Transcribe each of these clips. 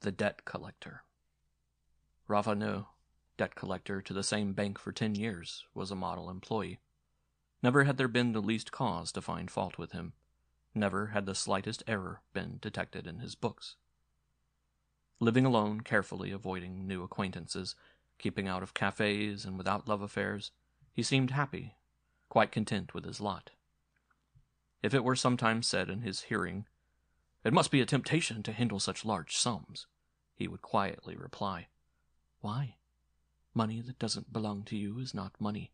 The debt collector. Ravenel, debt collector to the same bank for 10 years, was a model employee. Never had there been the least cause to find fault with him. Never had the slightest error been detected in his books. Living alone, carefully avoiding new acquaintances, keeping out of cafes and without love affairs, he seemed happy, quite content with his lot. If it were sometimes said in his hearing, "It must be a temptation to handle such large sums," he would quietly reply, "Why? Money that doesn't belong to you is not money."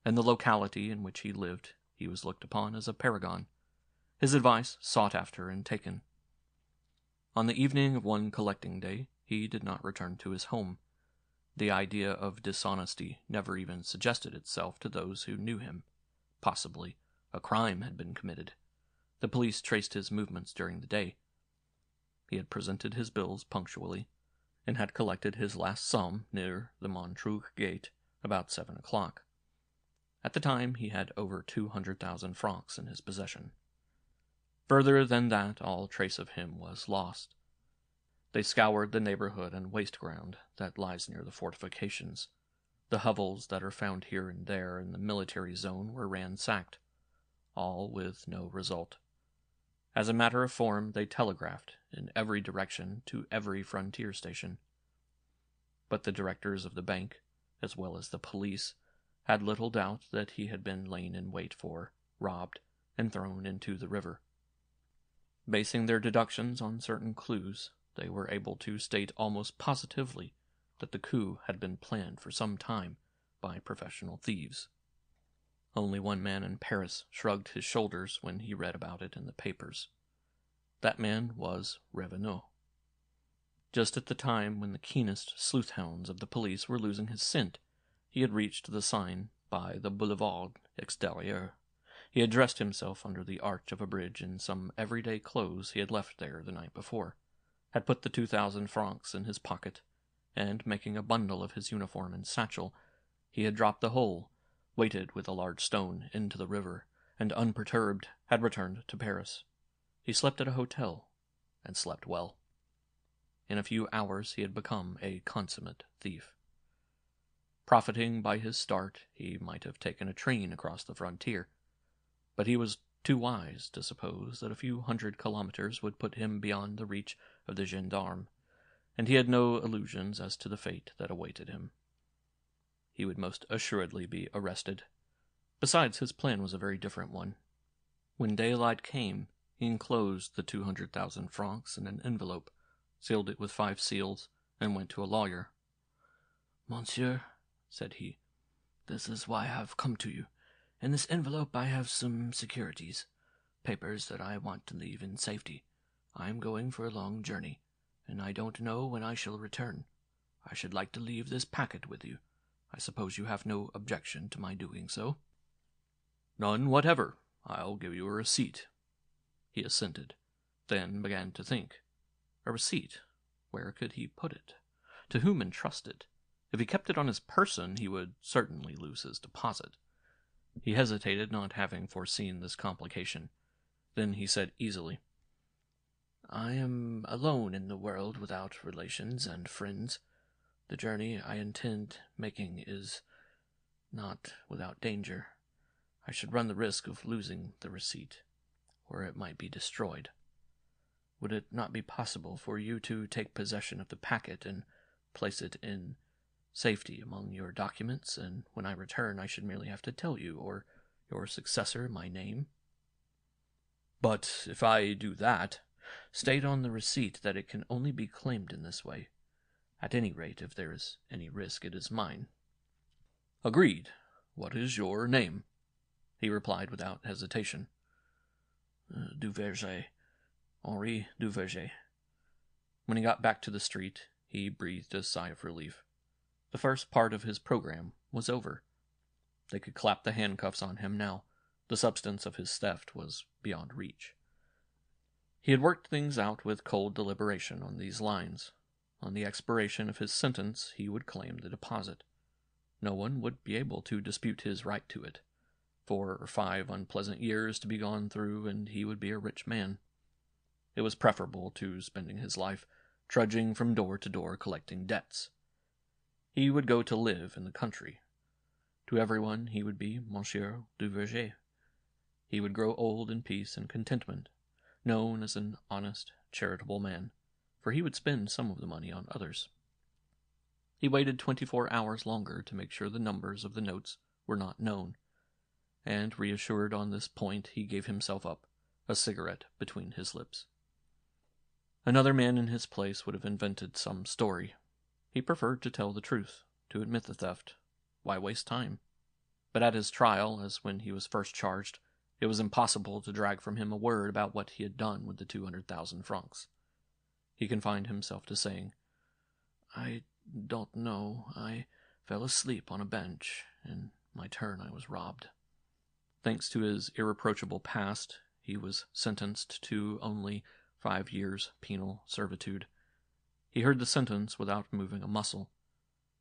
In the locality in which he lived, he was looked upon as a paragon, his advice sought after and taken. On the evening of one collecting day, he did not return to his home. The idea of dishonesty never even suggested itself to those who knew him. Possibly a crime had been committed. The police traced his movements during the day. He had presented his bills punctually, and had collected his last sum near the Montreuil gate about 7 o'clock. At the time he had over 200,000 francs in his possession. Further than that, all trace of him was lost. They scoured the neighborhood and waste ground that lies near the fortifications. The hovels that are found here and there in the military zone were ransacked, all with no result. As a matter of form, they telegraphed in every direction to every frontier station. But the directors of the bank, as well as the police, had little doubt that he had been lain in wait for, robbed, and thrown into the river. Basing their deductions on certain clues, they were able to state almost positively that the coup had been planned for some time by professional thieves. Only one man in Paris shrugged his shoulders when he read about it in the papers. That man was Ravenel. Just at the time when the keenest sleuth-hounds of the police were losing his scent, he had reached the sign by the Boulevard Exterieur. He had dressed himself under the arch of a bridge in some everyday clothes he had left there the night before, had put the 2,000 francs in his pocket, and, making a bundle of his uniform and satchel, he had dropped the whole, weighted with a large stone, into the river, and unperturbed had returned to Paris. He slept at a hotel, and slept well. In a few hours he had become a consummate thief. Profiting by his start, he might have taken a train across the frontier, but he was too wise to suppose that a few 100 kilometers would put him beyond the reach of the gendarme, and he had no illusions as to the fate that awaited him. He would most assuredly be arrested. Besides, his plan was a very different one. When daylight came, he enclosed the 200,000 francs in an envelope, sealed it with 5 seals, and went to a lawyer. "Monsieur," said he, "this is why I have come to you. In this envelope I have some securities, papers that I want to leave in safety. I am going for a long journey, and I don't know when I shall return. I should like to leave this packet with you. I suppose you have no objection to my doing so?" "None whatever. I'll give you a receipt." He assented, then began to think. A receipt? Where could he put it? To whom entrust it? If he kept it on his person, he would certainly lose his deposit. He hesitated, not having foreseen this complication. Then he said easily, "I am alone in the world, without relations and friends. The journey I intend making is not without danger. I should run the risk of losing the receipt, or it might be destroyed. Would it not be possible for you to take possession of the packet and place it in safety among your documents, and when I return I should merely have to tell you or your successor my name?" "But if I do that—" "State on the receipt that it can only be claimed in this way. At any rate, if there is any risk, it is mine." "Agreed. What is your name?" He replied without hesitation. Duverger. Henri Duverger. When he got back to the street, he breathed a sigh of relief. The first part of his program was over. They could clap the handcuffs on him now. The substance of his theft was beyond reach. He had worked things out with cold deliberation on these lines. On the expiration of his sentence, he would claim the deposit. No one would be able to dispute his right to it. 4 or 5 unpleasant years to be gone through, and he would be a rich man. It was preferable to spending his life trudging from door to door collecting debts. He would go to live in the country. To everyone he would be Monsieur Duverger. He would grow old in peace and contentment, known as an honest, charitable man, for he would spend some of the money on others. He waited 24 hours longer to make sure the numbers of the notes were not known, and, reassured on this point, he gave himself up, a cigarette between his lips. Another man in his place would have invented some story. He preferred to tell the truth, to admit the theft. Why waste time? But at his trial, as when he was first charged, it was impossible to drag from him a word about what he had done with the 200,000 francs. He confined himself to saying, "I don't know. I fell asleep on a bench. In my turn I was robbed." Thanks to his irreproachable past, he was sentenced to only 5 years penal servitude. He heard the sentence without moving a muscle.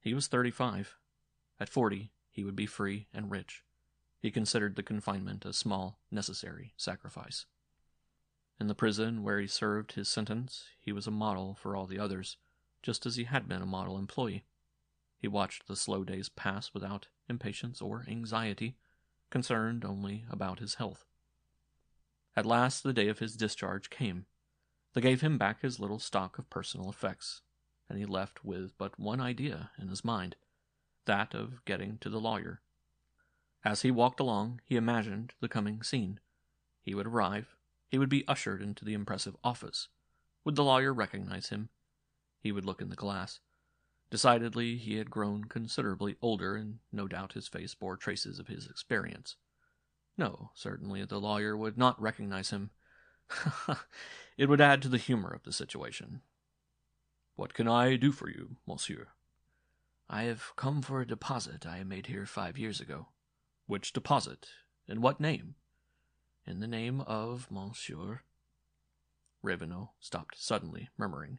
He was 35. At 40, he would be free and rich. He considered the confinement a small, necessary sacrifice. In the prison where he served his sentence, he was a model for all the others, just as he had been a model employee. He watched the slow days pass without impatience or anxiety, concerned only about his health. At last the day of his discharge came. They gave him back his little stock of personal effects, and he left with but one idea in his mind, that of getting to the lawyer. As he walked along, he imagined the coming scene. He would arrive. He would be ushered into the impressive office. Would the lawyer recognize him? He would look in the glass. Decidedly, he had grown considerably older, and no doubt his face bore traces of his experience. No, certainly the lawyer would not recognize him. It would add to the humor of the situation. "What can I do for you, monsieur?" "I have come for a deposit I made here 5 years ago." "Which deposit? In what name?" "In the name of Monsieur." Ravenel stopped suddenly, murmuring,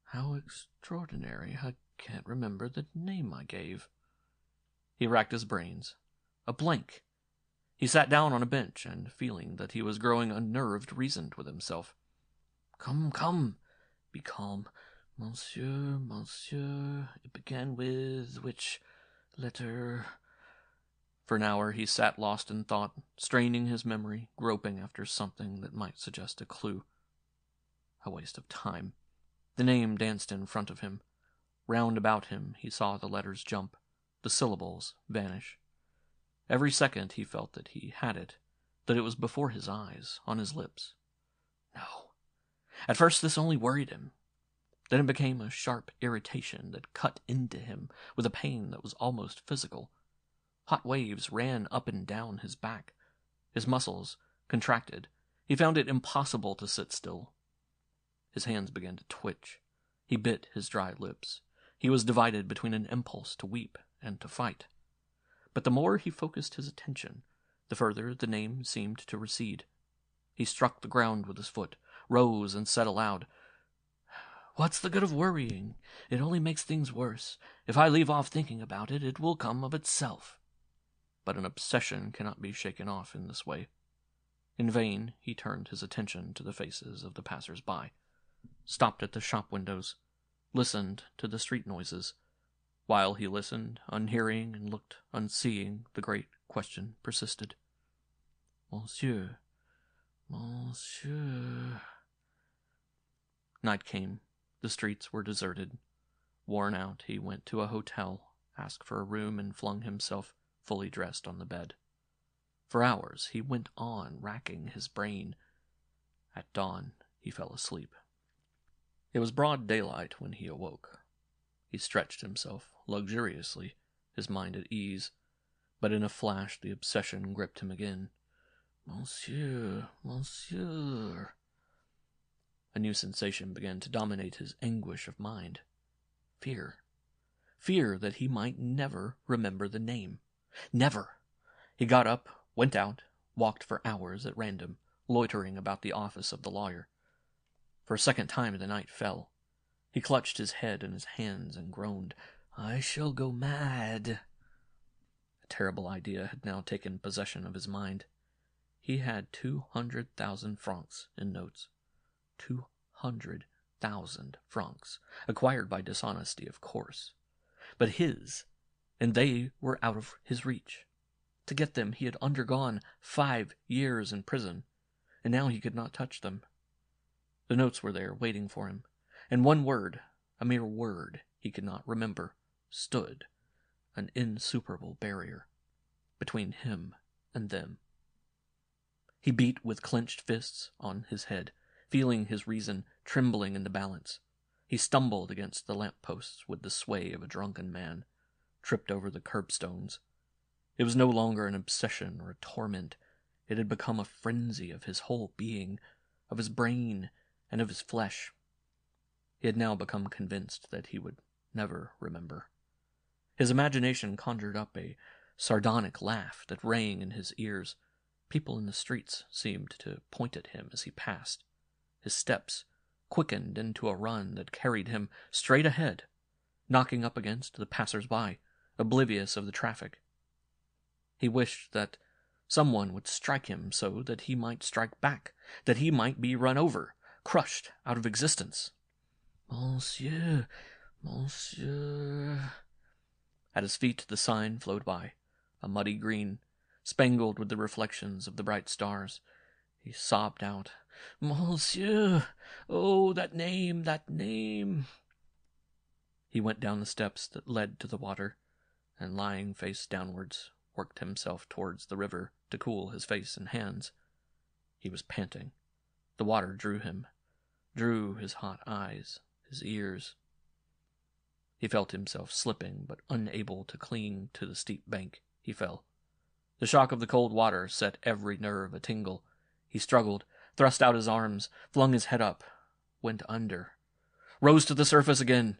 "How extraordinary. I can't remember the name I gave." He racked his brains. A blank. He sat down on a bench, and, feeling that he was growing unnerved, reasoned with himself. Come, be calm. Monsieur, it began with which letter?" For an hour he sat lost in thought, straining his memory, groping after something that might suggest a clue. A waste of time. The name danced in front of him. Round about him he saw the letters jump, the syllables vanish. Every second he felt that he had it, that it was before his eyes, on his lips. No. At first this only worried him. Then it became a sharp irritation that cut into him with a pain that was almost physical. Hot waves ran up and down his back. His muscles contracted. He found it impossible to sit still. His hands began to twitch. He bit his dry lips. He was divided between an impulse to weep and to fight. But the more he focused his attention, the further the name seemed to recede. He struck the ground with his foot, rose, and said aloud, "What's the good of worrying? It only makes things worse. If I leave off thinking about it, it will come of itself." But an obsession cannot be shaken off in this way. In vain he turned his attention to the faces of the passers-by, stopped at the shop windows, listened to the street noises. While he listened, unhearing, and looked unseeing, the great question persisted. "Monsieur. Night came. The streets were deserted. Worn out, he went to a hotel, asked for a room, and flung himself fully dressed on the bed. For hours he went on racking his brain. At dawn he fell asleep. It was broad daylight when he awoke. He stretched himself luxuriously, his mind at ease, but in a flash the obsession gripped him again. Monsieur. A new sensation began to dominate his anguish of mind. Fear. Fear that he might never remember the name. Never! He got up, went out, walked for hours at random, loitering about the office of the lawyer. For a second time the night fell. He clutched his head in his hands and groaned, "I shall go mad." A terrible idea had now taken possession of his mind. He had 200,000 francs in notes. 100,000 francs, acquired by dishonesty, of course, but his, and they were out of his reach. To get them he had undergone 5 years in prison, and now he could not touch them. The notes were there, waiting for him, and one word, a mere word he could not remember, stood, an insuperable barrier, between him and them. He beat with clenched fists on his head, feeling his reason trembling in the balance. He stumbled against the lamp-posts with the sway of a drunken man, tripped over the curbstones. It was no longer an obsession or a torment. It had become a frenzy of his whole being, of his brain and of his flesh. He had now become convinced that he would never remember. His imagination conjured up a sardonic laugh that rang in his ears. People in the streets seemed to point at him as he passed. His steps quickened into a run that carried him straight ahead, knocking up against the passers-by, oblivious of the traffic. He wished that someone would strike him so that he might strike back, that he might be run over, crushed out of existence. Monsieur, monsieur. At his feet the sign flowed by, a muddy green, spangled with the reflections of the bright stars. He sobbed out, Monsieur! Oh, that name, that name! He went down the steps that led to the water, and lying face downwards, worked himself towards the river to cool his face and hands. He was panting. The water drew him, drew his hot eyes, his ears. He felt himself slipping, but unable to cling to the steep bank. He fell. The shock of the cold water set every nerve a-tingle. He struggled, thrust out his arms, flung his head up, went under, rose to the surface again,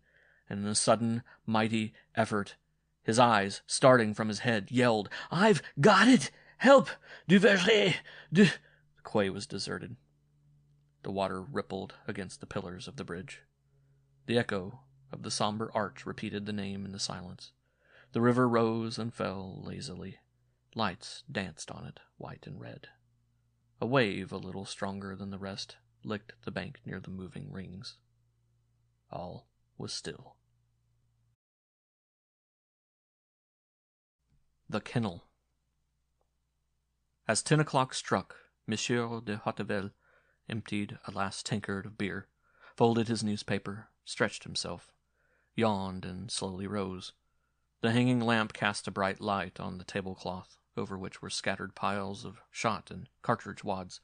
and in a sudden, mighty effort, his eyes, starting from his head, yelled, I've got it! Help! Du verre! The quay was deserted. The water rippled against the pillars of the bridge. The echo of the somber arch repeated the name in the silence. The river rose and fell lazily. Lights danced on it, white and red. A wave, a little stronger than the rest, licked the bank near the moving rings. All was still. The Kennel. As 10 o'clock struck, Monsieur de Hauteville emptied a last tankard of beer, folded his newspaper, stretched himself, yawned, and slowly rose. The hanging lamp cast a bright light on the tablecloth, over which were scattered piles of shot and cartridge wads.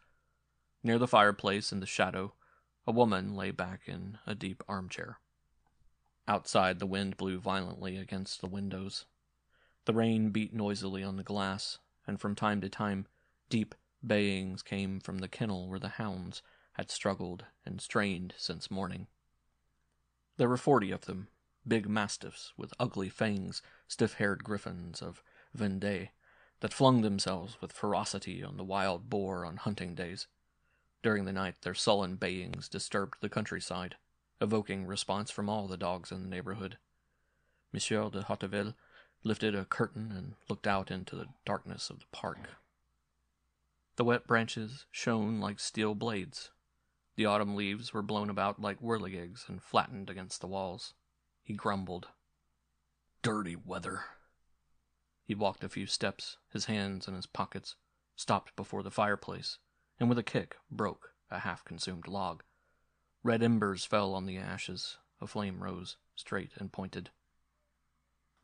Near the fireplace, in the shadow, a woman lay back in a deep armchair. Outside, the wind blew violently against the windows. The rain beat noisily on the glass, and from time to time deep bayings came from the kennel where the hounds had struggled and strained since morning. There were 40 of them, big mastiffs with ugly fangs, stiff-haired griffins of Vendée, that flung themselves with ferocity on the wild boar on hunting days. During the night their sullen bayings disturbed the countryside, evoking response from all the dogs in the neighborhood. Monsieur de Hauteville lifted a curtain and looked out into the darkness of the park. The wet branches shone like steel blades. The autumn leaves were blown about like whirligigs and flattened against the walls. He grumbled. Dirty weather. He walked a few steps, his hands in his pockets, stopped before the fireplace, and with a kick broke a half-consumed log. Red embers fell on the ashes. A flame rose, straight and pointed.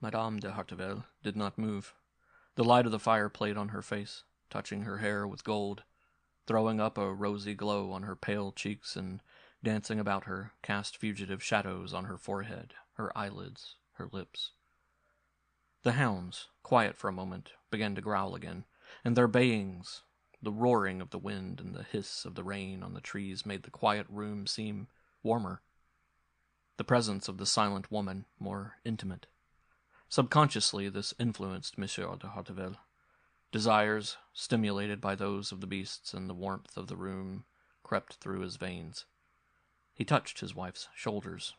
Madame de Hauteville did not move. The light of the fire played on her face, touching her hair with gold, throwing up a rosy glow on her pale cheeks, and dancing about her, cast fugitive shadows on her forehead, her eyelids, her lips. The hounds, quiet for a moment, began to growl again, and their bayings, the roaring of the wind and the hiss of the rain on the trees made the quiet room seem warmer. The presence of the silent woman more intimate. Subconsciously this influenced Monsieur de Hauteville. Desires, stimulated by those of the beasts and the warmth of the room, crept through his veins. He touched his wife's shoulders.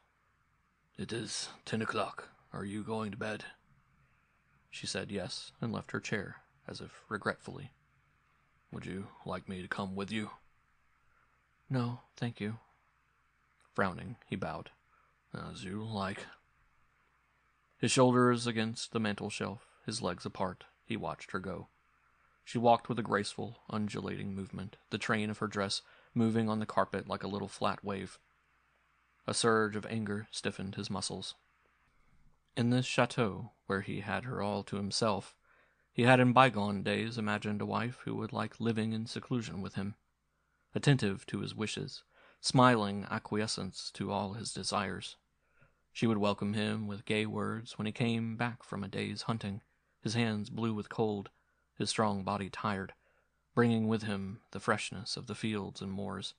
"It is 10 o'clock. Are you going to bed?" She said yes, and left her chair, as if regretfully. "Would you like me to come with you?" "No, thank you." Frowning, he bowed. "As you like." His shoulders against the mantel shelf, his legs apart, he watched her go. She walked with a graceful, undulating movement, the train of her dress moving on the carpet like a little flat wave. A surge of anger stiffened his muscles. In this chateau, where he had her all to himself, he had in bygone days imagined a wife who would like living in seclusion with him, attentive to his wishes, smiling acquiescence to all his desires. She would welcome him with gay words when he came back from a day's hunting, his hands blue with cold, his strong body tired, bringing with him the freshness of the fields and moors,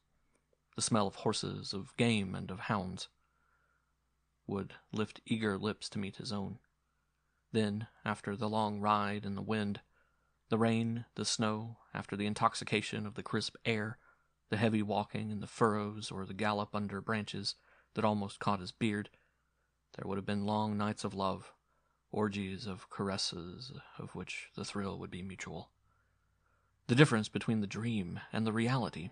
the smell of horses, of game, and of hounds. Would lift eager lips to meet his own. Then, after the long ride in the wind, the rain, the snow, after the intoxication of the crisp air, the heavy walking in the furrows or the gallop under branches that almost caught his beard, there would have been long nights of love, orgies of caresses of which the thrill would be mutual. The difference between the dream and the reality.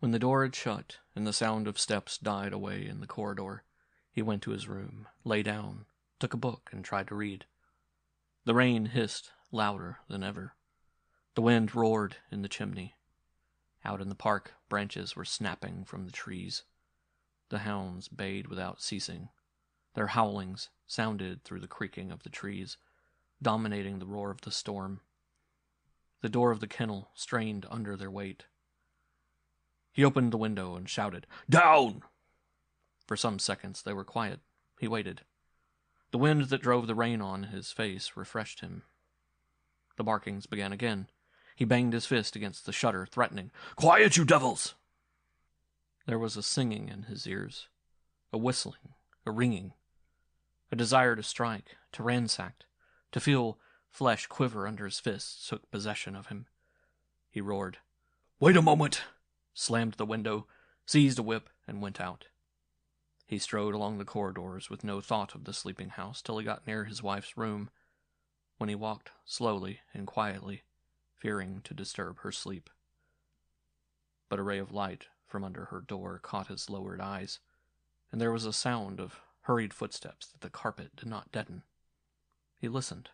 When the door had shut and the sound of steps died away in the corridor, he went to his room, lay down, took a book, and tried to read. The rain hissed louder than ever. The wind roared in the chimney. Out in the park, branches were snapping from the trees. The hounds bayed without ceasing. Their howlings sounded through the creaking of the trees, dominating the roar of the storm. The door of the kennel strained under their weight. He opened the window and shouted, "Down!" For some seconds they were quiet. He waited. The wind that drove the rain on his face refreshed him. The barkings began again. He banged his fist against the shutter, threatening, "Quiet, you devils!" There was a singing in his ears, a whistling, a ringing. A desire to strike, to ransack, to feel flesh quiver under his fists took possession of him. He roared, "Wait a moment!" slammed the window, seized a whip, and went out. He strode along the corridors with no thought of the sleeping house till he got near his wife's room, when he walked slowly and quietly, fearing to disturb her sleep. But a ray of light from under her door caught his lowered eyes, and there was a sound of hurried footsteps that the carpet did not deaden. He listened.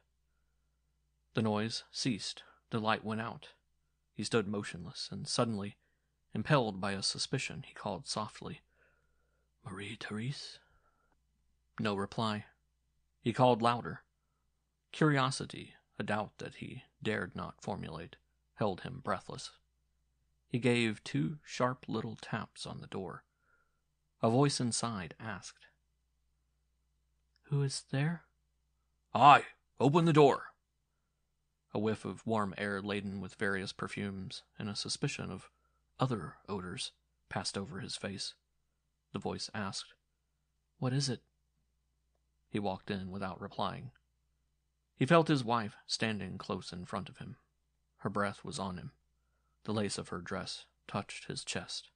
The noise ceased. The light went out. He stood motionless, and suddenly, impelled by a suspicion, he called softly, "Marie-Therese?" No reply. He called louder. Curiosity, a doubt that he dared not formulate, held him breathless. He gave 2 sharp little taps on the door. A voice inside asked, "Who is there?" "I. Open the door." A whiff of warm air laden with various perfumes and a suspicion of other odors passed over his face. The voice asked, "What is it?" He walked in without replying. He felt his wife standing close in front of him. Her breath was on him. The lace of her dress touched his chest.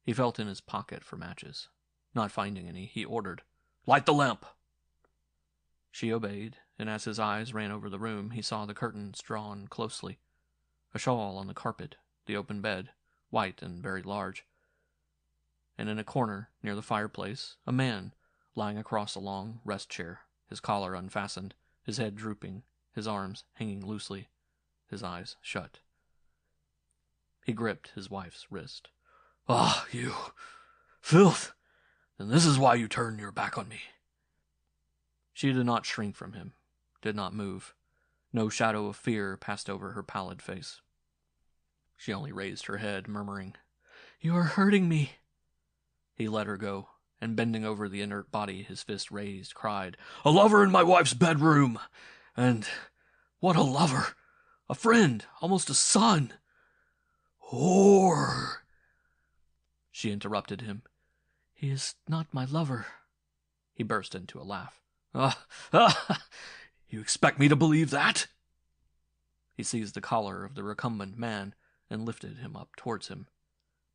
He felt in his pocket for matches. Not finding any, he ordered, "Light the lamp." She obeyed, and as his eyes ran over the room, he saw the curtains drawn closely, a shawl on the carpet, the open bed, white and very large, and in a corner near the fireplace, a man lying across a long rest chair, his collar unfastened, his head drooping, his arms hanging loosely, his eyes shut. He gripped his wife's wrist. "Ah, you filth! Then this is why you turn your back on me." She did not shrink from him, did not move. No shadow of fear passed over her pallid face. She only raised her head, murmuring, "You are hurting me." He let her go, and bending over the inert body, his fist raised, cried, "A lover in my wife's bedroom! And what a lover! A friend, almost a son! Whore!" She interrupted him. "He is not my lover." He burst into a laugh. You expect me to believe that?" He seized the collar of the recumbent man and lifted him up towards him.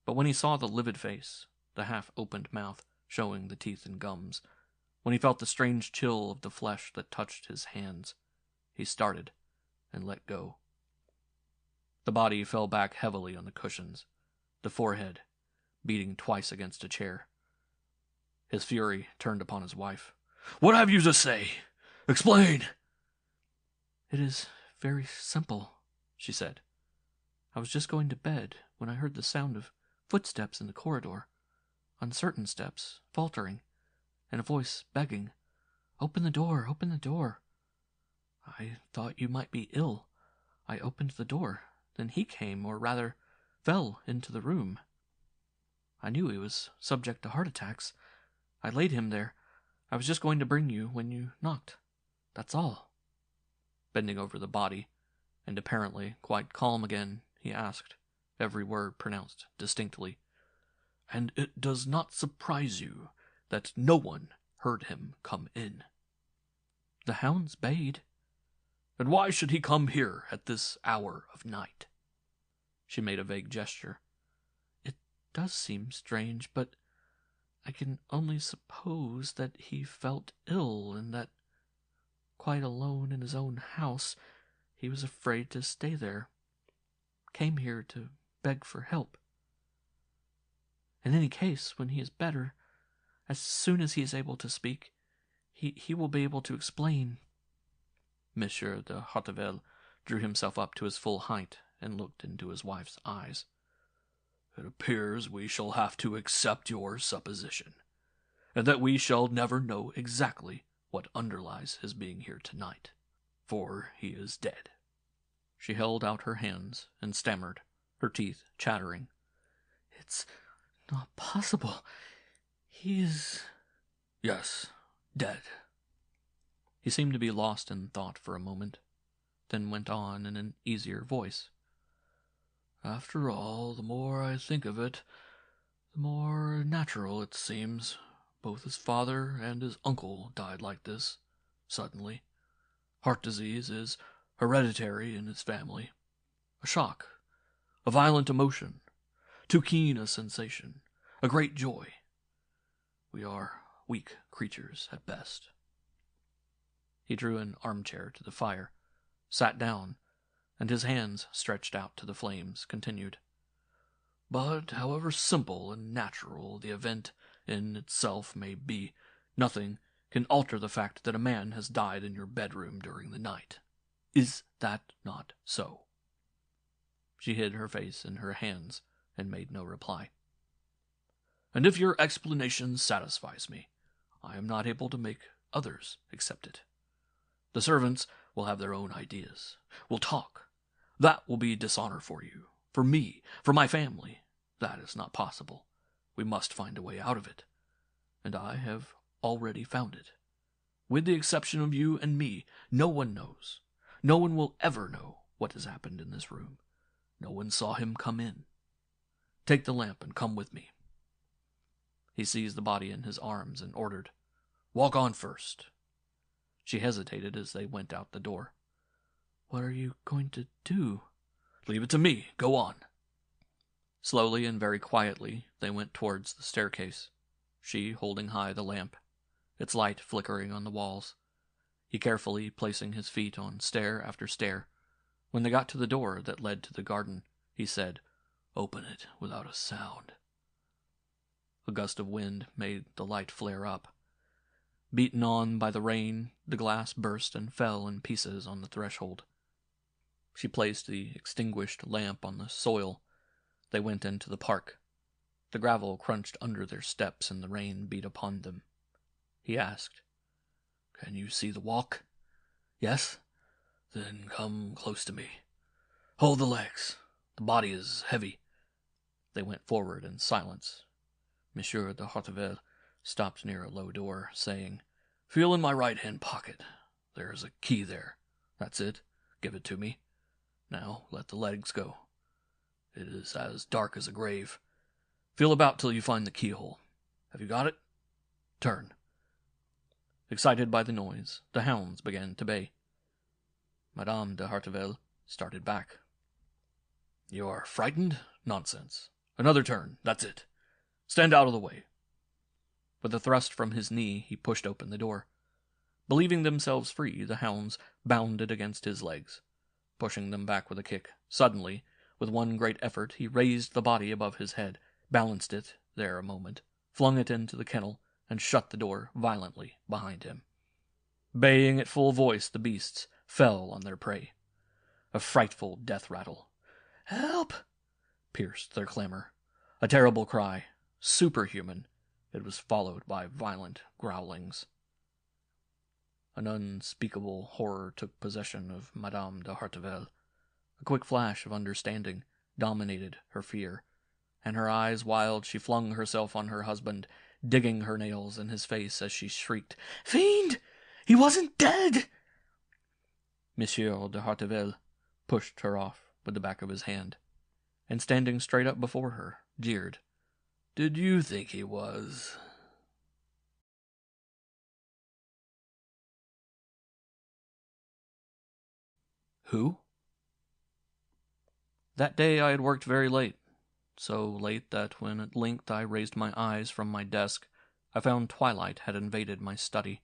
But when he saw the livid face, the half-opened mouth showing the teeth and gums, when he felt the strange chill of the flesh that touched his hands, he started and let go. The body fell back heavily on the cushions. The forehead, beating twice against a chair. His fury turned upon his wife. "What have you to say? Explain!" "It is very simple," she said. "I was just going to bed when I heard the sound of footsteps in the corridor, uncertain steps, faltering, and a voice begging, 'Open the door, open the door.' I thought you might be ill. I opened the door. Then he came, or rather, fell into the room. I knew he was subject to heart attacks. I laid him there. I was just going to bring you when you knocked. That's all." Bending over the body, and apparently quite calm again, he asked, every word pronounced distinctly, "And it does not surprise you that no one heard him come in?" "The hounds bayed." "And why should he come here at this hour of night?" She made a vague gesture. "It does seem strange, but I can only suppose that he felt ill and that, quite alone in his own house, he was afraid to stay there. Came here to beg for help. In any case, when he is better, as soon as he is able to speak, he will be able to explain." Monsieur de Harteville drew himself up to his full height and looked into his wife's eyes. "It appears we shall have to accept your supposition, and that we shall never know exactly what underlies his being here tonight, for he is dead." She held out her hands and stammered, her teeth chattering. "It's not possible. He is—" "Yes, dead." He seemed to be lost in thought for a moment, then went on in an easier voice. "After all, the more I think of it, the more natural it seems. Both his father and his uncle died like this, suddenly. Heart disease is hereditary in his family. A shock, a violent emotion, too keen a sensation, a great joy. We are weak creatures at best." He drew an armchair to the fire, sat down, and his hands stretched out to the flames, continued. "But however simple and natural the event in itself may be, nothing can alter the fact that a man has died in your bedroom during the night. Is that not so?" She hid her face in her hands and made no reply. "And if your explanation satisfies me, I am not able to make others accept it. The servants will have their own ideas, will talk. That will be dishonor for you, for me, for my family. That is not possible. We must find a way out of it. And I have already found it. With the exception of you and me, no one knows. No one will ever know what has happened in this room. No one saw him come in. Take the lamp and come with me." He seized the body in his arms and ordered, "Walk on first." She hesitated as they went out the door. "What are you going to do?" "Leave it to me. Go on." Slowly and very quietly they went towards the staircase, she holding high the lamp, its light flickering on the walls, he carefully placing his feet on stair after stair. When they got to the door that led to the garden, he said, "Open it without a sound." A gust of wind made the light flare up. Beaten on by the rain, the glass burst and fell in pieces on the threshold. She placed the extinguished lamp on the soil. They went into the park. The gravel crunched under their steps and the rain beat upon them. He asked, "Can you see the walk?" "Yes." "Then come close to me. Hold the legs. The body is heavy." They went forward in silence. Monsieur de Harteville stopped near a low door, saying, "Feel in my right-hand pocket. There is a key there. That's it. Give it to me. Now let the legs go. It is as dark as a grave. Feel about till you find the keyhole. Have you got it? Turn." Excited by the noise, the hounds began to bay. Madame de Harteville started back. "You are frightened? Nonsense. Another turn. That's it. Stand out of the way." With a thrust from his knee, he pushed open the door. Believing themselves free, the hounds bounded against his legs, pushing them back with a kick. Suddenly, with one great effort, he raised the body above his head, balanced it there a moment, flung it into the kennel, and shut the door violently behind him. Baying at full voice, the beasts fell on their prey. A frightful death rattle, "Help!" pierced their clamor. A terrible cry, superhuman. It was followed by violent growlings. An unspeakable horror took possession of Madame de Harteville. A quick flash of understanding dominated her fear, and her eyes wild, she flung herself on her husband, digging her nails in his face as she shrieked, "Fiend! He wasn't dead!" Monsieur de Harteville pushed her off with the back of his hand, and standing straight up before her, jeered, "Did you think he was?" Who? That day I had worked very late, so late that when at length I raised my eyes from my desk, I found twilight had invaded my study.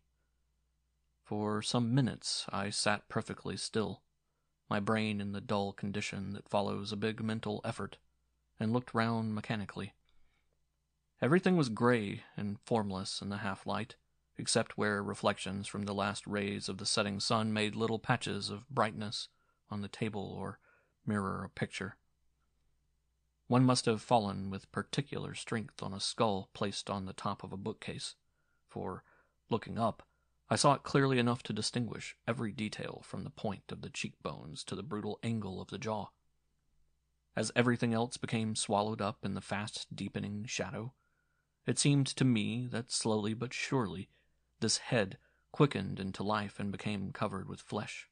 For some minutes I sat perfectly still, my brain in the dull condition that follows a big mental effort, and looked round mechanically. Everything was gray and formless in the half-light, except where reflections from the last rays of the setting sun made little patches of brightness on the table or mirror a picture. One must have fallen with particular strength on a skull placed on the top of a bookcase, for, looking up, I saw it clearly enough to distinguish every detail from the point of the cheekbones to the brutal angle of the jaw. As everything else became swallowed up in the fast-deepening shadow, it seemed to me that slowly but surely this head quickened into life and became covered with flesh.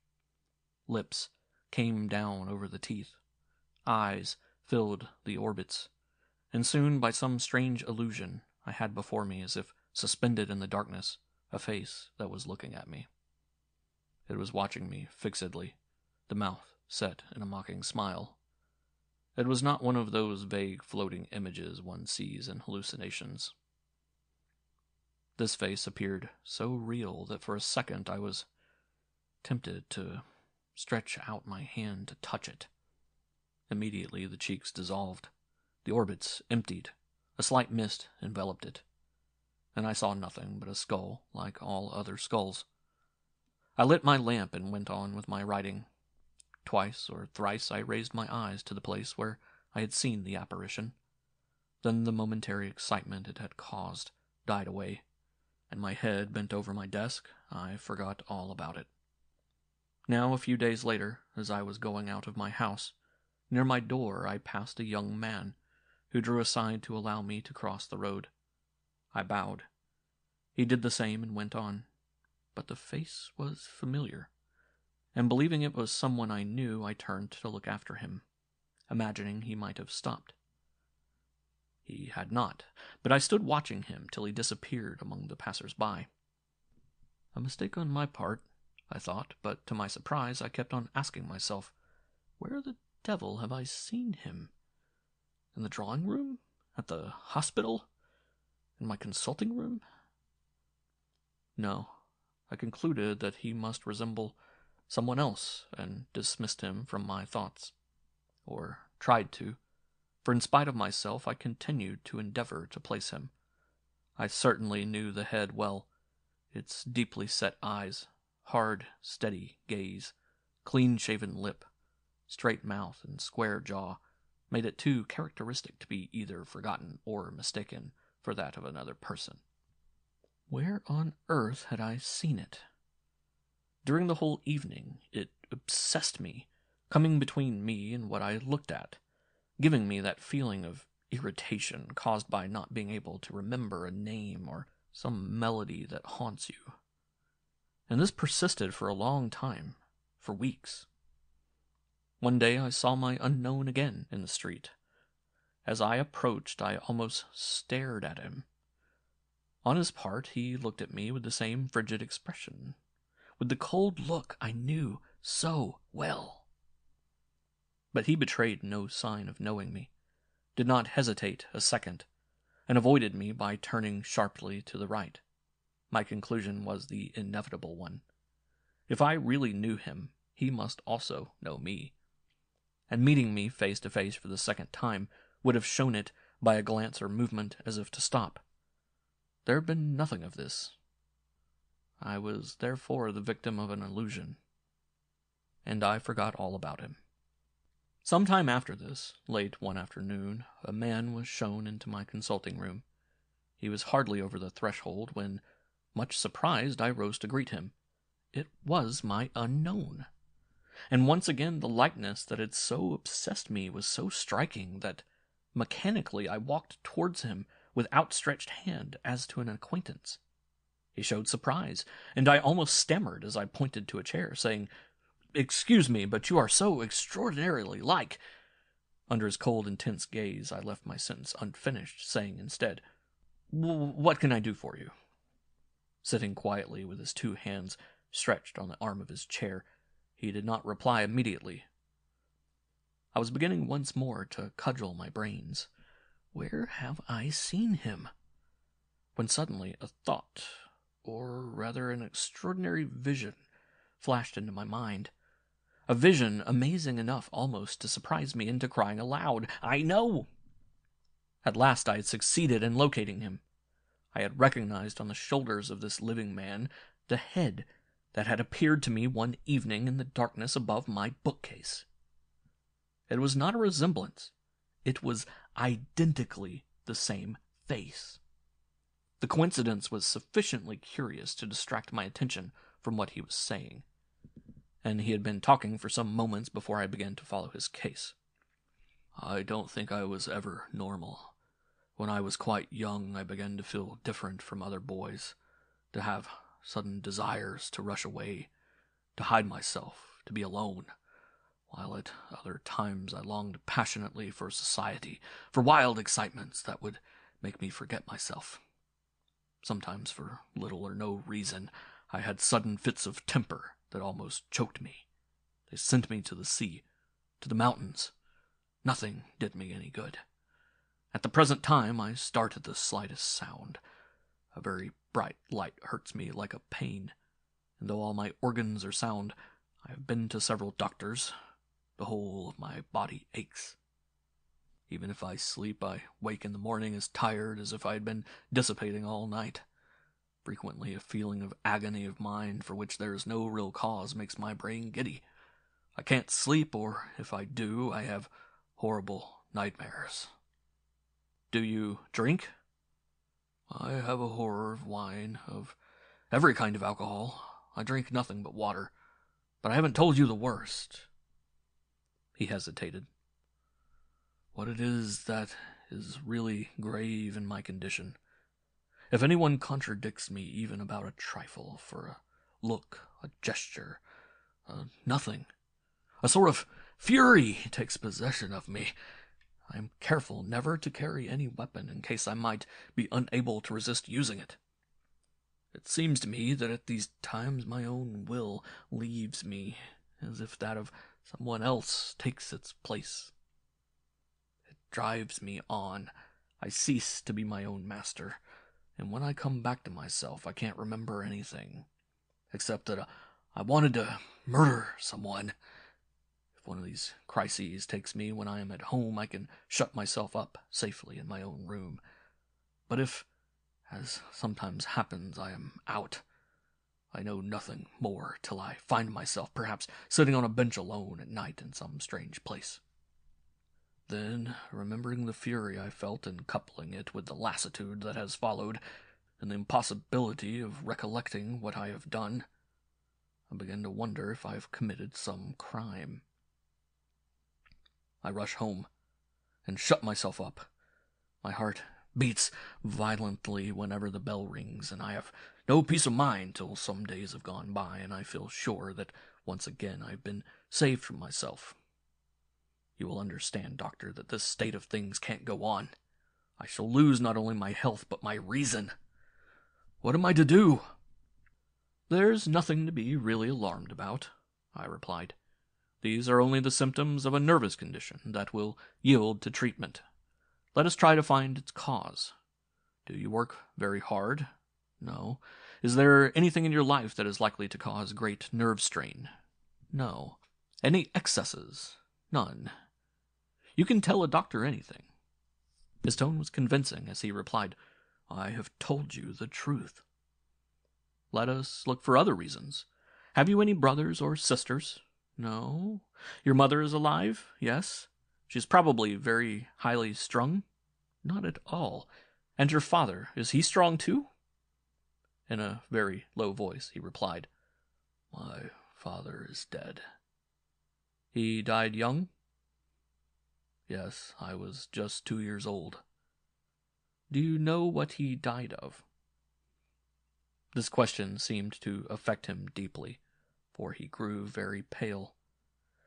Lips came down over the teeth, eyes filled the orbits, and soon, by some strange illusion, I had before me, as if suspended in the darkness, a face that was looking at me. It was watching me fixedly, the mouth set in a mocking smile. It was not one of those vague floating images one sees in hallucinations. This face appeared so real that for a second I was tempted to stretch out my hand to touch it. Immediately the cheeks dissolved, the orbits emptied, a slight mist enveloped it, and I saw nothing but a skull like all other skulls. I lit my lamp and went on with my writing. Twice or thrice I raised my eyes to the place where I had seen the apparition. Then the momentary excitement it had caused died away, and my head bent over my desk. I forgot all about it. Now, a few days later, as I was going out of my house, near my door I passed a young man, who drew aside to allow me to cross the road. I bowed. He did the same and went on, but the face was familiar, and believing it was someone I knew, I turned to look after him, imagining he might have stopped. He had not, but I stood watching him till he disappeared among the passers-by. A mistake on my part, I thought, but to my surprise I kept on asking myself, where the devil have I seen him? In the drawing-room? At the hospital? In my consulting room? No, I concluded that he must resemble someone else, and dismissed him from my thoughts, or tried to, for in spite of myself I continued to endeavor to place him. I certainly knew the head well, its deeply set eyes, hard, steady gaze, clean-shaven lip, straight mouth, and square jaw made it too characteristic to be either forgotten or mistaken for that of another person. Where on earth had I seen it? During the whole evening it obsessed me, coming between me and what I looked at, giving me that feeling of irritation caused by not being able to remember a name or some melody that haunts you. And this persisted for a long time, for weeks. One day I saw my unknown again in the street. As I approached, I almost stared at him. On his part, he looked at me with the same frigid expression, with the cold look I knew so well. But he betrayed no sign of knowing me, did not hesitate a second, and avoided me by turning sharply to the right. My conclusion was the inevitable one. If I really knew him, he must also know me, and meeting me face to face for the second time would have shown it by a glance or movement as if to stop. There had been nothing of this. I was therefore the victim of an illusion, and I forgot all about him. Some time after this, late one afternoon, a man was shown into my consulting room. He was hardly over the threshold when, much surprised, I rose to greet him. It was my unknown. And once again the likeness that had so obsessed me was so striking that mechanically I walked towards him with outstretched hand as to an acquaintance. He showed surprise, and I almost stammered as I pointed to a chair, saying, "Excuse me, but you are so extraordinarily like—" Under his cold, intense gaze, I left my sentence unfinished, saying instead, "What can I do for you?" Sitting quietly with his two hands stretched on the arm of his chair, he did not reply immediately. I was beginning once more to cudgel my brains. Where have I seen him? When suddenly a thought, or rather an extraordinary vision, flashed into my mind. A vision amazing enough almost to surprise me into crying aloud, "I know!" At last I had succeeded in locating him. I had recognized on the shoulders of this living man the head that had appeared to me one evening in the darkness above my bookcase. It was not a resemblance. It was identically the same face. The coincidence was sufficiently curious to distract my attention from what he was saying, and he had been talking for some moments before I began to follow his case. "I don't think I was ever normal. When I was quite young, I began to feel different from other boys, to have sudden desires to rush away, to hide myself, to be alone, while at other times I longed passionately for society, for wild excitements that would make me forget myself. Sometimes, for little or no reason, I had sudden fits of temper that almost choked me. They sent me to the sea, to the mountains. Nothing did me any good. At the present time, I start at the slightest sound. A very bright light hurts me like a pain, and though all my organs are sound, I have been to several doctors. The whole of my body aches. Even if I sleep, I wake in the morning as tired as if I had been dissipating all night. Frequently a feeling of agony of mind for which there is no real cause makes my brain giddy. I can't sleep, or if I do, I have horrible nightmares." "Do you drink?" "I have a horror of wine, of every kind of alcohol. I drink nothing but water. But I haven't told you the worst." He hesitated. "What it is that is really grave in my condition. If anyone contradicts me even about a trifle, for a look, a gesture, nothing, a sort of fury takes possession of me. I am careful never to carry any weapon in case I might be unable to resist using it. It seems to me that at these times my own will leaves me, as if that of someone else takes its place. It drives me on. I cease to be my own master, and when I come back to myself I can't remember anything, except that I wanted to murder someone. If one of these crises takes me when I am at home, I can shut myself up safely in my own room. But if, as sometimes happens, I am out, I know nothing more till I find myself perhaps sitting on a bench alone at night in some strange place. Then, remembering the fury I felt and coupling it with the lassitude that has followed, and the impossibility of recollecting what I have done, I begin to wonder if I have committed some crime. I rush home and shut myself up. My heart beats violently whenever the bell rings, and I have no peace of mind till some days have gone by, and I feel sure that once again I have been saved from myself. You will understand, Doctor, that this state of things can't go on. I shall lose not only my health, but my reason. What am I to do?" "There's nothing to be really alarmed about," I replied. "These are only the symptoms of a nervous condition that will yield to treatment. Let us try to find its cause. Do you work very hard? No. Is there anything in your life that is likely to cause great nerve strain? No. Any excesses? None. You can tell a doctor anything. His tone was convincing as he replied, "I have told you the truth." "Let us look for other reasons. Have you any brothers or sisters?" "No." "Your mother is alive?" "Yes." "She's probably very highly strung?" "Not at all." "And your father, is he strong too?" In a very low voice he replied, "My father is dead." "He died young?" "Yes, I was just 2 years old." "Do you know what he died of?" This question seemed to affect him deeply, for he grew very pale.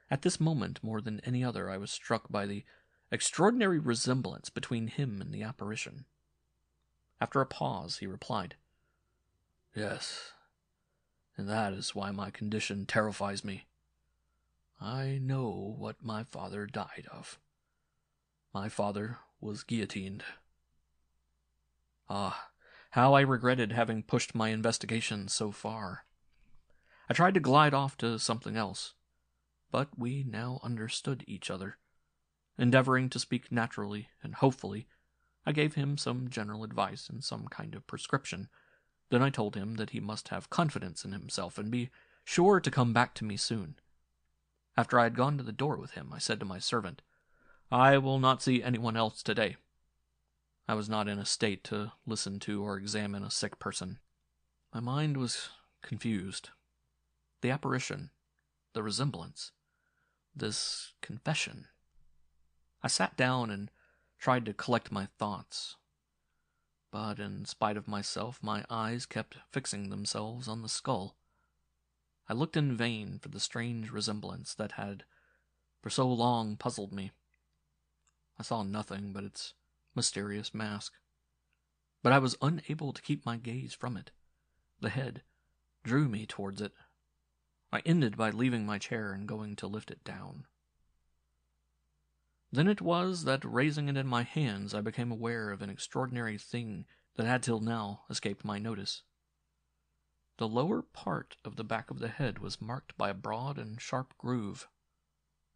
At this moment, more than any other, I was struck by the extraordinary resemblance between him and the apparition. After a pause, he replied, "Yes, and that is why my condition terrifies me. I know what my father died of. My father was guillotined." Ah, how I regretted having pushed my investigation so far. I tried to glide off to something else, but we now understood each other. Endeavoring to speak naturally and hopefully, I gave him some general advice and some kind of prescription. Then I told him that he must have confidence in himself and be sure to come back to me soon. After I had gone to the door with him, I said to my servant, "I will not see anyone else today." I was not in a state to listen to or examine a sick person. My mind was confused. The apparition, the resemblance, this confession. I sat down and tried to collect my thoughts. But in spite of myself, my eyes kept fixing themselves on the skull. I looked in vain for the strange resemblance that had for so long puzzled me. I saw nothing but its mysterious mask. But I was unable to keep my gaze from it. The head drew me towards it. I ended by leaving my chair and going to lift it down. Then it was that, raising it in my hands, I became aware of an extraordinary thing that had till now escaped my notice. The lower part of the back of the head was marked by a broad and sharp groove,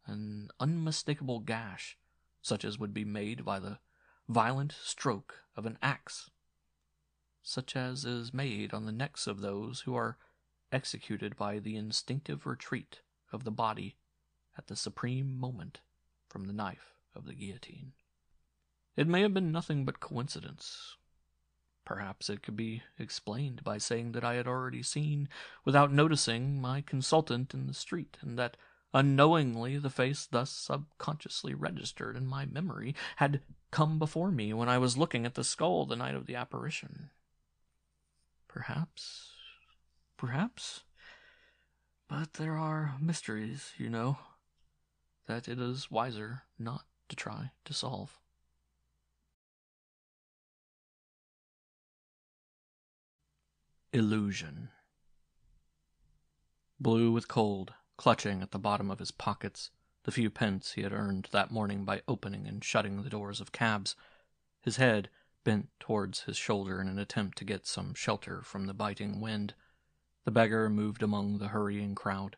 an unmistakable gash, such as would be made by the violent stroke of an axe, such as is made on the necks of those who are executed by the instinctive retreat of the body at the supreme moment from the knife of the guillotine. It may have been nothing but coincidence. Perhaps it could be explained by saying that I had already seen, without noticing, my consultant in the street, and that unknowingly the face thus subconsciously registered in my memory had come before me when I was looking at the skull the night of the apparition. Perhaps, but there are mysteries, you know, that it is wiser not to try to solve. Illusion. Blue with cold, clutching at the bottom of his pockets the few pence he had earned that morning by opening and shutting the doors of cabs, his head bent towards his shoulder in an attempt to get some shelter from the biting wind, the beggar moved among the hurrying crowd,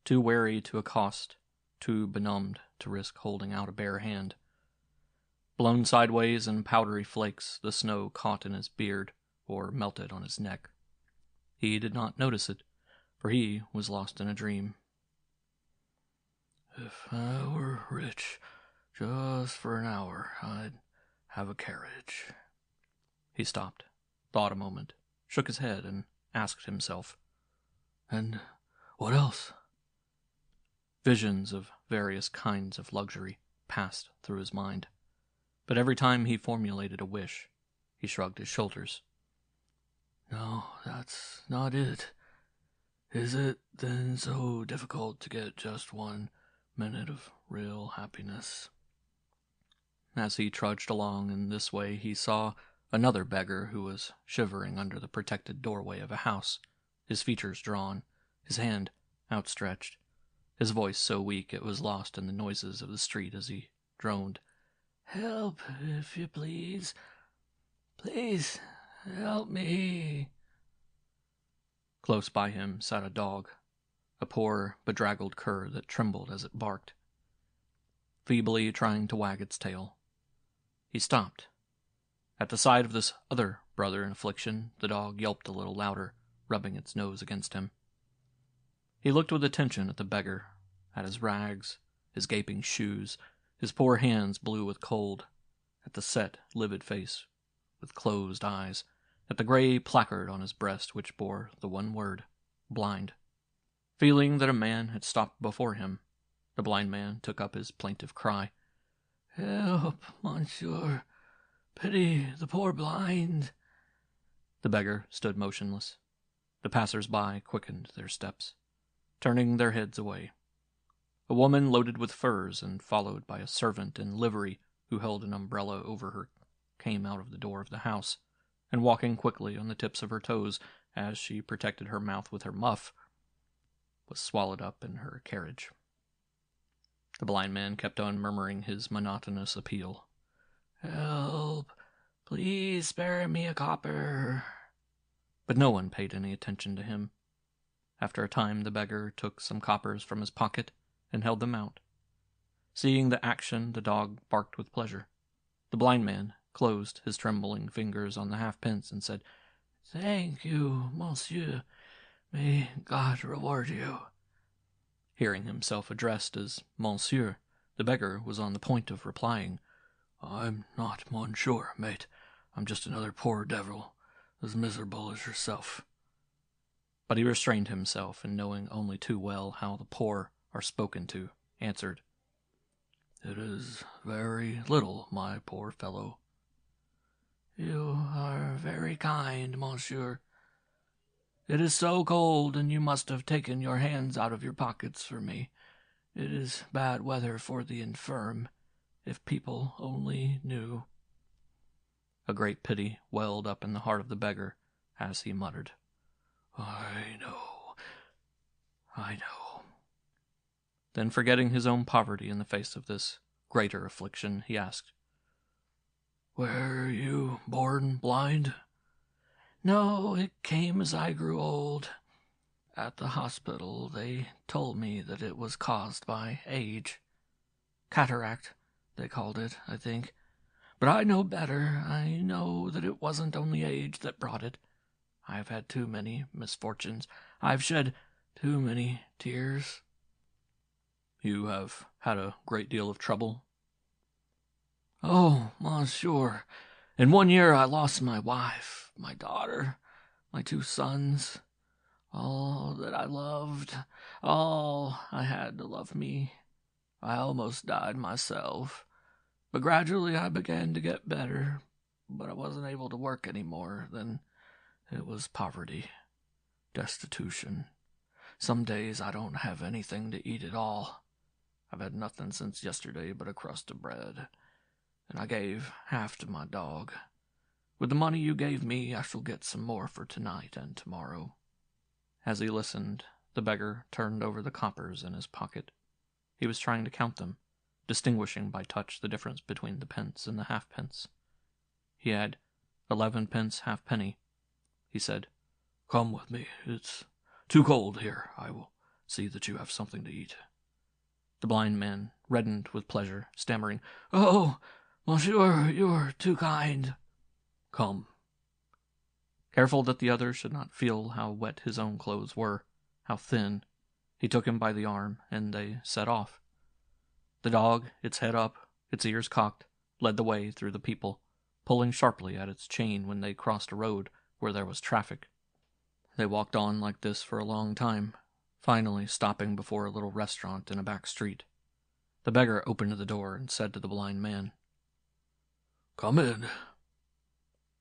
too wary to accost, too benumbed to risk holding out a bare hand. Blown sideways in powdery flakes, the snow caught in his beard or melted on his neck. He did not notice it, for he was lost in a dream. "If I were rich, just for an hour, I'd have a carriage." He stopped, thought a moment, shook his head, and asked himself, "And what else?" Visions of various kinds of luxury passed through his mind, but every time he formulated a wish, he shrugged his shoulders. "No, that's not it. Is it then so difficult to get just 1 minute of real happiness?" As he trudged along in this way, he saw another beggar who was shivering under the protected doorway of a house, his features drawn, his hand outstretched, his voice so weak it was lost in the noises of the street as he droned, "Help, if you please. Please help me." Close by him sat a dog, a poor, bedraggled cur that trembled as it barked, feebly trying to wag its tail. He stopped. At the sight of this other brother in affliction, the dog yelped a little louder, rubbing its nose against him. He looked with attention at the beggar, at his rags, his gaping shoes, his poor hands blue with cold, at the set, livid face with closed eyes, at the gray placard on his breast which bore the one word, blind. Feeling that a man had stopped before him, the blind man took up his plaintive cry. "Help, monsieur! Pity the poor blind!" The beggar stood motionless. The passers-by quickened their steps, turning their heads away. A woman loaded with furs and followed by a servant in livery who held an umbrella over her came out of the door of the house, and walking quickly on the tips of her toes as she protected her mouth with her muff, was swallowed up in her carriage. The blind man kept on murmuring his monotonous appeal. "Help! Please spare me a copper!" But no one paid any attention to him. After a time the beggar took some coppers from his pocket and held them out. Seeing the action, the dog barked with pleasure. The blind man closed his trembling fingers on the halfpence and said, "Thank you, monsieur. May God reward you." Hearing himself addressed as monsieur, the beggar was on the point of replying, "I'm not monsieur, mate. I'm just another poor devil, as miserable as yourself." But he restrained himself, and knowing only too well how the poor are spoken to, answered, "It is very little, my poor fellow." "You are very kind, monsieur. It is so cold, and you must have taken your hands out of your pockets for me. It is bad weather for the infirm, if people only knew." A great pity welled up in the heart of the beggar as he muttered, I know. Then, forgetting his own poverty in the face of this greater affliction, he asked, "Were you born blind?" "No, it came as I grew old. At the hospital they told me that it was caused by age. Cataract, they called it, I think. But I know better. I know that it wasn't only age that brought it. I've had too many misfortunes. I've shed too many tears." "You have had a great deal of trouble?" "Oh, monsieur, in 1 year I lost my wife, my daughter, my 2 sons, all that I loved, all I had to love me. I almost died myself, but gradually I began to get better, but I wasn't able to work any more. Then it was poverty, destitution. Some days I don't have anything to eat at all. I've had nothing since yesterday but a crust of bread, and I gave half to my dog. With the money you gave me, I shall get some more for tonight and tomorrow." As he listened, the beggar turned over the coppers in his pocket. He was trying to count them, distinguishing by touch the difference between the pence and the halfpence. He had 11 pence halfpenny. He said, "Come with me. It's too cold here. I will see that you have something to eat." The blind man reddened with pleasure, stammering, "Oh, monsieur, you're too kind." "Come." Careful that the other should not feel how wet his own clothes were, how thin, he took him by the arm, and they set off. The dog, its head up, its ears cocked, led the way through the people, pulling sharply at its chain when they crossed a road where there was traffic. They walked on like this for a long time, finally stopping before a little restaurant in a back street. The beggar opened the door and said to the blind man, "Come in."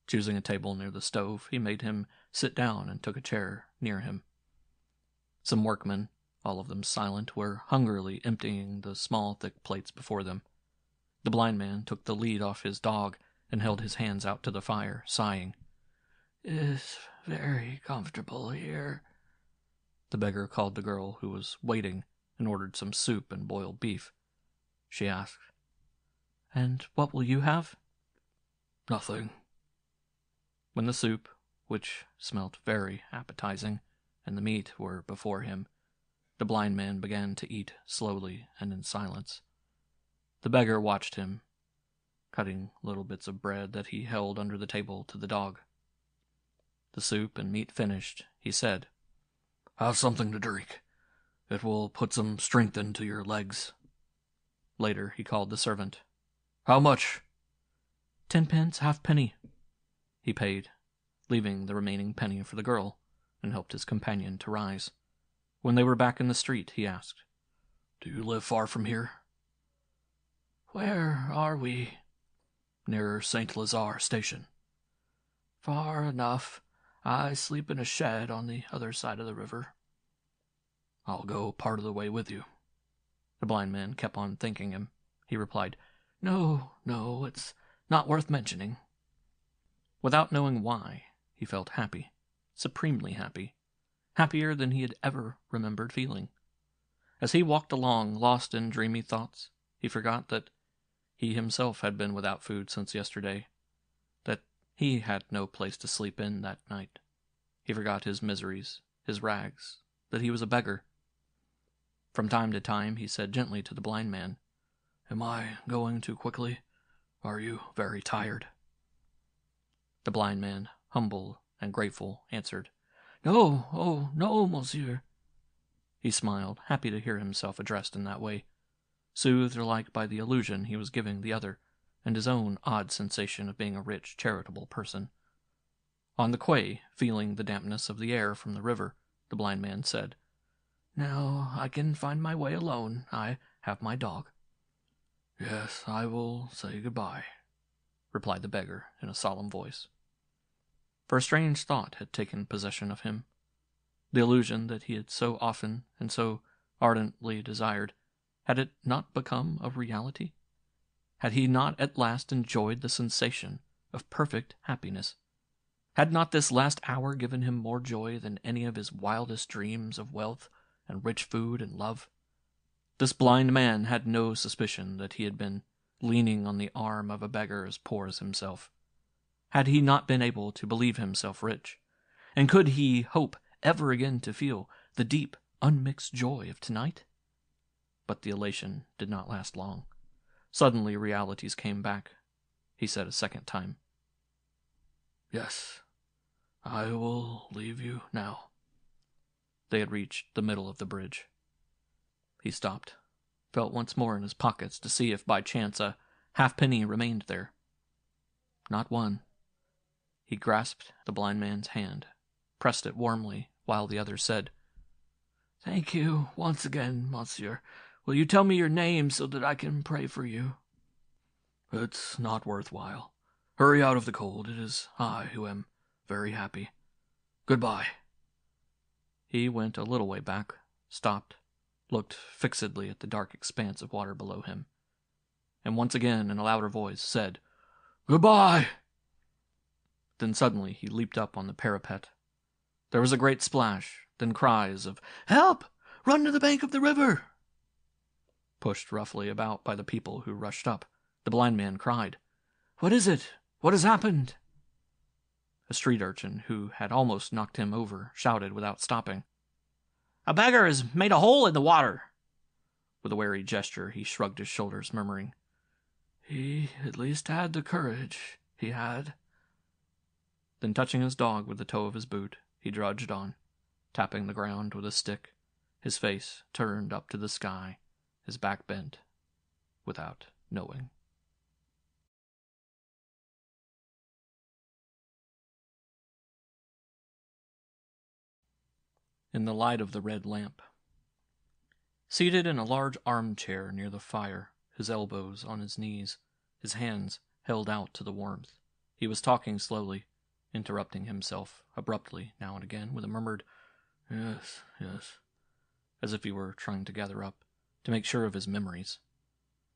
Choosing a table near the stove, he made him sit down and took a chair near him. Some workmen, all of them silent, were hungrily emptying the small, thick plates before them. The blind man took the lead off his dog and held his hands out to the fire, sighing. "It's very comfortable here." The beggar called the girl who was waiting and ordered some soup and boiled beef. She asked, "And what will you have?" "Nothing." When the soup, which smelt very appetizing, and the meat were before him, the blind man began to eat slowly and in silence. The beggar watched him. cutting little bits of bread that he held under the table to the dog. The soup and meat finished, he said, "Have something to drink. It will put some strength into your legs." Later he called the servant. "How much?" 10 pence, halfpenny. He paid, leaving the remaining penny for the girl, and helped his companion to rise. When they were back in the street, he asked, "Do you live far from here?" "Where are we?" "Near St. Lazare station." "Far enough. I sleep in a shed on the other side of the river." "I'll go part of the way with you." The blind man kept on thanking him. He replied, No, it's not worth mentioning." Without knowing why, he felt happy, supremely happy, happier than he had ever remembered feeling. As he walked along, lost in dreamy thoughts, he forgot that he himself had been without food since yesterday, that he had no place to sleep in that night. He forgot his miseries, his rags, that he was a beggar. From time to time he said gently to the blind man, "Am I going too quickly? Are you very tired?" The blind man, humble and grateful, answered, "No, oh, no, monsieur." He smiled, happy to hear himself addressed in that way, soothed alike by the illusion he was giving the other, and his own odd sensation of being a rich, charitable person. On the quay, feeling the dampness of the air from the river, the blind man said, "Now I can find my way alone. I have my dog." "Yes, I will say goodbye," replied the beggar in a solemn voice. For a strange thought had taken possession of him. The illusion that he had so often and so ardently desired, had it not become a reality? Had he not at last enjoyed the sensation of perfect happiness? Had not this last hour given him more joy than any of his wildest dreams of wealth and rich food and love? This blind man had no suspicion that he had been leaning on the arm of a beggar as poor as himself. Had he not been able to believe himself rich? And could he hope ever again to feel the deep, unmixed joy of tonight? But the elation did not last long. Suddenly realities came back. He said a second time, "Yes, I will leave you now." They had reached the middle of the bridge. He stopped, felt once more in his pockets to see if by chance a halfpenny remained there. Not one. He grasped the blind man's hand, pressed it warmly, while the other said, "Thank you once again, monsieur. Will you tell me your name so that I can pray for you?" "It's not worthwhile. Hurry out of the cold. It is I who am very happy. Goodbye." He went a little way back, stopped, looked fixedly at the dark expanse of water below him, and once again in a louder voice said, "Goodbye." Then suddenly he leaped up on the parapet. There was a great splash, then cries of, "Help! Run to the bank of the river!" Pushed roughly about by the people who rushed up, the blind man cried, "What is it? What has happened?" A street urchin, who had almost knocked him over, shouted without stopping, "A beggar has made a hole in the water." With a wary gesture, he shrugged his shoulders, murmuring, "He at least had the courage. He had." Then touching his dog with the toe of his boot, he trudged on, tapping the ground with a stick, his face turned up to the sky, his back bent, without knowing. In the light of the red lamp. Seated in a large armchair near the fire, his elbows on his knees, his hands held out to the warmth, he was talking slowly, interrupting himself abruptly now and again with a murmured, "Yes, yes," as if he were trying to gather up, to make sure of his memories.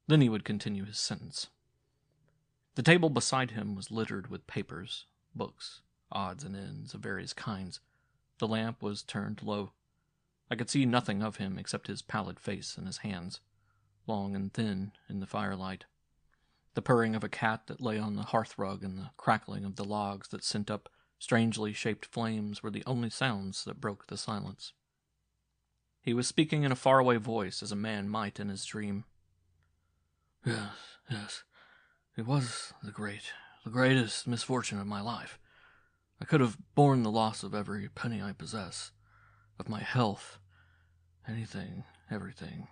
Then he would continue his sentence. The table beside him was littered with papers, books, odds and ends of various kinds. The lamp was turned low. I could see nothing of him except his pallid face and his hands, long and thin in the firelight. The purring of a cat that lay on the hearthrug and the crackling of the logs that sent up strangely shaped flames were the only sounds that broke the silence. He was speaking in a faraway voice as a man might in his dream. "Yes, yes, It was the greatest misfortune of my life. I could have borne the loss of every penny I possess, of my health, anything, everything.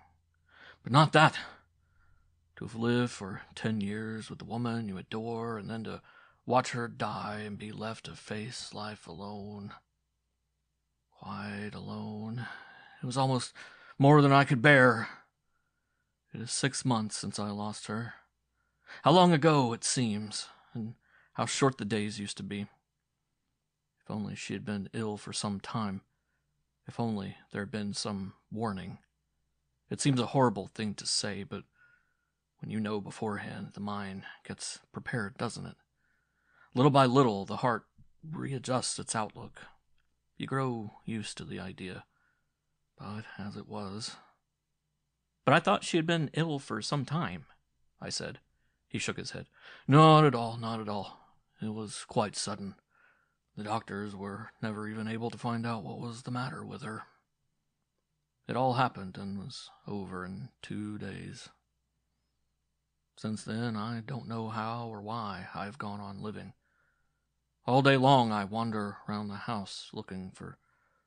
But not that. To have lived for 10 years with the woman you adore, and then to watch her die and be left to face life alone. Quite alone. It was almost more than I could bear. It is 6 months since I lost her. How long ago it seems, and how short the days used to be. If only she had been ill for some time. If only there had been some warning. It seems a horrible thing to say, but when you know beforehand, the mind gets prepared, doesn't it? Little by little, the heart readjusts its outlook. You grow used to the idea. But as it was... But I thought she had been ill for some time, I said. He shook his head. Not at all, not at all. It was quite sudden. The doctors were never even able to find out what was the matter with her. It all happened and was over in 2 days. Since then, I don't know how or why I've gone on living. All day long I wander round the house looking for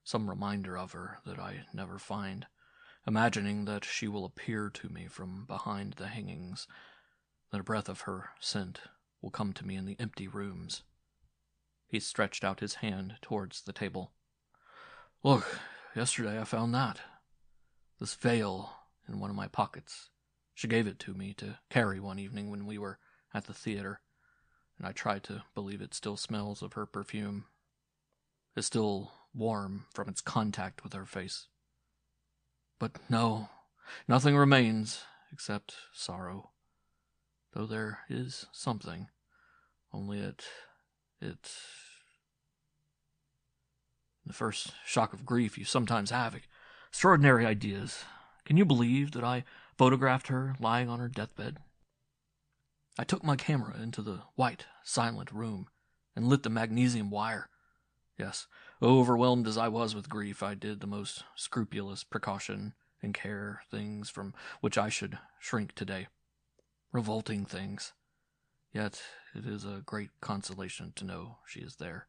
some reminder of her that I never find, imagining that she will appear to me from behind the hangings, that a breath of her scent will come to me in the empty rooms. He stretched out his hand towards the table. Look, yesterday I found that. This veil in one of my pockets. She gave it to me to carry one evening when we were at the theater, and I try to believe it still smells of her perfume. It's still warm from its contact with her face. But no, nothing remains except sorrow. Though there is something, only it... In the first shock of grief you sometimes have extraordinary ideas. Can you believe that I photographed her lying on her deathbed? I took my camera into the white, silent room and lit the magnesium wire. Yes, overwhelmed as I was with grief, I did the most scrupulous precaution and care, things from which I should shrink today. Revolting things. Yet it is a great consolation to know she is there,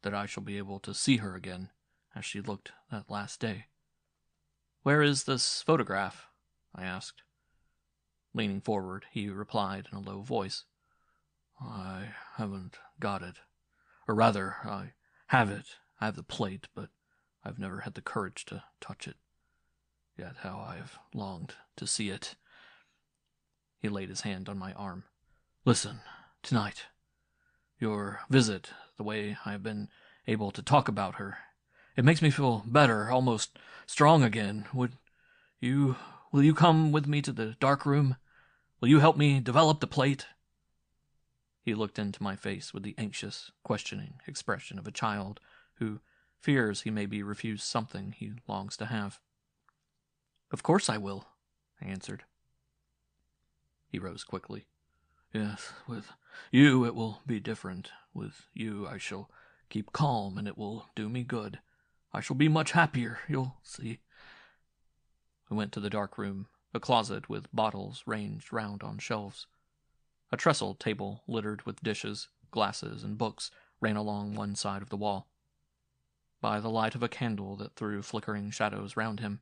that I shall be able to see her again as she looked that last day. Where is this photograph? I asked. Leaning forward, he replied in a low voice, I haven't got it. Or rather, I have it. I have the plate, but I've never had the courage to touch it. Yet how I have longed to see it. He laid his hand on my arm. Listen, tonight. Your visit, the way I have been able to talk about her, it makes me feel better, almost strong again. Will you come with me to the dark room? Will you help me develop the plate? He looked into my face with the anxious, questioning expression of a child who fears he may be refused something he longs to have. Of course I will, I answered. He rose quickly. Yes, with you it will be different. With you I shall keep calm, and it will do me good. I shall be much happier, you'll see. We went to the dark room, a closet with bottles ranged round on shelves. A trestle table littered with dishes, glasses, and books ran along one side of the wall. By the light of a candle that threw flickering shadows round him,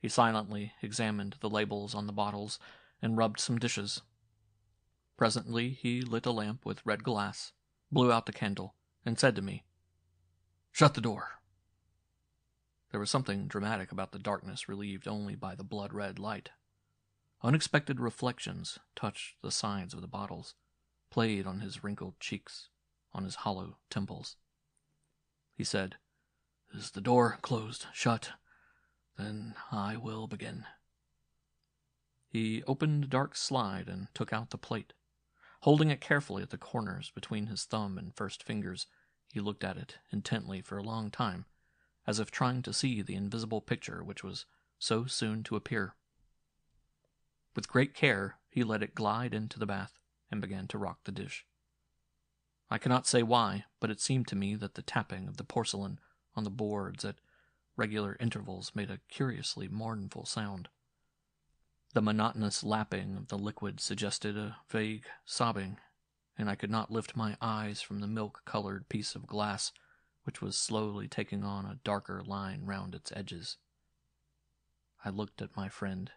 he silently examined the labels on the bottles and rubbed some dishes. Presently he lit a lamp with red glass, blew out the candle, and said to me, "Shut the door." There was something dramatic about the darkness relieved only by the blood-red light. Unexpected reflections touched the sides of the bottles, played on his wrinkled cheeks, on his hollow temples. He said, "Is the door closed, shut? Then I will begin." He opened a dark slide and took out the plate. Holding it carefully at the corners between his thumb and first fingers, he looked at it intently for a long time, as if trying to see the invisible picture which was so soon to appear. With great care, he let it glide into the bath and began to rock the dish. I cannot say why, but it seemed to me that the tapping of the porcelain on the boards at regular intervals made a curiously mournful sound. The monotonous lapping of the liquid suggested a vague sobbing, and I could not lift my eyes from the milk-colored piece of glass, which was slowly taking on a darker line round its edges. I looked at my friend.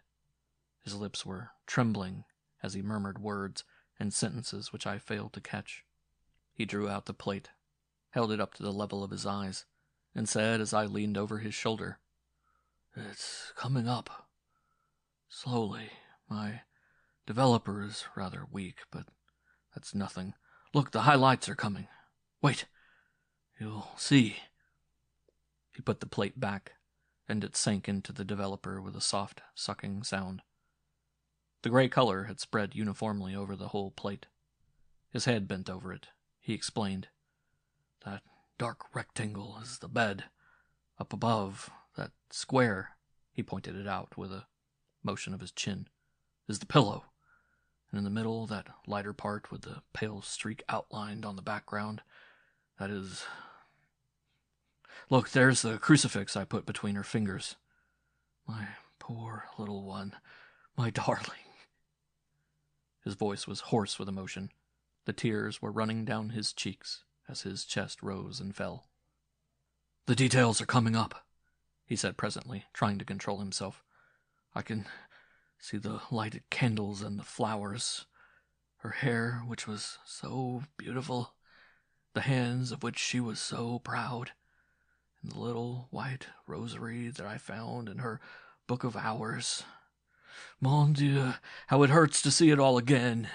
His lips were trembling as he murmured words and sentences which I failed to catch. He drew out the plate, held it up to the level of his eyes, and said as I leaned over his shoulder, "It's coming up. Slowly. My developer is rather weak, but that's nothing. Look, the highlights are coming. Wait. You'll see." He put the plate back, and it sank into the developer with a soft, sucking sound. The gray color had spread uniformly over the whole plate. His head bent over it. He explained, "That dark rectangle is the bed. Up above, that square," he pointed it out with a motion of his chin, "is the pillow. And in the middle, that lighter part with the pale streak outlined on the background, that is... Look, there's the crucifix I put between her fingers. My poor little one, my darling." His voice was hoarse with emotion. The tears were running down his cheeks as his chest rose and fell. "The details are coming up," he said presently, trying to control himself. "I can see the lighted candles and the flowers, her hair, which was so beautiful, the hands of which she was so proud, and the little white rosary that I found in her book of hours. Mon Dieu, how it hurts to see it all again.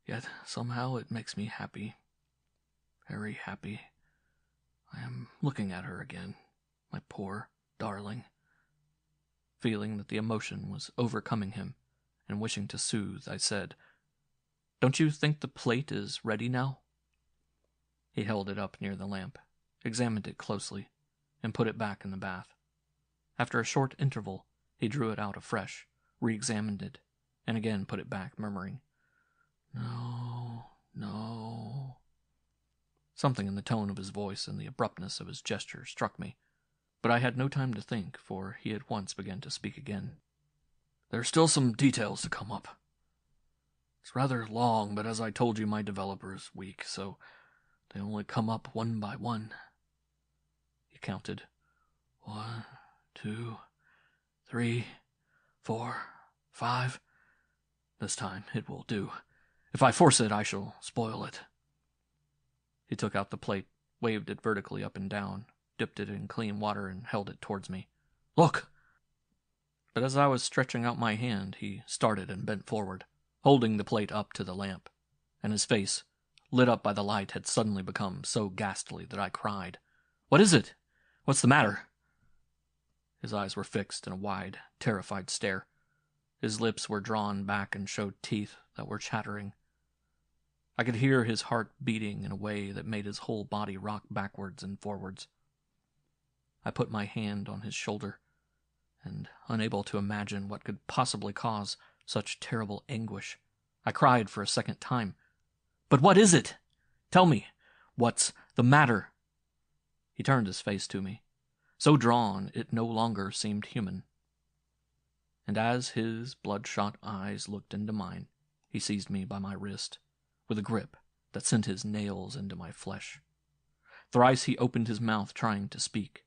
Yet somehow it makes me happy. Very happy. I am looking at her again, my poor darling." Feeling that the emotion was overcoming him, and wishing to soothe, I said, "Don't you think the plate is ready now?" He held it up near the lamp, examined it closely, and put it back in the bath. After a short interval, he drew it out afresh, re-examined it, and again put it back, murmuring, "No, no." Something in the tone of his voice and the abruptness of his gesture struck me, but I had no time to think, for he at once began to speak again. "There are still some details to come up. It's rather long, but as I told you, my developer is weak, so they only come up one by one." He counted. 1, 2, 3, 4, 5. This time it will do. If I force it, I shall spoil it. He took out the plate, waved it vertically up and down, dipped it in clean water, and held it towards me. "Look!" But as I was stretching out my hand, he started and bent forward, holding the plate up to the lamp, and his face, lit up by the light, had suddenly become so ghastly that I cried, "What is it? What's the matter?" His eyes were fixed in a wide, terrified stare. His lips were drawn back and showed teeth that were chattering. I could hear his heart beating in a way that made his whole body rock backwards and forwards. I put my hand on his shoulder, and, unable to imagine what could possibly cause such terrible anguish, I cried for a second time, "But what is it? Tell me, what's the matter?" He turned his face to me, so drawn it no longer seemed human. And as his bloodshot eyes looked into mine, he seized me by my wrist, with a grip that sent his nails into my flesh. Thrice he opened his mouth, trying to speak.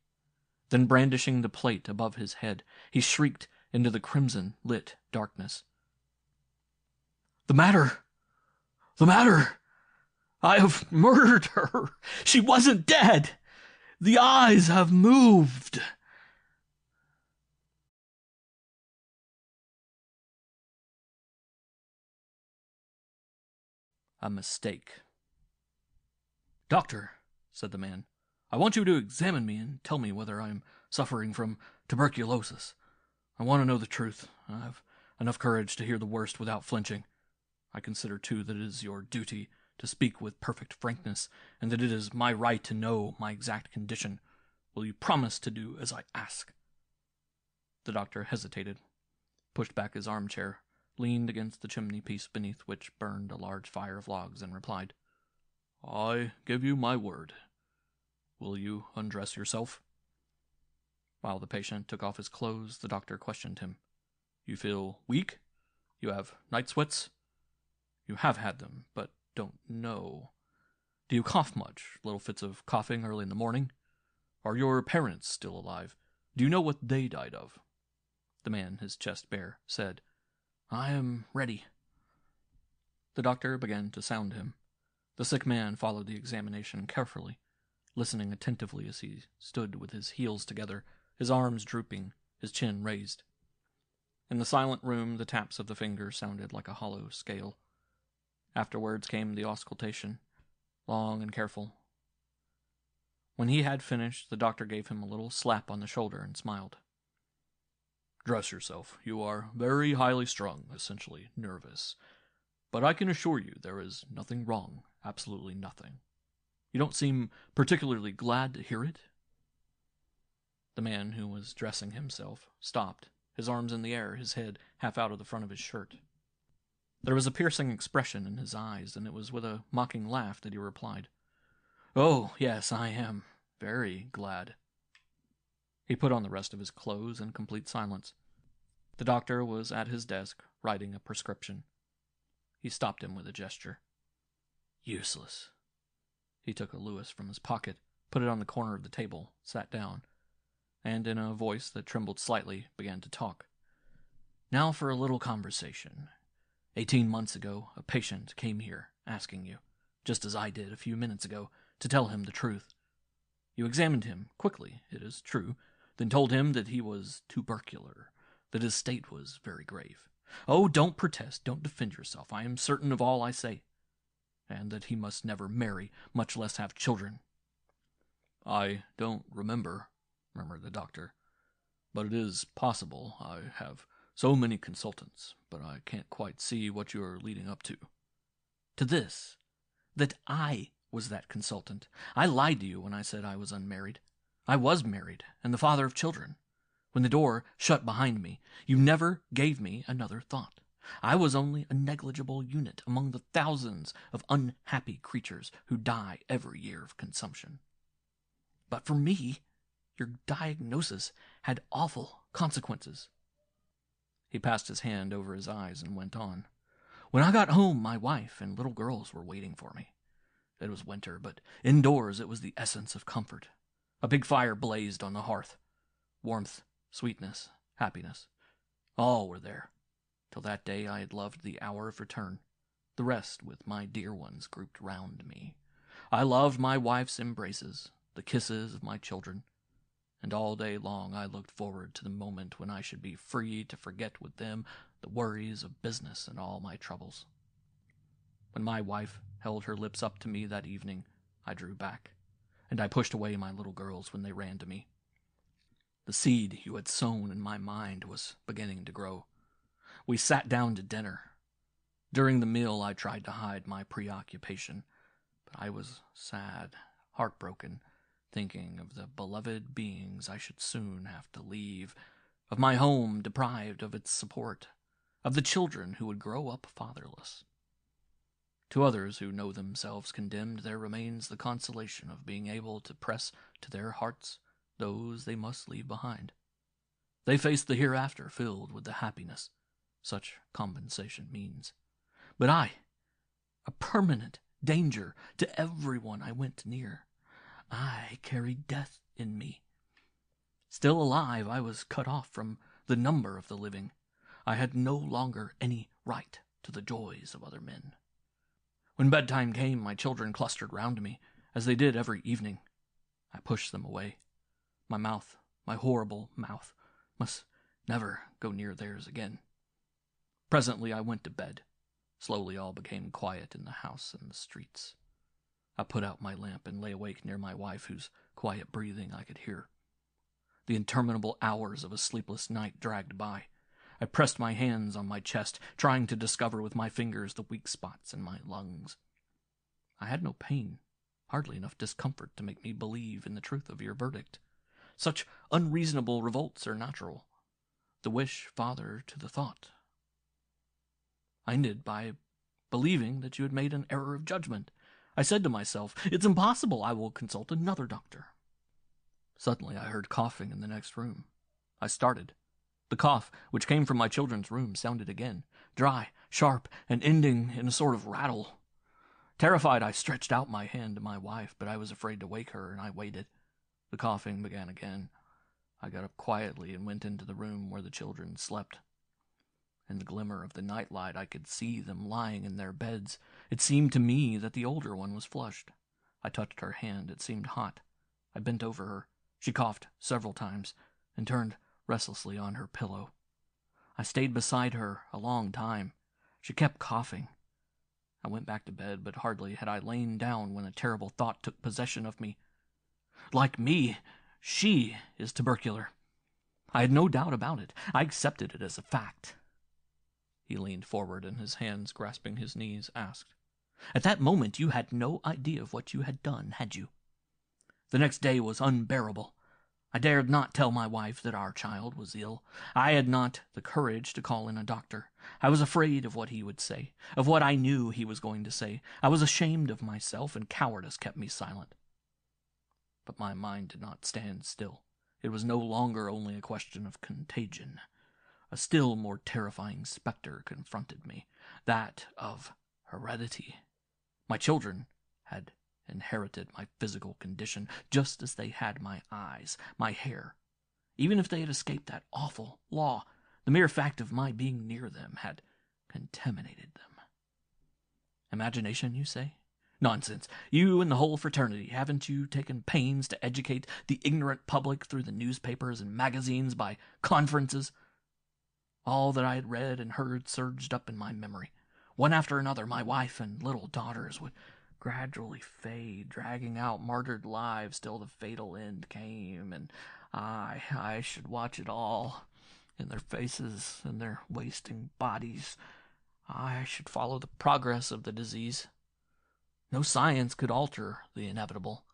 Then, brandishing the plate above his head, he shrieked into the crimson-lit darkness, "The matter! The matter! I have murdered her! She wasn't dead! The eyes have moved!" A mistake. "Doctor," said the man, "I want you to examine me and tell me whether I am suffering from tuberculosis. I want to know the truth. I have enough courage to hear the worst without flinching. I consider, too, that it is your duty to speak with perfect frankness, and that it is my right to know my exact condition. Will you promise to do as I ask?" The doctor hesitated, pushed back his armchair, leaned against the chimney-piece beneath which burned a large fire of logs, and replied, "I give you my word. Will you undress yourself?" While the patient took off his clothes, the doctor questioned him. You feel weak? You have night sweats? You have had them, but don't know. Do you cough much? Little fits of coughing early in the morning? Are your parents still alive? Do you know what they died of? The man, his chest bare, said, I am ready. The doctor began to sound him. The sick man followed the examination carefully, listening attentively as he stood with his heels together, his arms drooping, his chin raised. In the silent room, the taps of the fingers sounded like a hollow scale. Afterwards came the auscultation, long and careful. When he had finished, the doctor gave him a little slap on the shoulder and smiled. Dress yourself. You are very highly strung, essentially nervous. But I can assure you there is nothing wrong, absolutely nothing. You don't seem particularly glad to hear it? The man, who was dressing himself, stopped, his arms in the air, his head half out of the front of his shirt. There was a piercing expression in his eyes, and it was with a mocking laugh that he replied, Oh, yes, I am very glad. He put on the rest of his clothes in complete silence. The doctor was at his desk, writing a prescription. He stopped him with a gesture. Useless. He took a Lewis from his pocket, put it on the corner of the table, sat down, and in a voice that trembled slightly, began to talk. Now for a little conversation. 18 months ago, a patient came here, asking you, just as I did a few minutes ago, to tell him the truth. You examined him, quickly, it is true, then told him that he was tubercular, that his state was very grave. Oh, don't protest, don't defend yourself, I am certain of all I say, and that he must never marry, much less have children. I don't remember, murmured the doctor, but it is possible. I have so many consultants, but I can't quite see what you are leading up to. To this, that I was that consultant. I lied to you when I said I was unmarried. I was married, and the father of children. When the door shut behind me, you never gave me another thought. I was only a negligible unit among the thousands of unhappy creatures who die every year of consumption. But for me, your diagnosis had awful consequences. He passed his hand over his eyes and went on. When I got home, my wife and little girls were waiting for me. It was winter, but indoors it was the essence of comfort. A big fire blazed on the hearth. Warmth, sweetness, happiness, all were there. Till that day I had loved the hour of return, the rest with my dear ones grouped round me. I loved my wife's embraces, the kisses of my children, and all day long I looked forward to the moment when I should be free to forget with them the worries of business and all my troubles. When my wife held her lips up to me that evening, I drew back, and I pushed away my little girls when they ran to me. The seed you had sown in my mind was beginning to grow. We sat down to dinner. During the meal I tried to hide my preoccupation, but I was sad, heartbroken, thinking of the beloved beings I should soon have to leave, of my home deprived of its support, of the children who would grow up fatherless. To others who know themselves condemned, there remains the consolation of being able to press to their hearts those they must leave behind. They face the hereafter filled with the happiness such compensation means. But I, a permanent danger to everyone I went near, I carried death in me. Still alive, I was cut off from the number of the living. I had no longer any right to the joys of other men. When bedtime came, my children clustered round me, as they did every evening. I pushed them away. My mouth, my horrible mouth, must never go near theirs again. Presently I went to bed. Slowly all became quiet in the house and the streets. I put out my lamp and lay awake near my wife, whose quiet breathing I could hear. The interminable hours of a sleepless night dragged by. I pressed my hands on my chest, trying to discover with my fingers the weak spots in my lungs. I had no pain, hardly enough discomfort to make me believe in the truth of your verdict. Such unreasonable revolts are natural. The wish father to the thought. I ended by believing that you had made an error of judgment. I said to myself, it's impossible, I will consult another doctor. Suddenly I heard coughing in the next room. I started. The cough, which came from my children's room, sounded again, dry, sharp, and ending in a sort of rattle. Terrified, I stretched out my hand to my wife, but I was afraid to wake her, and I waited. The coughing began again. I got up quietly and went into the room where the children slept. In the glimmer of the nightlight, I could see them lying in their beds. It seemed to me that the older one was flushed. I touched her hand. It seemed hot. I bent over her. She coughed several times and turned restlessly on her pillow. I stayed beside her a long time. She kept coughing. I went back to bed, but hardly had I lain down when a terrible thought took possession of me. Like me, she is tubercular. I had no doubt about it. I accepted it as a fact. He leaned forward and, his hands grasping his knees, asked, "At that moment you had no idea of what you had done, had you?" The next day was unbearable. I dared not tell my wife that our child was ill. I had not the courage to call in a doctor. I was afraid of what he would say, of what I knew he was going to say. I was ashamed of myself, and cowardice kept me silent. But my mind did not stand still. It was no longer only a question of contagion. A still more terrifying specter confronted me, that of heredity. My children had inherited my physical condition, just as they had my eyes, my hair. Even if they had escaped that awful law, the mere fact of my being near them had contaminated them. Imagination, you say? Nonsense. You and the whole fraternity, haven't you taken pains to educate the ignorant public through the newspapers and magazines, by conferences? All that I had read and heard surged up in my memory. One after another, my wife and little daughters would gradually fade, dragging out martyred lives till the fatal end came, and I should watch it all, in their faces and their wasting bodies. I should follow the progress of the disease. No science could alter the inevitable.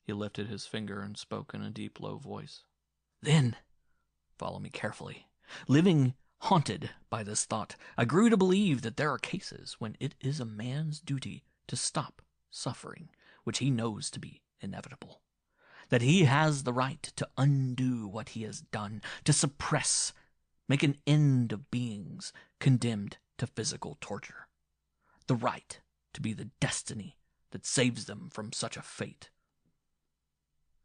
He lifted his finger and spoke in a deep, low voice. Then, follow me carefully, living haunted by this thought, I grew to believe that there are cases when it is a man's duty to stop suffering, which he knows to be inevitable, that he has the right to undo what he has done, to suppress, make an end of beings condemned to physical torture, the right to be the destiny that saves them from such a fate.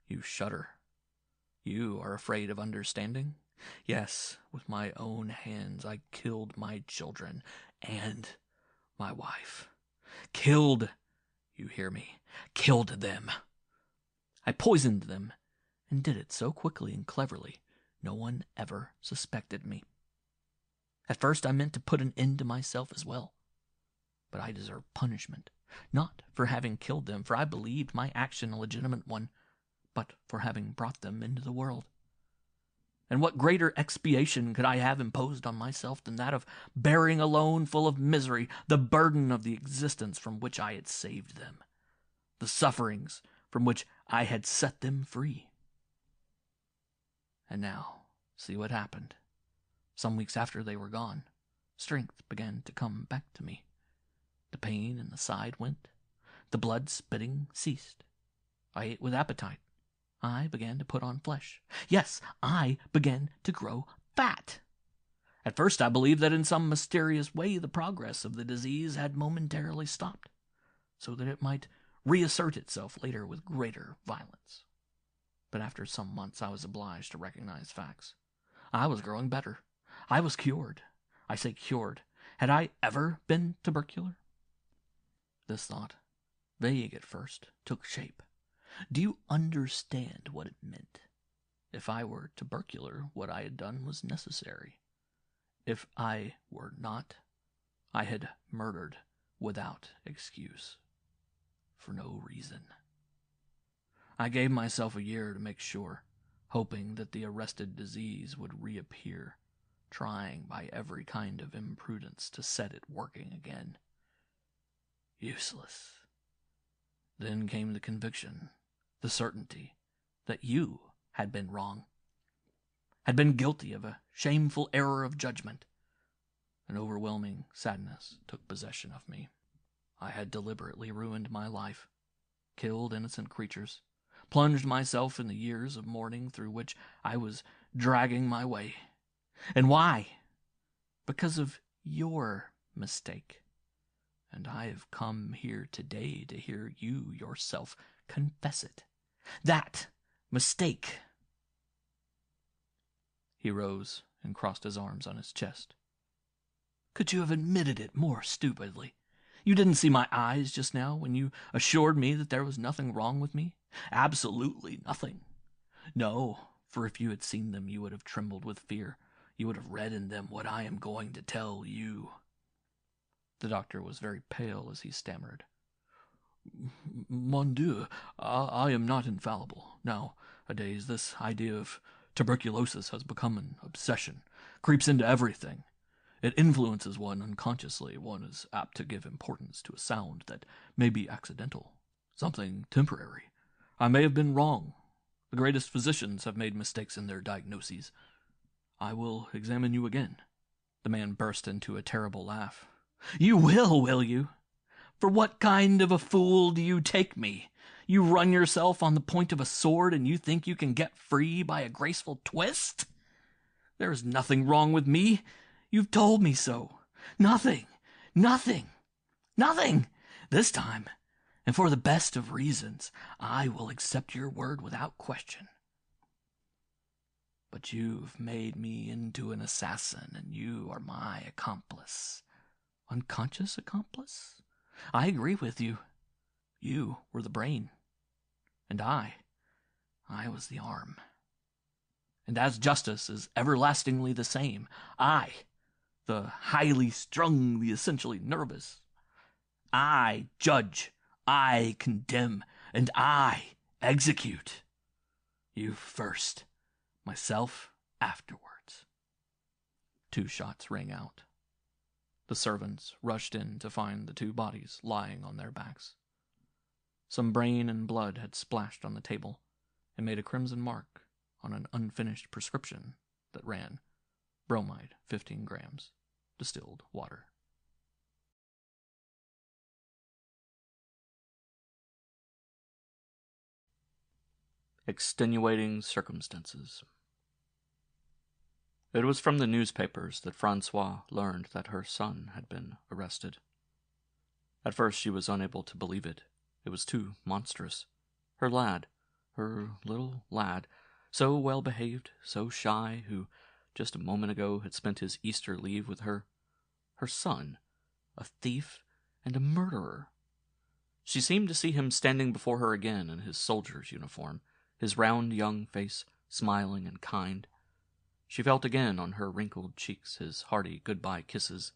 You shudder. You are afraid of understanding? Yes, with my own hands I killed my children and my wife. Killed, you hear me, killed them. I poisoned them, and did it so quickly and cleverly no one ever suspected me. At first I meant to put an end to myself as well, but I deserve punishment, not for having killed them, for I believed my action a legitimate one, but for having brought them into the world. And what greater expiation could I have imposed on myself than that of bearing alone, full of misery, the burden of the existence from which I had saved them, the sufferings from which I had set them free? And now, see what happened. Some weeks after they were gone, strength began to come back to me. The pain in the side went. The blood spitting ceased. I ate with appetite. I began to put on flesh. Yes, I began to grow fat. At first I believed that in some mysterious way the progress of the disease had momentarily stopped, so that it might reassert itself later with greater violence. But after some months I was obliged to recognize facts. I was growing better. I was cured. I say cured. Had I ever been tubercular? This thought, vague at first, took shape. Do you understand what it meant? If I were tubercular, what I had done was necessary. If I were not, I had murdered without excuse, for no reason. I gave myself a year to make sure, hoping that the arrested disease would reappear, trying by every kind of imprudence to set it working again. Useless. Then came the conviction, the certainty that you had been wrong, had been guilty of a shameful error of judgment. An overwhelming sadness took possession of me. I had deliberately ruined my life, killed innocent creatures, plunged myself in the years of mourning through which I was dragging my way, And why? Because of your mistake. And I have come here today to hear you yourself confess it. That mistake. He rose and crossed his arms on his chest. Could you have admitted it more stupidly? You didn't see my eyes just now when you assured me that there was nothing wrong with me? Absolutely nothing. No, for if you had seen them, you would have trembled with fear. You would have read in them what I am going to tell you. The doctor was very pale as he stammered. Mon Dieu, I am not infallible. Nowadays, this idea of tuberculosis has become an obsession, creeps into everything. It influences one unconsciously. One is apt to give importance to a sound that may be accidental, something temporary. I may have been wrong. The greatest physicians have made mistakes in their diagnoses. I will examine you again. The man burst into a terrible laugh. You will you? For what kind of a fool do you take me? You run yourself on the point of a sword and you think you can get free by a graceful twist? There is nothing wrong with me. You've told me so. Nothing. This time, and for the best of reasons, I will accept your word without question. But you've made me into an assassin, and you are my accomplice. Unconscious accomplice? I agree with you. You were the brain, and I was the arm. And as justice is everlastingly the same, I, the highly strung, the essentially nervous, I judge, I condemn, and I execute. You first, myself afterwards. 2 shots rang out. The servants rushed in to find the 2 bodies lying on their backs. Some brain and blood had splashed on the table and made a crimson mark on an unfinished prescription that ran bromide 15 grams, distilled water. Extenuating Circumstances. It was from the newspapers that Francois learned that her son had been arrested. At first she was unable to believe it. It was too monstrous. Her little lad, so well-behaved, so shy, who just a moment ago had spent his Easter leave with her. Her son, a thief and a murderer. She seemed to see him standing before her again in his soldier's uniform, his round young face smiling and kind. She felt again on her wrinkled cheeks his hearty goodbye kisses,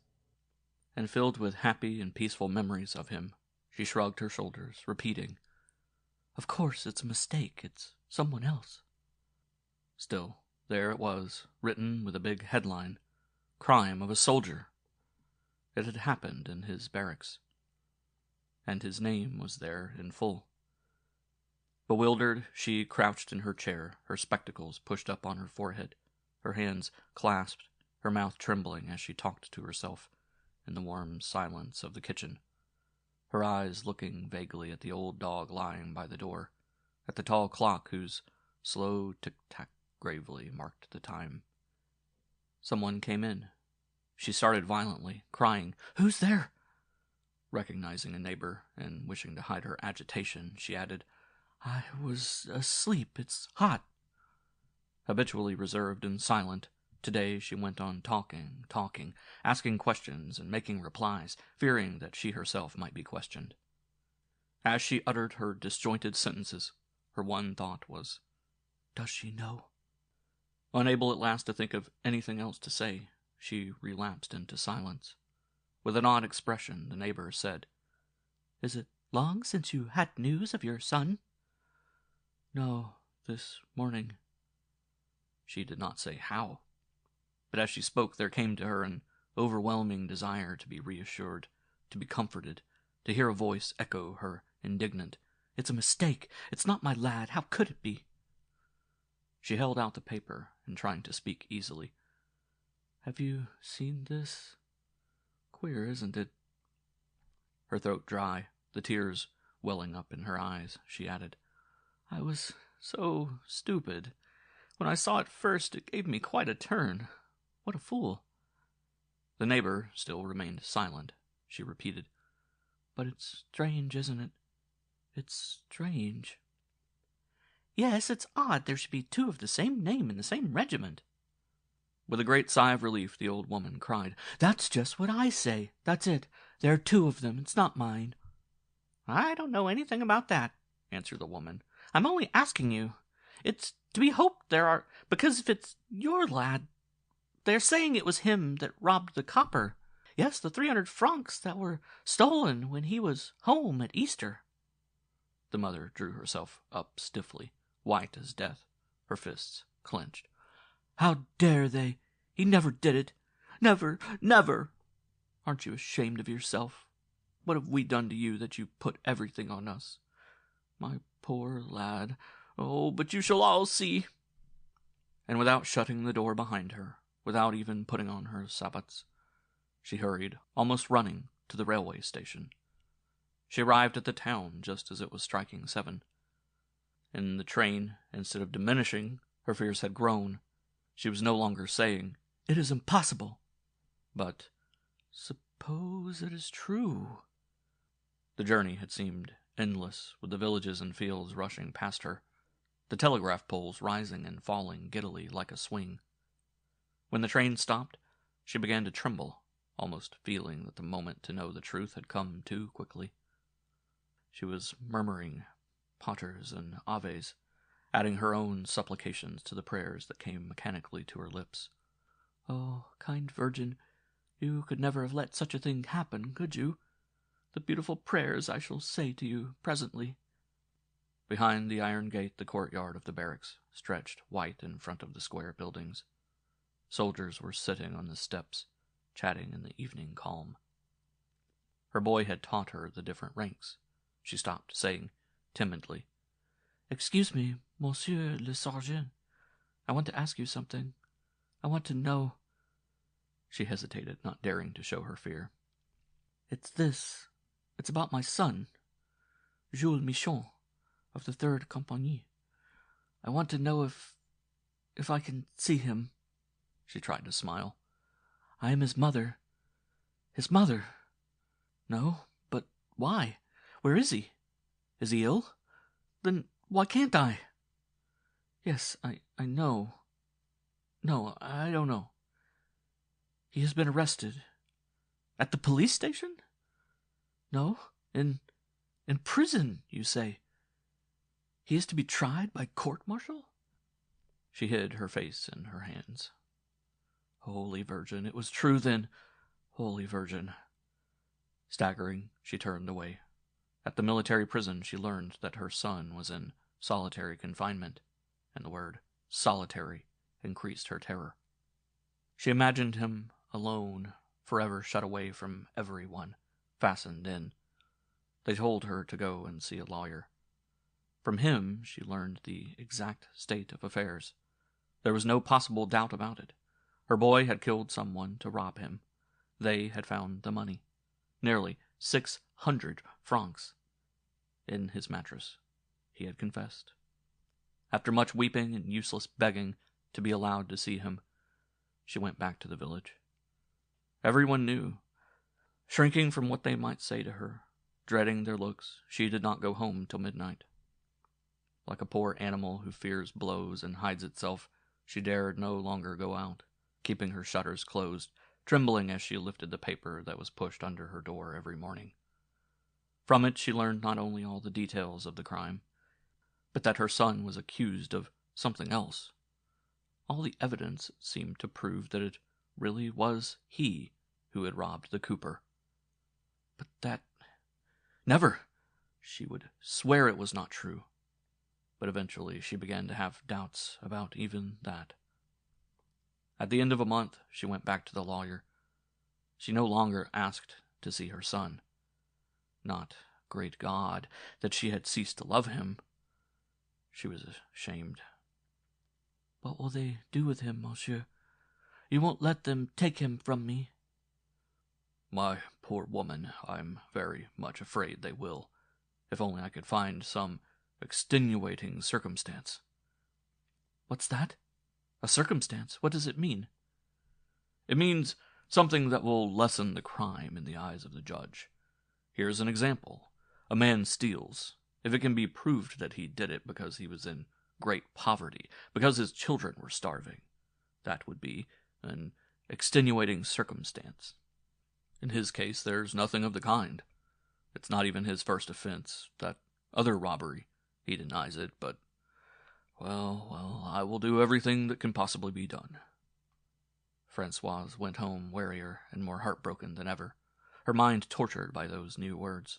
and filled with happy and peaceful memories of him, she shrugged her shoulders, repeating, "Of course it's a mistake, it's someone else." Still, there it was, written with a big headline, "Crime of a Soldier." It had happened in his barracks, and his name was there in full. Bewildered, she crouched in her chair, her spectacles pushed up on her forehead, her hands clasped, her mouth trembling as she talked to herself in the warm silence of the kitchen, her eyes looking vaguely at the old dog lying by the door, at the tall clock whose slow tick-tack gravely marked the time. Someone came in. She started violently, crying, "Who's there?" Recognizing a neighbor and wishing to hide her agitation, she added, "I was asleep. It's hot." Habitually reserved and silent, today she went on talking, asking questions and making replies, fearing that she herself might be questioned. As she uttered her disjointed sentences, her one thought was, "Does she know?" Unable at last to think of anything else to say, she relapsed into silence. With an odd expression, the neighbor said, "Is it long since you had news of your son?" "No, this morning." She did not say how, but as she spoke there came to her an overwhelming desire to be reassured, to be comforted, to hear a voice echo her indignant, "It's a mistake. It's not my lad. How could it be?" She held out the paper and trying to speak easily. "Have you seen this? Queer, isn't it?" Her throat dry, the tears welling up in her eyes, she added, "I was so stupid. When I saw it first, it gave me quite a turn. What a fool." The neighbor still remained silent. She repeated, "But it's strange, isn't it? It's strange." "Yes, it's odd there should be two of the same name in the same regiment." With a great sigh of relief, the old woman cried, "That's just what I say. That's it. There are two of them. It's not mine." "I don't know anything about that," answered the woman. "I'm only asking you. It's to be hoped there are, because if it's your lad, they're saying it was him that robbed the copper. Yes, the 300 francs that were stolen when he was home at Easter." The mother drew herself up stiffly, white as death, her fists clenched. "How dare they? He never did it. Never, never. Aren't you ashamed of yourself? What have we done to you that you put everything on us? My poor lad. Oh, but you shall all see." And without shutting the door behind her, without even putting on her sabots, she hurried, almost running, to the railway station. She arrived at the town just as it was striking 7. In the train, instead of diminishing, her fears had grown. She was no longer saying, "It is impossible," but, "Suppose it is true." The journey had seemed endless, with the villages and fields rushing past her, the telegraph poles rising and falling giddily like a swing. When the train stopped, she began to tremble, almost feeling that the moment to know the truth had come too quickly. She was murmuring paters and aves, adding her own supplications to the prayers that came mechanically to her lips. "Oh, kind Virgin, you could never have let such a thing happen, could you? The beautiful prayers I shall say to you presently." Behind the iron gate, the courtyard of the barracks stretched white in front of the square buildings. Soldiers were sitting on the steps, chatting in the evening calm. Her boy had taught her the different ranks. She stopped, saying timidly, "Excuse me, Monsieur le Sergeant. I want to ask you something. I want to know." She hesitated, not daring to show her fear. "It's this. It's about my son, Jules Michon, of the 3rd Compagnie. I want to know if I can see him." She tried to smile. "I am his mother. His mother. No, but why? Where is he? Is he ill? Then why can't I? Yes, I know. No, I don't know. He has been arrested. At the police station? No, in prison, you say. He is to be tried by court-martial?" She hid her face in her hands. Holy Virgin, it was true then. Holy Virgin. Staggering, she turned away. At the military prison, she learned that her son was in solitary confinement, and the word solitary increased her terror. She imagined him alone, forever shut away from everyone, fastened in. They told her to go and see a lawyer. From him, she learned the exact state of affairs. There was no possible doubt about it. Her boy had killed someone to rob him. They had found the money, nearly 600 francs, in his mattress. He had confessed. After much weeping and useless begging to be allowed to see him, she went back to the village. Everyone knew. Shrinking from what they might say to her, dreading their looks, she did not go home till midnight. Like a poor animal who fears blows and hides itself, she dared no longer go out, keeping her shutters closed, trembling as she lifted the paper that was pushed under her door every morning. From it she learned not only all the details of the crime, but that her son was accused of something else. All the evidence seemed to prove that it really was he who had robbed the cooper. But that... Never! She would swear it was not true. But eventually she began to have doubts about even that. At the end of a month, she went back to the lawyer. She no longer asked to see her son. Not, great God, that she had ceased to love him. She was ashamed. "What will they do with him, monsieur? You won't let them take him from me?" "My poor woman, I'm very much afraid they will. If only I could find some extenuating circumstance." "What's that? A circumstance? What does it mean?" It means something that will lessen the crime in the eyes of the judge. Here's an example. A man steals. If it can be proved that he did it because he was in great poverty, because his children were starving, that would be an extenuating circumstance. In his case, there's nothing of the kind. It's not even his first offense. That other robbery, he denies it, but, well, I will do everything that can possibly be done. Francoise went home warier and more heartbroken than ever, her mind tortured by those new words.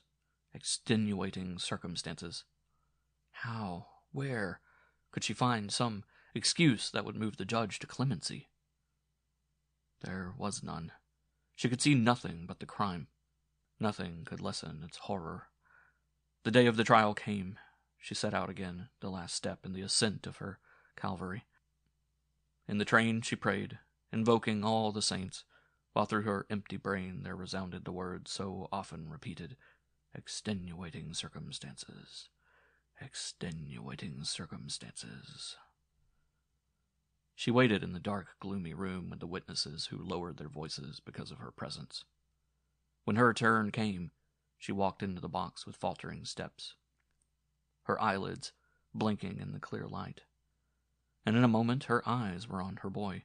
Extenuating circumstances. How, where, could she find some excuse that would move the judge to clemency? There was none. She could see nothing but the crime. Nothing could lessen its horror. The day of the trial came. She set out again, the last step in the ascent of her Calvary. In the train she prayed, invoking all the saints, while through her empty brain there resounded the words so often repeated, extenuating circumstances, extenuating circumstances. She waited in the dark, gloomy room with the witnesses who lowered their voices because of her presence. When her turn came, she walked into the box with faltering steps, her eyelids blinking in the clear light, and in a moment her eyes were on her boy,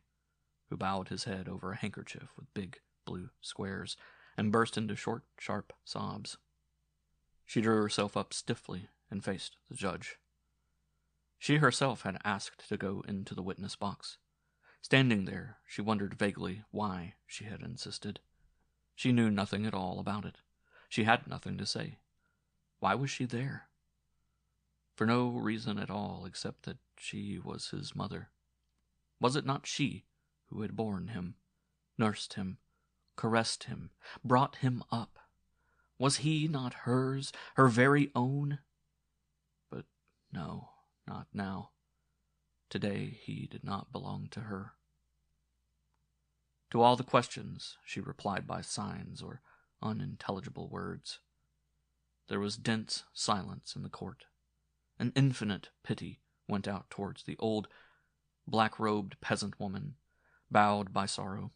who bowed his head over a handkerchief with big blue squares and burst into short, sharp sobs. She drew herself up stiffly and faced the judge. She herself had asked to go into the witness box. Standing there, she wondered vaguely why she had insisted. She knew nothing at all about it. She had nothing to say. Why was she there? For no reason at all except that she was his mother. Was it not she who had borne him, nursed him, caressed him, brought him up? Was he not hers, her very own? But no, not now. Today he did not belong to her. To all the questions she replied by signs or unintelligible words. There was dense silence in the court. An infinite pity went out towards the old, black-robed peasant woman, bowed by sorrow.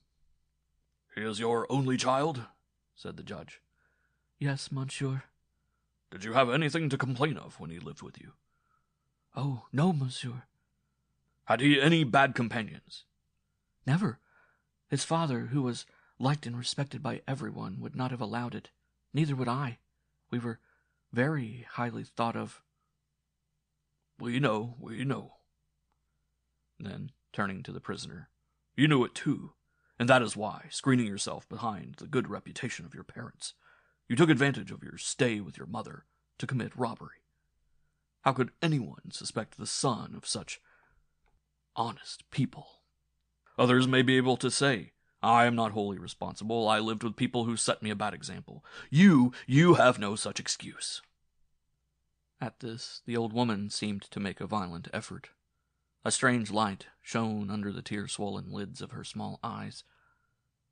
"He is your only child?" said the judge. "Yes, monsieur." "Did you have anything to complain of when he lived with you?" "Oh, no, monsieur." "Had he any bad companions?" "Never. His father, who was liked and respected by everyone, would not have allowed it. Neither would I. We were very highly thought of." We know. Then, turning to the prisoner, "You knew it too, and that is why, screening yourself behind the good reputation of your parents, you took advantage of your stay with your mother to commit robbery. How could anyone suspect the son of such honest people? Others may be able to say, I am not wholly responsible. I lived with people who set me a bad example. You have no such excuse." At this, the old woman seemed to make a violent effort. A strange light shone under the tear-swollen lids of her small eyes,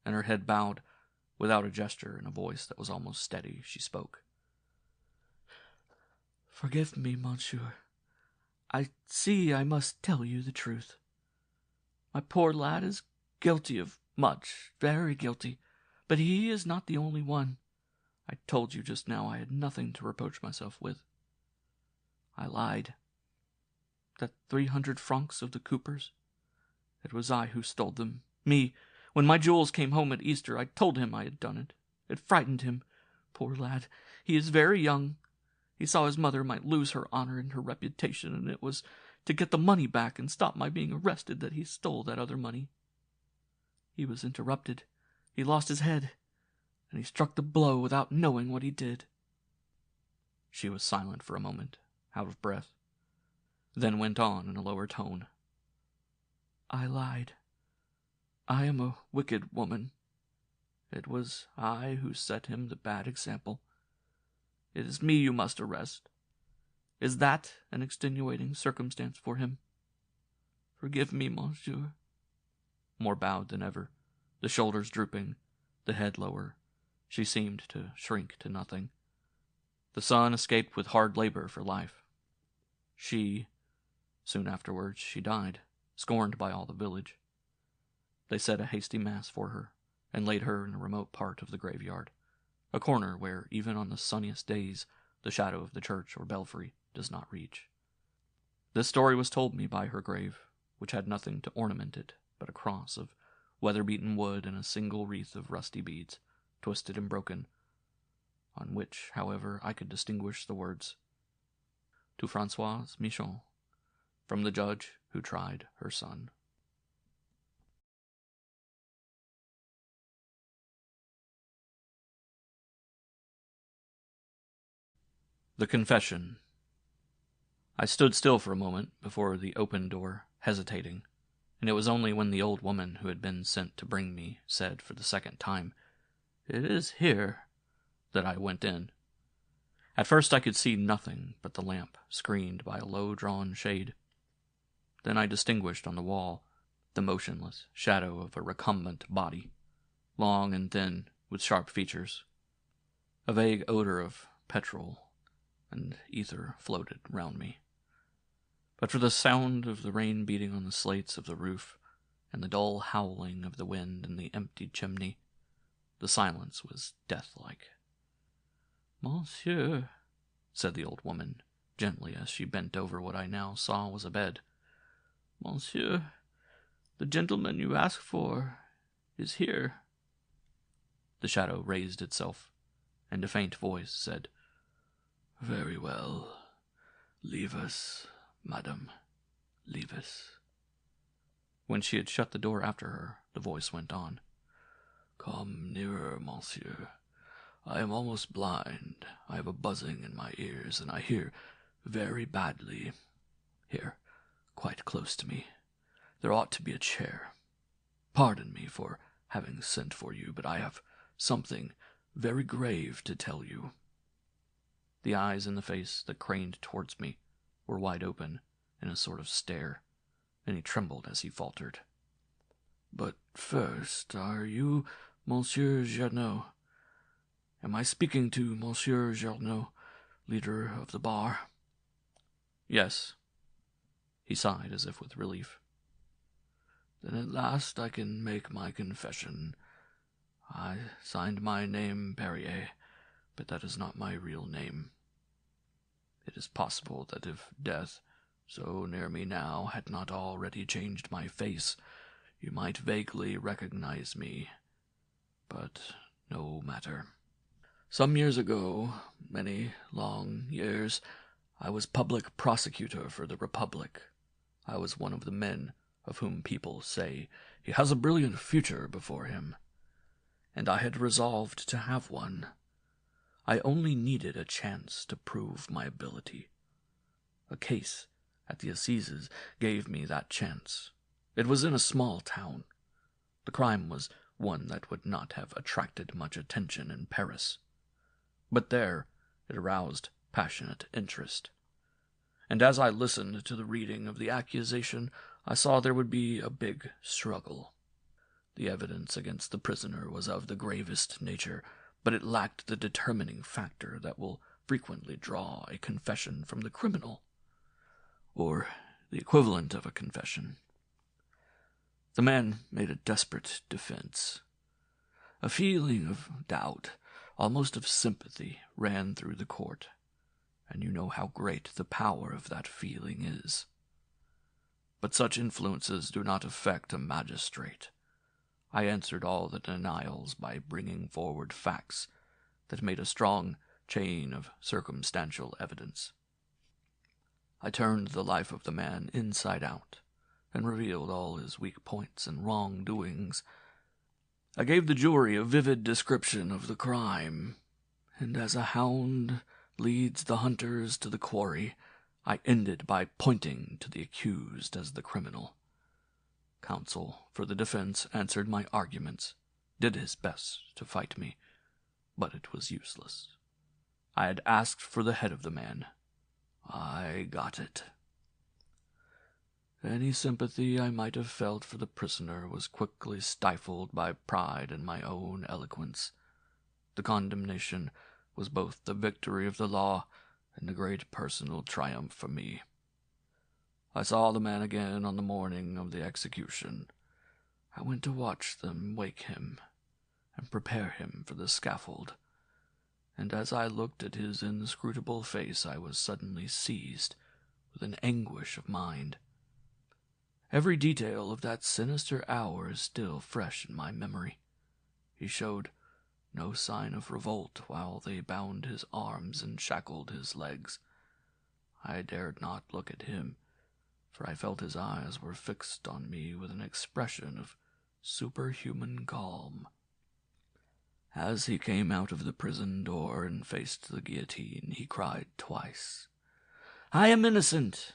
and her head bowed. Without a gesture, in a voice that was almost steady, she spoke. "Forgive me, monsieur. I see I must tell you the truth. My poor lad is guilty of much, very guilty, but he is not the only one. I told you just now I had nothing to reproach myself with. I lied. That 300 francs of the Coopers, it was I who stole them. Me. When my jewels came home at Easter, I told him I had done it. It frightened him. Poor lad, he is very young. He saw his mother might lose her honor and her reputation, and it was to get the money back and stop my being arrested that he stole that other money. He was interrupted. He lost his head, and he struck the blow without knowing what he did." She was silent for a moment, out of breath, then went on in a lower tone. "I lied. I am a wicked woman. It was I who set him the bad example. It is me you must arrest. Is that an extenuating circumstance for him? Forgive me, monsieur." More bowed than ever, the shoulders drooping, the head lower, she seemed to shrink to nothing. The son escaped with hard labor for life. Soon afterwards, she died, scorned by all the village. They said a hasty mass for her, and laid her in a remote part of the graveyard, a corner where, even on the sunniest days, the shadow of the church or belfry does not reach. This story was told me by her grave, which had nothing to ornament it but a cross of weather-beaten wood and a single wreath of rusty beads, twisted and broken, on which, however, I could distinguish the words, "To Françoise Michon, from the judge who tried her son." The Confession. I stood still for a moment before the open door, hesitating, and it was only when the old woman who had been sent to bring me said for the second time, "It is here," that I went in. At first I could see nothing but the lamp, screened by a low-drawn shade. Then I distinguished on the wall the motionless shadow of a recumbent body, long and thin, with sharp features. A vague odor of petrol and ether floated round me. But for the sound of the rain beating on the slates of the roof, and the dull howling of the wind in the empty chimney, the silence was death-like. "Monsieur," said the old woman, gently, as she bent over what I now saw was a bed. "Monsieur, the gentleman you ask for is here." The shadow raised itself, and a faint voice said, "Very well. Leave us, madam, leave us." When she had shut the door after her, the voice went on. "Come nearer, monsieur. I am almost blind. I have a buzzing in my ears, and I hear very badly. Here, quite close to me. There ought to be a chair. Pardon me for having sent for you, but I have something very grave to tell you." The eyes in the face that craned towards me were wide open in a sort of stare, and he trembled as he faltered. "But first, are you Monsieur Journeau? Am I speaking to Monsieur Journeau, leader of the bar?" "Yes." He sighed as if with relief. "Then at last I can make my confession. I signed my name Perrier, but that is not my real name. It is possible that if death, so near me now, had not already changed my face, you might vaguely recognize me. But no matter. Some years ago, many long years, I was public prosecutor for the Republic. I was one of the men of whom people say he has a brilliant future before him, and I had resolved to have one. I only needed a chance to prove my ability. A case at the Assizes gave me that chance. It was in a small town. The crime was one that would not have attracted much attention in Paris. But there it aroused passionate interest. And as I listened to the reading of the accusation, I saw there would be a big struggle. The evidence against the prisoner was of the gravest nature, but it lacked the determining factor that will frequently draw a confession from the criminal, or the equivalent of a confession. The man made a desperate defense. A feeling of doubt, almost of sympathy, ran through the court, and you know how great the power of that feeling is. But such influences do not affect a magistrate. I answered all the denials by bringing forward facts that made a strong chain of circumstantial evidence. I turned the life of the man inside out, and revealed all his weak points and wrongdoings. I gave the jury a vivid description of the crime, and as a hound leads the hunters to the quarry, I ended by pointing to the accused as the criminal. Counsel for the defense answered my arguments, did his best to fight me, but it was useless. I had asked for the head of the man. I got it. Any sympathy I might have felt for the prisoner was quickly stifled by pride in my own eloquence. The condemnation was both the victory of the law and a great personal triumph for me. I saw the man again on the morning of the execution. I went to watch them wake him and prepare him for the scaffold, and as I looked at his inscrutable face I was suddenly seized with an anguish of mind. Every detail of that sinister hour is still fresh in my memory. He showed no sign of revolt while they bound his arms and shackled his legs. I dared not look at him, for I felt his eyes were fixed on me with an expression of superhuman calm. As he came out of the prison door and faced the guillotine, he cried twice, "I am innocent!"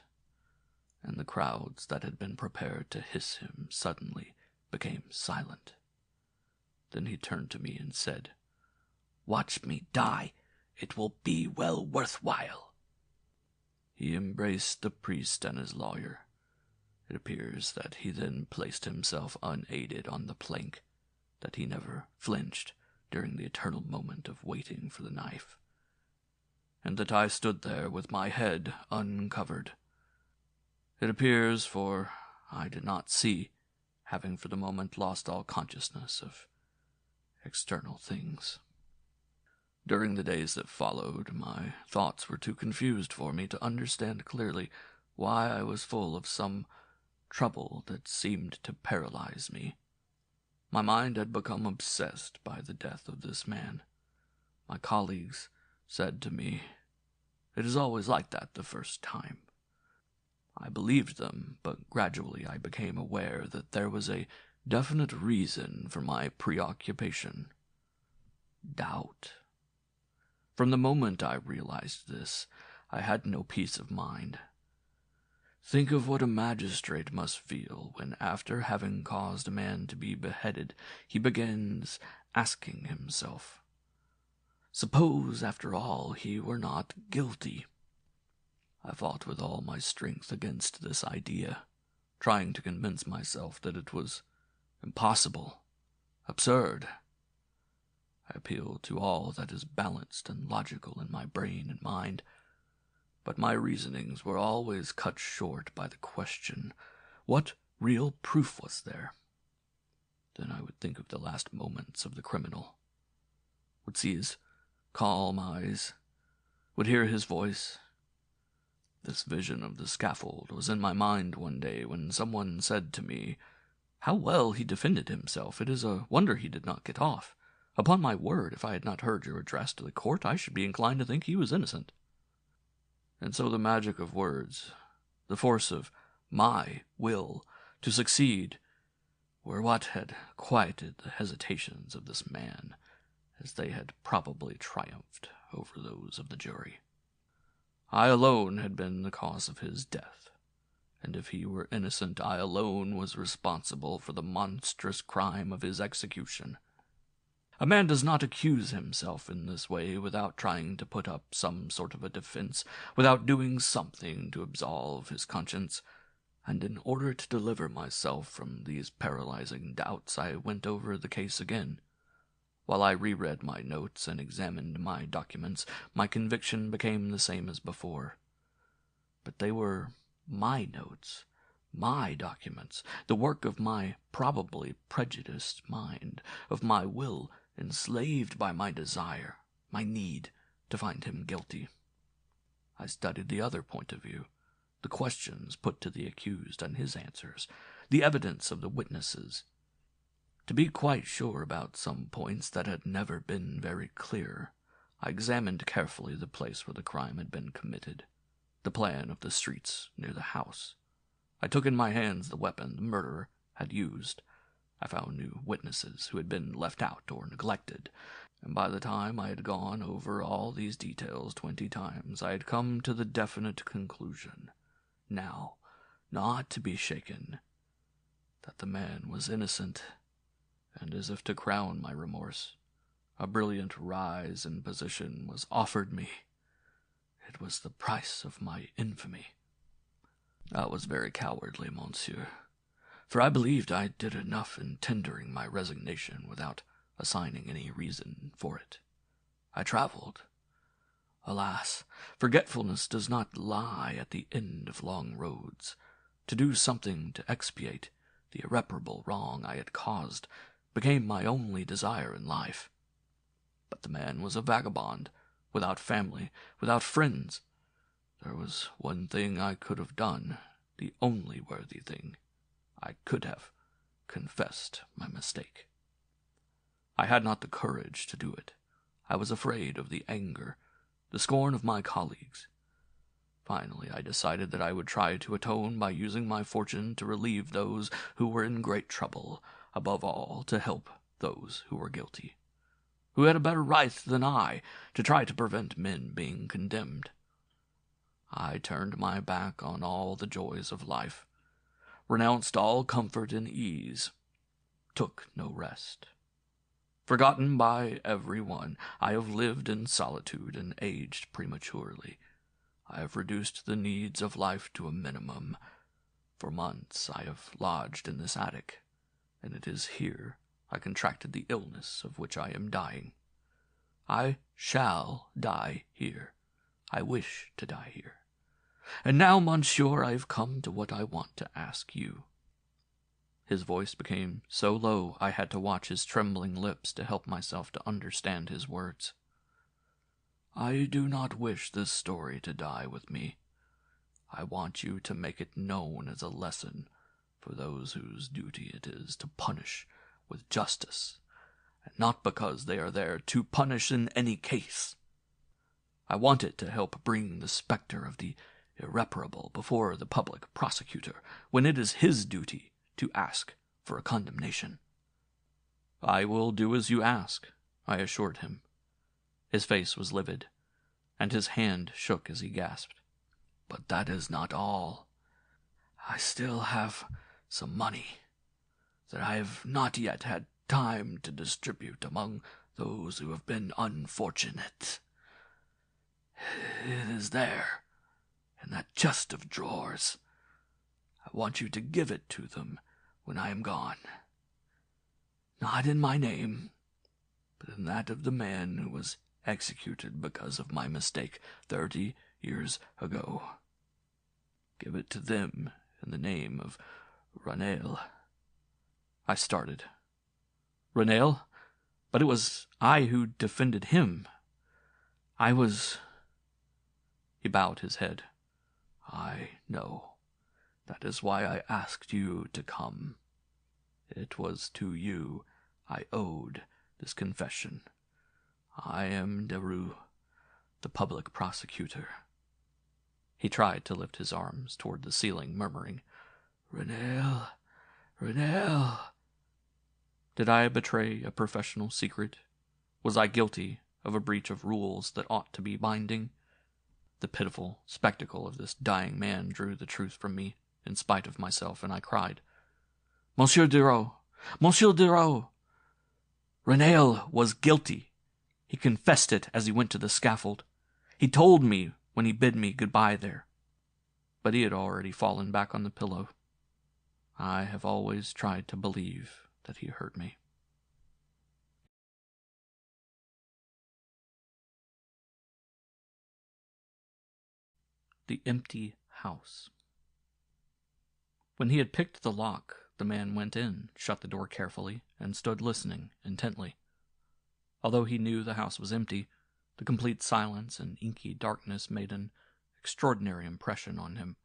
And the crowds that had been prepared to hiss him suddenly became silent. Then he turned to me and said, "Watch me die. It will be well worth while." He embraced the priest and his lawyer. It appears that he then placed himself unaided on the plank, that he never flinched during the eternal moment of waiting for the knife, and that I stood there with my head uncovered. It appears, for I did not see, having for the moment lost all consciousness of external things. During the days that followed, my thoughts were too confused for me to understand clearly why I was full of some trouble that seemed to paralyze me. My mind had become obsessed by the death of this man. My colleagues said to me, "It is always like that the first time." I believed them, but gradually I became aware that there was a definite reason for my preoccupation. Doubt. From the moment I realized this, I had no peace of mind. Think of what a magistrate must feel when, after having caused a man to be beheaded, he begins asking himself, suppose, after all, he were not guilty? I fought with all my strength against this idea, trying to convince myself that it was impossible, absurd. I appealed to all that is balanced and logical in my brain and mind, but my reasonings were always cut short by the question, what real proof was there? Then I would think of the last moments of the criminal, would see his calm eyes, would hear his voice. This vision of the scaffold was in my mind one day when someone said to me, "How well he defended himself! It is a wonder he did not get off. Upon my word, if I had not heard your address to the court, I should be inclined to think he was innocent." And so the magic of words, the force of my will to succeed, were what had quieted the hesitations of this man, as they had probably triumphed over those of the jury. I alone had been the cause of his death, and if he were innocent, I alone was responsible for the monstrous crime of his execution. A man does not accuse himself in this way without trying to put up some sort of a defense, without doing something to absolve his conscience, and in order to deliver myself from these paralyzing doubts, I went over the case again. While I reread my notes and examined my documents, my conviction became the same as before. But they were my notes, my documents, the work of my probably prejudiced mind, of my will enslaved by my desire, my need to find him guilty. I studied the other point of view, the questions put to the accused and his answers, the evidence of the witnesses. To be quite sure about some points that had never been very clear, I examined carefully the place where the crime had been committed, the plan of the streets near the house. I took in my hands the weapon the murderer had used. I found new witnesses who had been left out or neglected, and by the time I had gone over all these details 20 times, I had come to the definite conclusion, now not to be shaken, that the man was innocent. And as if to crown my remorse, a brilliant rise in position was offered me. It was the price of my infamy. I was very cowardly, monsieur, for I believed I did enough in tendering my resignation without assigning any reason for it. I traveled. Alas, forgetfulness does not lie at the end of long roads. To do something to expiate the irreparable wrong I had caused became my only desire in life. But the man was a vagabond, without family, without friends. There was one thing I could have done, the only worthy thing. I could have confessed my mistake. I had not the courage to do it. I was afraid of the anger, the scorn of my colleagues. Finally, I decided that I would try to atone by using my fortune to relieve those who were in great trouble, above all to help those who were guilty, who had a better right than I to try to prevent men being condemned. I turned my back on all the joys of life, renounced all comfort and ease, took no rest. Forgotten by every one, I have lived in solitude and aged prematurely. I have reduced the needs of life to a minimum. For months I have lodged in this attic, and it is here I contracted the illness of which I am dying. I shall die here. I wish to die here. And now, monsieur, I have come to what I want to ask you. His voice became so low I had to watch his trembling lips to help myself to understand his words. I do not wish this story to die with me. I want you to make it known as a lesson for those whose duty it is to punish with justice, and not because they are there to punish in any case. I want it to help bring the specter of the irreparable before the public prosecutor, when it is his duty to ask for a condemnation. I will do as you ask, I assured him. His face was livid, and his hand shook as he gasped. But that is not all. I still have some money that I have not yet had time to distribute among those who have been unfortunate. It is there, in that chest of drawers. I want you to give it to them when I am gone. Not in my name, but in that of the man who was executed because of my mistake 30 years ago. Give it to them in the name of Ranel. I started. Ranel? But it was I who defended him. I was... He bowed his head. I know. That is why I asked you to come. It was to you I owed this confession. I am Deru, the public prosecutor. He tried to lift his arms toward the ceiling, murmuring, Ranel, Ranel. Did I betray a professional secret? Was I guilty of a breach of rules that ought to be binding? The pitiful spectacle of this dying man drew the truth from me, in spite of myself, and I cried, Monsieur Deru! Monsieur Deru! Ranel was guilty. He confessed it as he went to the scaffold. He told me when he bid me goodbye there. But he had already fallen back on the pillow. I have always tried to believe that he hurt me. The empty house. When he had picked the lock, the man went in, shut the door carefully, and stood listening intently. Although he knew the house was empty, the complete silence and inky darkness made an extraordinary impression on him.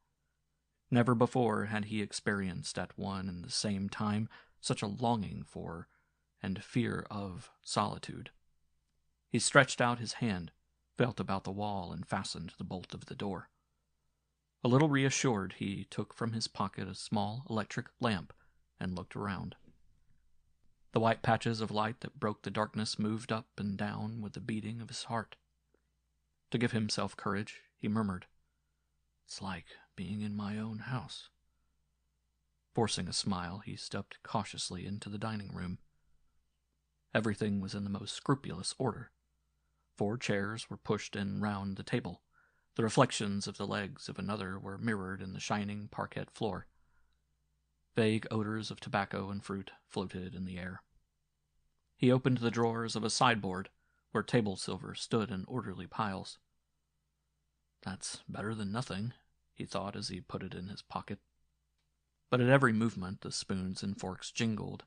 Never before had he experienced at one and the same time such a longing for and fear of solitude. He stretched out his hand, felt about the wall, and fastened the bolt of the door. A little reassured, he took from his pocket a small electric lamp and looked around. The white patches of light that broke the darkness moved up and down with the beating of his heart. To give himself courage, he murmured, "It's like being in my own house." Forcing a smile, he stepped cautiously into the dining room. Everything was in the most scrupulous order. 4 chairs were pushed in round the table. The reflections of the legs of another were mirrored in the shining parquet floor. Vague odors of tobacco and fruit floated in the air. He opened the drawers of a sideboard where table silver stood in orderly piles. "That's better than nothing," he thought as he put it in his pocket. But at every movement the spoons and forks jingled,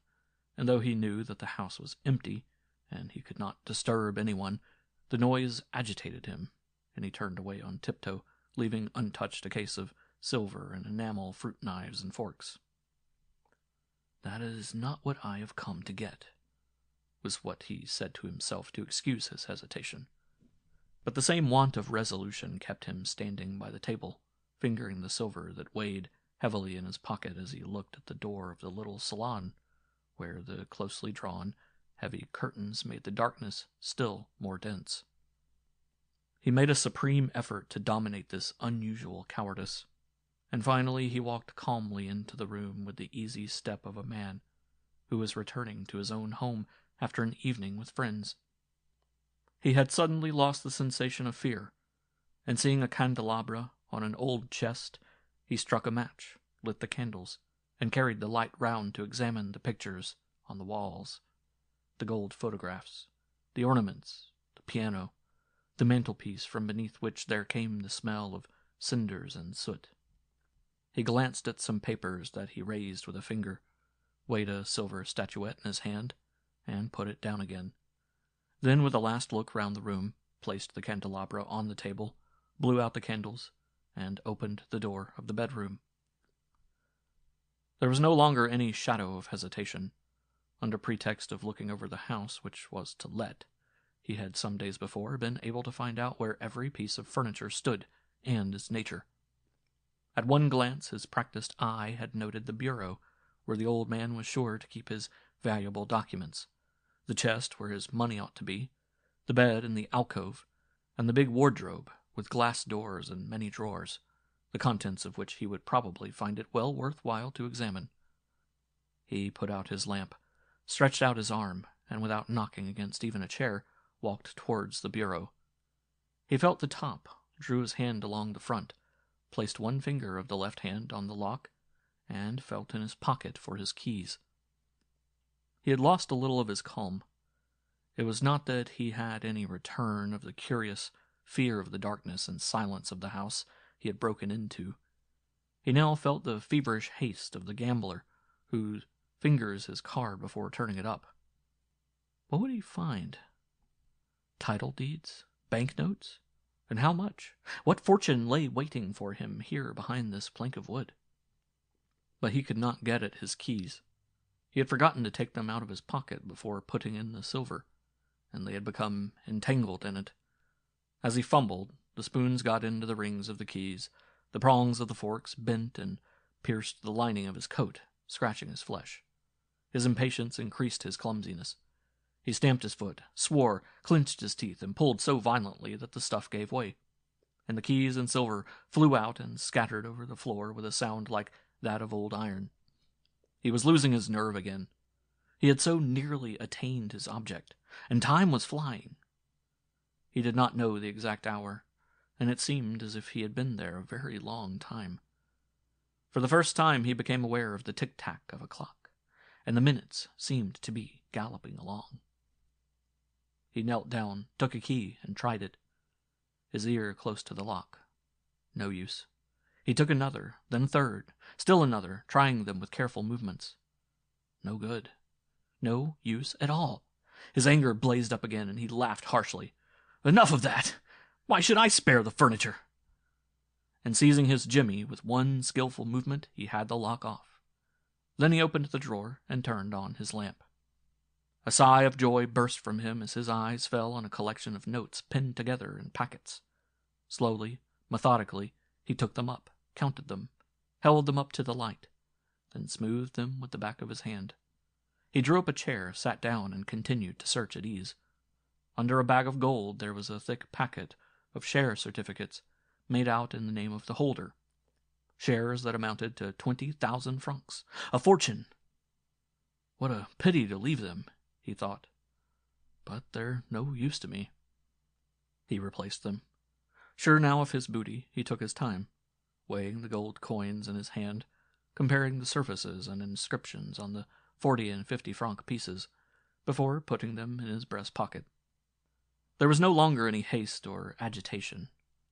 and though he knew that the house was empty, and he could not disturb anyone, the noise agitated him, and he turned away on tiptoe, leaving untouched a case of silver and enamel fruit knives and forks. "That is not what I have come to get," was what he said to himself to excuse his hesitation. But the same want of resolution kept him standing by the table, fingering the silver that weighed heavily in his pocket as he looked at the door of the little salon, where the closely drawn, heavy curtains made the darkness still more dense. He made a supreme effort to dominate this unusual cowardice, and finally he walked calmly into the room with the easy step of a man who was returning to his own home after an evening with friends. He had suddenly lost the sensation of fear, and seeing a candelabra on an old chest, he struck a match, lit the candles, and carried the light round to examine the pictures on the walls, the gold photographs, the ornaments, the piano, the mantelpiece from beneath which there came the smell of cinders and soot. He glanced at some papers that he raised with a finger, weighed a silver statuette in his hand, and put it down again. Then, with a last look round the room, placed the candelabra on the table, blew out the candles, and opened the door of the bedroom. There was no longer any shadow of hesitation. Under pretext of looking over the house, which was to let, he had some days before been able to find out where every piece of furniture stood, and its nature. At one glance his practiced eye had noted the bureau, where the old man was sure to keep his valuable documents, the chest where his money ought to be, the bed in the alcove, and the big wardrobe with glass doors and many drawers, the contents of which he would probably find it well worth while to examine. He put out his lamp, stretched out his arm, and without knocking against even a chair, walked towards the bureau. He felt the top, drew his hand along the front, placed one finger of the left hand on the lock, and felt in his pocket for his keys. He had lost a little of his calm. It was not that he had any return of the curious fear of the darkness and silence of the house he had broken into. He now felt the feverish haste of the gambler who fingers his card before turning it up. What would he find? Title deeds? Banknotes? And how much? What fortune lay waiting for him here behind this plank of wood? But he could not get at his keys. He had forgotten to take them out of his pocket before putting in the silver, and they had become entangled in it. As he fumbled, the spoons got into the rings of the keys, the prongs of the forks bent and pierced the lining of his coat, scratching his flesh. His impatience increased his clumsiness. He stamped his foot, swore, clenched his teeth, and pulled so violently that the stuff gave way, and the keys and silver flew out and scattered over the floor with a sound like that of old iron. He was losing his nerve again. He had so nearly attained his object, and time was flying. He did not know the exact hour, and it seemed as if he had been there a very long time. For the first time he became aware of the tick-tack of a clock, and the minutes seemed to be galloping along. He knelt down, took a key, and tried it. His ear close to the lock. No use. He took another, then a third, still another, trying them with careful movements. No good. No use at all. His anger blazed up again, and he laughed harshly. Enough of that! Why should I spare the furniture? And seizing his jimmy with one skillful movement, he had the lock off. Then he opened the drawer and turned on his lamp. A sigh of joy burst from him as his eyes fell on a collection of notes pinned together in packets. Slowly, methodically, he took them up, counted them, held them up to the light, then smoothed them with the back of his hand. He drew up a chair, sat down, and continued to search at ease. Under a bag of gold there was a thick packet of share certificates made out in the name of the holder. Shares that amounted to 20,000 francs. A fortune! What a pity to leave them, he thought. But they're no use to me. He replaced them. Sure now of his booty, he took his time, weighing the gold coins in his hand, comparing the surfaces and inscriptions on the 40 and 50 franc pieces, before putting them in his breast pocket. There was no longer any haste or agitation.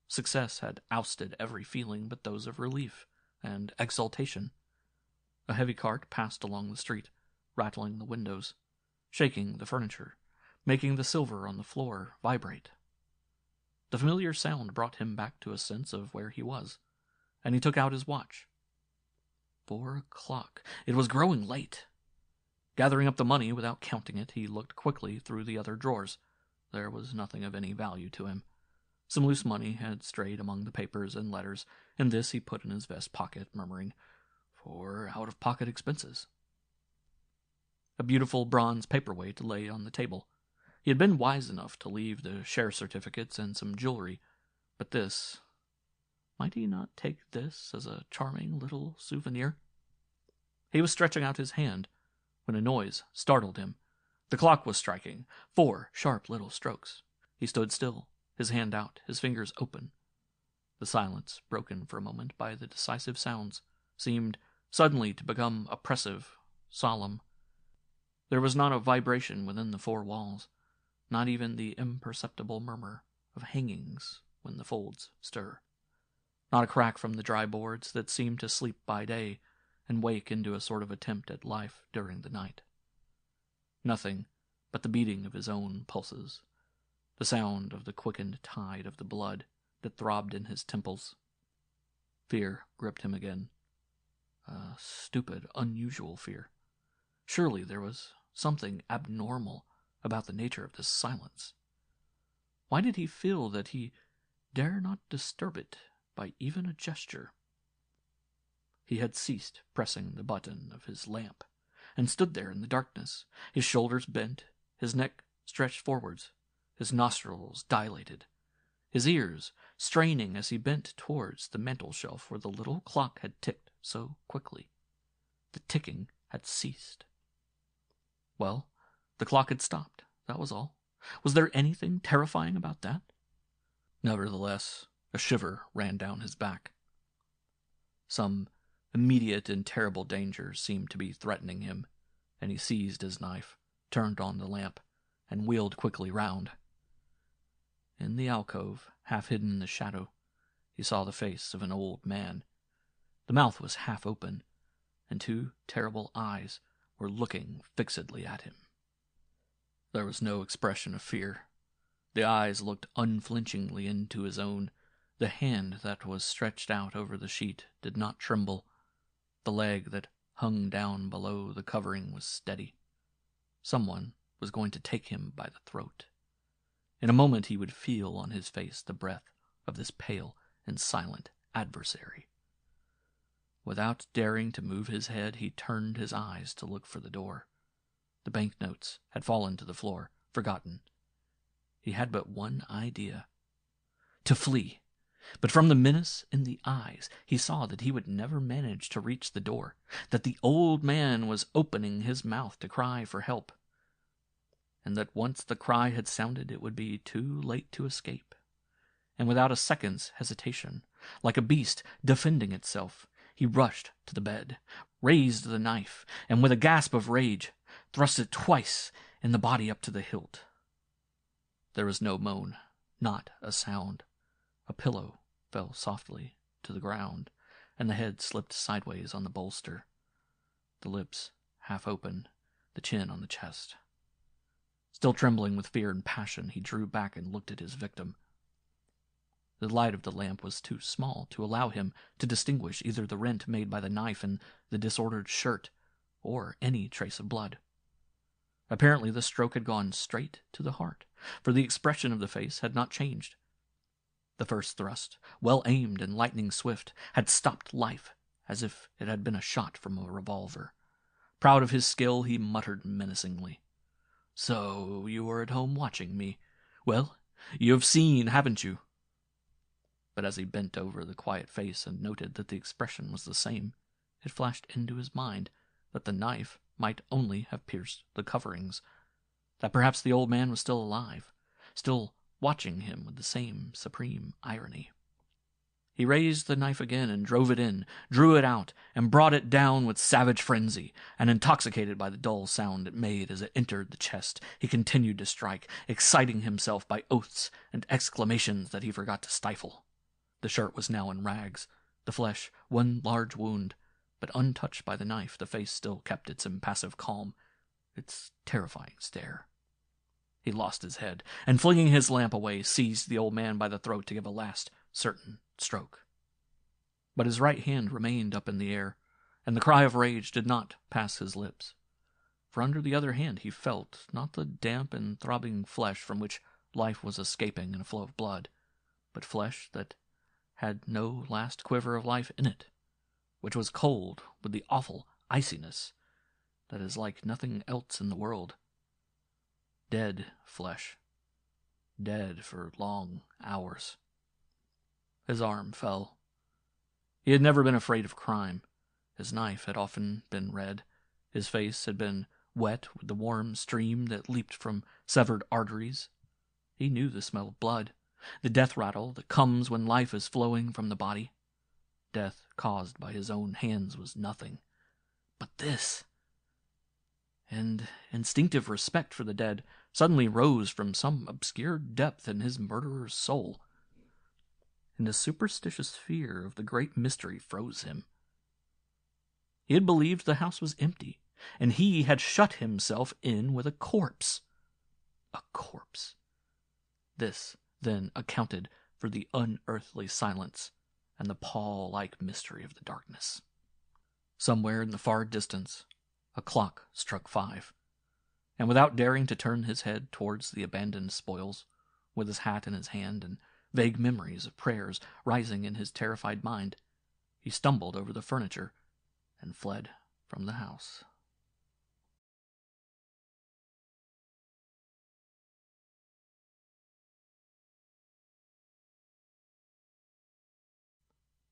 Success had ousted every feeling but those of relief and exultation. A heavy cart passed along the street, rattling the windows, shaking the furniture, making the silver on the floor vibrate. The familiar sound brought him back to a sense of where he was, and he took out his watch. 4 o'clock. It was growing late. Gathering up the money without counting it, he looked quickly through the other drawers. There was nothing of any value to him. Some loose money had strayed among the papers and letters, and this he put in his vest pocket, murmuring, "For out-of-pocket expenses." A beautiful bronze paperweight lay on the table. He had been wise enough to leave the share certificates and some jewelry, but this... might he not take this as a charming little souvenir? He was stretching out his hand when a noise startled him. The clock was striking 4 sharp little strokes. He stood still, his hand out, his fingers open. The silence, broken for a moment by the decisive sounds, seemed suddenly to become oppressive, solemn. There was not a vibration within the 4 walls, not even the imperceptible murmur of hangings when the folds stir. Not a crack from the dry boards that seemed to sleep by day and wake into a sort of attempt at life during the night. Nothing but the beating of his own pulses, the sound of the quickened tide of the blood that throbbed in his temples. Fear gripped him again. A stupid, unusual fear. Surely there was something abnormal about the nature of this silence. Why did he feel that he dare not disturb it by even a gesture? He had ceased pressing the button of his lamp, and stood there in the darkness, his shoulders bent, his neck stretched forwards, his nostrils dilated, his ears straining as he bent towards the mantel-shelf where the little clock had ticked so quickly. The ticking had ceased. Well, the clock had stopped, that was all. Was there anything terrifying about that? Nevertheless, a shiver ran down his back. Some immediate and terrible danger seemed to be threatening him, and he seized his knife, turned on the lamp, and wheeled quickly round. In the alcove, half hidden in the shadow, he saw the face of an old man. The mouth was half open, and 2 terrible eyes were looking fixedly at him. There was no expression of fear. The eyes looked unflinchingly into his own. The hand that was stretched out over the sheet did not tremble. The leg that hung down below the covering was steady. Someone was going to take him by the throat. In a moment he would feel on his face the breath of this pale and silent adversary. Without daring to move his head, he turned his eyes to look for the door. The banknotes had fallen to the floor, forgotten. He had but one idea: to flee. But from the menace in the eyes, he saw that he would never manage to reach the door, that the old man was opening his mouth to cry for help, and that once the cry had sounded it would be too late to escape. And without a second's hesitation, like a beast defending itself, he rushed to the bed, raised the knife, and with a gasp of rage, thrust it twice in the body up to the hilt. There was no moan, not a sound. A pillow fell softly to the ground, and the head slipped sideways on the bolster. The lips half open, the chin on the chest. Still trembling with fear and passion, he drew back and looked at his victim. The light of the lamp was too small to allow him to distinguish either the rent made by the knife in the disordered shirt or any trace of blood. Apparently the stroke had gone straight to the heart, for the expression of the face had not changed. The first thrust, well aimed and lightning swift, had stopped life as if it had been a shot from a revolver. Proud of his skill, he muttered menacingly, "So you were at home watching me. Well, you have seen, haven't you?" But as he bent over the quiet face and noted that the expression was the same, it flashed into his mind that the knife might only have pierced the coverings, that perhaps the old man was still alive, still watching him with the same supreme irony. He raised the knife again and drove it in, drew it out, and brought it down with savage frenzy, and intoxicated by the dull sound it made as it entered the chest, he continued to strike, exciting himself by oaths and exclamations that he forgot to stifle. The shirt was now in rags, the flesh one large wound, but untouched by the knife, the face still kept its impassive calm, its terrifying stare. He lost his head, and flinging his lamp away, seized the old man by the throat to give a last, certain stroke. But his right hand remained up in the air, and the cry of rage did not pass his lips. For under the other hand he felt, not the damp and throbbing flesh from which life was escaping in a flow of blood, but flesh that had no last quiver of life in it, which was cold with the awful iciness that is like nothing else in the world. Dead flesh. Dead for long hours. His arm fell. He had never been afraid of crime. His knife had often been red. His face had been wet with the warm stream that leaped from severed arteries. He knew the smell of blood, the death rattle that comes when life is flowing from the body. Death caused by his own hands was nothing. But this, and instinctive respect for the dead, suddenly rose from some obscure depth in his murderer's soul, and a superstitious fear of the great mystery froze him. He had believed the house was empty, and he had shut himself in with a corpse. A corpse. This, then, accounted for the unearthly silence and the pall-like mystery of the darkness. Somewhere in the far distance, a clock struck 5, and without daring to turn his head towards the abandoned spoils, with his hat in his hand and vague memories of prayers rising in his terrified mind, he stumbled over the furniture and fled from the house.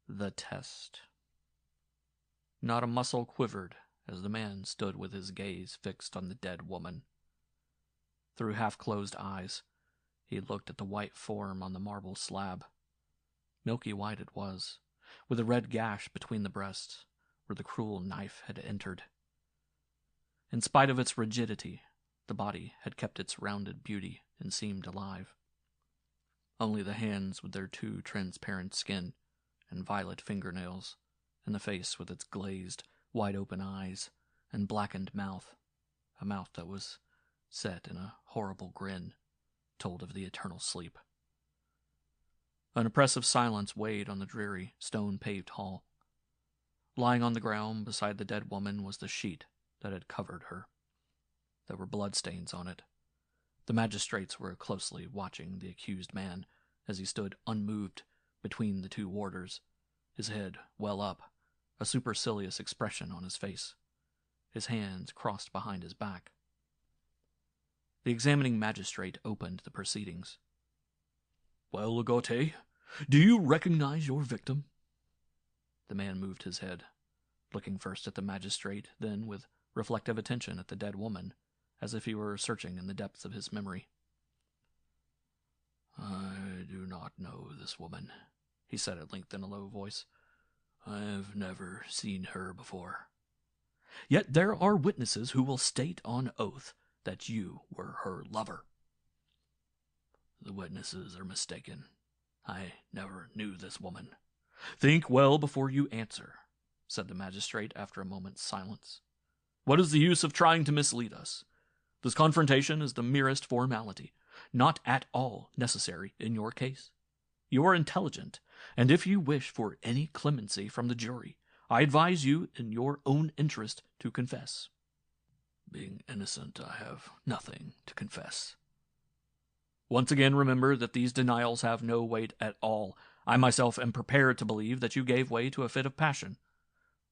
The test. Not a muscle quivered as the man stood with his gaze fixed on the dead woman. Through half-closed eyes, he looked at the white form on the marble slab. Milky white it was, with a red gash between the breasts, where the cruel knife had entered. In spite of its rigidity, the body had kept its rounded beauty and seemed alive. Only the hands with their too transparent skin and violet fingernails, and the face with its glazed, wide-open eyes and blackened mouth, a mouth that was set in a horrible grin, told of the eternal sleep. An oppressive silence weighed on the dreary, stone-paved hall. Lying on the ground beside the dead woman was the sheet that had covered her. There were bloodstains on it. The magistrates were closely watching the accused man as he stood unmoved between the two warders, his head well up, a supercilious expression on his face, his hands crossed behind his back. The examining magistrate opened the proceedings. "Well, Legote, do you recognize your victim?" The man moved his head, looking first at the magistrate, then with reflective attention at the dead woman, as if he were searching in the depths of his memory. "I do not know this woman," he said at length in a low voice. "I have never seen her before." "Yet there are witnesses who will state on oath that you were her lover." "The witnesses are mistaken. I never knew this woman." "Think well before you answer," said the magistrate after a moment's silence. "What is the use of trying to mislead us? This confrontation is the merest formality, not at all necessary in your case. You are intelligent, and if you wish for any clemency from the jury, I advise you in your own interest to confess." "Being innocent, I have nothing to confess." "Once again remember that these denials have no weight at all. I myself am prepared to believe that you gave way to a fit of passion.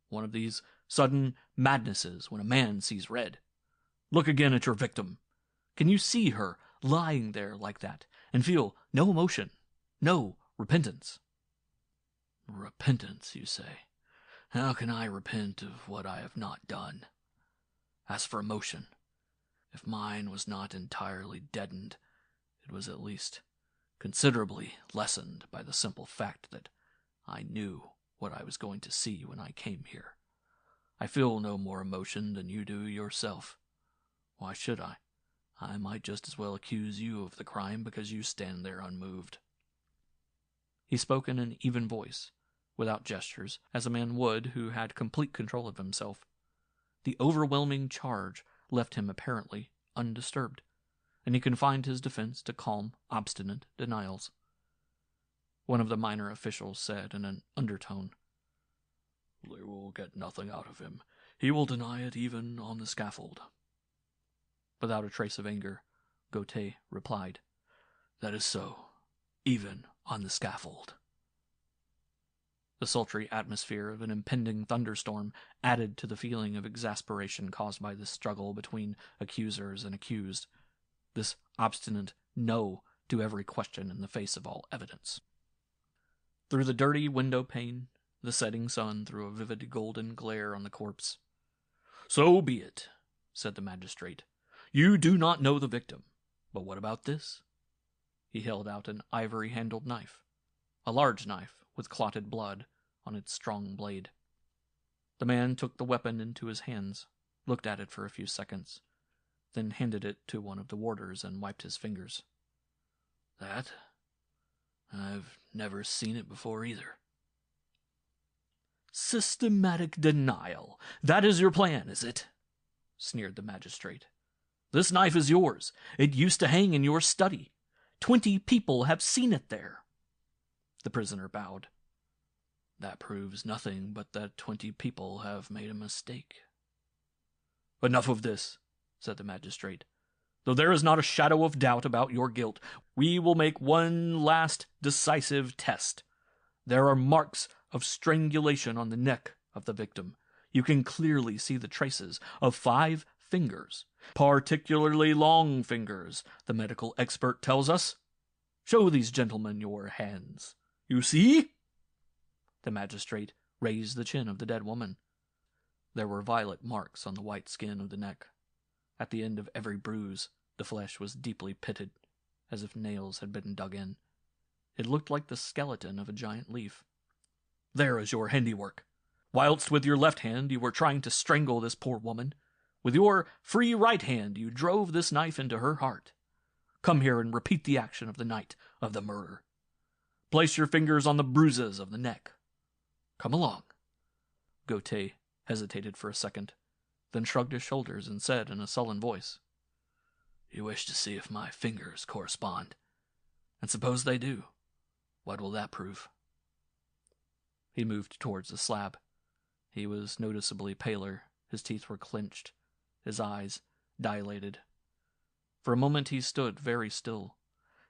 One of these sudden madnesses when a man sees red. Look again at your victim. Can you see her lying there like that, and feel no emotion, no repentance?" "Repentance, you say? How can I repent of what I have not done? As for emotion, if mine was not entirely deadened, it was at least considerably lessened by the simple fact that I knew what I was going to see when I came here. I feel no more emotion than you do yourself. Why should I? I might just as well accuse you of the crime because you stand there unmoved." He spoke in an even voice, without gestures, as a man would who had complete control of himself. The overwhelming charge left him apparently undisturbed, and he confined his defense to calm, obstinate denials. One of the minor officials said in an undertone, "They will get nothing out of him. He will deny it even on the scaffold." Without a trace of anger, Gautier replied, "That is so, even on the scaffold." The sultry atmosphere of an impending thunderstorm added to the feeling of exasperation caused by this struggle between accusers and accused, this obstinate no to every question in the face of all evidence. Through the dirty window pane, the setting sun threw a vivid golden glare on the corpse. "So be it," said the magistrate. "You do not know the victim. But what about this?" He held out an ivory-handled knife, a large knife with clotted blood on its strong blade. The man took the weapon into his hands, looked at it for a few seconds, then handed it to one of the warders and wiped his fingers. "That? I've never seen it before either." "Systematic denial. That is your plan, is it?" sneered the magistrate. "This knife is yours. It used to hang in your study. 20 people have seen it there." The prisoner bowed. "That proves nothing but that 20 people have made a mistake." "Enough of this," said the magistrate. "Though there is not a shadow of doubt about your guilt, we will make one last decisive test. There are marks of strangulation on the neck of the victim. You can clearly see the traces of 5 fingers, particularly long fingers, the medical expert tells us. Show these gentlemen your hands. You see?" The magistrate raised the chin of the dead woman. There were violet marks on the white skin of the neck. At the end of every bruise, the flesh was deeply pitted, as if nails had been dug in. It looked like the skeleton of a giant leaf. "There is your handiwork. Whilst with your left hand you were trying to strangle this poor woman, with your free right hand you drove this knife into her heart. Come here and repeat the action of the night of the murder. Place your fingers on the bruises of the neck. Come along." Gautier hesitated for a second, then shrugged his shoulders and said in a sullen voice, "You wish to see if my fingers correspond. And suppose they do, what will that prove?" He moved towards the slab. He was noticeably paler, his teeth were clenched, his eyes dilated. For a moment he stood very still,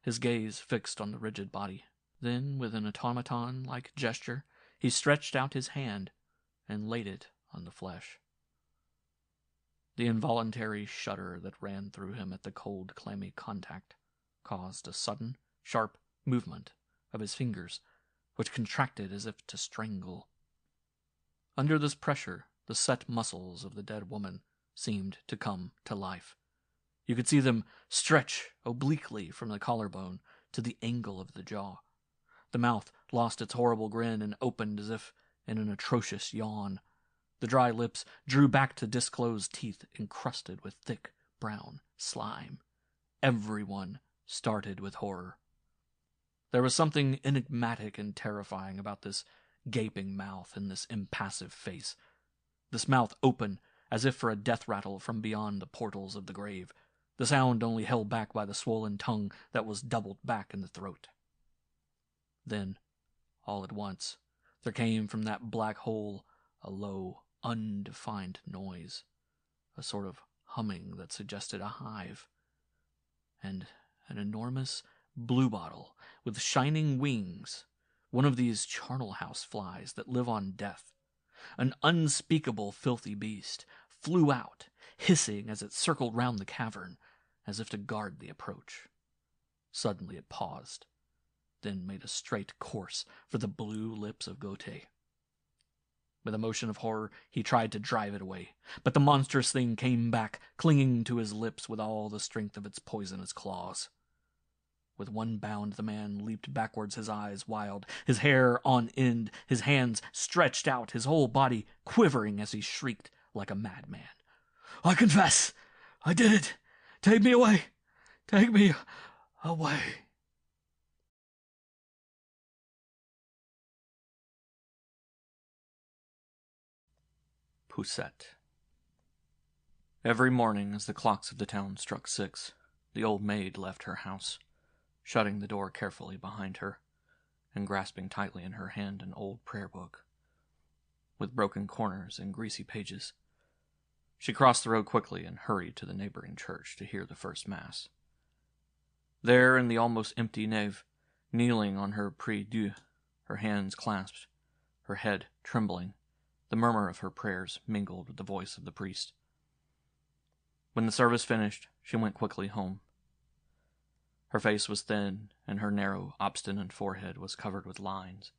his gaze fixed on the rigid body. Then, with an automaton-like gesture, he stretched out his hand and laid it on the flesh. The involuntary shudder that ran through him at the cold, clammy contact caused a sudden, sharp movement of his fingers, which contracted as if to strangle. Under this pressure, the set muscles of the dead woman seemed to come to life. You could see them stretch obliquely from the collarbone to the angle of the jaw. The mouth lost its horrible grin and opened as if in an atrocious yawn. The dry lips drew back to disclose teeth encrusted with thick, brown slime. Everyone started with horror. There was something enigmatic and terrifying about this gaping mouth and this impassive face. This mouth open as if for a death rattle from beyond the portals of the grave, the sound only held back by the swollen tongue that was doubled back in the throat. Then, all at once, there came from that black hole a low, undefined noise, a sort of humming that suggested a hive, and an enormous bluebottle with shining wings, one of these charnel house flies that live on death, an unspeakable filthy beast, flew out, hissing as it circled round the cavern, as if to guard the approach. Suddenly it paused, then made a straight course for the blue lips of Gautier. With a motion of horror, he tried to drive it away, but the monstrous thing came back, clinging to his lips with all the strength of its poisonous claws. With one bound, the man leaped backwards, his eyes wild, his hair on end, his hands stretched out, his whole body quivering as he shrieked like a madman. "I confess! I did it! Take me away! Take me away!" Poussette. Every morning as the clocks of the town struck 6, the old maid left her house, shutting the door carefully behind her, and grasping tightly in her hand an old prayer book, with broken corners and greasy pages. She crossed the road quickly and hurried to the neighboring church to hear the first Mass. There, in the almost empty nave, kneeling on her prie-dieu, her hands clasped, her head trembling, the murmur of her prayers mingled with the voice of the priest. When the service finished, she went quickly home. Her face was thin, and her narrow, obstinate forehead was covered with lines,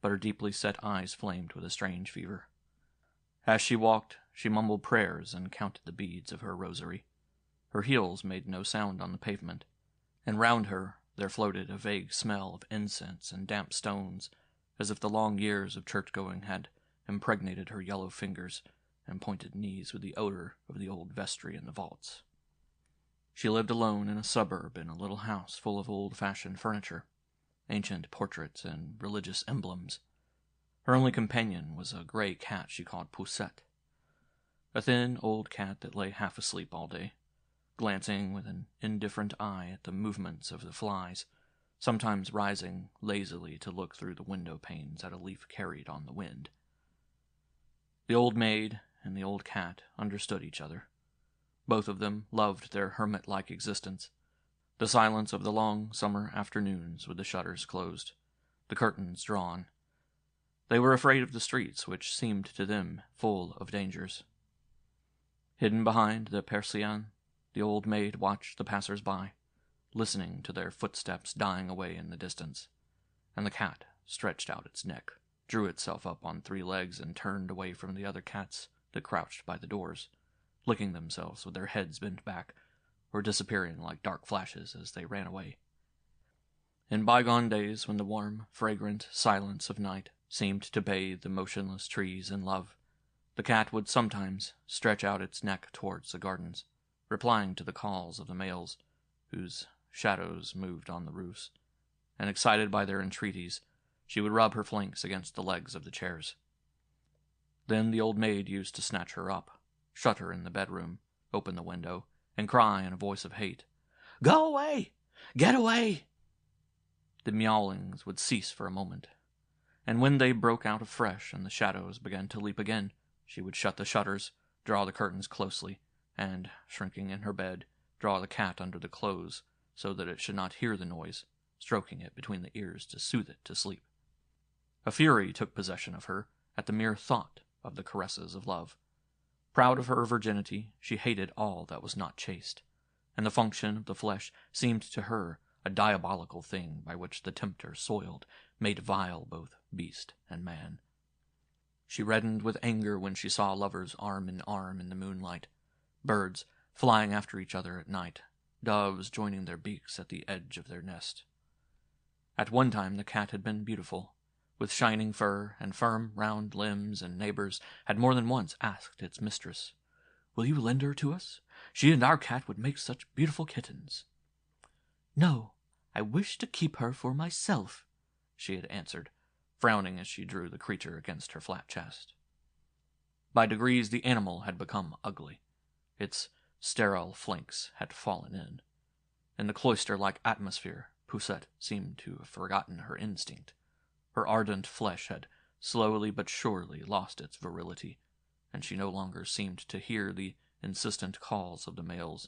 but her deeply set eyes flamed with a strange fever. As she walked, she mumbled prayers and counted the beads of her rosary. Her heels made no sound on the pavement, and round her there floated a vague smell of incense and damp stones, as if the long years of church-going had impregnated her yellow fingers and pointed knees with the odor of the old vestry in the vaults. She lived alone in a suburb in a little house full of old-fashioned furniture, ancient portraits, and religious emblems. Her only companion was a gray cat she called Poussette, a thin old cat that lay half asleep all day, glancing with an indifferent eye at the movements of the flies, sometimes rising lazily to look through the window panes at a leaf carried on the wind. The old maid and the old cat understood each other. Both of them loved their hermit-like existence, the silence of the long summer afternoons with the shutters closed, the curtains drawn. They were afraid of the streets, which seemed to them full of dangers. Hidden behind the persienne, the old maid watched the passers-by, listening to their footsteps dying away in the distance, and the cat stretched out its neck, drew itself up on 3 legs, and turned away from the other cats that crouched by the doors, licking themselves with their heads bent back, or disappearing like dark flashes as they ran away. In bygone days, when the warm, fragrant silence of night seemed to bathe the motionless trees in love, the cat would sometimes stretch out its neck towards the gardens, replying to the calls of the males, whose shadows moved on the roofs, and excited by their entreaties, she would rub her flanks against the legs of the chairs. Then the old maid used to snatch her up, shut her in the bedroom, open the window, and cry in a voice of hate, "Go away! Get away!" The meowlings would cease for a moment, and when they broke out afresh and the shadows began to leap again, she would shut the shutters, draw the curtains closely, and, shrinking in her bed, draw the cat under the clothes so that it should not hear the noise, stroking it between the ears to soothe it to sleep. A fury took possession of her at the mere thought of the caresses of love. Proud of her virginity, she hated all that was not chaste, and the function of the flesh seemed to her a diabolical thing by which the tempter soiled, made vile both beast and man. She reddened with anger when she saw lovers arm in arm in the moonlight, birds flying after each other at night, doves joining their beaks at the edge of their nest. At one time the cat had been beautiful, with shining fur and firm, round limbs, and neighbors had more than once asked its mistress, "Will you lend her to us? She and our cat would make such beautiful kittens." "No, I wish to keep her for myself," she had answered, frowning as she drew the creature against her flat chest. By degrees the animal had become ugly. Its sterile flanks had fallen in. In the cloister-like atmosphere, Poussette seemed to have forgotten her instinct. Her ardent flesh had slowly but surely lost its virility, and she no longer seemed to hear the insistent calls of the males.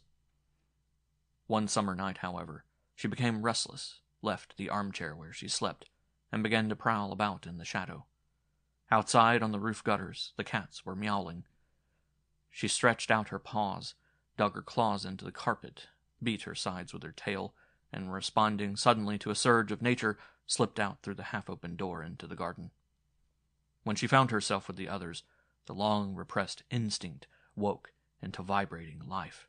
One summer night, however, she became restless, left the armchair where she slept, and began to prowl about in the shadow. Outside on the roof gutters, the cats were meowling. She stretched out her paws, dug her claws into the carpet, beat her sides with her tail, and responding suddenly to a surge of nature, slipped out through the half-open door into the garden. When she found herself with the others, the long-repressed instinct woke into vibrating life.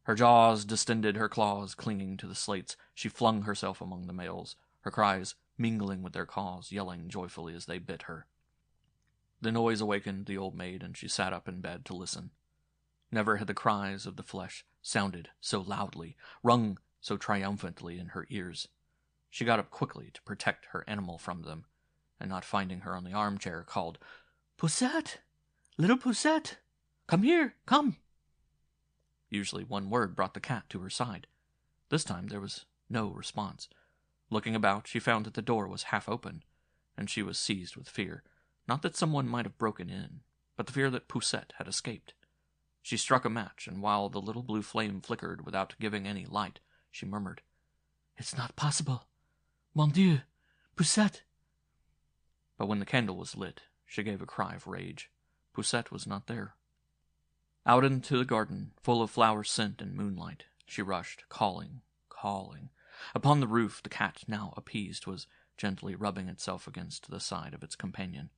Her jaws distended, her claws clinging to the slates. She flung herself among the males, her cries mingling with their caws, yelling joyfully as they bit her. The noise awakened the old maid, and she sat up in bed to listen. Never had the cries of the flesh sounded so loudly, rung so triumphantly in her ears. She got up quickly to protect her animal from them, and not finding her on the armchair, called, "Poussette! Little Poussette! Come here, come! Usually one word brought the cat to her side. This time there was no response. Looking about, she found that the door was half open, and she was seized with fear. Not that someone might have broken in, but the fear that Poussette had escaped. She struck a match, and while the little blue flame flickered without giving any light, she murmured, "It's not possible. Mon Dieu, Poussette!" But when the candle was lit, she gave a cry of rage. Poussette was not there. Out into the garden, full of flower scent and moonlight, she rushed, calling. Upon the roof, the cat, now appeased, was gently rubbing itself against the side of its companion.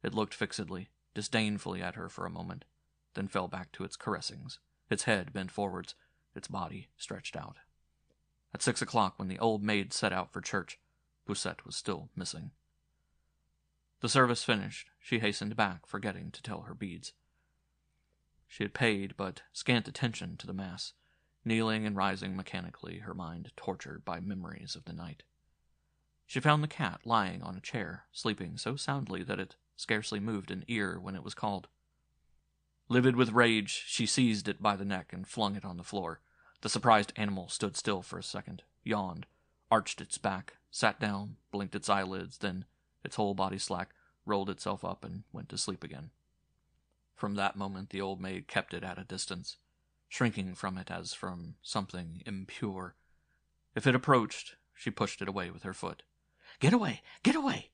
It looked fixedly, disdainfully at her for a moment, then fell back to its caressings, its head bent forwards, its body stretched out. At 6 o'clock, when the old maid set out for church, Poussette was still missing. The service finished, she hastened back, forgetting to tell her beads. She had paid but scant attention to the Mass, kneeling and rising mechanically, her mind tortured by memories of the night. She found the cat lying on a chair, sleeping so soundly that it scarcely moved an ear when it was called. Livid with rage, she seized it by the neck and flung it on the floor. The surprised animal stood still for a second, yawned, arched its back, sat down, blinked its eyelids, then, its whole body slack, rolled itself up and went to sleep again. From that moment the old maid kept it at a distance, shrinking from it as from something impure. If it approached, she pushed it away with her foot. "Get away! Get away!"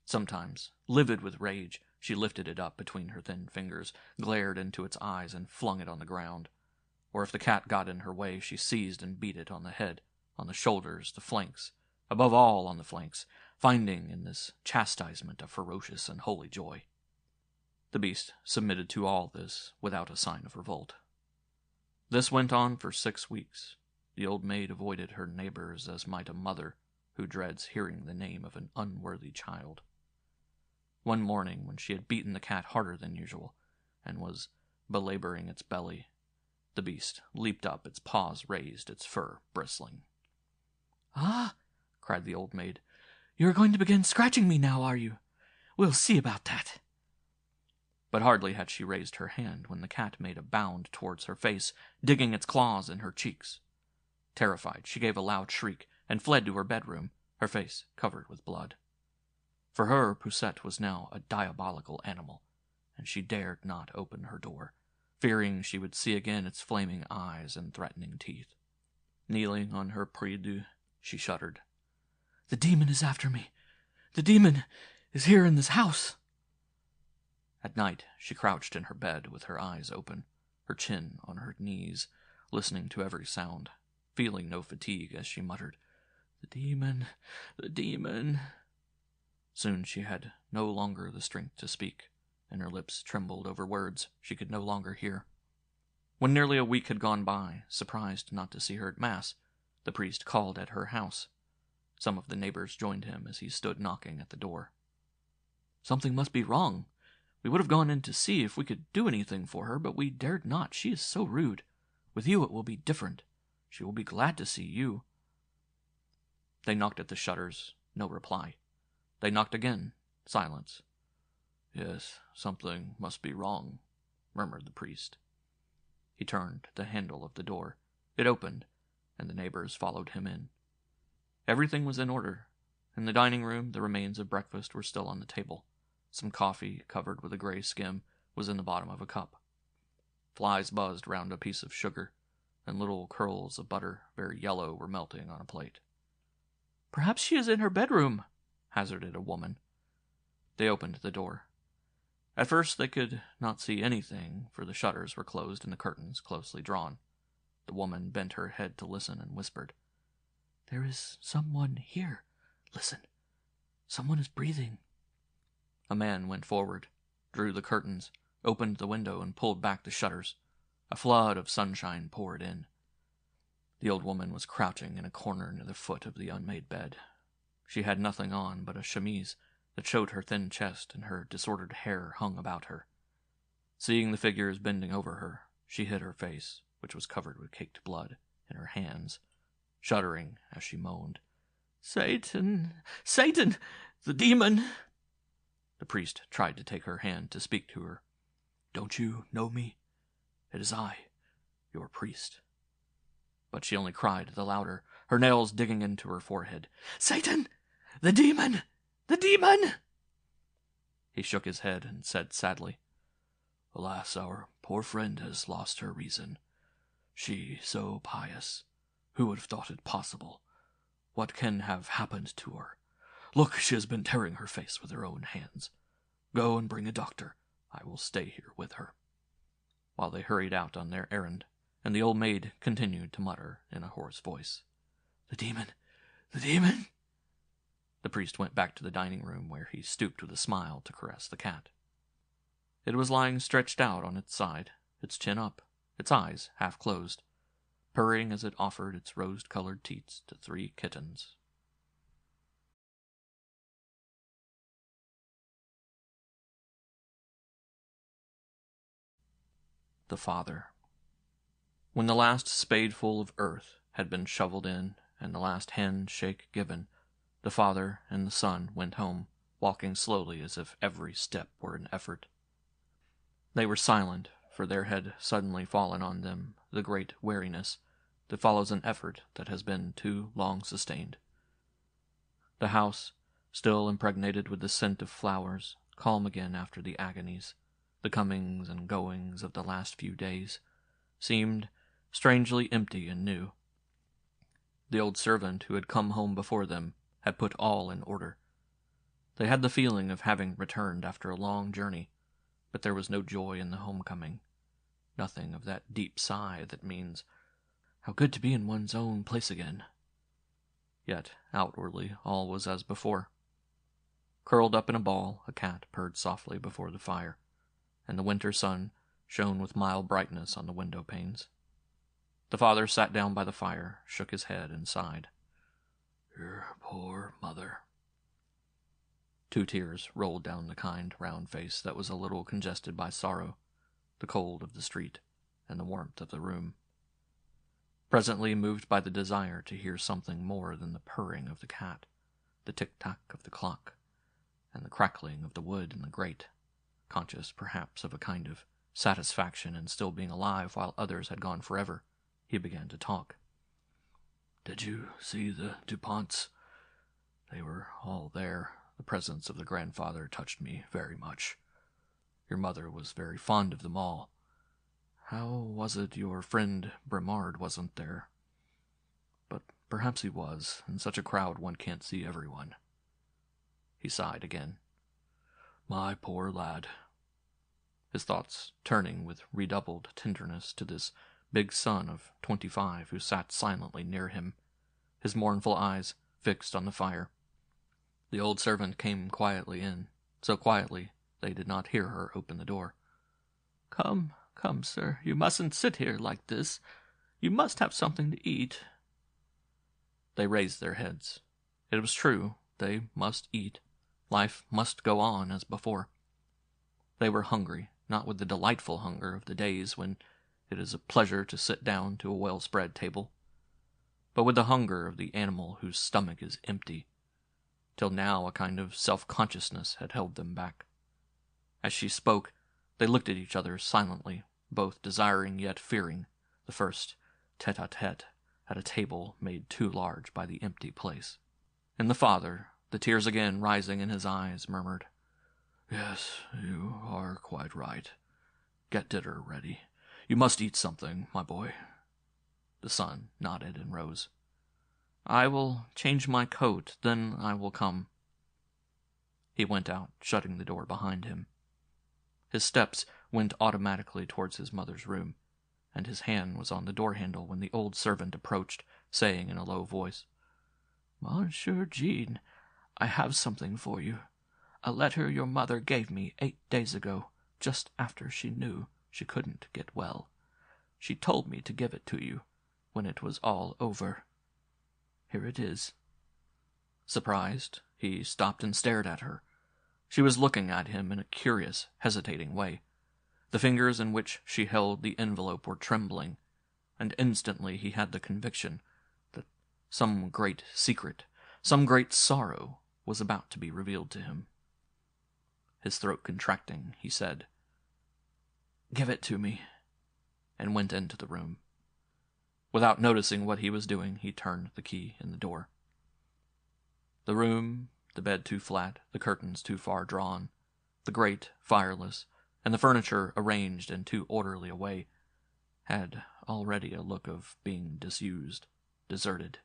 Sometimes, livid with rage, she lifted it up between her thin fingers, glared into its eyes, and flung it on the ground. Or if the cat got in her way, she seized and beat it on the head, on the shoulders, the flanks, above all on the flanks, finding in this chastisement a ferocious and holy joy. The beast submitted to all this without a sign of revolt. This went on for 6 weeks. The old maid avoided her neighbors as might a mother who dreads hearing the name of an unworthy child. One morning, when she had beaten the cat harder than usual, and was belaboring its belly, the beast leaped up, its paws raised, its fur bristling. "Ah!" cried the old maid. "You are going to begin scratching me now, are you? We'll see about that." But hardly had she raised her hand when the cat made a bound towards her face, digging its claws in her cheeks. Terrified, she gave a loud shriek and fled to her bedroom, her face covered with blood. For her, Poussette was now a diabolical animal, and she dared not open her door, fearing she would see again its flaming eyes and threatening teeth. Kneeling on her prie-dieu, she shuddered. "The demon is after me. The demon is here in this house." At night, she crouched in her bed with her eyes open, her chin on her knees, listening to every sound, feeling no fatigue as she muttered, "The demon, the demon." Soon she had no longer the strength to speak, and her lips trembled over words she could no longer hear. When nearly a week had gone by, surprised not to see her at Mass, the priest called at her house. Some of the neighbors joined him as he stood knocking at the door. "Something must be wrong. We would have gone in to see if we could do anything for her, but we dared not. She is so rude. With you it will be different. She will be glad to see you." They knocked at the shutters. No reply. They knocked again. Silence. "Yes, something must be wrong," murmured the priest. He turned the handle of the door. It opened, and the neighbors followed him in. Everything was in order. In the dining room, the remains of breakfast were still on the table. Some coffee, covered with a gray skim, was in the bottom of a cup. Flies buzzed round a piece of sugar, and little curls of butter, very yellow, were melting on a plate. "Perhaps she is in her bedroom," hazarded a woman. They opened the door. At first they could not see anything, for the shutters were closed and the curtains closely drawn. The woman bent her head to listen and whispered, "There is someone here. Listen. Someone is breathing." A man went forward, drew the curtains, opened the window, and pulled back the shutters. A flood of sunshine poured in. The old woman was crouching in a corner near the foot of the unmade bed. She had nothing on but a chemise that showed her thin chest, and her disordered hair hung about her. Seeing the figures bending over her, she hid her face, which was covered with caked blood, in her hands, shuddering as she moaned, "Satan! Satan! The demon!" The priest tried to take her hand to speak to her. "Don't you know me? It is I, your priest." But she only cried the louder, her nails digging into her forehead. "Satan! The demon! The demon!" He shook his head and said sadly, "Alas, our poor friend has lost her reason. She so pious. Who would have thought it possible? What can have happened to her? Look, she has been tearing her face with her own hands. Go and bring a doctor. I will stay here with her." While they hurried out on their errand, and the old maid continued to mutter in a hoarse voice, "The demon! The demon!" The priest went back to the dining room, where he stooped with a smile to caress the cat. It was lying stretched out on its side, its chin up, its eyes half closed, purring as it offered its rose-colored teats to 3 kittens. The Father. When the last spadeful of earth had been shoveled in and the last handshake given, the father and the son went home, walking slowly as if every step were an effort. They were silent, for there had suddenly fallen on them the great weariness that follows an effort that has been too long sustained. The house, still impregnated with the scent of flowers, calm again after the agonies, the comings and goings of the last few days, seemed strangely empty and new. The old servant who had come home before them had put all in order. They had the feeling of having returned after a long journey, but there was no joy in the homecoming, nothing of that deep sigh that means, "How good to be in one's own place again." Yet outwardly all was as before. Curled up in a ball, a cat purred softly before the fire, and the winter sun shone with mild brightness on the window panes. The father sat down by the fire, shook his head, and sighed. "Your poor mother." 2 tears rolled down the kind, round face that was a little congested by sorrow, the cold of the street, and the warmth of the room. Presently, moved by the desire to hear something more than the purring of the cat, the tick-tack of the clock, and the crackling of the wood in the grate, conscious perhaps of a kind of satisfaction in still being alive while others had gone forever, he began to talk. "Did you see the DuPonts? They were all there. The presence of the grandfather touched me very much. Your mother was very fond of them all. How was it your friend Bremard wasn't there? But perhaps he was. In such a crowd one can't see everyone." He sighed again. "My poor lad." His thoughts turning with redoubled tenderness to this big son of 25 who sat silently near him, his mournful eyes fixed on the fire. The old servant came quietly in, so quietly they did not hear her open the door. Come, sir, you mustn't sit here like this. You must have something to eat." They raised their heads. It was true, they must eat. Life must go on as before. They were hungry, not with the delightful hunger of the days when it is a pleasure to sit down to a well-spread table, but with the hunger of the animal whose stomach is empty. Till now a kind of self-consciousness had held them back. As she spoke, they looked at each other silently, both desiring yet fearing, the first tete-a-tete at a table made too large by the empty place. And the father, the tears again rising in his eyes, murmured, "Yes, you are quite right. Get dinner ready. You must eat something, my boy." The son nodded and rose. "I will change my coat, then I will come." He went out, shutting the door behind him. His steps went automatically towards his mother's room, and his hand was on the door-handle when the old servant approached, saying in a low voice, "Monsieur Jean, I have something for you. A letter your mother gave me 8 days ago, just after she knew she couldn't get well. She told me to give it to you when it was all over. Here it is." Surprised, he stopped and stared at her. She was looking at him in a curious, hesitating way. The fingers in which she held the envelope were trembling, and instantly he had the conviction that some great secret, some great sorrow, was about to be revealed to him. His throat contracting, he said, "Give it to me," and went into the room. Without noticing what he was doing, he turned the key in the door. The room, the bed too flat, the curtains too far drawn, the grate fireless, and the furniture arranged in too orderly a way, had already a look of being disused, deserted.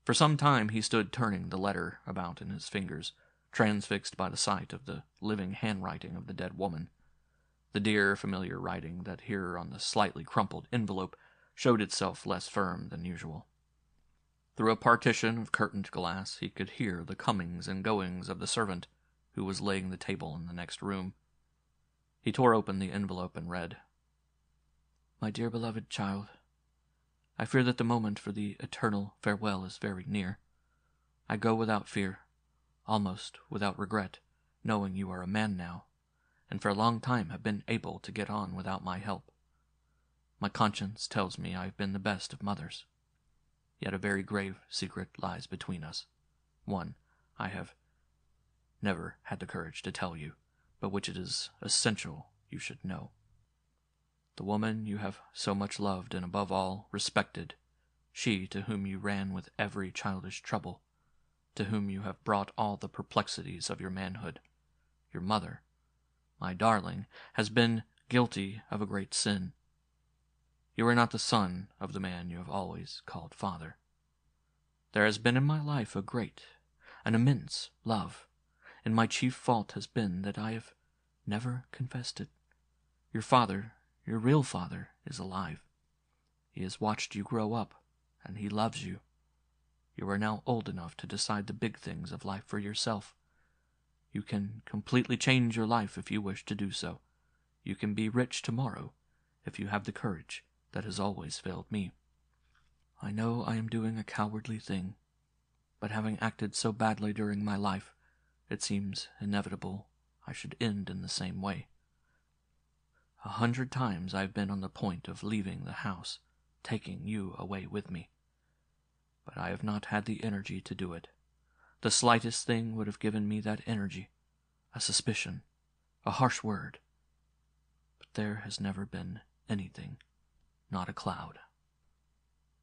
For some time he stood turning the letter about in his fingers, transfixed by the sight of the living handwriting of the dead woman. The dear, familiar writing that here on the slightly crumpled envelope showed itself less firm than usual. Through a partition of curtained glass he could hear the comings and goings of the servant who was laying the table in the next room. He tore open the envelope and read, "My dear beloved child, I fear that the moment for the eternal farewell is very near. I go without fear, almost without regret, knowing you are a man now, and for a long time have been able to get on without my help. My conscience tells me I have been the best of mothers. Yet a very grave secret lies between us, one I have never had the courage to tell you, but which it is essential you should know. The woman you have so much loved and above all respected, she to whom you ran with every childish trouble, to whom you have brought all the perplexities of your manhood, your mother, my darling, has been guilty of a great sin. You are not the son of the man you have always called father. There has been in my life a great, an immense love, and my chief fault has been that I have never confessed it. Your father, your real father, is alive. He has watched you grow up, and he loves you. You are now old enough to decide the big things of life for yourself. You can completely change your life if you wish to do so. You can be rich tomorrow if you have the courage that has always failed me. I know I am doing a cowardly thing, but having acted so badly during my life, it seems inevitable I should end in the same way. 100 times I have been on the point of leaving the house, taking you away with me. But I have not had the energy to do it. The slightest thing would have given me that energy, a suspicion, a harsh word. But there has never been anything, not a cloud."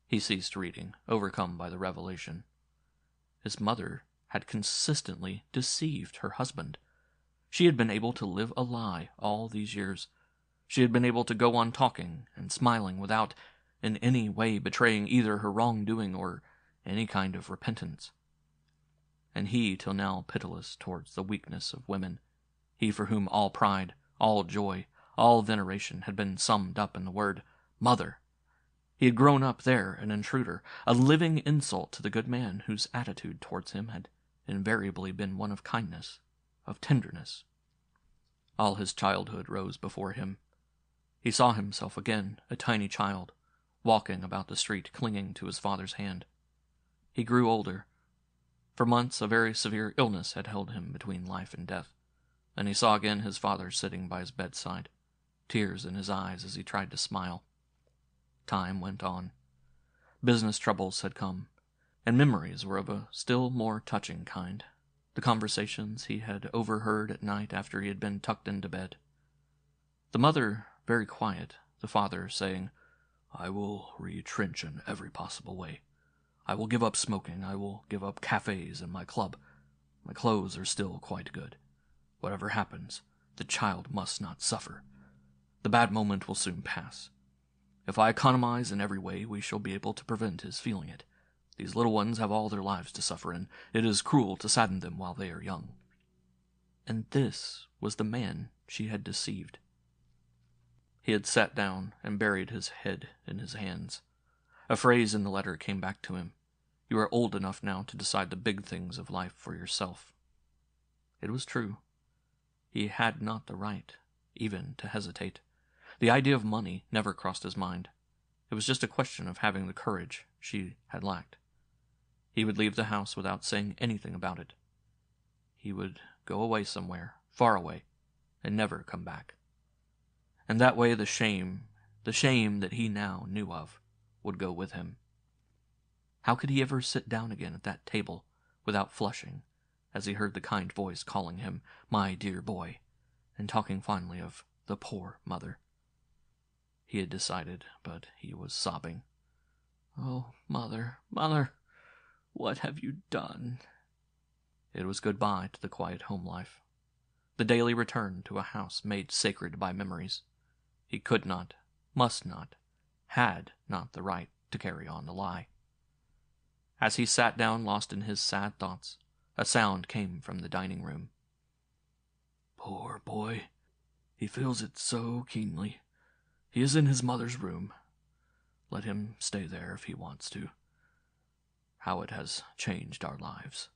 He ceased reading, overcome by the revelation. His mother had consistently deceived her husband. She had been able to live a lie all these years. She had been able to go on talking and smiling without in any way betraying either her wrongdoing or any kind of repentance. And he, till now, pitiless towards the weakness of women, he for whom all pride, all joy, all veneration had been summed up in the word mother. He had grown up there an intruder, a living insult to the good man whose attitude towards him had invariably been one of kindness, of tenderness. All his childhood rose before him. He saw himself again, a tiny child, walking about the street, clinging to his father's hand. He grew older. For months a very severe illness had held him between life and death, and he saw again his father sitting by his bedside, tears in his eyes as he tried to smile. Time went on. Business troubles had come, and memories were of a still more touching kind. The conversations he had overheard at night after he had been tucked into bed. The mother very quiet, the father saying, "I will retrench in every possible way. I will give up smoking, I will give up cafes and my club. My clothes are still quite good. Whatever happens, the child must not suffer. The bad moment will soon pass. If I economize in every way, we shall be able to prevent his feeling it. These little ones have all their lives to suffer, and it is cruel to sadden them while they are young." And this was the man she had deceived. He had sat down and buried his head in his hands. A phrase in the letter came back to him. "You are old enough now to decide the big things of life for yourself." It was true. He had not the right, even to hesitate. The idea of money never crossed his mind. It was just a question of having the courage she had lacked. He would leave the house without saying anything about it. He would go away somewhere, far away, and never come back. And that way the shame that he now knew of, would go with him. How could he ever sit down again at that table without flushing, as he heard the kind voice calling him, "My dear boy," and talking fondly of the poor mother. He had decided, but he was sobbing. "Oh, mother, mother, what have you done?" It was goodbye to the quiet home life. The daily return to a house made sacred by memories. He could not, must not, had not the right to carry on the lie. As he sat down lost in his sad thoughts, a sound came from the dining room. "Poor boy, he feels it so keenly. He is in his mother's room. Let him stay there if he wants to. How it has changed our lives.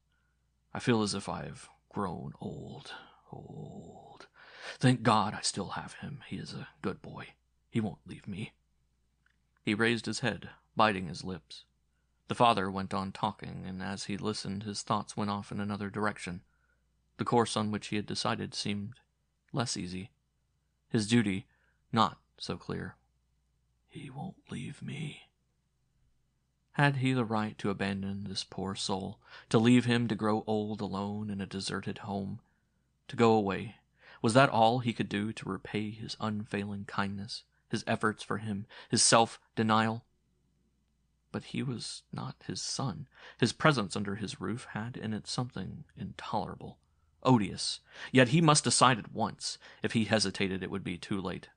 I feel as if I have grown old. Thank God I still have him. He is a good boy. He won't leave me." He raised his head, biting his lips. The father went on talking, and as he listened his thoughts went off in another direction. The course on which he had decided seemed less easy. His duty not so clear. He won't leave me. Had he the right to abandon this poor soul, to leave him to grow old alone in a deserted home, to go away? Was that all he could do to repay his unfailing kindness, his efforts for him, his self-denial? But he was not his son. His presence under his roof had in it something intolerable, odious. Yet he must decide at once. If he hesitated, it would be too late.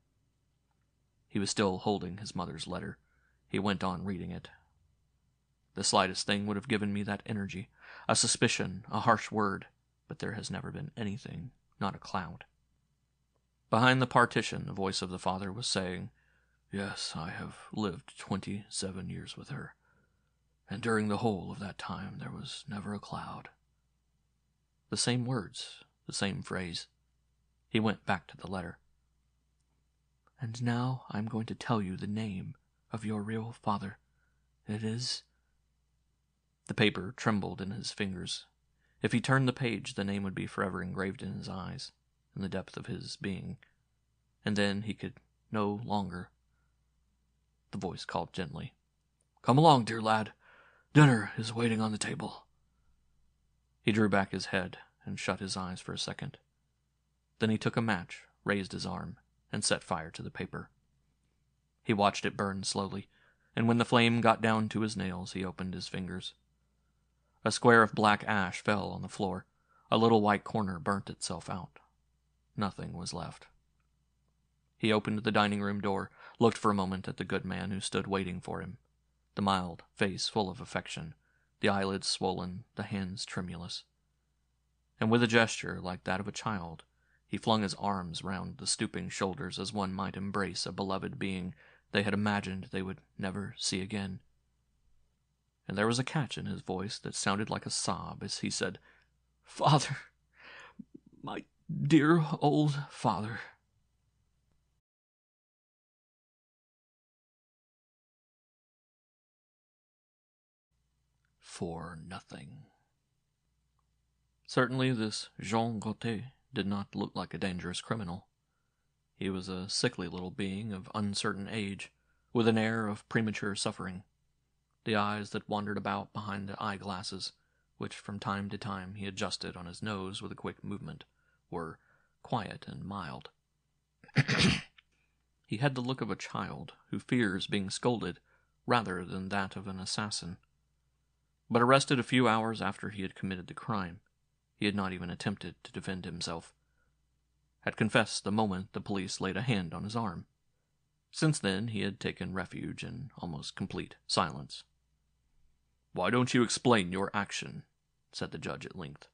He was still holding his mother's letter. He went on reading it. The slightest thing would have given me that energy, a suspicion, a harsh word, but there has never been anything, not a cloud. Behind the partition, the voice of the father was saying, "Yes, I have lived 27 years with her, and during the whole of that time there was never a cloud." The same words, the same phrase. He went back to the letter. "And now I am going to tell you the name of your real father. It is—" The paper trembled in his fingers. If he turned the page, the name would be forever engraved in his eyes, in the depth of his being. And then he could no longer. The voice called gently, "Come along, dear lad. Dinner is waiting on the table." He drew back his head and shut his eyes for a second. Then he took a match, raised his arm, and set fire to the paper. He watched it burn slowly, and when the flame got down to his nails, he opened his fingers. A square of black ash fell on the floor. A little white corner burnt itself out. Nothing was left. He opened the dining room door, looked for a moment at the good man who stood waiting for him, the mild face full of affection, the eyelids swollen, the hands tremulous. And with a gesture like that of a child, he flung his arms round the stooping shoulders as one might embrace a beloved being they had imagined they would never see again. And there was a catch in his voice that sounded like a sob as he said, "Father, my dear old father." For nothing. Certainly this Jean Gaultier did not look like a dangerous criminal. He was a sickly little being of uncertain age, with an air of premature suffering. The eyes that wandered about behind the eyeglasses, which from time to time he adjusted on his nose with a quick movement, were quiet and mild. He had the look of a child who fears being scolded rather than that of an assassin. But arrested a few hours after he had committed the crime, he had not even attempted to defend himself. Had confessed the moment the police laid a hand on his arm. Since then he had taken refuge in almost complete silence. "Why don't you explain your action?" said the judge at length.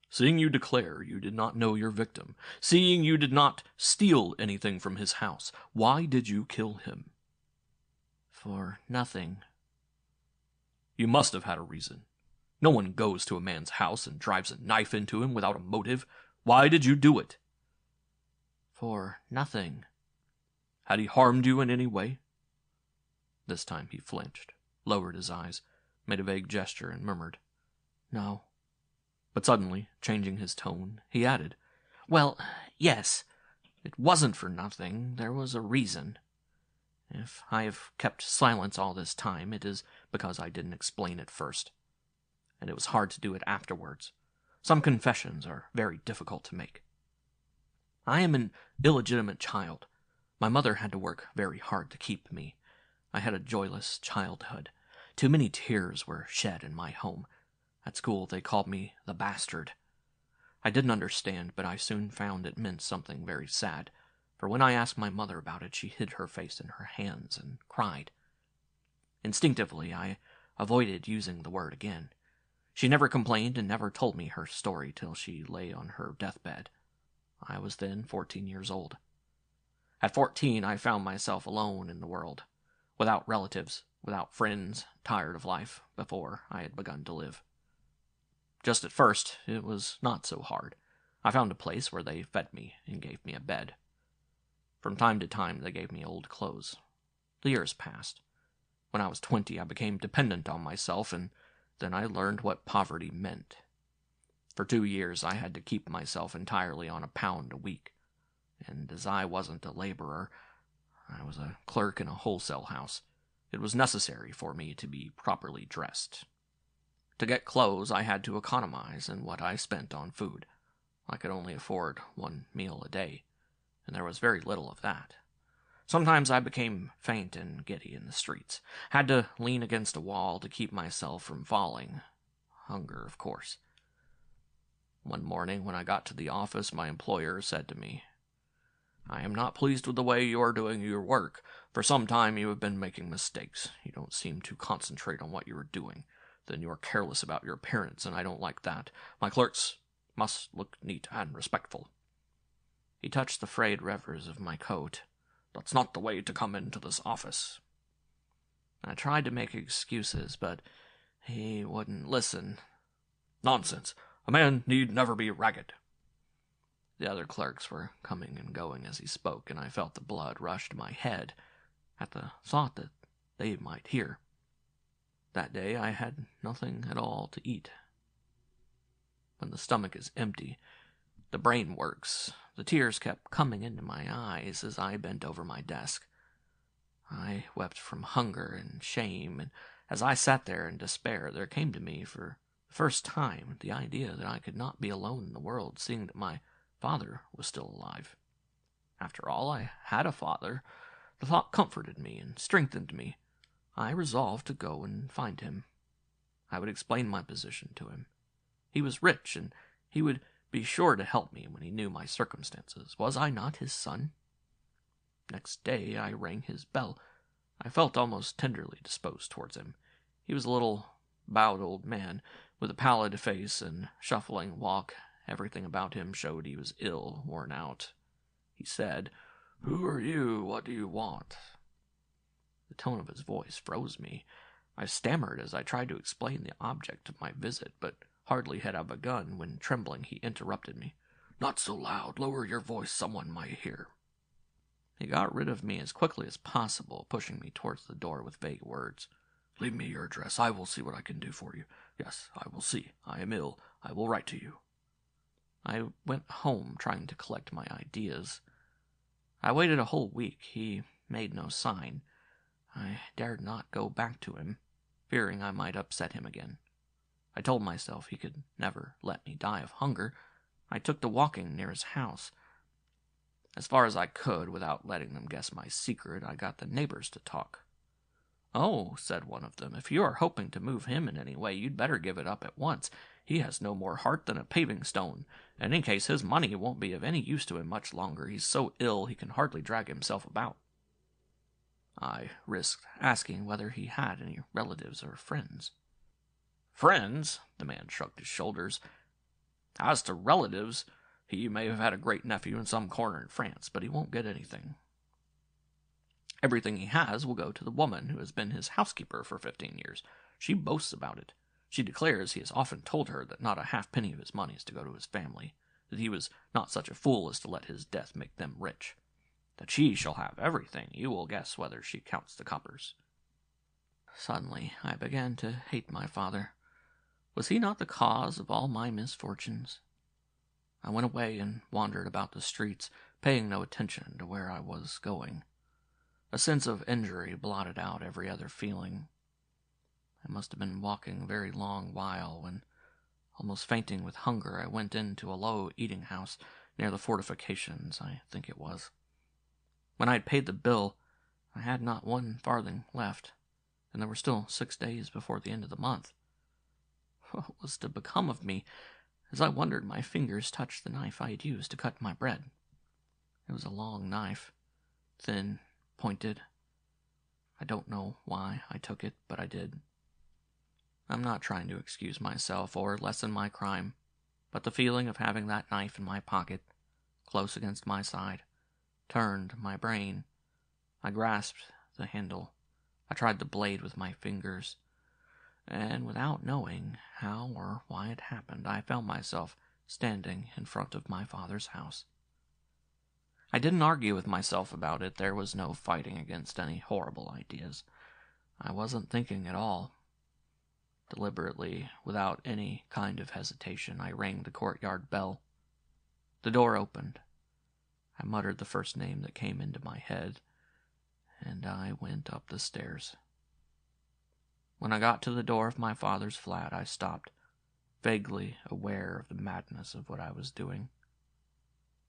"Seeing you declare you did not know your victim, seeing you did not steal anything from his house, why did you kill him?" "For nothing." "You must have had a reason. No one goes to a man's house and drives a knife into him without a motive. Why did you do it?" "For nothing." "Had he harmed you in any way?" This time he flinched, lowered his eyes, made a vague gesture, and murmured, "No." But suddenly, changing his tone, he added, "Well, yes. It wasn't for nothing. There was a reason. If I have kept silence all this time, it is because I didn't explain it first. And it was hard to do it afterwards. Some confessions are very difficult to make. I am an illegitimate child. My mother had to work very hard to keep me. I had a joyless childhood. Too many tears were shed in my home. At school they called me the Bastard. I didn't understand, but I soon found it meant something very sad, for when I asked my mother about it, she hid her face in her hands and cried. Instinctively, I avoided using the word again. She never complained and never told me her story till she lay on her deathbed. I was then 14 years old. At 14, I found myself alone in the world, without relatives, without friends, tired of life before I had begun to live. Just at first, it was not so hard. I found a place where they fed me and gave me a bed. From time to time, they gave me old clothes. The years passed. When I was 20, I became dependent on myself, and then I learned what poverty meant. For 2 years, I had to keep myself entirely on £1 a week, and as I wasn't a laborer, I was a clerk in a wholesale house. It was necessary for me to be properly dressed. To get clothes, I had to economize in what I spent on food. I could only afford 1 meal a day, and there was very little of that. Sometimes I became faint and giddy in the streets, had to lean against a wall to keep myself from falling. Hunger, of course. One morning when I got to the office, my employer said to me, "I am not pleased with the way you are doing your work. For some time you have been making mistakes. You don't seem to concentrate on what you are doing. Then you are careless about your appearance, and I don't like that. My clerks must look neat and respectful." He touched the frayed revers of my coat. "That's not the way to come into this office." I tried to make excuses, but he wouldn't listen. "Nonsense. A man need never be ragged." The other clerks were coming and going as he spoke, and I felt the blood rush to my head at the thought that they might hear. That day I had nothing at all to eat. When the stomach is empty, the brain works. The tears kept coming into my eyes as I bent over my desk. I wept from hunger and shame, and as I sat there in despair, there came to me for the first time the idea that I could not be alone in the world, seeing that my father was still alive. After all, I had a father. The thought comforted me and strengthened me. I resolved to go and find him. I would explain my position to him. He was rich, and he would be sure to help me when he knew my circumstances. Was I not his son? Next day I rang his bell. I felt almost tenderly disposed towards him. He was a little, bowed old man, with a pallid face and shuffling walk. Everything about him showed he was ill, worn out. He said, "Who are you? What do you want?" The tone of his voice froze me. I stammered as I tried to explain the object of my visit, but hardly had I begun when, trembling, he interrupted me. "Not so loud. Lower your voice. Someone might hear." He got rid of me as quickly as possible, pushing me towards the door with vague words. "Leave me your address. I will see what I can do for you. Yes, I will see. I am ill. I will write to you." I went home trying to collect my ideas. I waited a whole week. He made no sign. I dared not go back to him, fearing I might upset him again. I told myself he could never let me die of hunger. I took to walking near his house. As far as I could, without letting them guess my secret, I got the neighbors to talk. "Oh," said one of them, "if you are hoping to move him in any way, you'd better give it up at once. He has no more heart than a paving stone. In any case, his money won't be of any use to him much longer. He's so ill he can hardly drag himself about." I risked asking whether he had any relatives or friends. "Friends?" The man shrugged his shoulders. "As to relatives, he may have had a great-nephew in some corner in France, but he won't get anything. Everything he has will go to the woman who has been his housekeeper for 15 years. She boasts about it. She declares he has often told her that not a halfpenny of his money is to go to his family, that he was not such a fool as to let his death make them rich. That she shall have everything. You will guess whether she counts the coppers." Suddenly I began to hate my father. Was he not the cause of all my misfortunes? I went away and wandered about the streets, paying no attention to where I was going. A sense of injury blotted out every other feeling. I must have been walking a very long while when Almost fainting with hunger, I went into a low eating house near the fortifications, I think it was. When I had paid the bill, I had not 1 farthing left, and there were still 6 days before the end of the month. What was to become of me? As I wondered, my fingers touched the knife I had used to cut my bread. It was a long knife, thin, pointed. I don't know why I took it, but I did. I'm not trying to excuse myself or lessen my crime, but the feeling of having that knife in my pocket, close against my side, turned my brain. I grasped the handle. I tried the blade with my fingers, and without knowing how or why it happened, I found myself standing in front of my father's house. I didn't argue with myself about it. There was no fighting against any horrible ideas. I wasn't thinking at all. Deliberately, without any kind of hesitation, I rang the courtyard bell. The door opened. I muttered the first name that came into my head, and I went up the stairs. When I got to the door of my father's flat, I stopped, vaguely aware of the madness of what I was doing.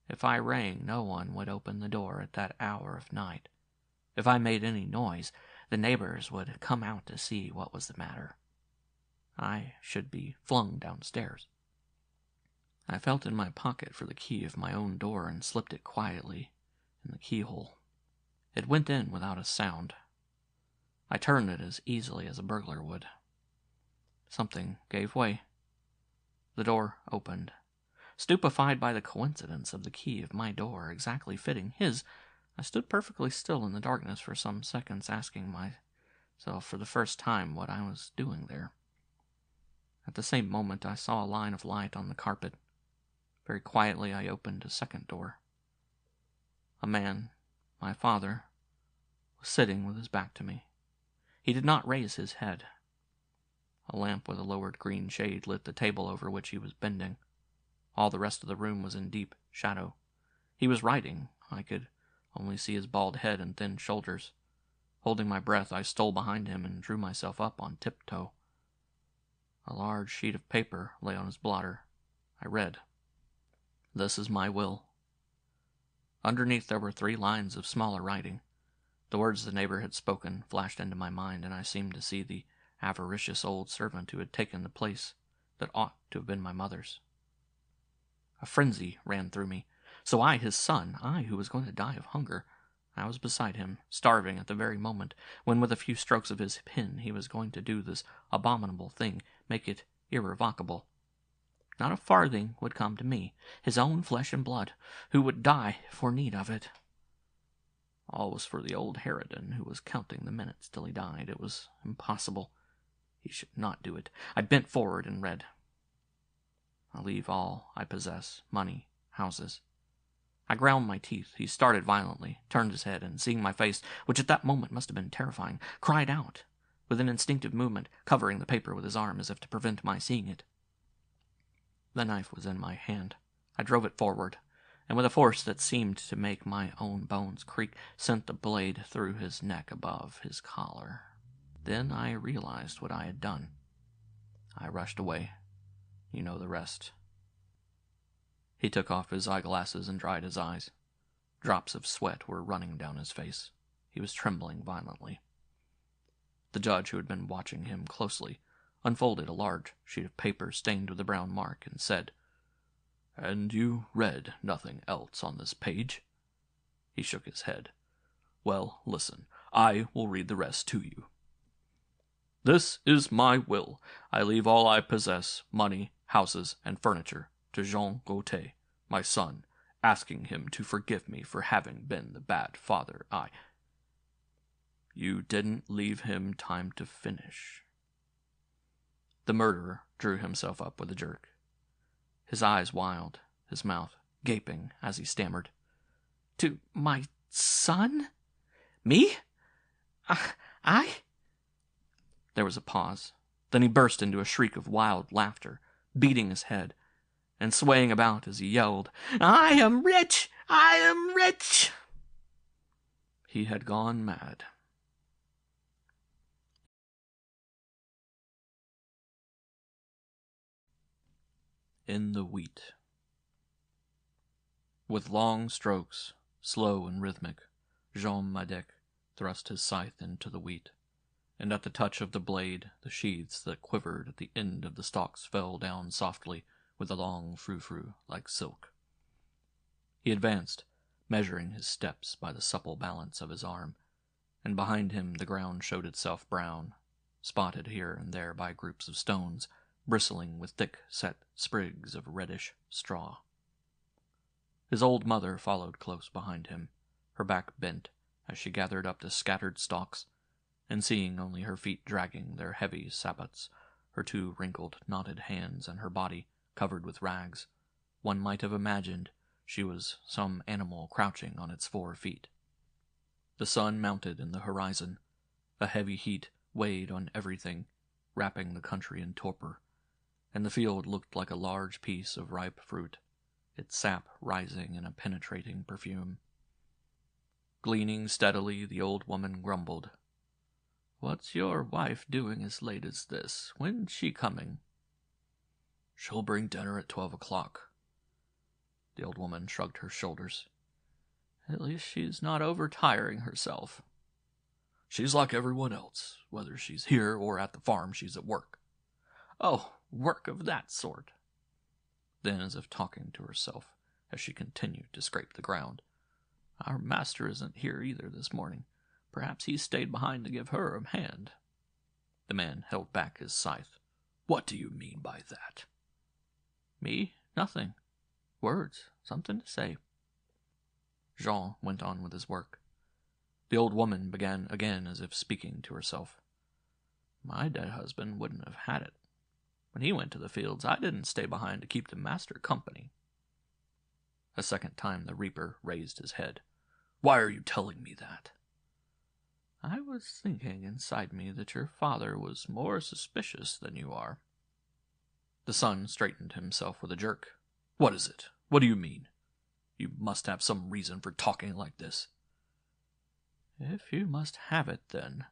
If I rang, no one would open the door at that hour of night. If I made any noise, the neighbors would come out to see what was the matter. I should be flung downstairs. I felt in my pocket for the key of my own door and slipped it quietly in the keyhole. It went in without a sound. I turned it as easily as a burglar would. Something gave way. The door opened. Stupefied by the coincidence of the key of my door exactly fitting his, I stood perfectly still in the darkness for some seconds, asking myself for the first time what I was doing there. At the same moment, I saw a line of light on the carpet. Very quietly, I opened a second door. A man, my father, was sitting with his back to me. He did not raise his head. A lamp with a lowered green shade lit the table over which he was bending. All the rest of the room was in deep shadow. He was writing. I could only see his bald head and thin shoulders. Holding my breath, I stole behind him and drew myself up on tiptoe. A large sheet of paper lay on his blotter. I read, "This is my will." Underneath there were 3 lines of smaller writing. The words the neighbor had spoken flashed into my mind, and I seemed to see the avaricious old servant who had taken the place that ought to have been my mother's. A frenzy ran through me. So I, his son, I who was going to die of hunger, I was beside him, starving at the very moment when with a few strokes of his pen he was going to do this abominable thing, make it irrevocable. Not a farthing would come to me, his own flesh and blood, who would die for need of it. All was for the old harridan who was counting the minutes till he died. It was impossible. He should not do it. I bent forward and read, "I leave all I possess, money, houses." I ground my teeth. He started violently, turned his head, and seeing my face, which at that moment must have been terrifying, cried out, with an instinctive movement, covering the paper with his arm as if to prevent my seeing it. The knife was in my hand. I drove it forward, and with a force that seemed to make my own bones creak, sent the blade through his neck above his collar. Then I realized what I had done. I rushed away. You know the rest. He took off his eyeglasses and dried his eyes. Drops of sweat were running down his face. He was trembling violently. The judge, who had been watching him closely, unfolded a large sheet of paper stained with a brown mark and said, "And you read nothing else on this page?" He shook his head. "Well, listen. I will read the rest to you. This is my will. I leave all I possess, money, houses, and furniture, to Jean Gaultier, my son, asking him to forgive me for having been the bad father I—" "You didn't leave him time to finish." The murderer drew himself up with a jerk, his eyes wild, his mouth gaping as he stammered, "To my son? Me? I? There was a pause. Then he burst into a shriek of wild laughter, beating his head, and swaying about as he yelled, "I am rich! I am rich!" He had gone mad. in the wheat. With long strokes, slow and rhythmic, Jean Madec thrust his scythe into the wheat, and at the touch of the blade the sheaths that quivered at the end of the stalks fell down softly with a long frou-frou like silk. He advanced, measuring his steps by the supple balance of his arm, and behind him the ground showed itself brown, spotted here and there by groups of stones, bristling with thick-set sprigs of reddish straw. His old mother followed close behind him, her back bent as she gathered up the scattered stalks, and seeing only her feet dragging their heavy sabots, her two wrinkled, knotted hands, and her body covered with rags, one might have imagined she was some animal crouching on its 4 feet. The sun mounted in the horizon. A heavy heat weighed on everything, wrapping the country in torpor, and the field looked like a large piece of ripe fruit, its sap rising in a penetrating perfume. Gleaning steadily, the old woman grumbled. "What's your wife doing as late as this? When's she coming?" "She'll bring dinner at 12 o'clock. The old woman shrugged her shoulders. "At least she's not overtiring herself." "She's like everyone else. Whether she's here or at the farm, she's at work." "Oh, work of that sort." Then, as if talking to herself, as she continued to scrape the ground, "Our master isn't here either this morning. Perhaps he stayed behind to give her a hand." The man held back his scythe. "What do you mean by that?" "Me? Nothing. Words. Something to say." Jean went on with his work. The old woman began again as if speaking to herself. "My dead husband wouldn't have had it. When he went to the fields, I didn't stay behind to keep the master company." A second time the reaper raised his head. "Why are you telling me that?" "I was thinking inside me that your father was more suspicious than you are." The son straightened himself with a jerk. "What is it? What do you mean? You must have some reason for talking like this." "If you must have it, then,"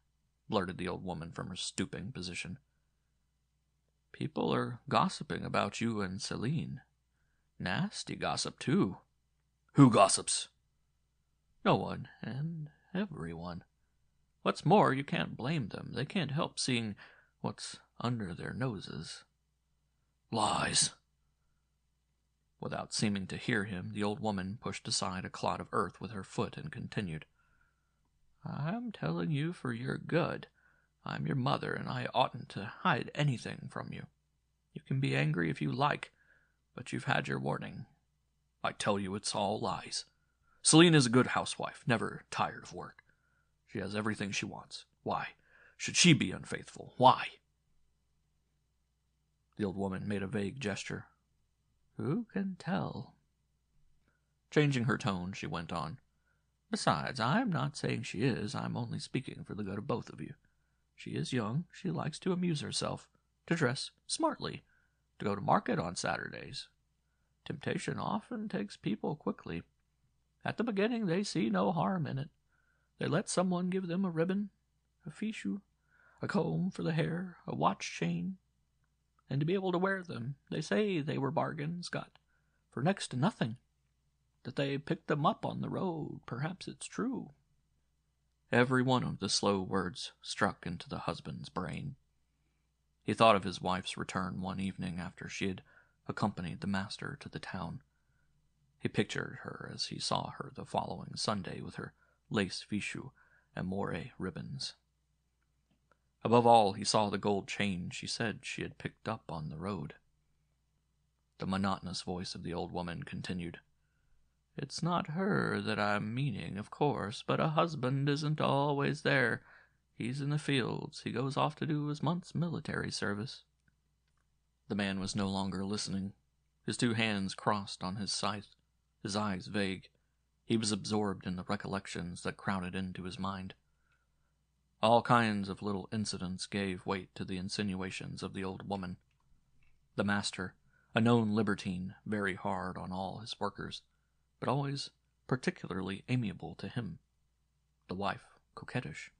blurted the old woman from her stooping position. "People are gossiping about you and Celine. Nasty gossip, too." "Who gossips?" "No one and everyone. What's more, you can't blame them. They can't help seeing what's under their noses." "Lies." Without seeming to hear him, the old woman pushed aside a clod of earth with her foot and continued. "I'm telling you for your good. I'm your mother, and I oughtn't to hide anything from you. You can be angry if you like, but you've had your warning." "I tell you it's all lies. Celine is a good housewife, never tired of work. She has everything she wants. Why should she be unfaithful? Why?" The old woman made a vague gesture. "Who can tell?" Changing her tone, she went on. "Besides, I'm not saying she is. I'm only speaking for the good of both of you. She is young. She likes to amuse herself, to dress smartly, to go to market on Saturdays. Temptation often takes people quickly. At the beginning, they see no harm in it. They let someone give them a ribbon, a fichu, a comb for the hair, a watch chain. And to be able to wear them, they say they were bargains got for next to nothing. That they picked them up on the road, perhaps it's true." Every one of the slow words struck into the husband's brain. He thought of his wife's return one evening after she had accompanied the master to the town. He pictured her as he saw her the following Sunday with her lace fichu and moire ribbons. Above all, he saw the gold chain she said she had picked up on the road. The monotonous voice of the old woman continued. "It's not her that I'm meaning, of course, but a husband isn't always there. He's in the fields. He goes off to do his month's military service." The man was no longer listening. His 2 hands crossed on his scythe, his eyes vague. He was absorbed in the recollections that crowded into his mind. All kinds of little incidents gave weight to the insinuations of the old woman. The master, a known libertine, very hard on all his workers, but always particularly amiable to him. The wife, coquettish.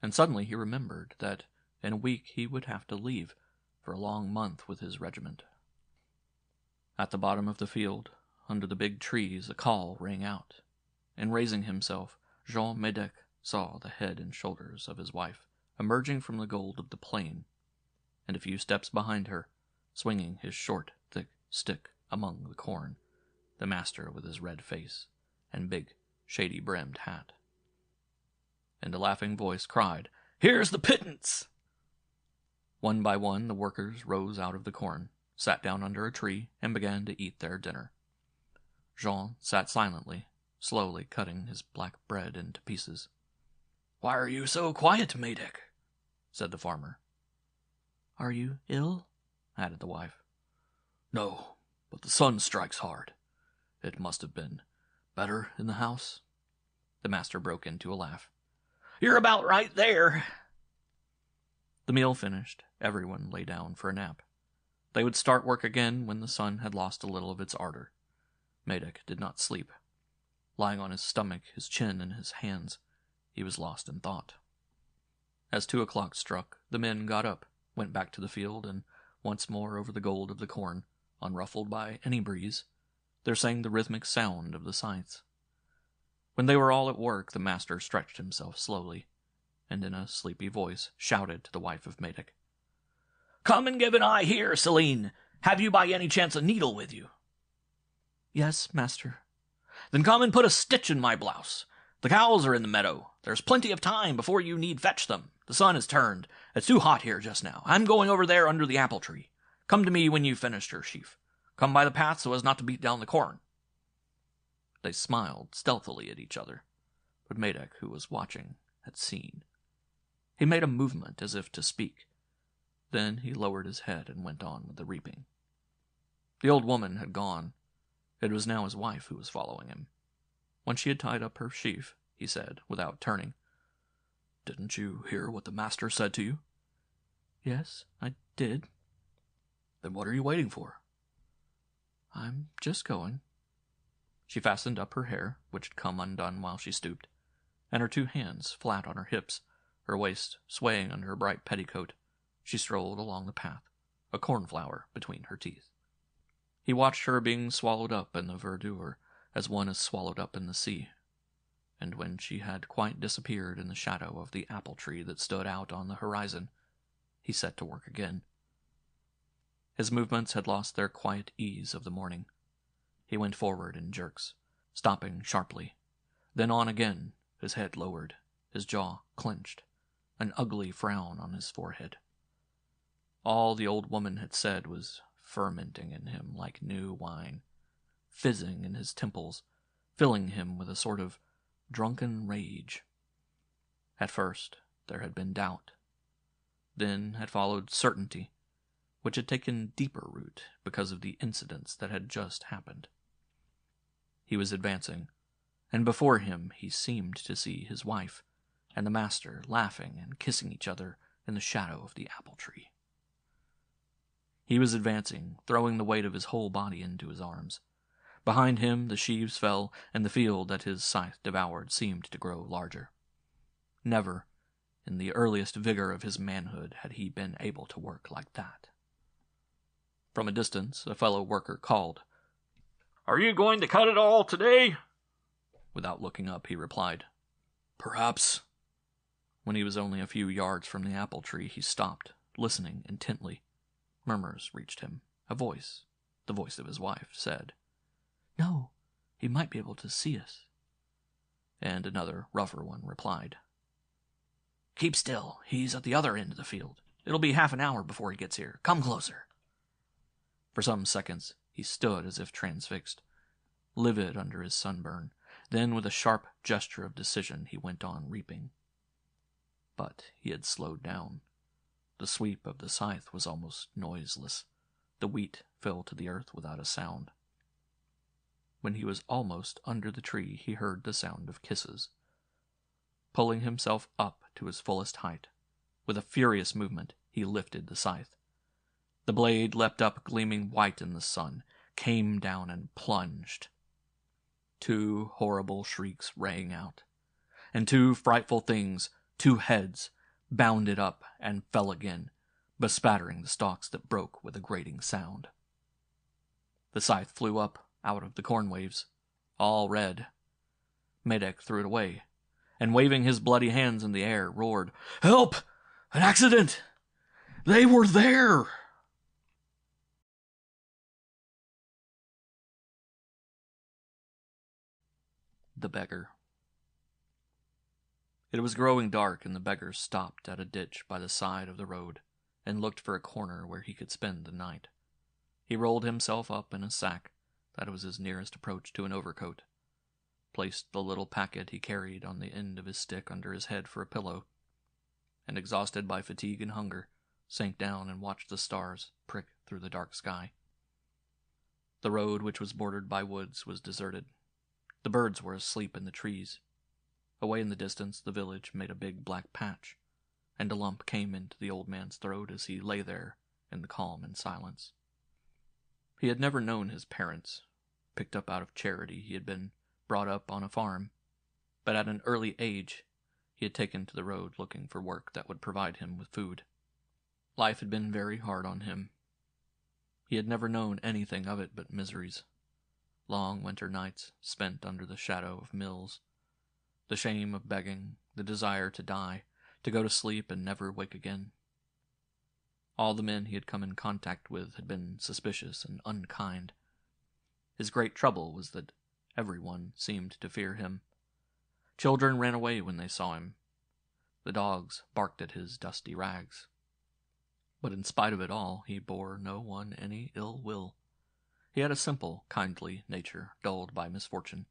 And suddenly he remembered that in a week he would have to leave for a long month with his regiment. At the bottom of the field, under the big trees, a call rang out, and raising himself, Jean Medak saw the head and shoulders of his wife emerging from the gold of the plain, and a few steps behind her, swinging his short, thick stick among the corn, the master with his red face and big, shady-brimmed hat. And a laughing voice cried, "Here's the pittance!" One by one the workers rose out of the corn, sat down under a tree, and began to eat their dinner. Jean sat silently, slowly cutting his black bread into pieces. "Why are you so quiet, Medak?" said the farmer. "Are you ill?" added the wife. "No, but the sun strikes hard. It must have been better in the house." The master broke into a laugh. "You're about right there." The meal finished, everyone lay down for a nap. They would start work again when the sun had lost a little of its ardor. Medak did not sleep. Lying on his stomach, his chin in his hands, he was lost in thought. As 2 o'clock struck, the men got up, went back to the field, and once more over the gold of the corn, unruffled by any breeze, there sang the rhythmic sound of the scythes. When they were all at work, the master stretched himself slowly, and in a sleepy voice shouted to the wife of Medak, "Come and give an eye here, Celine. Have you by any chance a needle with you?" "Yes, master." "Then come and put a stitch in my blouse. The cows are in the meadow. There's plenty of time before you need fetch them. The sun has turned. It's too hot here just now. I'm going over there under the apple tree. Come to me when you've finished your sheaf. Come by the path so as not to beat down the corn." They smiled stealthily at each other, but Medak, who was watching, had seen. He made a movement as if to speak. Then he lowered his head and went on with the reaping. The old woman had gone. It was now his wife who was following him. When she had tied up her sheaf, he said, without turning, "Didn't you hear what the master said to you?" "Yes, I did." "Then what are you waiting for?" "I'm just going." She fastened up her hair, which had come undone while she stooped, and her 2 hands flat on her hips, her waist swaying under her bright petticoat, she strolled along the path, a cornflower between her teeth. He watched her being swallowed up in the verdure, as one is swallowed up in the sea, and when she had quite disappeared in the shadow of the apple tree that stood out on the horizon, he set to work again. His movements had lost their quiet ease of the morning. He went forward in jerks, stopping sharply, then on again, his head lowered, his jaw clenched, an ugly frown on his forehead. All the old woman had said was fermenting in him like new wine, fizzing in his temples, filling him with a sort of drunken rage. At first there had been doubt. Then had followed certainty, which had taken deeper root because of the incidents that had just happened. He was advancing, and before him he seemed to see his wife and the master laughing and kissing each other in the shadow of the apple tree. He was advancing, throwing the weight of his whole body into his arms. Behind him the sheaves fell, and the field that his scythe devoured seemed to grow larger. Never, in the earliest vigor of his manhood, had he been able to work like that. From a distance, a fellow worker called, "Are you going to cut it all today?" Without looking up, he replied, "Perhaps." When he was only a few yards from the apple tree, he stopped, listening intently. Murmurs reached him. A voice, the voice of his wife, said, "No, he might be able to see us." And another, rougher one, replied, "Keep still. He's at the other end of the field. It'll be half an hour before he gets here. Come closer." For some seconds he stood as if transfixed, livid under his sunburn. Then, with a sharp gesture of decision, he went on reaping. But he had slowed down. The sweep of the scythe was almost noiseless. The wheat fell to the earth without a sound. When he was almost under the tree, he heard the sound of kisses. Pulling himself up to his fullest height, with a furious movement, he lifted the scythe. The blade leapt up, gleaming white in the sun, came down and plunged. 2 horrible shrieks rang out, and 2 frightful things, 2 heads, bounded up and fell again, bespattering the stalks that broke with a grating sound. The scythe flew up out of the corn waves, all red. Medak threw it away, and waving his bloody hands in the air, roared, "Help! An accident! They were there!" The Beggar. It was growing dark, and the beggar stopped at a ditch by the side of the road and looked for a corner where he could spend the night. He rolled himself up in a sack that was his nearest approach to an overcoat, placed the little packet he carried on the end of his stick under his head for a pillow, and, exhausted by fatigue and hunger, sank down and watched the stars prick through the dark sky. The road, which was bordered by woods, was deserted. The birds were asleep in the trees. Away in the distance, the village made a big black patch, and a lump came into the old man's throat as he lay there in the calm and silence. He had never known his parents. Picked up out of charity, he had been brought up on a farm, but at an early age he had taken to the road looking for work that would provide him with food. Life had been very hard on him. He had never known anything of it but miseries. Long winter nights spent under the shadow of mills, the shame of begging, the desire to die, to go to sleep and never wake again. All the men he had come in contact with had been suspicious and unkind. His great trouble was that everyone seemed to fear him. Children ran away when they saw him. The dogs barked at his dusty rags. But in spite of it all, he bore no one any ill will. He had a simple, kindly nature, dulled by misfortune.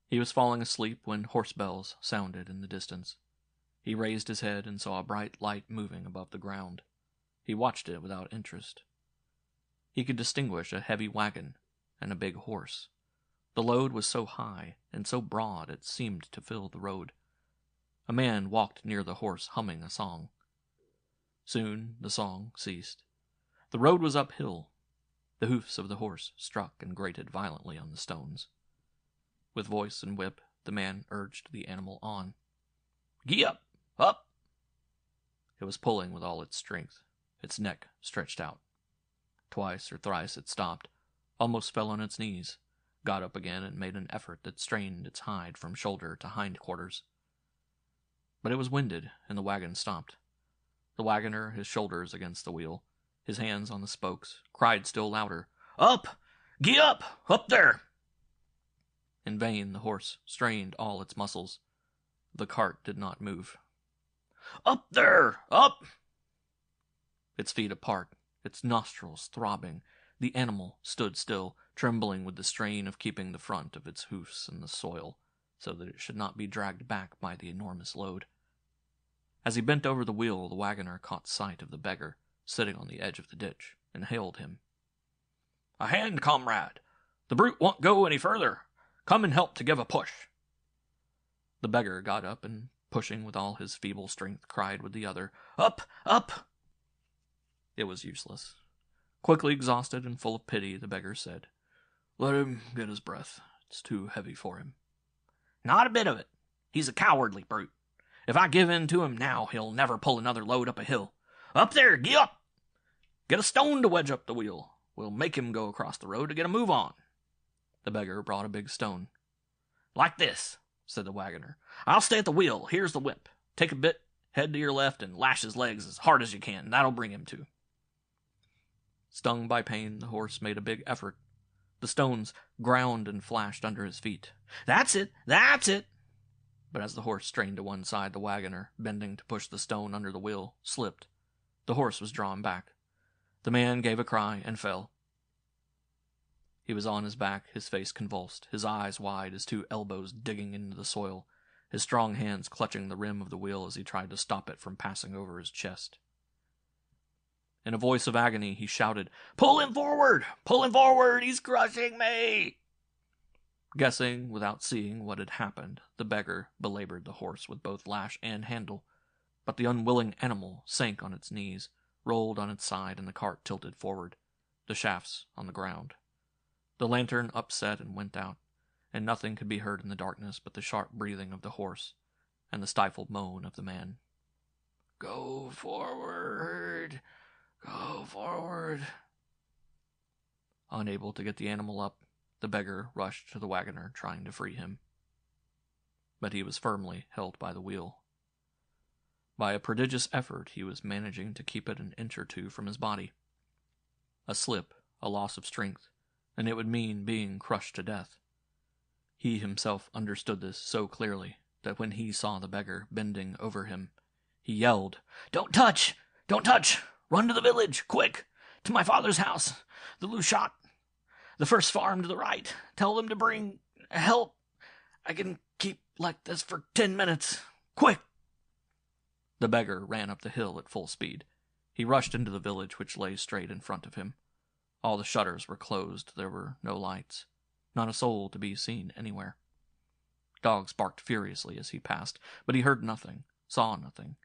He was falling asleep when horse bells sounded in the distance. He raised his head and saw a bright light moving above the ground. He watched it without interest. He could distinguish a heavy wagon and a big horse. The load was so high and so broad it seemed to fill the road. A man walked near the horse humming a song. Soon the song ceased. The road was uphill. The hoofs of the horse struck and grated violently on the stones. With voice and whip, the man urged the animal on. "Gee up! Up!" It was pulling with all its strength, its neck stretched out. Twice or thrice it stopped, almost fell on its knees, got up again and made an effort that strained its hide from shoulder to hindquarters. But it was winded, and the wagon stopped. The wagoner, his shoulders against the wheel, his hands on the spokes, cried still louder, "Up! Gee up! Up there!" In vain the horse strained all its muscles. The cart did not move. "Up there! Up!" Its feet apart, its nostrils throbbing, the animal stood still, trembling with the strain of keeping the front of its hoofs in the soil, so that it should not be dragged back by the enormous load. As he bent over the wheel, the wagoner caught sight of the beggar, sitting on the edge of the ditch, and hailed him. "A hand, comrade! The brute won't go any further. Come and help to give a push." The beggar got up and, pushing with all his feeble strength, cried with the other, "Up! Up!" It was useless. Quickly exhausted and full of pity, the beggar said, "Let him get his breath. It's too heavy for him." "Not a bit of it. He's a cowardly brute. If I give in to him now, he'll never pull another load up a hill. Up there, gee up! Get a stone to wedge up the wheel. We'll make him go across the road to get a move on." The beggar brought a big stone. "Like this," said the wagoner. "I'll stay at the wheel. Here's the whip. Take a bit, head to your left, and lash his legs as hard as you can. That'll bring him to." Stung by pain, the horse made a big effort. The stones ground and flashed under his feet. "That's it! That's it!" But as the horse strained to one side, the wagoner, bending to push the stone under the wheel, slipped. The horse was drawn back. The man gave a cry and fell. He was on his back, his face convulsed, his eyes wide, his two elbows digging into the soil, his strong hands clutching the rim of the wheel as he tried to stop it from passing over his chest. In a voice of agony, he shouted, "Pull him forward! Pull him forward! He's crushing me!" Guessing, without seeing what had happened, the beggar belabored the horse with both lash and handle, but the unwilling animal sank on its knees, rolled on its side, and the cart tilted forward, the shafts on the ground. The lantern upset and went out, and nothing could be heard in the darkness but the sharp breathing of the horse and the stifled moan of the man. "Go forward! Go forward!" Unable to get the animal up, the beggar rushed to the wagoner, trying to free him. But he was firmly held by the wheel. By a prodigious effort, he was managing to keep it an inch or two from his body. A slip, a loss of strength, and it would mean being crushed to death. He himself understood this so clearly that when he saw the beggar bending over him, he yelled, "Don't touch! Don't touch! Run to the village, quick! To my father's house, the Lushat, the first farm to the right. Tell them to bring help. I can keep like this for 10 minutes. Quick!" The beggar ran up the hill at full speed. He rushed into the village, which lay straight in front of him. All the shutters were closed. There were no lights. Not a soul to be seen anywhere. Dogs barked furiously as he passed, but he heard nothing, saw nothing.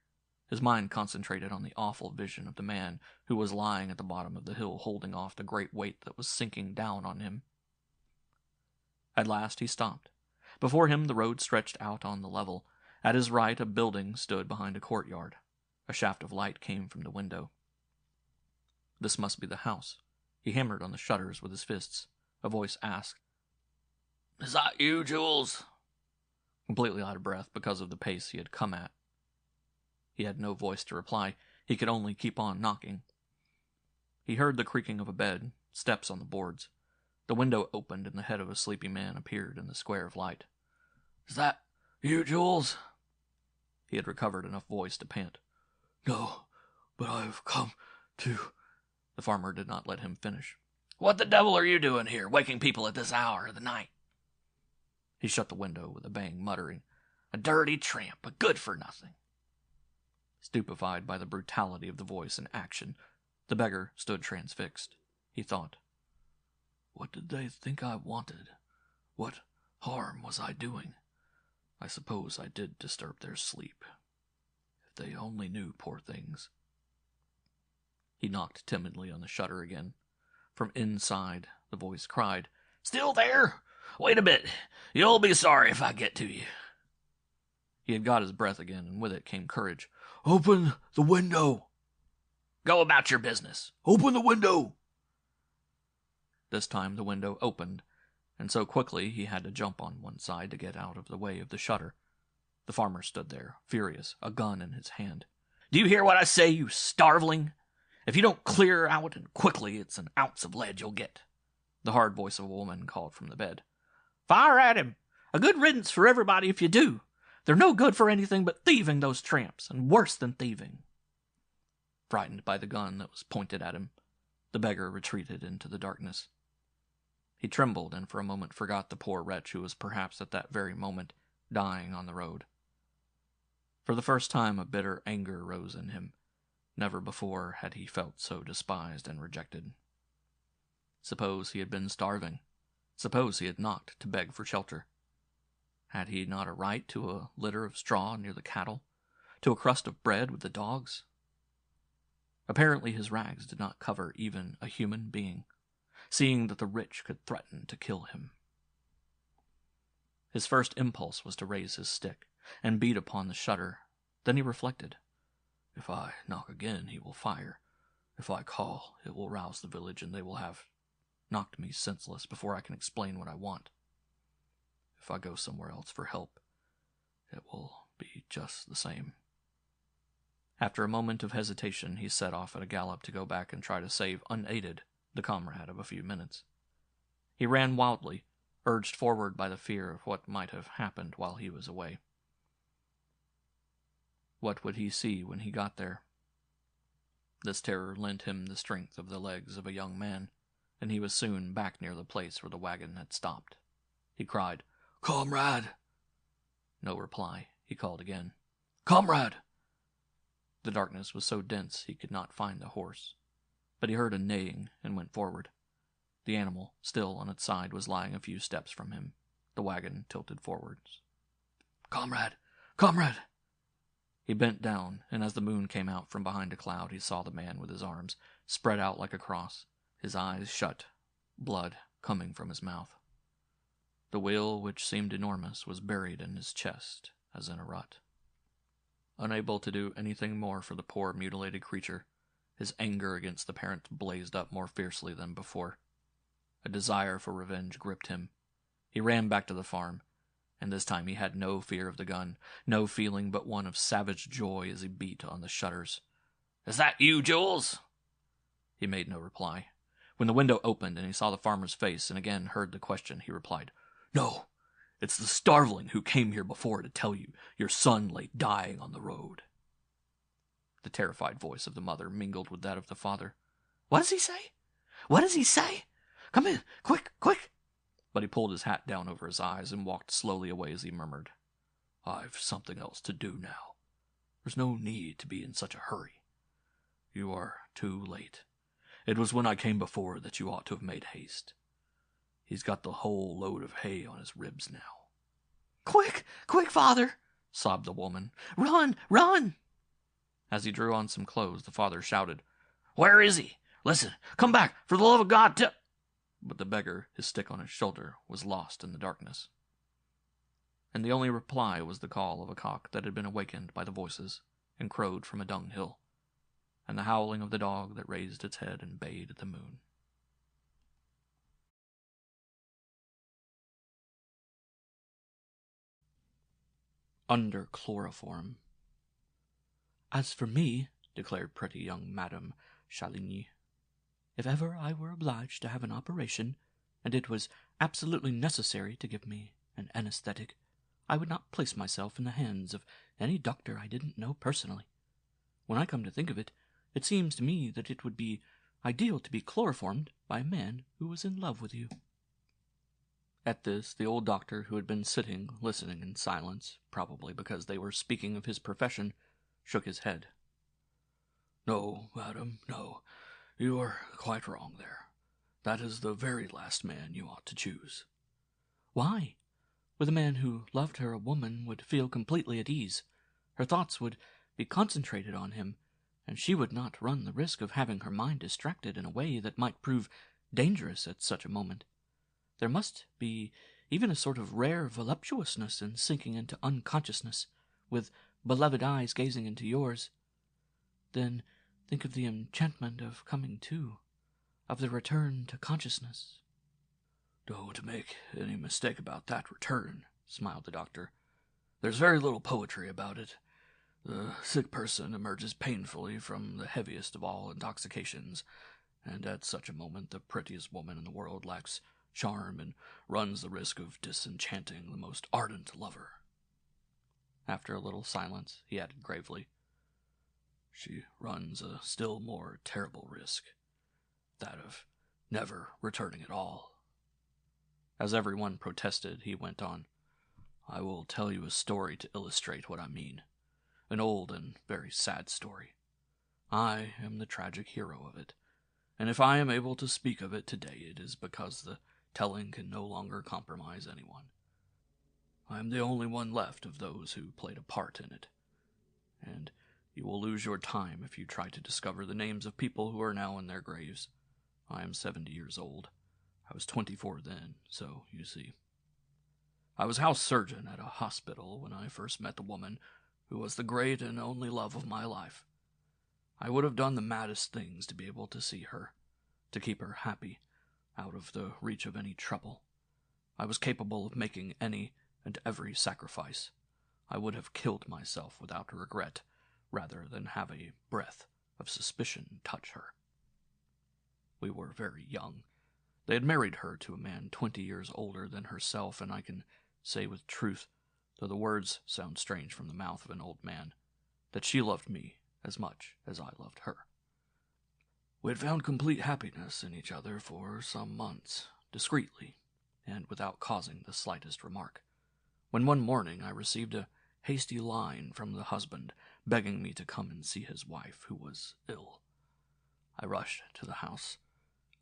His mind concentrated on the awful vision of the man who was lying at the bottom of the hill, holding off the great weight that was sinking down on him. At last he stopped. Before him the road stretched out on the level. At his right a building stood behind a courtyard. A shaft of light came from the window. This must be the house. He hammered on the shutters with his fists. A voice asked, "Is that you, Jules?" Completely out of breath because of the pace he had come at, he had no voice to reply. He could only keep on knocking. He heard the creaking of a bed, steps on the boards. The window opened and the head of a sleepy man appeared in the square of light. "Is that you, Jules?" He had recovered enough voice to pant. "No, but I've come to..." The farmer did not let him finish. "What the devil are you doing here, waking people at this hour of the night?" He shut the window with a bang, muttering, "A dirty tramp, a good-for-nothing." Stupefied by the brutality of the voice and action, the beggar stood transfixed. He thought, "What did they think I wanted? What harm was I doing? I suppose I did disturb their sleep. If they only knew, poor things." He knocked timidly on the shutter again. From inside, the voice cried, "Still there? Wait a bit. You'll be sorry if I get to you." He had got his breath again, and with it came courage. "Open the window." "Go about your business. Open the window." This time the window opened, and so quickly he had to jump on one side to get out of the way of the shutter. The farmer stood there, furious, a gun in his hand. "Do you hear what I say, you starveling? If you don't clear out and quickly, it's an ounce of lead you'll get." The hard voice of a woman called from the bed. "Fire at him. A good riddance for everybody if you do. They're no good for anything but thieving, those tramps, and worse than thieving." Frightened by the gun that was pointed at him, the beggar retreated into the darkness. He trembled and for a moment forgot the poor wretch who was perhaps at that very moment dying on the road. For the first time a bitter anger rose in him. Never before had he felt so despised and rejected. Suppose he had been starving. Suppose he had knocked to beg for shelter. Had he not a right to a litter of straw near the cattle, to a crust of bread with the dogs? Apparently his rags did not cover even a human being, seeing that the rich could threaten to kill him. His first impulse was to raise his stick and beat upon the shutter. Then he reflected, "If I knock again, he will fire. If I call, it will rouse the village, and they will have knocked me senseless before I can explain what I want. If I go somewhere else for help, it will be just the same." After a moment of hesitation, he set off at a gallop to go back and try to save unaided the comrade of a few minutes. He ran wildly, urged forward by the fear of what might have happened while he was away. What would he see when he got there? This terror lent him the strength of the legs of a young man, and he was soon back near the place where the wagon had stopped. He cried, "Comrade!" No reply. He called again, "Comrade!" The darkness was so dense he could not find the horse, but he heard a neighing and went forward. The animal, still on its side, was lying a few steps from him, the wagon tilted forwards. "Comrade! Comrade!" He bent down, and as the moon came out from behind a cloud, he saw the man with his arms spread out like a cross, his eyes shut, blood coming from his mouth. The wheel, which seemed enormous, was buried in his chest, as in a rut. Unable to do anything more for the poor mutilated creature, his anger against the parent blazed up more fiercely than before. A desire for revenge gripped him. He ran back to the farm, and this time he had no fear of the gun, no feeling but one of savage joy as he beat on the shutters. "Is that you, Jules?" He made no reply. When the window opened and he saw the farmer's face and again heard the question, he replied, "No, it's the starveling who came here before to tell you your son lay dying on the road." The terrified voice of the mother mingled with that of the father. "What does he say? What does he say? Come in, quick, quick!" But he pulled his hat down over his eyes and walked slowly away as he murmured, "I've something else to do now. There's no need to be in such a hurry. You are too late. It was when I came before that you ought to have made haste. He's got the whole load of hay on his ribs now." "Quick, quick, father!" sobbed the woman. "Run, run!" As he drew on some clothes, the father shouted, "Where is he? Listen, come back, for the love of God, But the beggar, his stick on his shoulder, was lost in the darkness. And the only reply was the call of a cock that had been awakened by the voices and crowed from a dunghill, and the howling of the dog that raised its head and bayed at the moon. Under Chloroform. "As for me," declared pretty young Madame Chaligny, "if ever I were obliged to have an operation, and it was absolutely necessary to give me an anesthetic, I would not place myself in the hands of any doctor I didn't know personally. When I come to think of it, it seems to me that it would be ideal to be chloroformed by a man who was in love with you." At this, the old doctor, who had been sitting listening in silence, probably because they were speaking of his profession, shook his head. "No, madam, no. You are quite wrong there. That is the very last man you ought to choose." "Why? With a man who loved her, a woman would feel completely at ease. Her thoughts would be concentrated on him, and she would not run the risk of having her mind distracted in a way that might prove dangerous at such a moment. There must be even a sort of rare voluptuousness in sinking into unconsciousness, with beloved eyes gazing into yours. Then think of the enchantment of coming to, of the return to consciousness." "Don't make any mistake about that return," smiled the doctor. "There's very little poetry about it. The sick person emerges painfully from the heaviest of all intoxications, and at such a moment the prettiest woman in the world lacks charm and runs the risk of disenchanting the most ardent lover." After a little silence, he added gravely, "She runs a still more terrible risk, that of never returning at all." As everyone protested, he went on, "I will tell you a story to illustrate what I mean. An old and very sad story. I am the tragic hero of it, and if I am able to speak of it today, it is because the telling can no longer compromise anyone. I am the only one left of those who played a part in it, and you will lose your time if you try to discover the names of people who are now in their graves. I am 70 years old. I was 24 then, so you see. I was house surgeon at a hospital when I first met the woman who was the great and only love of my life. I would have done the maddest things to be able to see her, to keep her happy, out of the reach of any trouble. I was capable of making any and every sacrifice. I would have killed myself without regret, rather than have a breath of suspicion touch her. We were very young. They had married her to a man 20 years older than herself, and I can say with truth, though the words sound strange from the mouth of an old man, that she loved me as much as I loved her. We had found complete happiness in each other for some months, discreetly, and without causing the slightest remark, when one morning I received a hasty line from the husband begging me to come and see his wife, who was ill. I rushed to the house.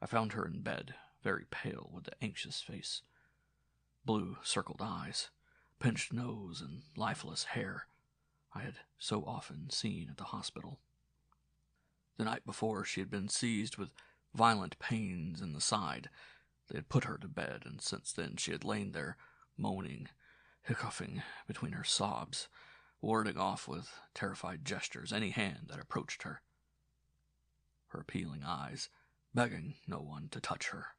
I found her in bed, very pale, with an anxious face, blue circled eyes, pinched nose, and lifeless hair I had so often seen at the hospital. The night before she had been seized with violent pains in the side. They had put her to bed, and since then she had lain there, moaning, hiccoughing between her sobs, warding off with terrified gestures any hand that approached her. Her appealing eyes, begging no one to touch her.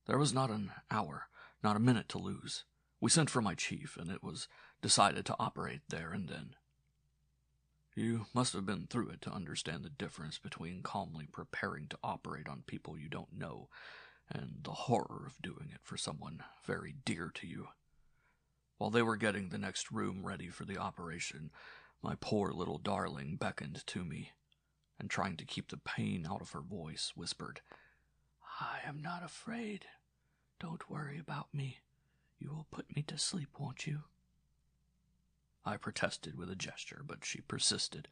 There was not an hour, not a minute to lose. We sent for my chief, and it was decided to operate there and then. You must have been through it to understand the difference between calmly preparing to operate on people you don't know and the horror of doing it for someone very dear to you. While they were getting the next room ready for the operation, my poor little darling beckoned to me, and trying to keep the pain out of her voice, whispered, "I am not afraid. Don't worry about me. You will put me to sleep, won't you?" I protested with a gesture, but she persisted.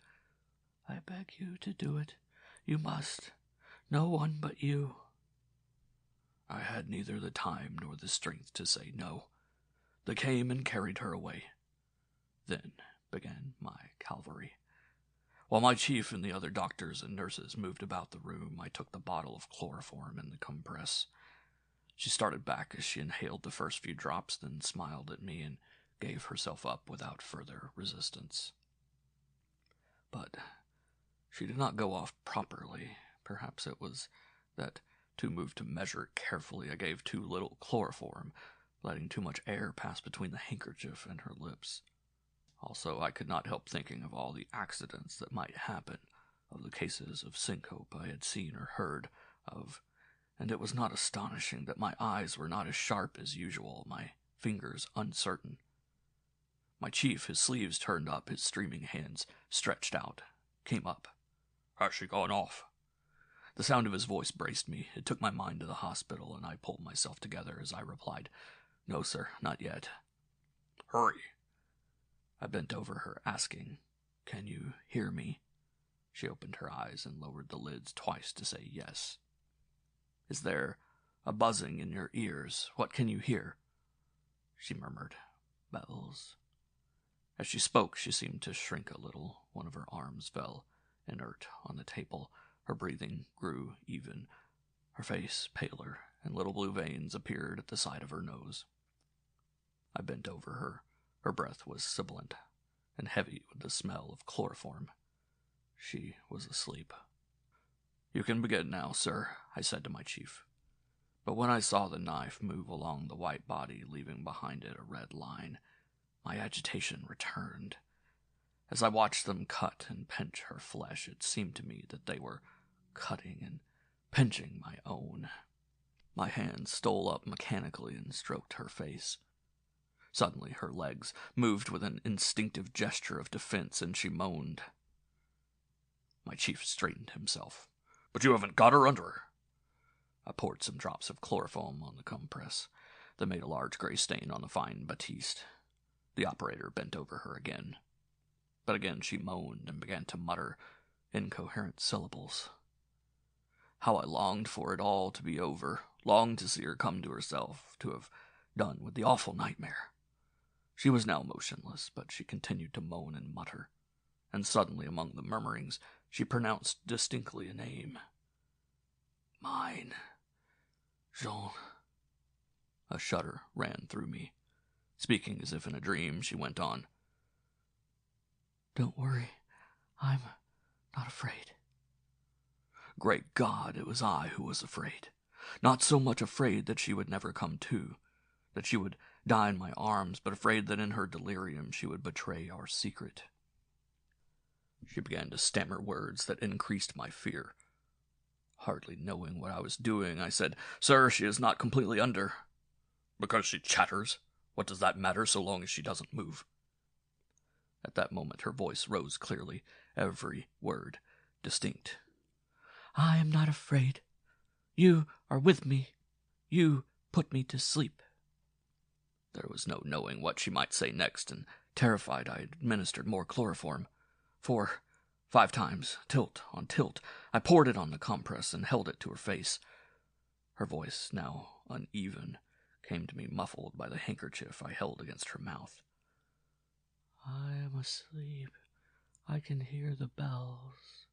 "I beg you to do it. You must. No one but you." I had neither the time nor the strength to say no. They came and carried her away. Then began my Calvary. While my chief and the other doctors and nurses moved about the room, I took the bottle of chloroform and the compress. She started back as she inhaled the first few drops, then smiled at me and gave herself up without further resistance. But she did not go off properly. Perhaps it was that, too moved to measure carefully, I gave too little chloroform, letting too much air pass between the handkerchief and her lips. Also, I could not help thinking of all the accidents that might happen, of the cases of syncope I had seen or heard of, and it was not astonishing that my eyes were not as sharp as usual, my fingers uncertain. My chief, his sleeves turned up, his streaming hands stretched out, came up. "Has she gone off?" The sound of his voice braced me. It took my mind to the hospital, and I pulled myself together as I replied, "No, sir, not yet." "Hurry." I bent over her, asking, "Can you hear me?" She opened her eyes and lowered the lids twice to say yes. "Is there a buzzing in your ears? What can you hear?" She murmured, "Bells." As she spoke, she seemed to shrink a little. One of her arms fell inert on the table. Her breathing grew even, her face paler, and little blue veins appeared at the side of her nose. I bent over her. Her breath was sibilant and heavy with the smell of chloroform. She was asleep. "You can begin now, sir," I said to my chief. But when I saw the knife move along the white body, leaving behind it a red line, my agitation returned. As I watched them cut and pinch her flesh, it seemed to me that they were cutting and pinching my own. My hand stole up mechanically and stroked her face. Suddenly her legs moved with an instinctive gesture of defense, and she moaned. My chief straightened himself. "But you haven't got her under her." I poured some drops of chloroform on the compress that made a large gray stain on the fine batiste. The operator bent over her again. But again she moaned and began to mutter incoherent syllables. How I longed for it all to be over, longed to see her come to herself, to have done with the awful nightmare. She was now motionless, but she continued to moan and mutter, and suddenly among the murmurings she pronounced distinctly a name. "Mine. Jean." A shudder ran through me. Speaking as if in a dream, she went on. "Don't worry. I'm not afraid." Great God, it was I who was afraid. Not so much afraid that she would never come to, that she would die in my arms, but afraid that in her delirium she would betray our secret. She began to stammer words that increased my fear. Hardly knowing what I was doing, I said, "Sir, she is not completely under." "Because she chatters? What does that matter so long as she doesn't move?" At that moment her voice rose clearly, every word distinct. "I am not afraid. You are with me. You put me to sleep." There was no knowing what she might say next, and terrified I administered more chloroform. 4, 5 times, tilt on tilt, I poured it on the compress and held it to her face. Her voice, now uneven, came to me muffled by the handkerchief I held against her mouth. "I am asleep. I can hear the bells.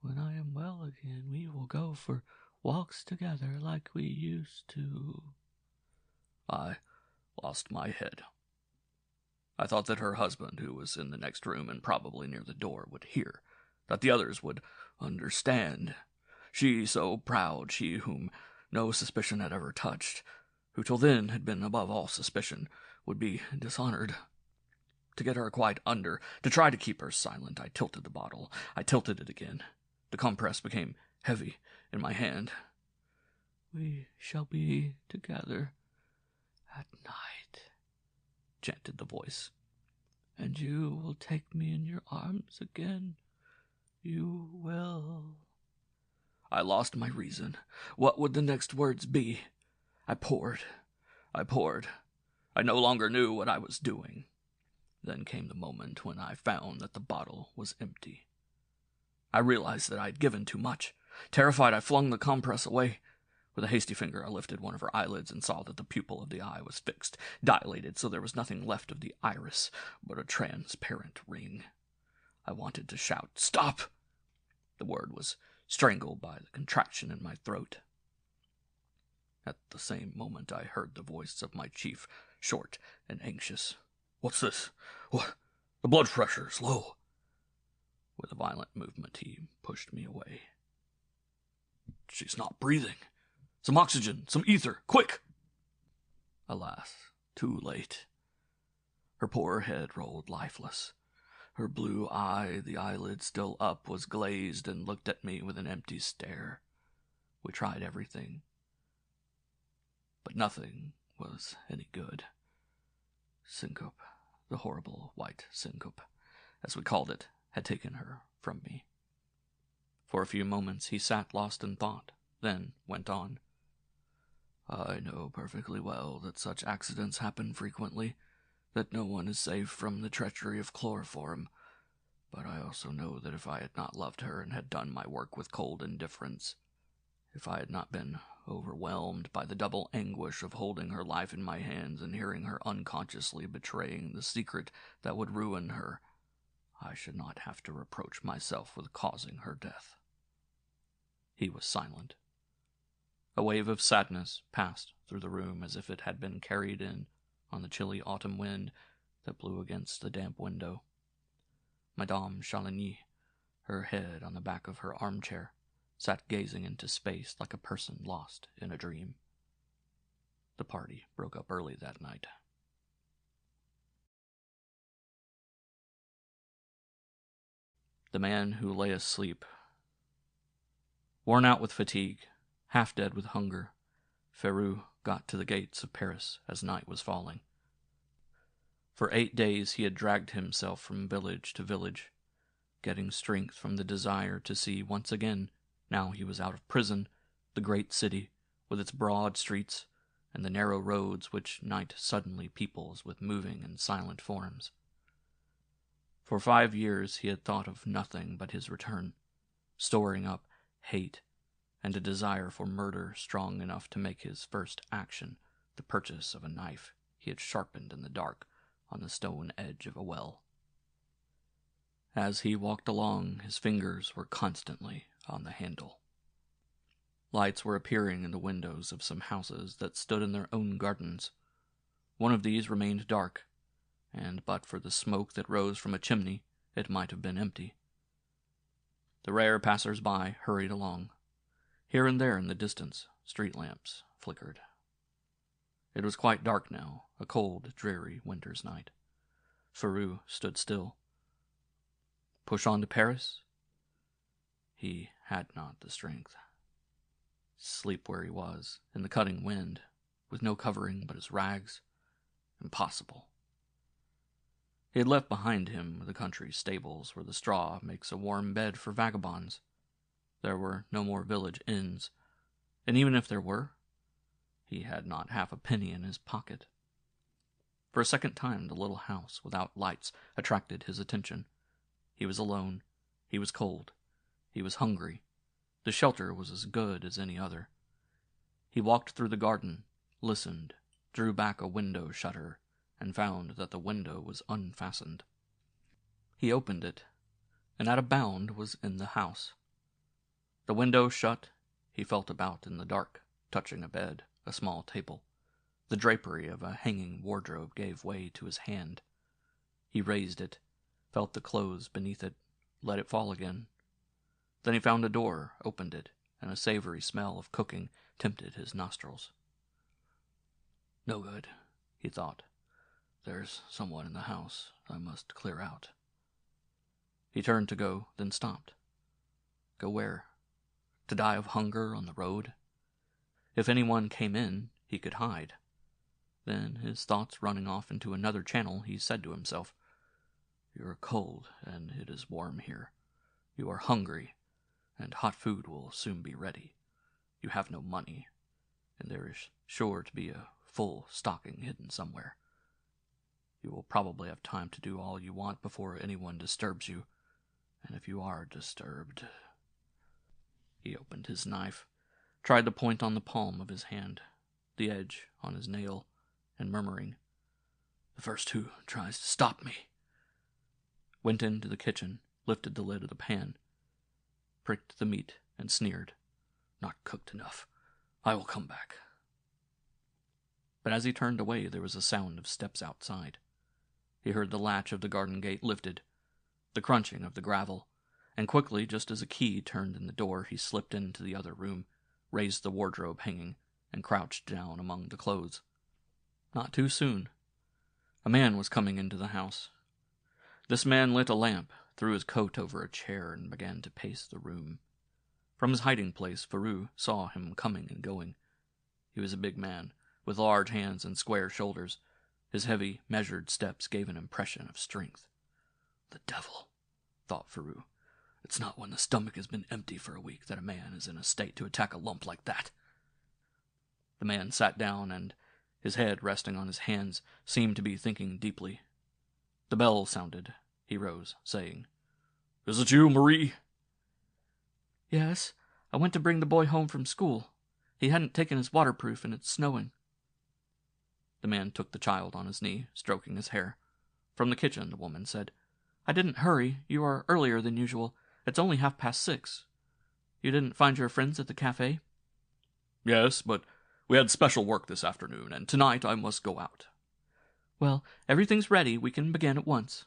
When I am well again, we will go for walks together like we used to." I lost my head. I thought that her husband, who was in the next room and probably near the door, would hear, that the others would understand. She so proud, she whom no suspicion had ever touched, who till then had been above all suspicion, would be dishonored. To get her quite under, to try to keep her silent, I tilted the bottle. I tilted it again. The compress became heavy in my hand. "We shall be together at night," chanted the voice. "And you will take me in your arms again. You will." I lost my reason. What would the next words be? I poured. I no longer knew what I was doing. Then came the moment when I found that the bottle was empty. I realized that I had given too much. Terrified, I flung the compress away. With a hasty finger, I lifted one of her eyelids and saw that the pupil of the eye was fixed, dilated, so there was nothing left of the iris but a transparent ring. I wanted to shout, "Stop!" The word was strangled by the contraction in my throat. At the same moment, I heard the voice of my chief, short and anxious. "What's this? What? The blood pressure's low." With a violent movement, he pushed me away. "She's not breathing. Some oxygen, some ether, quick!" Alas, too late. Her poor head rolled lifeless. Her blue eye, the eyelid still up, was glazed and looked at me with an empty stare. We tried everything, but nothing was any good. Syncope, the horrible white syncope, as we called it, had taken her from me. For a few moments he sat lost in thought, then went on. "I know perfectly well that such accidents happen frequently, that no one is safe from the treachery of chloroform, but I also know that if I had not loved her and had done my work with cold indifference, if I had not been overwhelmed by the double anguish of holding her life in my hands and hearing her unconsciously betraying the secret that would ruin her, I should not have to reproach myself with causing her death." He was silent. A wave of sadness passed through the room as if it had been carried in on the chilly autumn wind that blew against the damp window. Madame Chaligny, her head on the back of her armchair, sat gazing into space like a person lost in a dream. The party broke up early that night. The man who lay asleep. Worn out with fatigue, half dead with hunger, Ferrou got to the gates of Paris as night was falling. For 8 days he had dragged himself from village to village, getting strength from the desire to see once again, now he was out of prison, the great city, with its broad streets and the narrow roads which night suddenly peoples with moving and silent forms. For 5 years he had thought of nothing but his return, storing up hate and a desire for murder strong enough to make his first action the purchase of a knife he had sharpened in the dark on the stone edge of a well. As he walked along, his fingers were constantly on the handle. Lights were appearing in the windows of some houses that stood in their own gardens. One of these remained dark, and but for the smoke that rose from a chimney, it might have been empty. The rare passers-by hurried along. Here and there in the distance, street lamps flickered. It was quite dark now, a cold, dreary winter's night. Ferrou stood still. Push on to Paris? He had not the strength. Sleep where he was, in the cutting wind, with no covering but his rags? Impossible. He had left behind him the country stables where the straw makes a warm bed for vagabonds. There were no more village inns, and even if there were, he had not half a penny in his pocket. For a second time the little house without lights attracted his attention. He was alone. He was cold. He was hungry. The shelter was as good as any other. He walked through the garden, listened, drew back a window shutter, and found that the window was unfastened. He opened it, and at a bound was in the house. The window shut, he felt about in the dark, touching a bed, a small table. The drapery of a hanging wardrobe gave way to his hand. He raised it, felt the clothes beneath it, let it fall again. Then he found a door, opened it, and a savory smell of cooking tempted his nostrils. No good, he thought. There's someone in the house I must clear out. He turned to go, then stopped. Go where? To die of hunger on the road? If anyone came in, he could hide. Then, his thoughts running off into another channel, he said to himself, You are cold, and it is warm here. You are hungry, and hot food will soon be ready. You have no money, and there is sure to be a full stocking hidden somewhere. You will probably have time to do all you want before anyone disturbs you, and if you are disturbed... He opened his knife, tried the point on the palm of his hand, the edge on his nail, and murmuring, The first who tries to stop me, went into the kitchen, lifted the lid of the pan, pricked the meat, and sneered, Not cooked enough. I will come back. But as he turned away, there was a sound of steps outside. He heard the latch of the garden gate lifted, the crunching of the gravel, and quickly, just as a key turned in the door, he slipped into the other room, raised the wardrobe hanging, and crouched down among the clothes. Not too soon. A man was coming into the house. This man lit a lamp, threw his coat over a chair, and began to pace the room. From his hiding place, Faru saw him coming and going. He was a big man, with large hands and square shoulders. His heavy, measured steps gave an impression of strength. The devil, thought Faru. It's not when the stomach has been empty for a week that a man is in a state to attack a lump like that. The man sat down, and, his head resting on his hands, seemed to be thinking deeply. The bell sounded. He rose, saying, Is it you, Marie? Yes, I went to bring the boy home from school. He hadn't taken his waterproof, and it's snowing. The man took the child on his knee, stroking his hair. From the kitchen, the woman said, I didn't hurry. You are earlier than usual. It's only 6:30. You didn't find your friends at the cafe? Yes, but we had special work this afternoon, and tonight I must go out. Well, everything's ready. We can begin at once.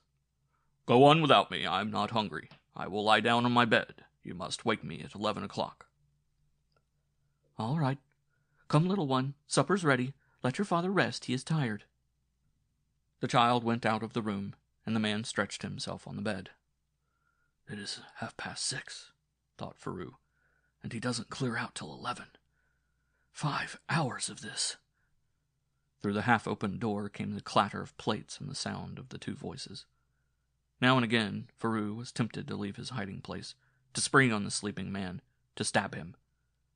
Go on without me. I'm not hungry. I will lie down on my bed. You must wake me at 11 o'clock. All right. Come, little one. Supper's ready. Let your father rest. He is tired. The child went out of the room, and the man stretched himself on the bed. It is 6:30, thought Faru, and he doesn't clear out till 11. 5 hours of this. Through the half-opened door came the clatter of plates and the sound of the two voices. Now and again, Faru was tempted to leave his hiding place, to spring on the sleeping man, to stab him.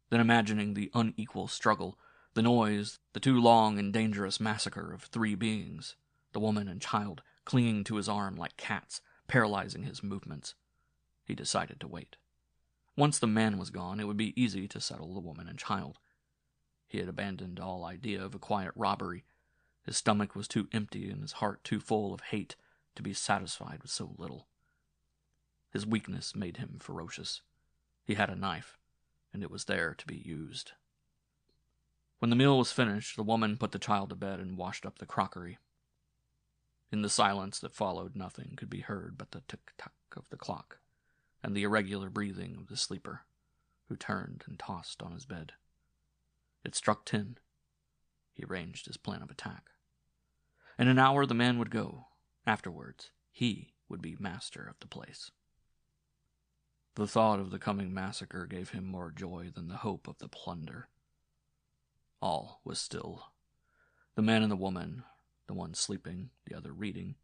Then imagining the unequal struggle, the noise, the too long and dangerous massacre of 3 beings, the woman and child clinging to his arm like cats, paralyzing his movements, he decided to wait. Once the man was gone, it would be easy to settle the woman and child. He had abandoned all idea of a quiet robbery. His stomach was too empty and his heart too full of hate to be satisfied with so little. His weakness made him ferocious. He had a knife, and it was there to be used. When the meal was finished, the woman put the child to bed and washed up the crockery. In the silence that followed, nothing could be heard but the tick-tock of the clock and the irregular breathing of the sleeper, who turned and tossed on his bed. It struck 10. He arranged his plan of attack. In an hour the man would go. Afterwards, he would be master of the place. The thought of the coming massacre gave him more joy than the hope of the plunder. All was still. The man and the woman, the one sleeping, the other reading,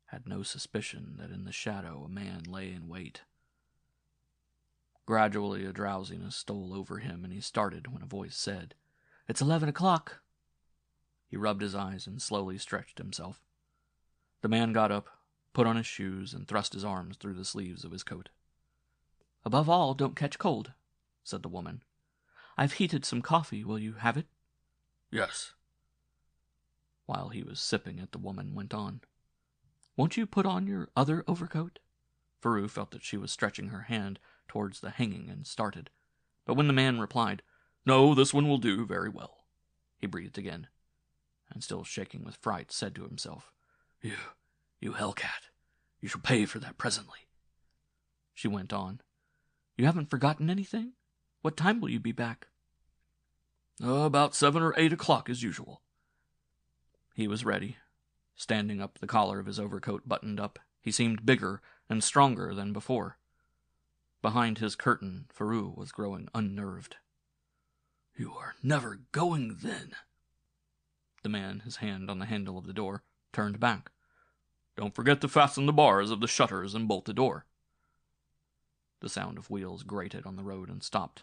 had no suspicion that in the shadow a man lay in wait. Gradually a drowsiness stole over him, and he started when a voice said, "It's 11 o'clock." He rubbed his eyes and slowly stretched himself. The man got up, put on his shoes, and thrust his arms through the sleeves of his coat. "Above all, don't catch cold," said the woman. "I've heated some coffee. Will you have it?" "Yes." While he was sipping it, the woman went on, "Won't you put on your other overcoat?" Faru felt that she was stretching her hand towards the hanging and started. But when the man replied, "No, this one will do very well," he breathed again, and still shaking with fright, said to himself, You hellcat, you shall pay for that presently." She went on, "You haven't forgotten anything? What time will you be back?" About 7 or 8 o'clock as usual." He was ready. Standing up, the collar of his overcoat buttoned up, he seemed bigger and stronger than before. Behind his curtain, Faroo was growing unnerved. "You are never going, then?" The man, his hand on the handle of the door, turned back. "Don't forget to fasten the bars of the shutters and bolt the door." The sound of wheels grated on the road and stopped.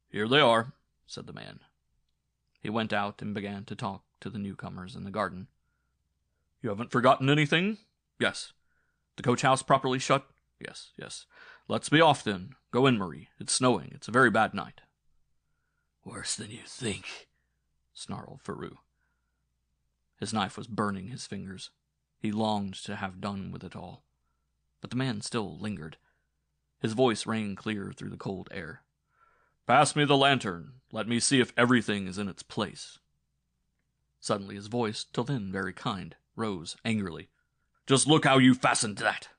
"Here they are," said the man. He went out and began to talk to the newcomers in the garden. "You haven't forgotten anything?" "Yes." "The coach-house properly shut?" "Yes, yes." "Let's be off, then. Go in, Marie. It's snowing. It's a very bad night." "Worse than you think," snarled Faroo. His knife was burning his fingers. He longed to have done with it all. But the man still lingered. His voice rang clear through the cold air. "Pass me the lantern. Let me see if everything is in its place." Suddenly his voice, till then very kind, rose angrily. "Just look how you fastened that!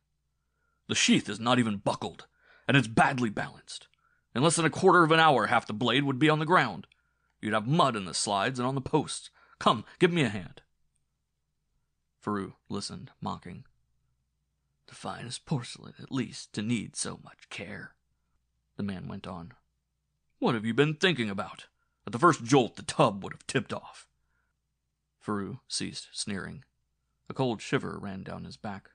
The sheath is not even buckled, and it's badly balanced. In less than a quarter of an hour half the blade would be on the ground. You'd have mud in the slides and on the posts. Come, give me a hand." Faroo listened, mocking. "The finest porcelain, at least, to need so much care." The man went on. "What have you been thinking about? At the first jolt, the tub would have tipped off." Faroo ceased sneering. A cold shiver ran down his back.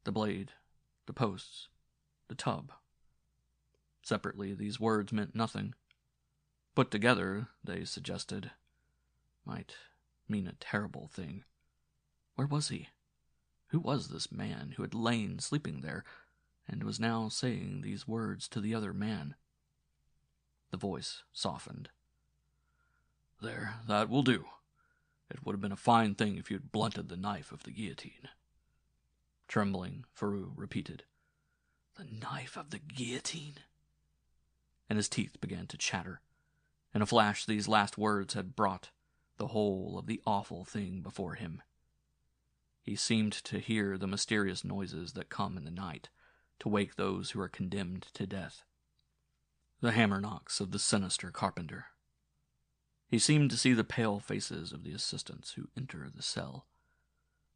The blade, the posts, the tub. Separately, these words meant nothing. Put together, they suggested, might mean a terrible thing. Where was he? Who was this man who had lain sleeping there, and was now saying these words to the other man? The voice softened. "There, that will do. It would have been a fine thing if you had blunted the knife of the guillotine." Trembling, Faroo repeated, "The knife of the guillotine?" And his teeth began to chatter. In a flash, these last words had brought the whole of the awful thing before him. He seemed to hear the mysterious noises that come in the night, to wake those who are condemned to death. The hammer knocks of the sinister carpenter. He seemed to see the pale faces of the assistants who enter the cell.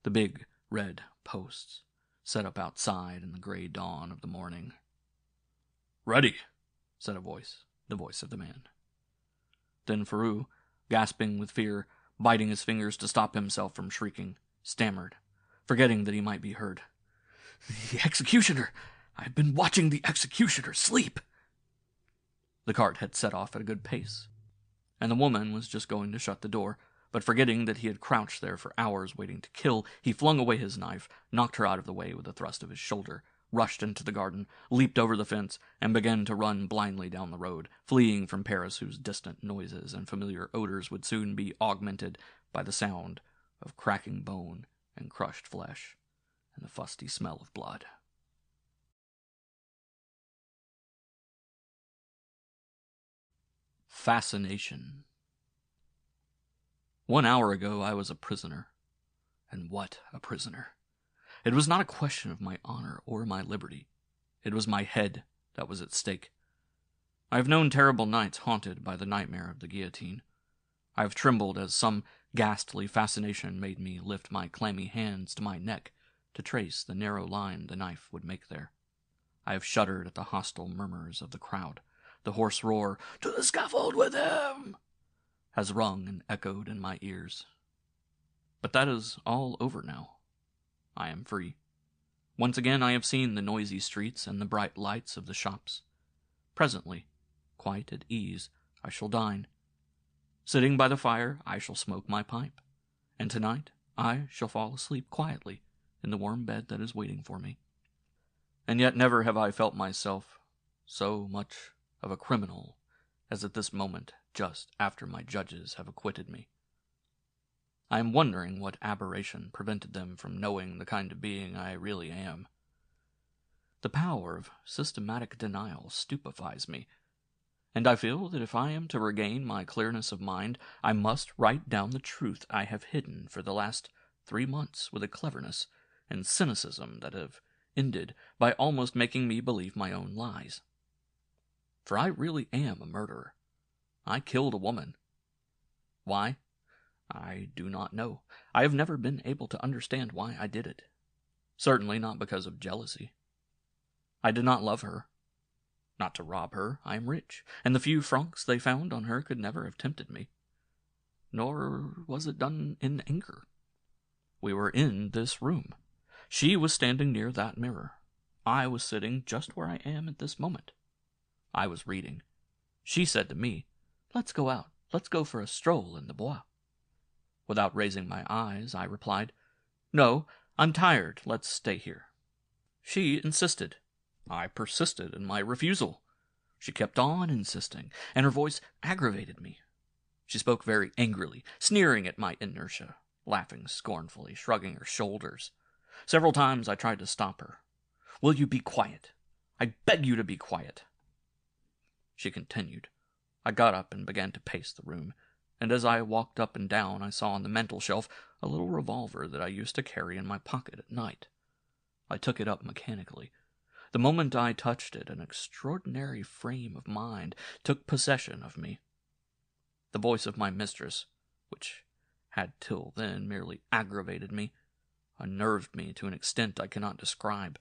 The big, red posts, set up outside in the gray dawn of the morning. "Ready," said a voice, the voice of the man. Then Faroo, gasping with fear, biting his fingers to stop himself from shrieking, stammered, forgetting that he might be heard. "The executioner! I've been watching the executioner sleep!" The cart had set off at a good pace, and the woman was just going to shut the door, but forgetting that he had crouched there for hours waiting to kill, he flung away his knife, knocked her out of the way with a thrust of his shoulder, rushed into the garden, leaped over the fence, and began to run blindly down the road, fleeing from Paris, whose distant noises and familiar odors would soon be augmented by the sound of cracking bone and crushed flesh, and the fusty smell of blood. Fascination. 1 hour ago I was a prisoner. And what a prisoner! It was not a question of my honor or my liberty. It was my head that was at stake. I have known terrible nights haunted by the nightmare of the guillotine. I have trembled as some ghastly fascination made me lift my clammy hands to my neck to trace the narrow line the knife would make there. I have shuddered at the hostile murmurs of the crowd. The hoarse roar, "To the scaffold with him!" has rung and echoed in my ears. But that is all over now. I am free. Once again I have seen the noisy streets and the bright lights of the shops. Presently, quite at ease, I shall dine. Sitting by the fire, I shall smoke my pipe. And tonight I shall fall asleep quietly in the warm bed that is waiting for me. And yet never have I felt myself so much of a criminal as at this moment, just after my judges have acquitted me. I am wondering what aberration prevented them from knowing the kind of being I really am. The power of systematic denial stupefies me, and I feel that if I am to regain my clearness of mind, I must write down the truth I have hidden for the last 3 months with a cleverness and cynicism that have ended by almost making me believe my own lies. For I really am a murderer. I killed a woman. Why? I do not know. I have never been able to understand why I did it. Certainly not because of jealousy. I did not love her. Not to rob her, I am rich, and the few francs they found on her could never have tempted me. Nor was it done in anger. We were in this room. She was standing near that mirror. I was sitting just where I am at this moment. I was reading. She said to me, "Let's go out. Let's go for a stroll in the bois." Without raising my eyes, I replied, "No, I'm tired. Let's stay here." She insisted. I persisted in my refusal. She kept on insisting, and her voice aggravated me. She spoke very angrily, sneering at my inertia, laughing scornfully, shrugging her shoulders. Several times I tried to stop her. "Will you be quiet? I beg you to be quiet." She continued. I got up and began to pace the room, and as I walked up and down I saw on the mantel-shelf a little revolver that I used to carry in my pocket at night. I took it up mechanically. The moment I touched it, an extraordinary frame of mind took possession of me. The voice of my mistress, which had till then merely aggravated me, unnerved me to an extent I cannot describe.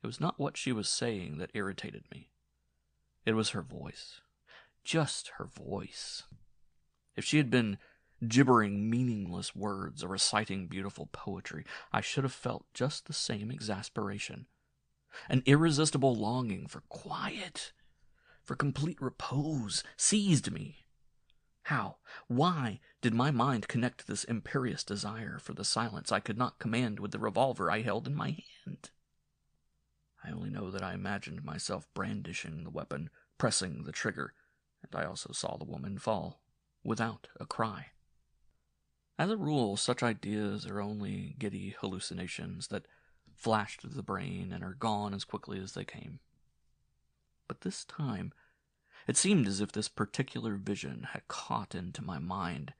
It was not what she was saying that irritated me. It was her voice. Just her voice. If she had been gibbering meaningless words or reciting beautiful poetry, I should have felt just the same exasperation. An irresistible longing for quiet, for complete repose, seized me. How, why did my mind connect this imperious desire for the silence I could not command with the revolver I held in my hand? I only know that I imagined myself brandishing the weapon, pressing the trigger, and I also saw the woman fall, without a cry. As a rule, such ideas are only giddy hallucinations that flash through the brain and are gone as quickly as they came. But this time, it seemed as if this particular vision had caught into my mind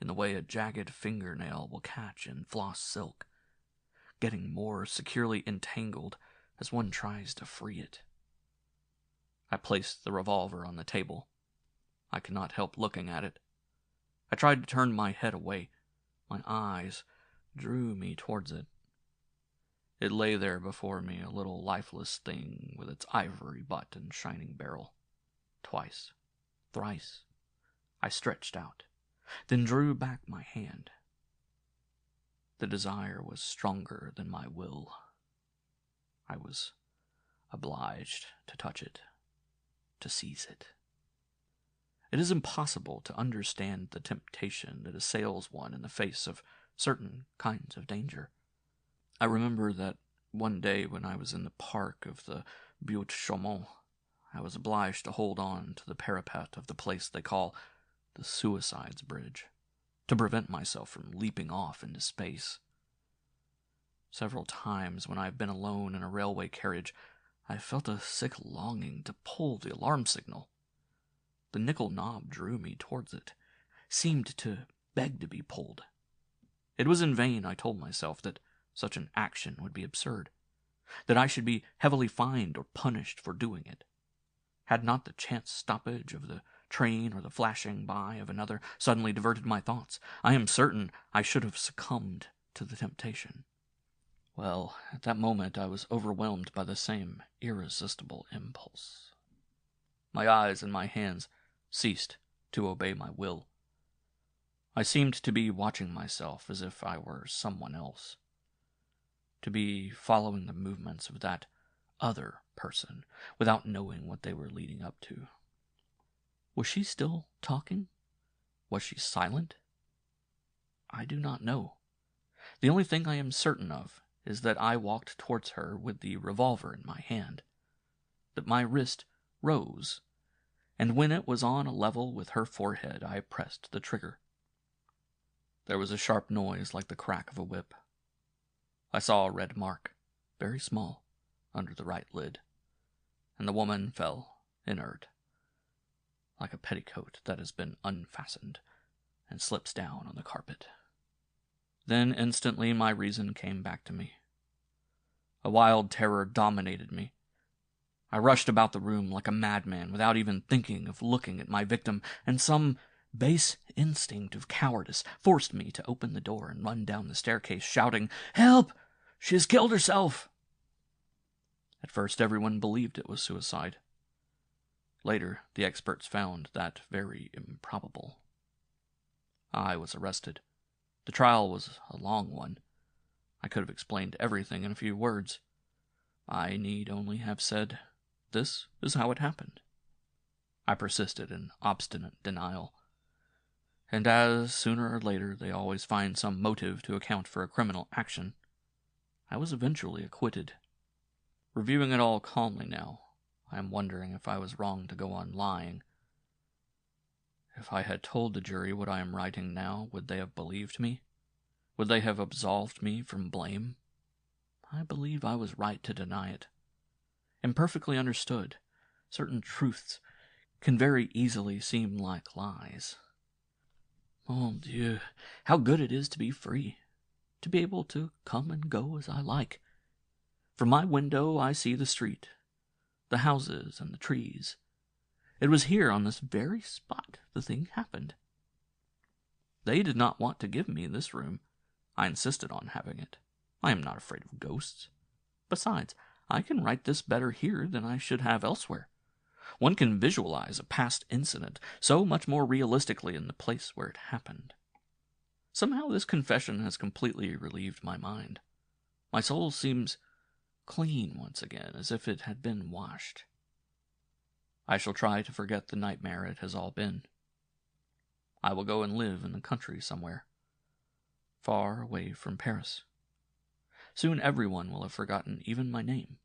in the way a jagged fingernail will catch in floss silk, getting more securely entangled as one tries to free it. I placed the revolver on the table. I could not help looking at it. I tried to turn my head away. My eyes drew me towards it. It lay there before me, a little lifeless thing with its ivory butt and shining barrel. Twice, thrice, I stretched out, then drew back my hand. The desire was stronger than my will. I was obliged to touch it, to seize it. It is impossible to understand the temptation that assails one in the face of certain kinds of danger. I remember that one day when I was in the park of the Butte Chaumont, I was obliged to hold on to the parapet of the place they call the Suicide's Bridge, to prevent myself from leaping off into space. Several times when I have been alone in a railway carriage, I felt a sick longing to pull the alarm signal. The nickel knob drew me towards it, seemed to beg to be pulled. It was in vain I told myself that such an action would be absurd, that I should be heavily fined or punished for doing it. Had not the chance stoppage of the train or the flashing by of another suddenly diverted my thoughts, I am certain I should have succumbed to the temptation. Well, at that moment I was overwhelmed by the same irresistible impulse. My eyes and my hands ceased to obey my will. I seemed to be watching myself as if I were someone else, to be following the movements of that other person without knowing what they were leading up to. Was she still talking? Was she silent? I do not know. The only thing I am certain of is that I walked towards her with the revolver in my hand, that my wrist rose, and when it was on a level with her forehead, I pressed the trigger. There was a sharp noise like the crack of a whip. I saw a red mark, very small, under the right lid, and the woman fell inert, like a petticoat that has been unfastened and slips down on the carpet. Then instantly my reason came back to me. A wild terror dominated me. I rushed about the room like a madman without even thinking of looking at my victim, and some base instinct of cowardice forced me to open the door and run down the staircase, shouting, "Help! She has killed herself!" At first, everyone believed it was suicide. Later, the experts found that very improbable. I was arrested. The trial was a long one. I could have explained everything in a few words. I need only have said, "This is how it happened." I persisted in obstinate denial. And as, sooner or later, they always find some motive to account for a criminal action, I was eventually acquitted. Reviewing it all calmly now, I am wondering if I was wrong to go on lying. If I had told the jury what I am writing now, would they have believed me? Would they have absolved me from blame? I believe I was right to deny it. Imperfectly understood, certain truths can very easily seem like lies. Mon Dieu, how good it is to be free, to be able to come and go as I like. From my window I see the street, the houses and the trees. It was here on this very spot the thing happened. They did not want to give me this room. I insisted on having it. I am not afraid of ghosts. Besides, I can write this better here than I should have elsewhere. One can visualize a past incident so much more realistically in the place where it happened. Somehow this confession has completely relieved my mind. My soul seems clean once again, as if it had been washed. I shall try to forget the nightmare it has all been. I will go and live in the country somewhere, far away from Paris. Soon everyone will have forgotten even my name.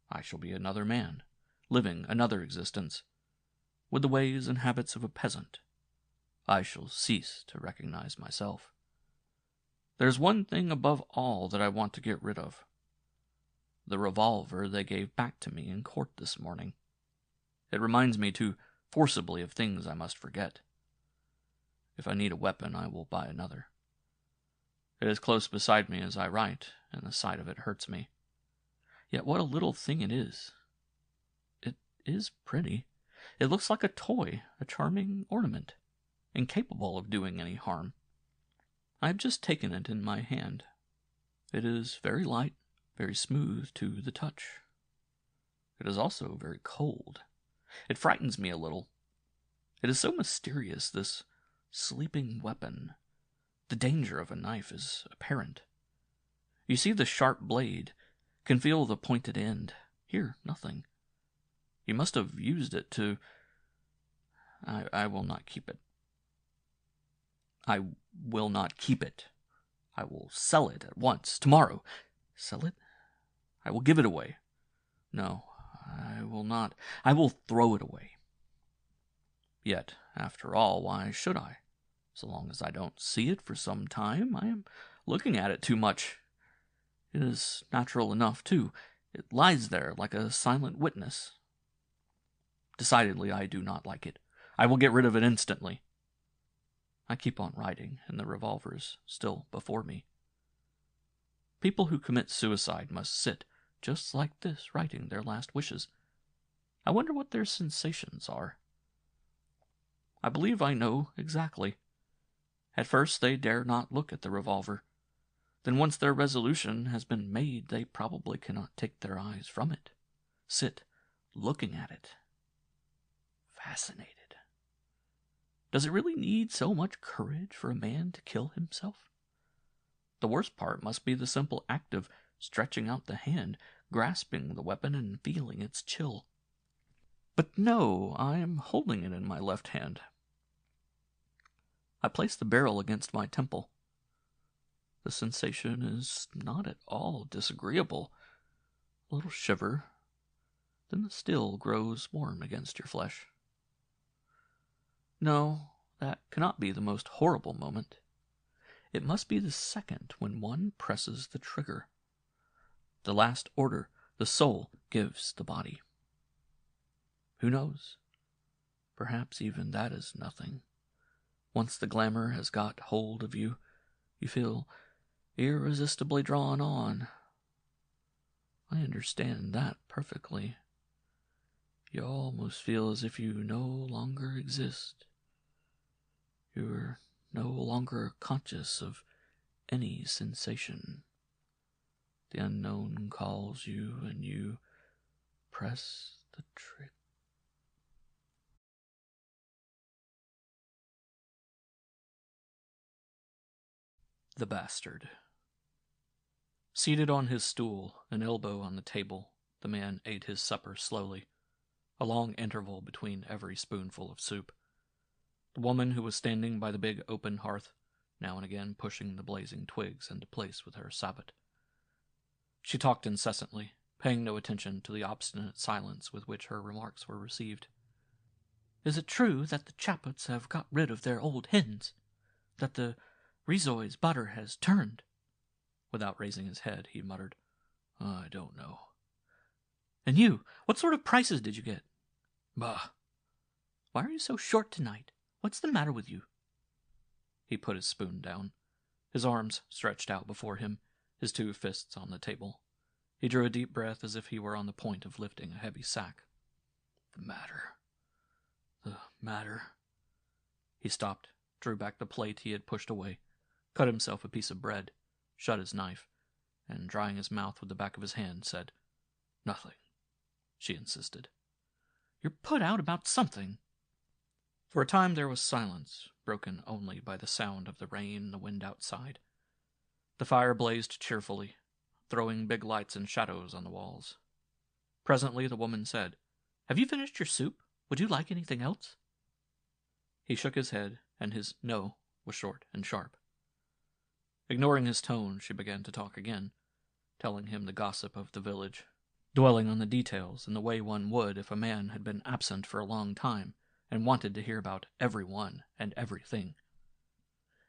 I shall be another man, living another existence, with the ways and habits of a peasant. I shall cease to recognize myself. There's one thing above all that I want to get rid of. The revolver they gave back to me in court this morning. It reminds me too forcibly of things I must forget. If I need a weapon, I will buy another. It is close beside me as I write, and the sight of it hurts me. Yet what a little thing it is. It is pretty. It looks like a toy, a charming ornament, incapable of doing any harm. I have just taken it in my hand. It is very light, very smooth to the touch. It is also very cold. It frightens me a little. It is so mysterious, this sleeping weapon. The danger of a knife is apparent. You see the sharp blade, can feel the pointed end. Here, nothing. You must have used it to... I will not keep it. I will not keep it. I will sell it at once, tomorrow. Sell it? I will give it away. No, I will not. I will throw it away. Yet, after all, why should I? So long as I don't see it for some time, I am looking at it too much. It is natural enough, too. It lies there like a silent witness. Decidedly, I do not like it. I will get rid of it instantly. I keep on writing, and the revolver is still before me. People who commit suicide must sit, just like this, writing their last wishes. I wonder what their sensations are. I believe I know exactly. At first they dare not look at the revolver. Then once their resolution has been made, they probably cannot take their eyes from it. Sit, looking at it. Fascinated. Does it really need so much courage for a man to kill himself? The worst part must be the simple act of stretching out the hand, grasping the weapon, and feeling its chill. But no, I am holding it in my left hand. I place the barrel against my temple. The sensation is not at all disagreeable. A little shiver, then the steel grows warm against your flesh. No, that cannot be the most horrible moment. It must be the second when one presses the trigger. The last order the soul gives the body. Who knows? Perhaps even that is nothing. Once the glamour has got hold of you, you feel irresistibly drawn on. I understand that perfectly. You almost feel as if you no longer exist. You're no longer conscious of any sensation. The unknown calls you, and you press the trigger. The Bastard. Seated on his stool, an elbow on the table, the man ate his supper slowly, a long interval between every spoonful of soup. The woman who was standing by the big open hearth, now and again pushing the blazing twigs into place with her sabot. She talked incessantly, paying no attention to the obstinate silence with which her remarks were received. Is it true that the Chapputs have got rid of their old hens? That the Rizoi's butter has turned? Without raising his head, he muttered, I don't know. And you, what sort of prices did you get? Bah! Why are you so short tonight? What's the matter with you? He put his spoon down, his arms stretched out before him, his two fists on the table. He drew a deep breath as if he were on the point of lifting a heavy sack. The matter. He stopped, drew back the plate he had pushed away, cut himself a piece of bread, shut his knife, and drying his mouth with the back of his hand, said, Nothing, she insisted. You're put out about something. For a time there was silence, broken only by the sound of the rain and the wind outside. The fire blazed cheerfully, throwing big lights and shadows on the walls. Presently the woman said, Have you finished your soup? Would you like anything else? He shook his head, and his no was short and sharp. Ignoring his tone, she began to talk again, telling him the gossip of the village, dwelling on the details in the way one would if a man had been absent for a long time and wanted to hear about everyone and everything.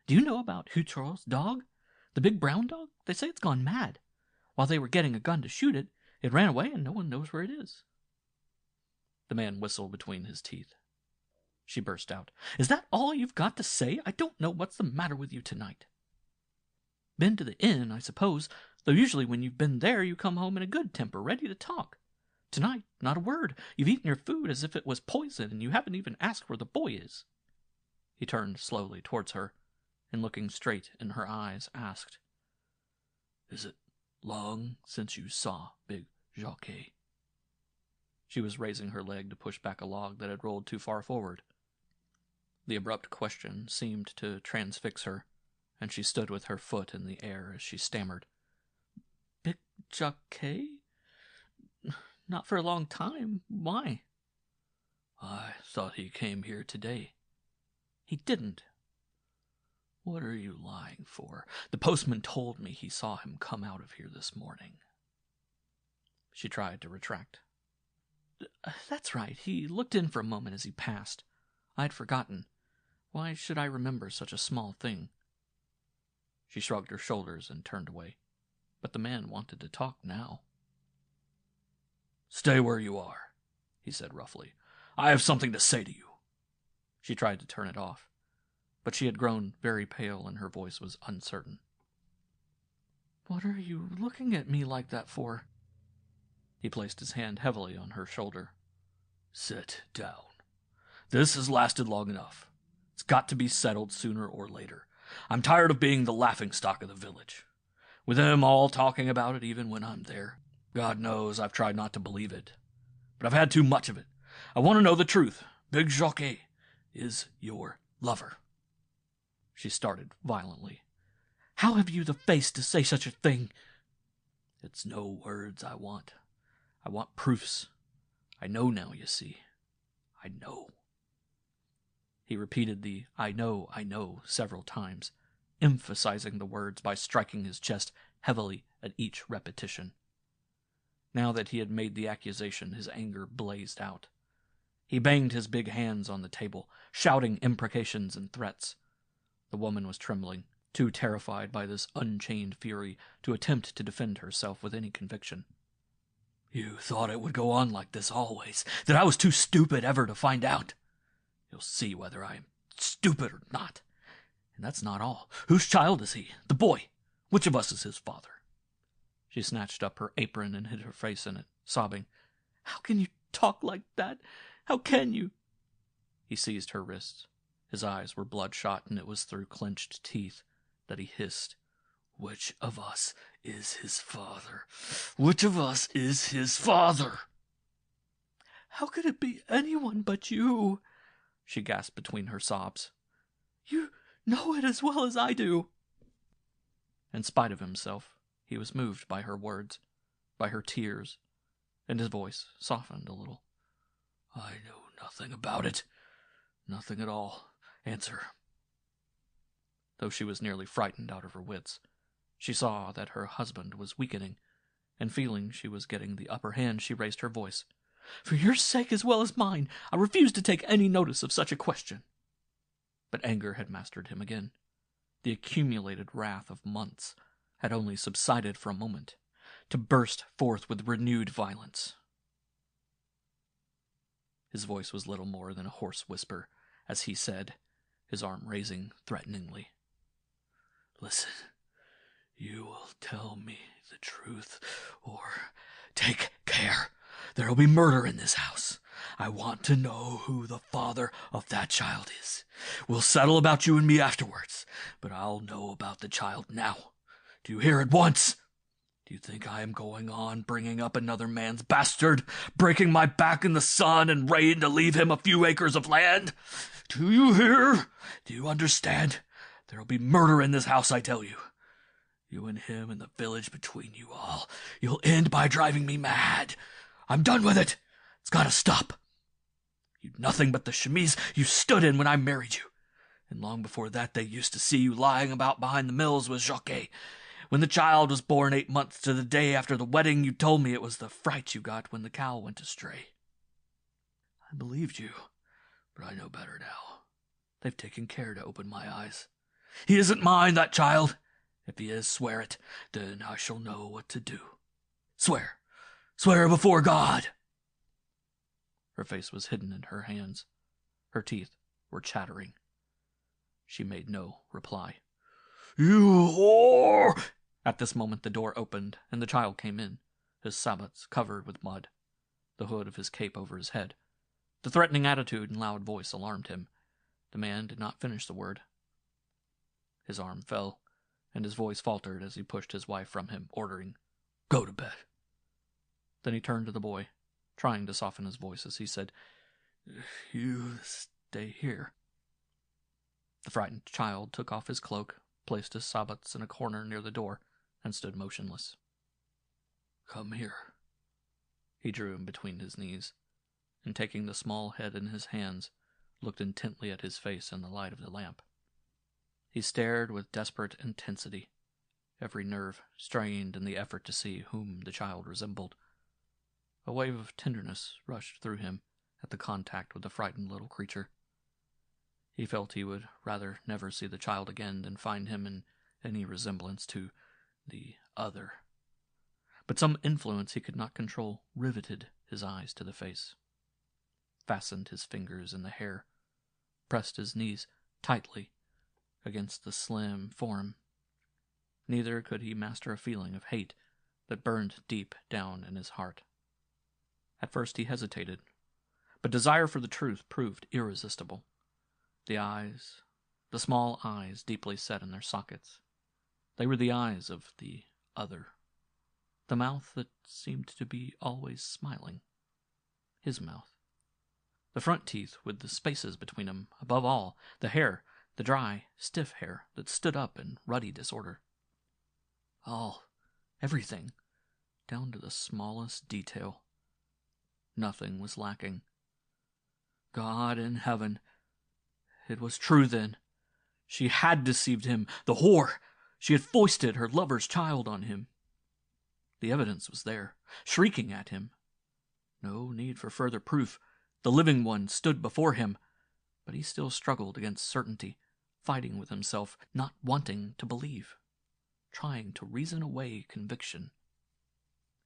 Do you know about Hutrol's dog? The big brown dog? They say it's gone mad. While they were getting a gun to shoot it, it ran away and no one knows where it is. The man whistled between his teeth. She burst out, Is that all you've got to say? I don't know what's the matter with you tonight. Been to the inn, I suppose, though usually when you've been there you come home in a good temper, ready to talk. Tonight, not a word. You've eaten your food as if it was poison, and you haven't even asked where the boy is. He turned slowly towards her, and looking straight in her eyes, asked, Is it long since you saw Big Jacques? She was raising her leg to push back a log that had rolled too far forward. The abrupt question seemed to transfix her, and she stood with her foot in the air as she stammered. Big Jacques? Not for a long time. Why? I thought he came here today. He didn't. What are you lying for? The postman told me he saw him come out of here this morning. She tried to retract. That's right. He looked in for a moment as he passed. I'd forgotten. Why should I remember such a small thing? She shrugged her shoulders and turned away, but the man wanted to talk now. Stay where you are, he said roughly. I have something to say to you. She tried to turn it off, but she had grown very pale and her voice was uncertain. What are you looking at me like that for? He placed his hand heavily on her shoulder. Sit down. This has lasted long enough. It's got to be settled sooner or later. I'm tired of being the laughingstock of the village, with them all talking about it even when I'm there. God knows I've tried not to believe it, but I've had too much of it. I want to know the truth. Big Jacques is your lover. She started violently. How have you the face to say such a thing? It's no words I want. I want proofs. I know now, you see. I know. He repeated the I know several times, emphasizing the words by striking his chest heavily at each repetition. Now that he had made the accusation, his anger blazed out. He banged his big hands on the table, shouting imprecations and threats. The woman was trembling, too terrified by this unchained fury to attempt to defend herself with any conviction. You thought it would go on like this always, that I was too stupid ever to find out. You'll see whether I am stupid or not. And that's not all. Whose child is he? The boy. Which of us is his father? She snatched up her apron and hid her face in it, sobbing. How can you talk like that? How can you?" He seized her wrists. His eyes were bloodshot, and it was through clenched teeth that he hissed, "Which of us is his father? Which of us is his father?" "How could it be anyone but you?" she gasped between her sobs. "You know it as well as I do." In spite of himself, he was moved by her words, by her tears, and his voice softened a little. "I know nothing about it. Nothing at all. Answer." Though she was nearly frightened out of her wits, she saw that her husband was weakening, and feeling she was getting the upper hand, she raised her voice. "For your sake as well as mine, I refuse to take any notice of such a question." But anger had mastered him again. The accumulated wrath of months had only subsided for a moment, to burst forth with renewed violence. His voice was little more than a hoarse whisper as he said, his arm raising threateningly, "Listen, you will tell me the truth, or take care. There will be murder in this house. I want to know who the father of that child is. We'll settle about you and me afterwards, but I'll know about the child now. Do you hear at once? Do you think I am going on bringing up another man's bastard, breaking my back in the sun and rain to leave him a few acres of land? Do you hear? Do you understand? There will be murder in this house, I tell you. You and him and the village between you all. You'll end by driving me mad. I'm done with it. It's got to stop. You'd nothing but the chemise you stood in when I married you. And long before that, they used to see you lying about behind the mills with Jacques. When the child was born 8 months to the day after the wedding, you told me it was the fright you got when the cow went astray. I believed you, but I know better now. They've taken care to open my eyes. He isn't mine, that child. If he is, swear it. Then I shall know what to do. Swear. Swear before God." Her face was hidden in her hands. Her teeth were chattering. She made no reply. "You whore!" At this moment the door opened, and the child came in, his sabots covered with mud, the hood of his cape over his head. The threatening attitude and loud voice alarmed him. The man did not finish the word. His arm fell, and his voice faltered as he pushed his wife from him, ordering, "Go to bed." Then he turned to the boy, trying to soften his voice as he said, "You stay here." The frightened child took off his cloak, placed his sabots in a corner near the door, and stood motionless. "Come here." He drew him between his knees, and taking the small head in his hands, looked intently at his face in the light of the lamp. He stared with desperate intensity, every nerve strained in the effort to see whom the child resembled. A wave of tenderness rushed through him at the contact with the frightened little creature. He felt he would rather never see the child again than find him in any resemblance to the other. But some influence he could not control riveted his eyes to the face, fastened his fingers in the hair, pressed his knees tightly against the slim form. Neither could he master a feeling of hate that burned deep down in his heart. At first he hesitated, but desire for the truth proved irresistible. The eyes, the small eyes deeply set in their sockets, they were the eyes of the other. The mouth that seemed to be always smiling. His mouth. The front teeth with the spaces between them, above all, the hair, the dry, stiff hair that stood up in ruddy disorder. All, everything, down to the smallest detail. Nothing was lacking. God in heaven! It was true then. She had deceived him, the whore! She had foisted her lover's child on him. The evidence was there, shrieking at him. No need for further proof. The living one stood before him, but he still struggled against certainty, fighting with himself, not wanting to believe, trying to reason away conviction.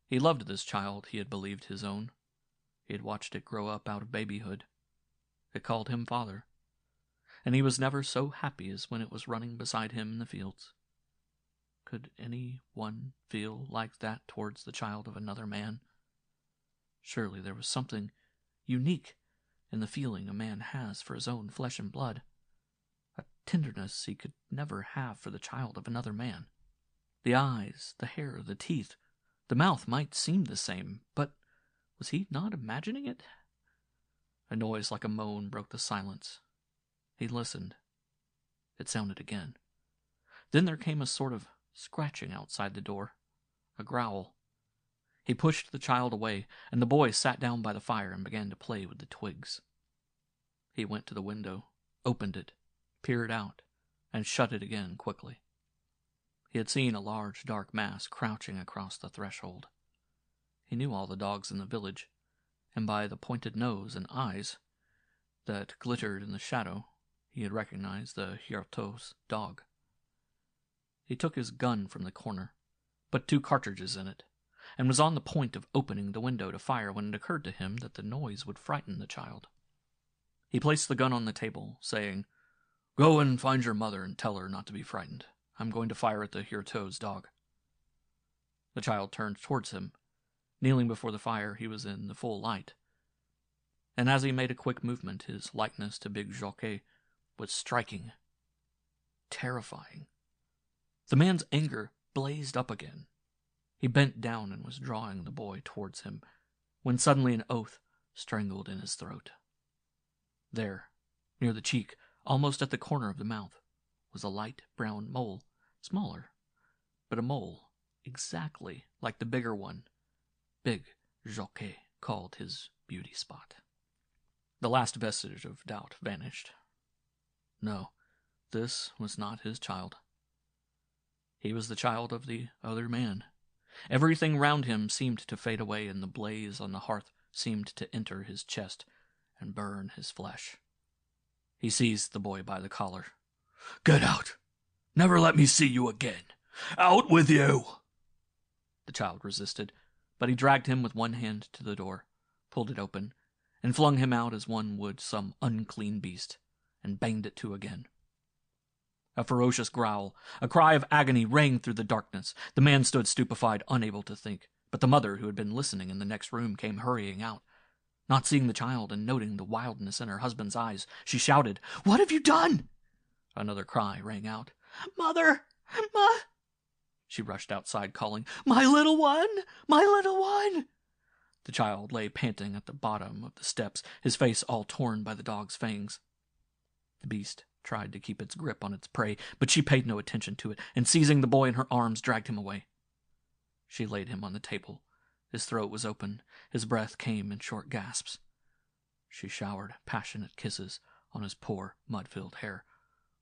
He loved this child he had believed his own. He had watched it grow up out of babyhood. It called him father, and he was never so happy as when it was running beside him in the fields. Could any one feel like that towards the child of another man? Surely there was something unique in the feeling a man has for his own flesh and blood, a tenderness he could never have for the child of another man. The eyes, the hair, the teeth, the mouth might seem the same, but was he not imagining it? A noise like a moan broke the silence. He listened. It sounded again. Then there came a sort of scratching outside the door, a growl. He pushed the child away, and the boy sat down by the fire and began to play with the twigs. He went to the window, opened it, peered out, and shut it again quickly. He had seen a large dark mass crouching across the threshold. He knew all the dogs in the village, and by the pointed nose and eyes that glittered in the shadow, he had recognized the Hierot's dog. He took his gun from the corner, put 2 cartridges in it, and was on the point of opening the window to fire when it occurred to him that the noise would frighten the child. He placed the gun on the table, saying, "Go and find your mother and tell her not to be frightened. I'm going to fire at the Hierot's dog." The child turned towards him. Kneeling before the fire, he was in the full light, and as he made a quick movement, his likeness to Big Jacques was striking, terrifying. The man's anger blazed up again. He bent down and was drawing the boy towards him, when suddenly an oath strangled in his throat. There, near the cheek, almost at the corner of the mouth, was a light brown mole, smaller, but a mole exactly like the bigger one Big Jacques called his beauty spot. The last vestige of doubt vanished. No, this was not his child. He was the child of the other man. Everything round him seemed to fade away, and the blaze on the hearth seemed to enter his chest and burn his flesh. He seized the boy by the collar. "Get out! Never let me see you again! Out with you!" The child resisted, but he dragged him with one hand to the door, pulled it open, and flung him out as one would some unclean beast, and banged it to again. A ferocious growl, a cry of agony rang through the darkness. The man stood stupefied, unable to think, but the mother, who had been listening in the next room, came hurrying out. Not seeing the child and noting the wildness in her husband's eyes, she shouted, "What have you done?" Another cry rang out. "Mother! She rushed outside, calling, "My little one! My little one!" The child lay panting at the bottom of the steps, his face all torn by the dog's fangs. The beast tried to keep its grip on its prey, but she paid no attention to it, and seizing the boy in her arms, dragged him away. She laid him on the table. His throat was open. His breath came in short gasps. She showered passionate kisses on his poor, mud-filled hair,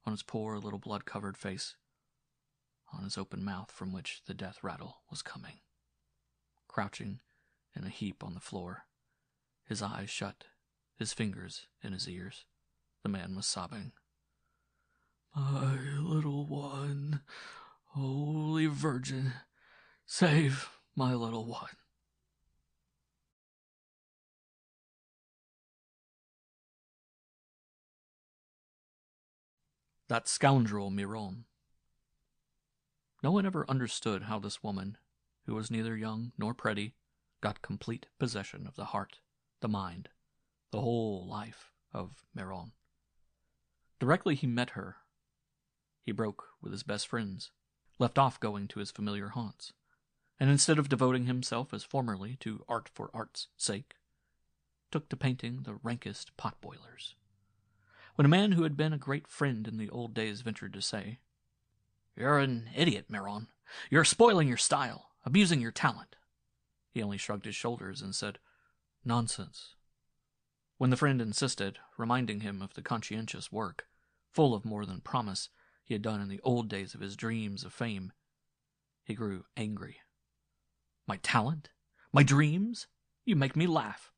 on his poor little blood-covered face, on his open mouth from which the death rattle was coming. Crouching in a heap on the floor, his eyes shut, his fingers in his ears, the man was sobbing. "My little one, Holy Virgin, save my little one." That scoundrel Miron. No one ever understood how this woman, who was neither young nor pretty, got complete possession of the heart, the mind, the whole life of Miron. Directly he met her, he broke with his best friends, left off going to his familiar haunts, and instead of devoting himself as formerly to art for art's sake, took to painting the rankest pot-boilers. When a man who had been a great friend in the old days ventured to say, "You're an idiot, Miron. You're spoiling your style, abusing your talent," he only shrugged his shoulders and said, "Nonsense." When the friend insisted, reminding him of the conscientious work, full of more than promise, he had done in the old days of his dreams of fame, he grew angry. "My talent? My dreams? You make me laugh.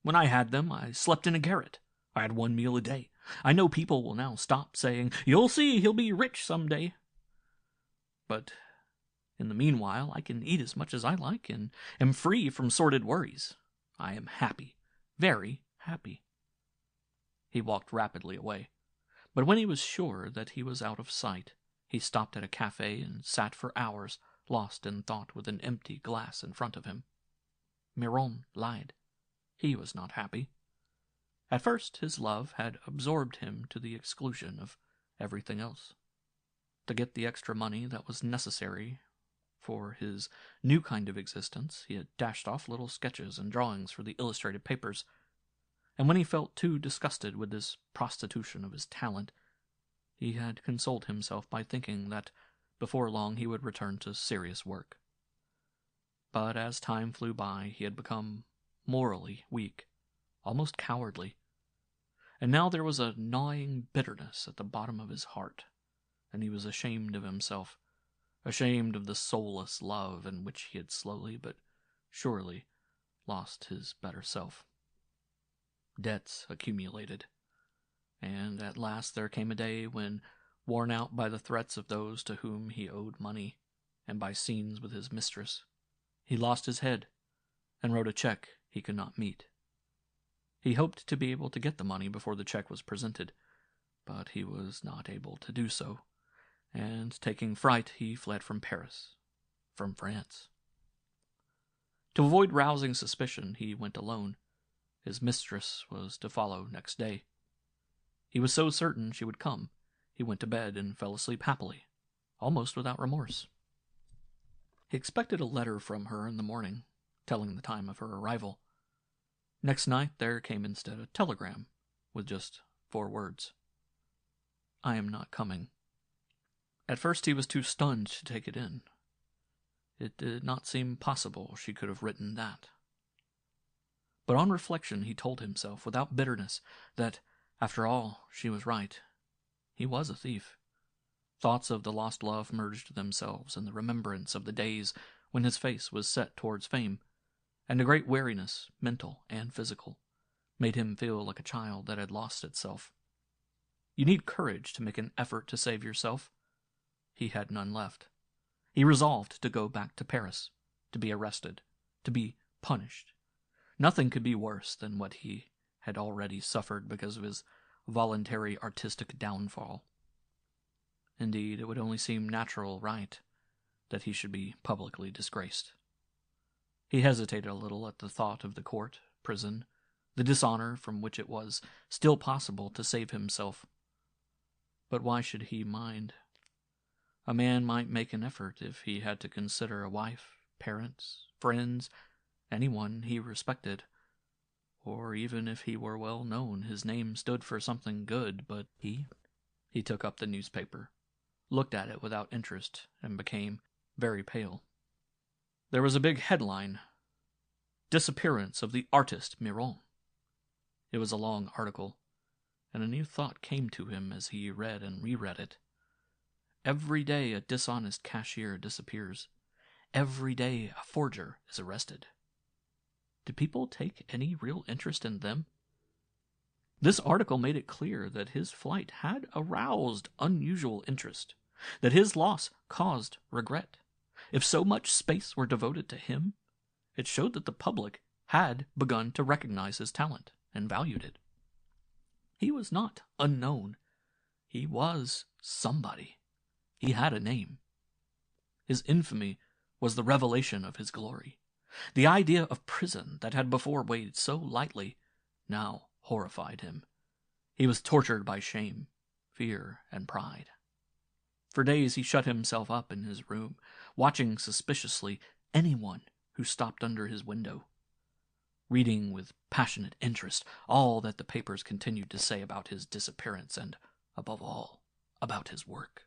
When I had them, I slept in a garret. I had 1 meal a day. I know people will now stop saying, 'You'll see, he'll be rich some day.' But in the meanwhile, I can eat as much as I like and am free from sordid worries. I am happy, very happy." He walked rapidly away, but when he was sure that he was out of sight, he stopped at a cafe and sat for hours, lost in thought with an empty glass in front of him. Miron lied. He was not happy. At first, his love had absorbed him to the exclusion of everything else. To get the extra money that was necessary for his new kind of existence, he had dashed off little sketches and drawings for the illustrated papers, and when he felt too disgusted with this prostitution of his talent, he had consoled himself by thinking that before long he would return to serious work. But as time flew by, he had become morally weak, almost cowardly, and now there was a gnawing bitterness at the bottom of his heart, and he was ashamed of himself, ashamed of the soulless love in which he had slowly but surely lost his better self. Debts accumulated, and at last there came a day when, worn out by the threats of those to whom he owed money, and by scenes with his mistress, he lost his head and wrote a check he could not meet. He hoped to be able to get the money before the check was presented, but he was not able to do so, and taking fright, he fled from Paris, from France. To avoid rousing suspicion, he went alone. His mistress was to follow next day. He was so certain she would come, he went to bed and fell asleep happily, almost without remorse. He expected a letter from her in the morning, telling the time of her arrival. Next night there came instead a telegram, with just 4 words. "I am not coming." At first he was too stunned to take it in. It did not seem possible she could have written that. But on reflection he told himself, without bitterness, that, after all, she was right. He was a thief. Thoughts of the lost love merged themselves in the remembrance of the days when his face was set towards fame, and a great weariness, mental and physical, made him feel like a child that had lost itself. You need courage to make an effort to save yourself. He had none left. He resolved to go back to Paris, to be arrested, to be punished. Nothing could be worse than what he had already suffered because of his voluntary artistic downfall. Indeed, it would only seem natural right that he should be publicly disgraced. He hesitated a little at the thought of the court, prison, the dishonor from which it was still possible to save himself. But why should he mind? A man might make an effort if he had to consider a wife, parents, friends, anyone he respected, or even if he were well known, his name stood for something good, but he took up the newspaper, looked at it without interest, and became very pale. There was a big headline, "Disappearance of the artist Miron." It was a long article, and a new thought came to him as he read and reread it. Every day a dishonest cashier disappears. Every day a forger is arrested. Do people take any real interest in them? This article made it clear that his flight had aroused unusual interest, that his loss caused regret. If so much space were devoted to him, it showed that the public had begun to recognize his talent and valued it. He was not unknown. He was somebody. He had a name. His infamy was the revelation of his glory. The idea of prison that had before weighed so lightly now horrified him. He was tortured by shame, fear, and pride. For days he shut himself up in his room, watching suspiciously anyone who stopped under his window, reading with passionate interest all that the papers continued to say about his disappearance and, above all, about his work.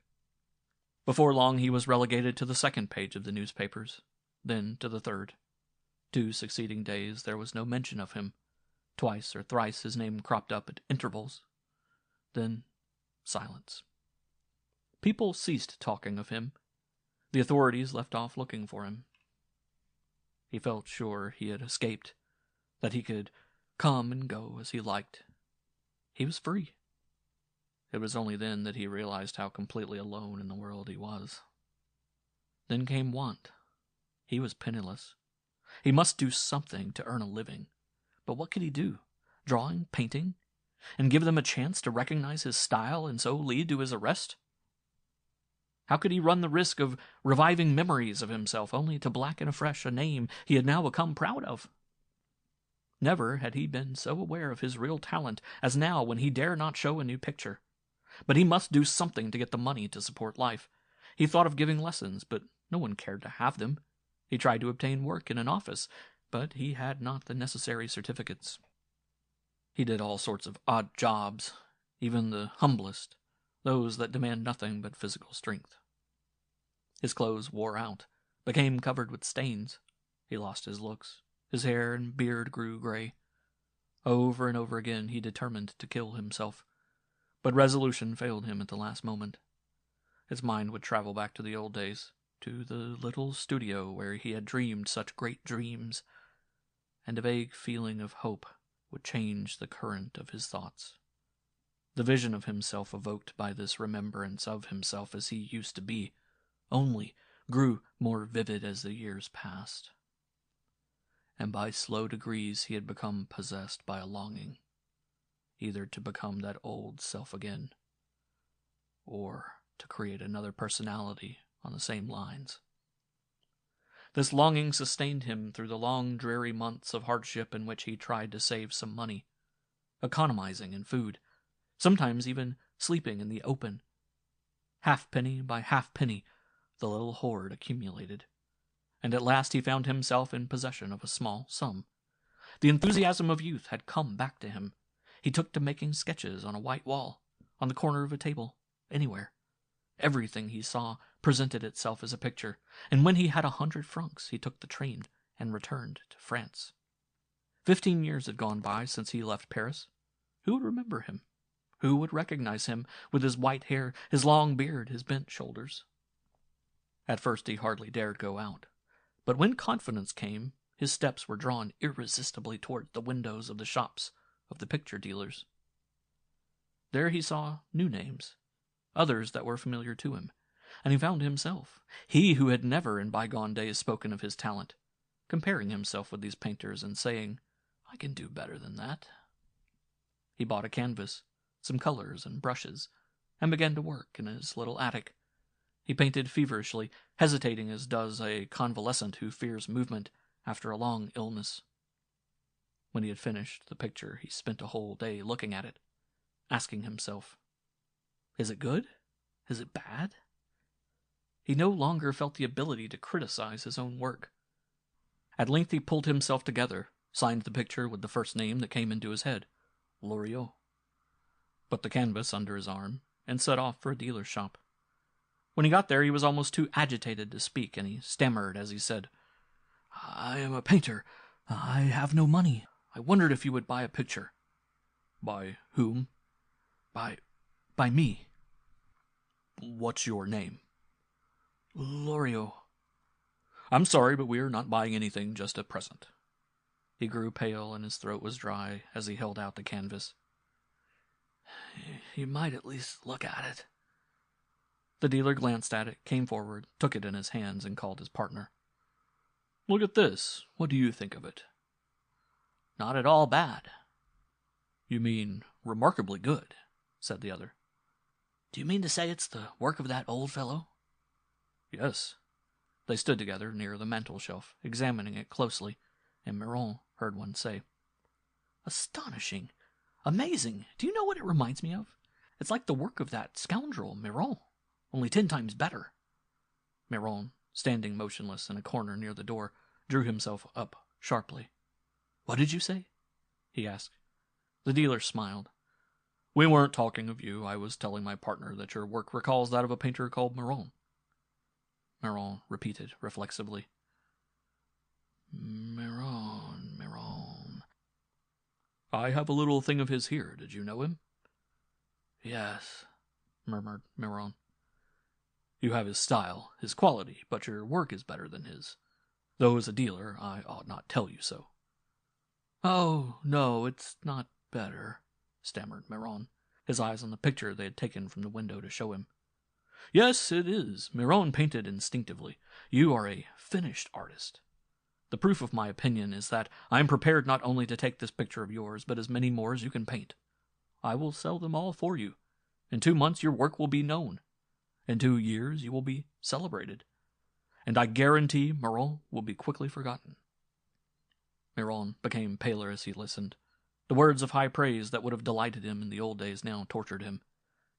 Before long he was relegated to the second page of the newspapers, then to the third. 2 succeeding days there was no mention of him. Twice or thrice his name cropped up at intervals. Then silence. People ceased talking of him. The authorities left off looking for him. He felt sure he had escaped, that he could come and go as he liked. He was free. It was only then that he realized how completely alone in the world he was. Then came want. He was penniless. He must do something to earn a living. But what could he do? Drawing, painting? And give them a chance to recognize his style and so lead to his arrest? How could he run the risk of reviving memories of himself only to blacken afresh a name he had now become proud of? Never had he been so aware of his real talent as now when he dare not show a new picture. But he must do something to get the money to support life. He thought of giving lessons, but no one cared to have them. He tried to obtain work in an office, but he had not the necessary certificates. He did all sorts of odd jobs, even the humblest, those that demand nothing but physical strength. His clothes wore out, became covered with stains. He lost his looks. His hair and beard grew gray. Over and over again he determined to kill himself, but resolution failed him at the last moment. His mind would travel back to the old days, to the little studio where he had dreamed such great dreams, and a vague feeling of hope would change the current of his thoughts. The vision of himself evoked by this remembrance of himself as he used to be only grew more vivid as the years passed. And by slow degrees he had become possessed by a longing, either to become that old self again, or to create another personality on the same lines. This longing sustained him through the long, dreary months of hardship in which he tried to save some money, economizing in food, sometimes even sleeping in the open. Halfpenny by halfpenny, the little hoard accumulated, and at last he found himself in possession of a small sum. The enthusiasm of youth had come back to him. He took to making sketches on a white wall, on the corner of a table, anywhere. Everything he saw presented itself as a picture, and when he had 100 francs, he took the train and returned to France. 15 years had gone by since he left Paris. Who would remember him? Who would recognize him with his white hair, his long beard, his bent shoulders? At first he hardly dared go out, but when confidence came, his steps were drawn irresistibly toward the windows of the shops of the picture dealers. There he saw new names, others that were familiar to him, and he found himself, he who had never in bygone days spoken of his talent, comparing himself with these painters and saying, "I can do better than that." He bought a canvas, some colors and brushes, and began to work in his little attic. He painted feverishly, hesitating as does a convalescent who fears movement after a long illness. When he had finished the picture, he spent a whole day looking at it, asking himself, "Is it good? Is it bad?" He no longer felt the ability to criticize his own work. At length he pulled himself together, signed the picture with the first name that came into his head, Loriot, put the canvas under his arm, and set off for a dealer's shop. When he got there, he was almost too agitated to speak, and he stammered as he said, "I am a painter. I have no money. I wondered if you would buy a picture." "By whom?" By me." "What's your name?" "Loriot." "I'm sorry, but we are not buying anything just at present." He grew pale, and his throat was dry as he held out the canvas. "You might at least look at it." The dealer glanced at it, came forward, took it in his hands, and called his partner. "Look at this. What do you think of it?" "Not at all bad." "You mean remarkably good," said the other. "Do you mean to say it's the work of that old fellow?" "Yes." They stood together near the mantel-shelf, examining it closely, and Miron heard one say, "Astonishing! Amazing! Do you know what it reminds me of? It's like the work of that scoundrel Miron, only 10 times better." Miron, standing motionless in a corner near the door, drew himself up sharply. "What did you say?" he asked. The dealer smiled. "We weren't talking of you. I was telling my partner that your work recalls that of a painter called Miron." Miron repeated reflexively, Miron. "I have a little thing of his here. Did you know him?" "Yes," murmured Miron. "You have his style, his quality, but your work is better than his. Though as a dealer, I ought not tell you so." "Oh, no, it's not better," stammered Miron, his eyes on the picture they had taken from the window to show him. "Yes, it is." Miron painted instinctively. "You are a finished artist. The proof of my opinion is that I am prepared not only to take this picture of yours, but as many more as you can paint. I will sell them all for you. In 2 months your work will be known. In 2 years you will be celebrated. And I guarantee Miron will be quickly forgotten." Miron became paler as he listened. The words of high praise that would have delighted him in the old days now tortured him.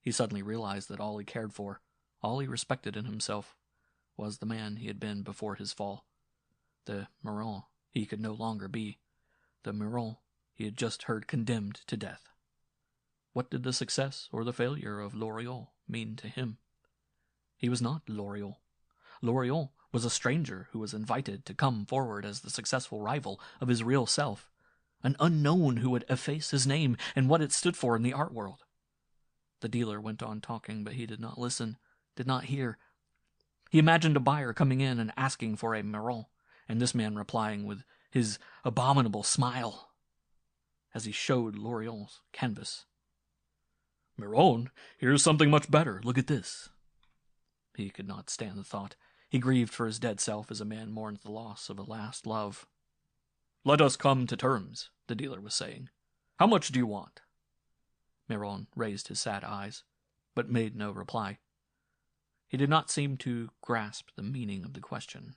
He suddenly realized that all he cared for, all he respected in himself, was the man he had been before his fall. The Miron he could no longer be. The Miron he had just heard condemned to death. What did the success or the failure of Loriol mean to him? He was not Loriol. Loriol was a stranger who was invited to come forward as the successful rival of his real self, an unknown who would efface his name and what it stood for in the art world. The dealer went on talking, but he did not listen, did not hear. He imagined a buyer coming in and asking for a Miron, and this man replying with his abominable smile as he showed Loriol's canvas. "Miron, here's something much better. Look at this." He could not stand the thought. He grieved for his dead self as a man mourns the loss of a last love. "Let us come to terms," the dealer was saying. "How much do you want?" Miron raised his sad eyes, but made no reply. He did not seem to grasp the meaning of the question.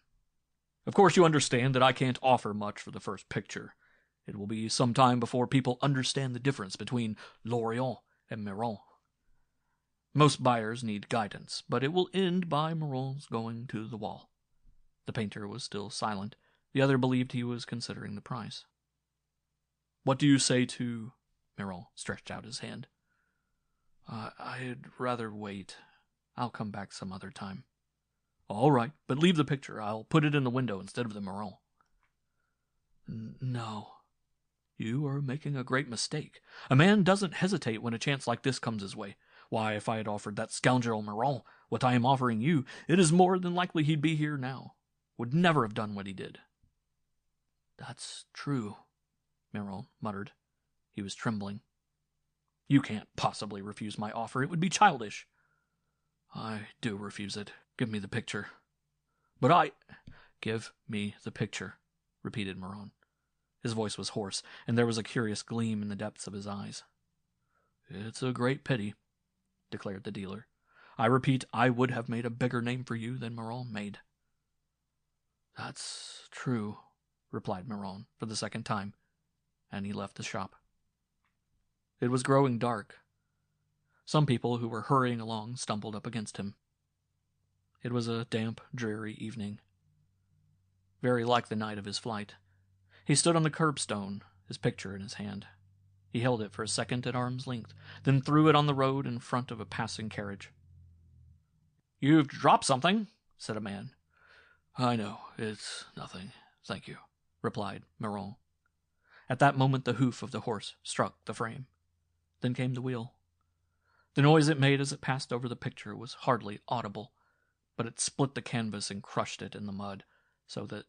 "Of course you understand that I can't offer much for the first picture. It will be some time before people understand the difference between Loriol and Miron. Most buyers need guidance, but it will end by Miron's going to the wall." The painter was still silent. The other believed he was considering the price. "What do you say to—" Miron stretched out his hand. "I'd rather wait. I'll come back some other time." "All right, but leave the picture. I'll put it in the window instead of the Miron." "No. You are making a great mistake. A man doesn't hesitate when a chance like this comes his way. Why, if I had offered that scoundrel Miron what I am offering you, it is more than likely he'd be here now. Would never have done what he did." "That's true," Miron muttered. He was trembling. "You can't possibly refuse my offer. It would be childish." "I do refuse it. Give me the picture." "But I—" "Give me the picture," repeated Miron. His voice was hoarse, and there was a curious gleam in the depths of his eyes. "It's a great pity," declared the dealer. "I repeat, I would have made a bigger name for you than Miron made." "That's true," replied Miron for the second time, and he left the shop. It was growing dark. Some people who were hurrying along stumbled up against him. It was a damp, dreary evening, very like the night of his flight. He stood on the curbstone, his picture in his hand. He held it for a second at arm's length, then threw it on the road in front of a passing carriage. "You've dropped something," said a man. "I know. It's nothing, thank you," replied Miron. At that moment the hoof of the horse struck the frame. Then came the wheel. The noise it made as it passed over the picture was hardly audible, but it split the canvas and crushed it in the mud, so that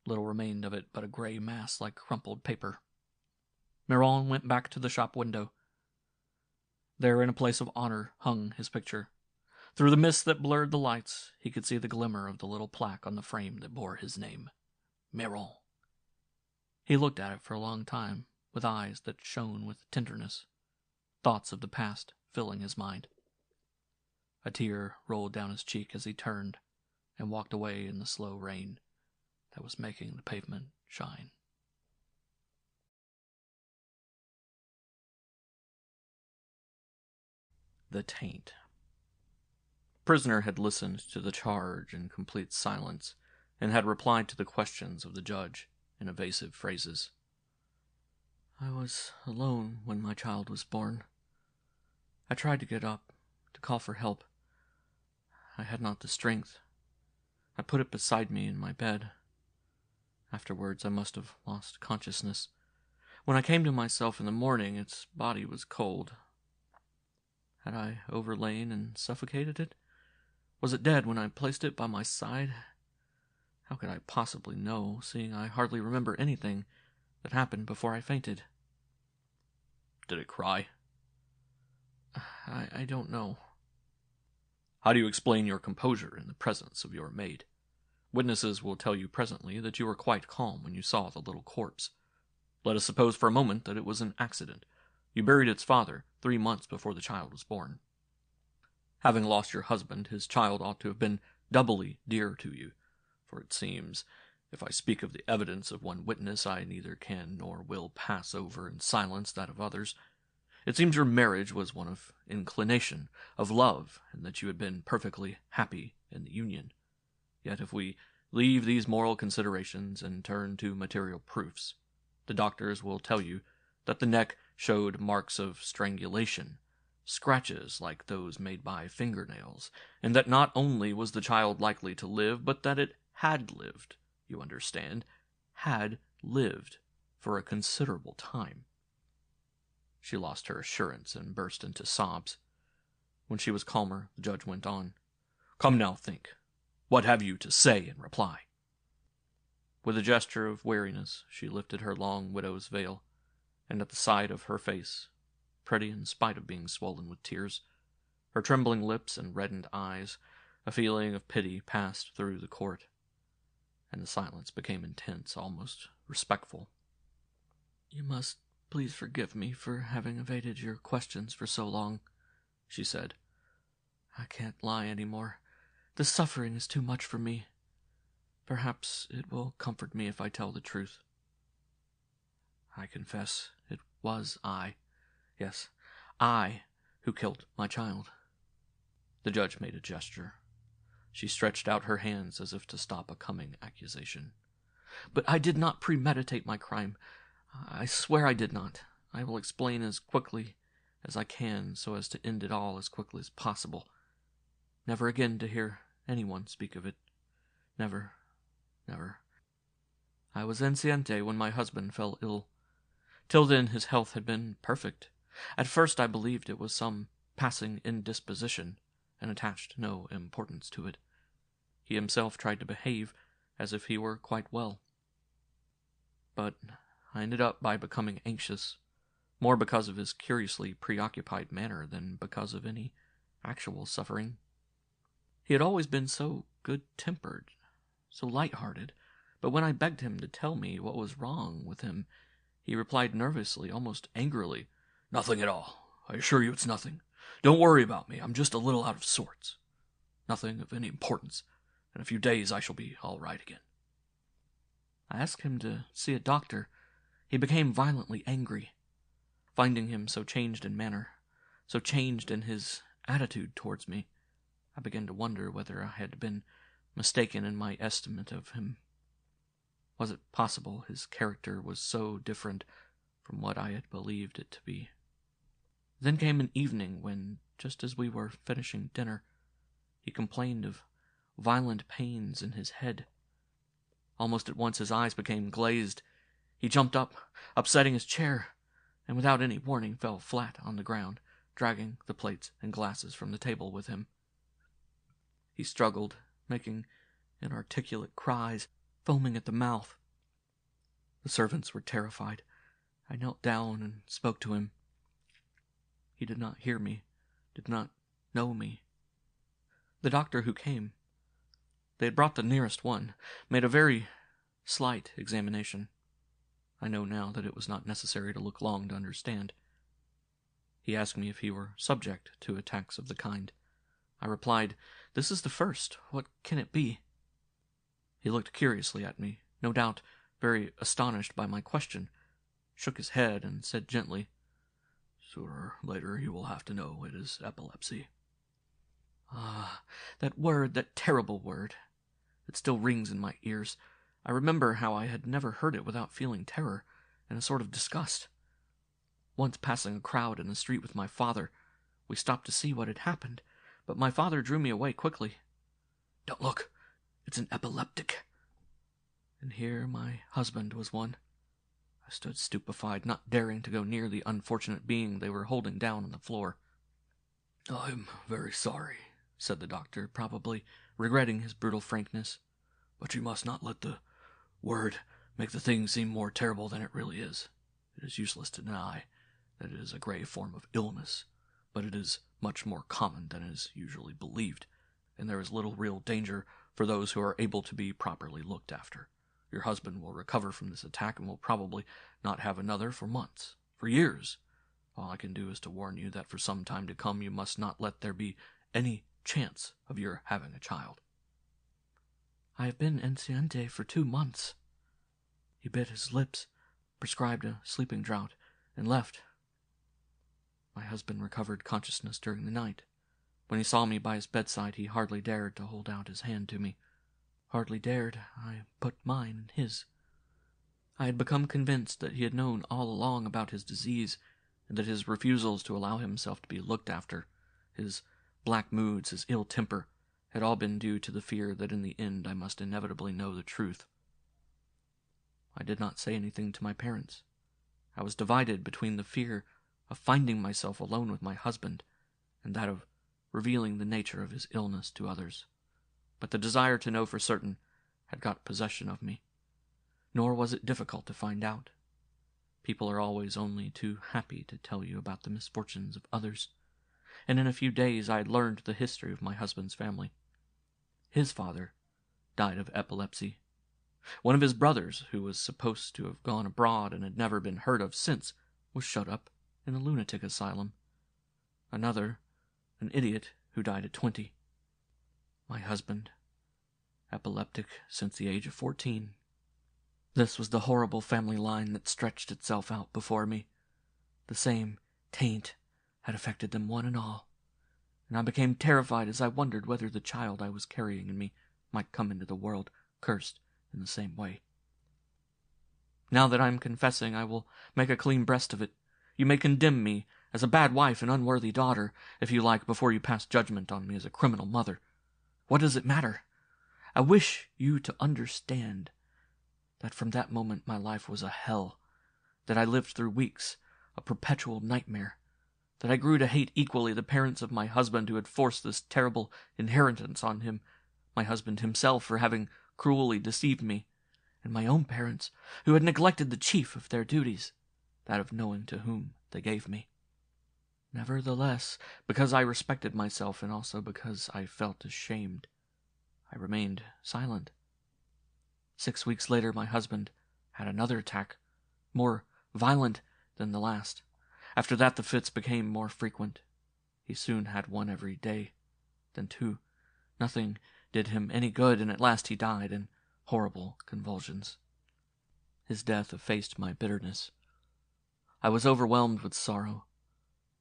little remained of it but a gray mass like crumpled paper. Miron went back to the shop window. There, in a place of honor, hung his picture. Through the mist that blurred the lights, he could see the glimmer of the little plaque on the frame that bore his name, Miron. He looked at it for a long time, with eyes that shone with tenderness, thoughts of the past filling his mind. A tear rolled down his cheek as he turned and walked away in the slow rain that was making the pavement shine. The Taint. Prisoner had listened to the charge in complete silence and had replied to the questions of the judge in evasive phrases. "I was alone when my child was born. I tried to get up, to call for help. I had not the strength. I put it beside me in my bed. Afterwards, I must have lost consciousness. When I came to myself in the morning, its body was cold. Had I overlain and suffocated it? Was it dead when I placed it by my side? How could I possibly know, seeing I hardly remember anything that happened before I fainted?" "Did it cry?" I don't know." "How do you explain your composure in the presence of your maid? Witnesses will tell you presently that you were quite calm when you saw the little corpse. Let us suppose for a moment that it was an accident. You buried its father 3 months before the child was born. Having lost your husband, his child ought to have been doubly dear to you, for it seems If I speak of the evidence of one witness, I neither can nor will pass over in silence that of others. It seems your marriage was one of inclination, of love, and that you had been perfectly happy in the union. Yet if we leave these moral considerations and turn to material proofs, the doctors will tell you that the neck showed marks of strangulation, scratches like those made by fingernails, and that not only was the child likely to live, but that it had lived, you understand, had lived for a considerable time. She lost her assurance and burst into sobs. When she was calmer, the judge went on. Come now, think. What have you to say in reply? With a gesture of weariness, she lifted her long widow's veil, and at the side of her face, pretty in spite of being swollen with tears, her trembling lips and reddened eyes, a feeling of pity passed through the court, and the silence became intense, almost respectful. You must please forgive me for having evaded your questions for so long, she said. I can't lie any more. The suffering is too much for me. Perhaps it will comfort me if I tell the truth. I confess it was I, yes, I, who killed my child. The judge made a gesture. She stretched out her hands as if to stop a coming accusation. But I did not premeditate my crime. I swear I did not. I will explain as quickly as I can so as to end it all as quickly as possible. Never again to hear anyone speak of it. Never, never. I was enceinte when my husband fell ill. Till then his health had been perfect. At first I believed it was some passing indisposition, and attached no importance to it. He himself tried to behave as if he were quite well. But I ended up by becoming anxious, more because of his curiously preoccupied manner than because of any actual suffering. He had always been so good-tempered, so light-hearted, but when I begged him to tell me what was wrong with him, he replied nervously, almost angrily, Nothing at all. I assure you it's nothing. Don't worry about me. I'm just a little out of sorts. Nothing of any importance. In a few days I shall be all right again. I asked him to see a doctor. He became violently angry. Finding him so changed in manner, so changed in his attitude towards me, I began to wonder whether I had been mistaken in my estimate of him. Was it possible his character was so different from what I had believed it to be? Then came an evening when, just as we were finishing dinner, he complained of violent pains in his head. Almost at once his eyes became glazed. He jumped up, upsetting his chair, and without any warning fell flat on the ground, dragging the plates and glasses from the table with him. He struggled, making inarticulate cries, foaming at the mouth. The servants were terrified. I knelt down and spoke to him. He did not hear me, did not know me. The doctor who came, they had brought the nearest one, made a very slight examination. I know now that it was not necessary to look long to understand. He asked me if he were subject to attacks of the kind. I replied, This is the first. What can it be? He looked curiously at me, no doubt very astonished by my question, shook his head, and said gently, Sooner or later you will have to know it is epilepsy. Ah, that word, that terrible word. It still rings in my ears. I remember how I had never heard it without feeling terror and a sort of disgust. Once passing a crowd in the street with my father, we stopped to see what had happened, but my father drew me away quickly. Don't look. It's an epileptic. And here my husband was one. I stood stupefied, not daring to go near the unfortunate being they were holding down on the floor. I'm very sorry, said the doctor, probably regretting his brutal frankness, but you must not let the word make the thing seem more terrible than it really is. It is useless to deny that it is a grave form of illness, but it is much more common than is usually believed, and there is little real danger for those who are able to be properly looked after. Your husband will recover from this attack and will probably not have another for months, for years. All I can do is to warn you that for some time to come you must not let there be any chance of your having a child. I have been enceinte for 2 months. He bit his lips, prescribed a sleeping draught, and left. My husband recovered consciousness during the night. When he saw me by his bedside, he hardly dared to hold out his hand to me. Hardly dared I put mine in his. I had become convinced that he had known all along about his disease, and that his refusals to allow himself to be looked after, his black moods, his ill temper, had all been due to the fear that in the end I must inevitably know the truth. I did not say anything to my parents. I was divided between the fear of finding myself alone with my husband and that of revealing the nature of his illness to others. But the desire to know for certain had got possession of me. Nor was it difficult to find out. People are always only too happy to tell you about the misfortunes of others, and in a few days I had learned the history of my husband's family. His father died of epilepsy. One of his brothers, who was supposed to have gone abroad and had never been heard of since, was shut up in a lunatic asylum. Another, an idiot who died at 20. My husband, epileptic since the age of 14. This was the horrible family line that stretched itself out before me. The same taint had affected them one and all, and I became terrified as I wondered whether the child I was carrying in me might come into the world cursed in the same way. Now that I am confessing, I will make a clean breast of it. You may condemn me as a bad wife and unworthy daughter, if you like, before you pass judgment on me as a criminal mother. What does it matter? I wish you to understand that from that moment my life was a hell, that I lived through weeks, a perpetual nightmare, that I grew to hate equally the parents of my husband who had forced this terrible inheritance on him, my husband himself for having cruelly deceived me, and my own parents who had neglected the chief of their duties, that of knowing to whom they gave me. Nevertheless, because I respected myself and also because I felt ashamed, I remained silent. 6 weeks later, my husband had another attack, more violent than the last. After that, the fits became more frequent. He soon had one every day, then 2. Nothing did him any good, and at last he died in horrible convulsions. His death effaced my bitterness. I was overwhelmed with sorrow.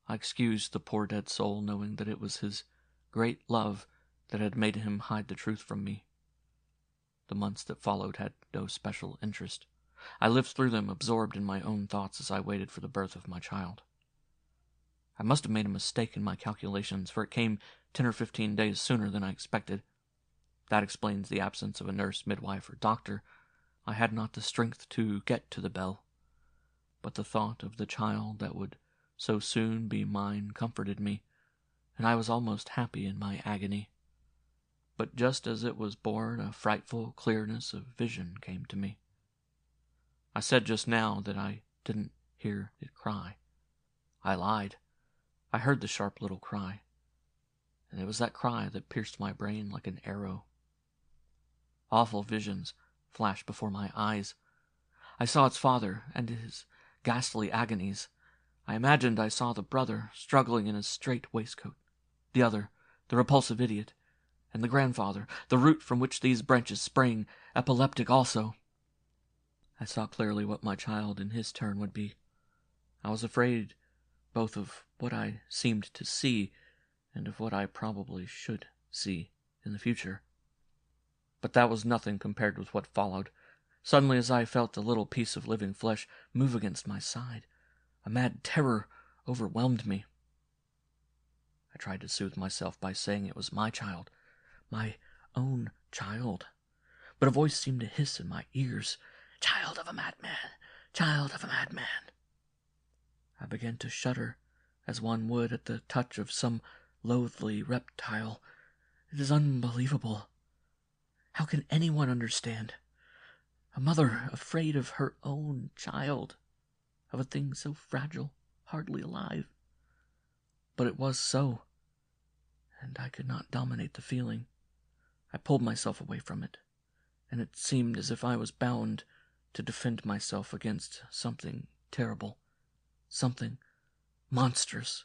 I excused the poor dead soul, knowing that it was his great love that had made him hide the truth from me. The months that followed had no special interest. I lived through them absorbed in my own thoughts as I waited for the birth of my child. I must have made a mistake in my calculations, for it came 10 or 15 days sooner than I expected. That explains the absence of a nurse, midwife, or doctor. I had not the strength to get to the bell, but the thought of the child that would so soon be mine comforted me, and I was almost happy in my agony. But just as it was born, a frightful clearness of vision came to me. I said just now that I didn't hear it cry. I lied. I heard the sharp little cry, and it was that cry that pierced my brain like an arrow. Awful visions flashed before my eyes. I saw its father and his ghastly agonies. I imagined I saw the brother struggling in his strait waistcoat, the other, the repulsive idiot, and the grandfather, the root from which these branches sprang, epileptic also. I saw clearly what my child in his turn would be. I was afraid both of what I seemed to see and of what I probably should see in the future. But that was nothing compared with what followed. Suddenly, as I felt a little piece of living flesh move against my side, a mad terror overwhelmed me. I tried to soothe myself by saying it was my child, my own child, but a voice seemed to hiss in my ears, "Child of a madman! Child of a madman!" I began to shudder, as one would at the touch of some loathly reptile. It is unbelievable. How can anyone understand? A mother afraid of her own child, of a thing so fragile, hardly alive. But it was so, and I could not dominate the feeling. I pulled myself away from it, and it seemed as if I was bound to defend myself against something terrible, something monstrous.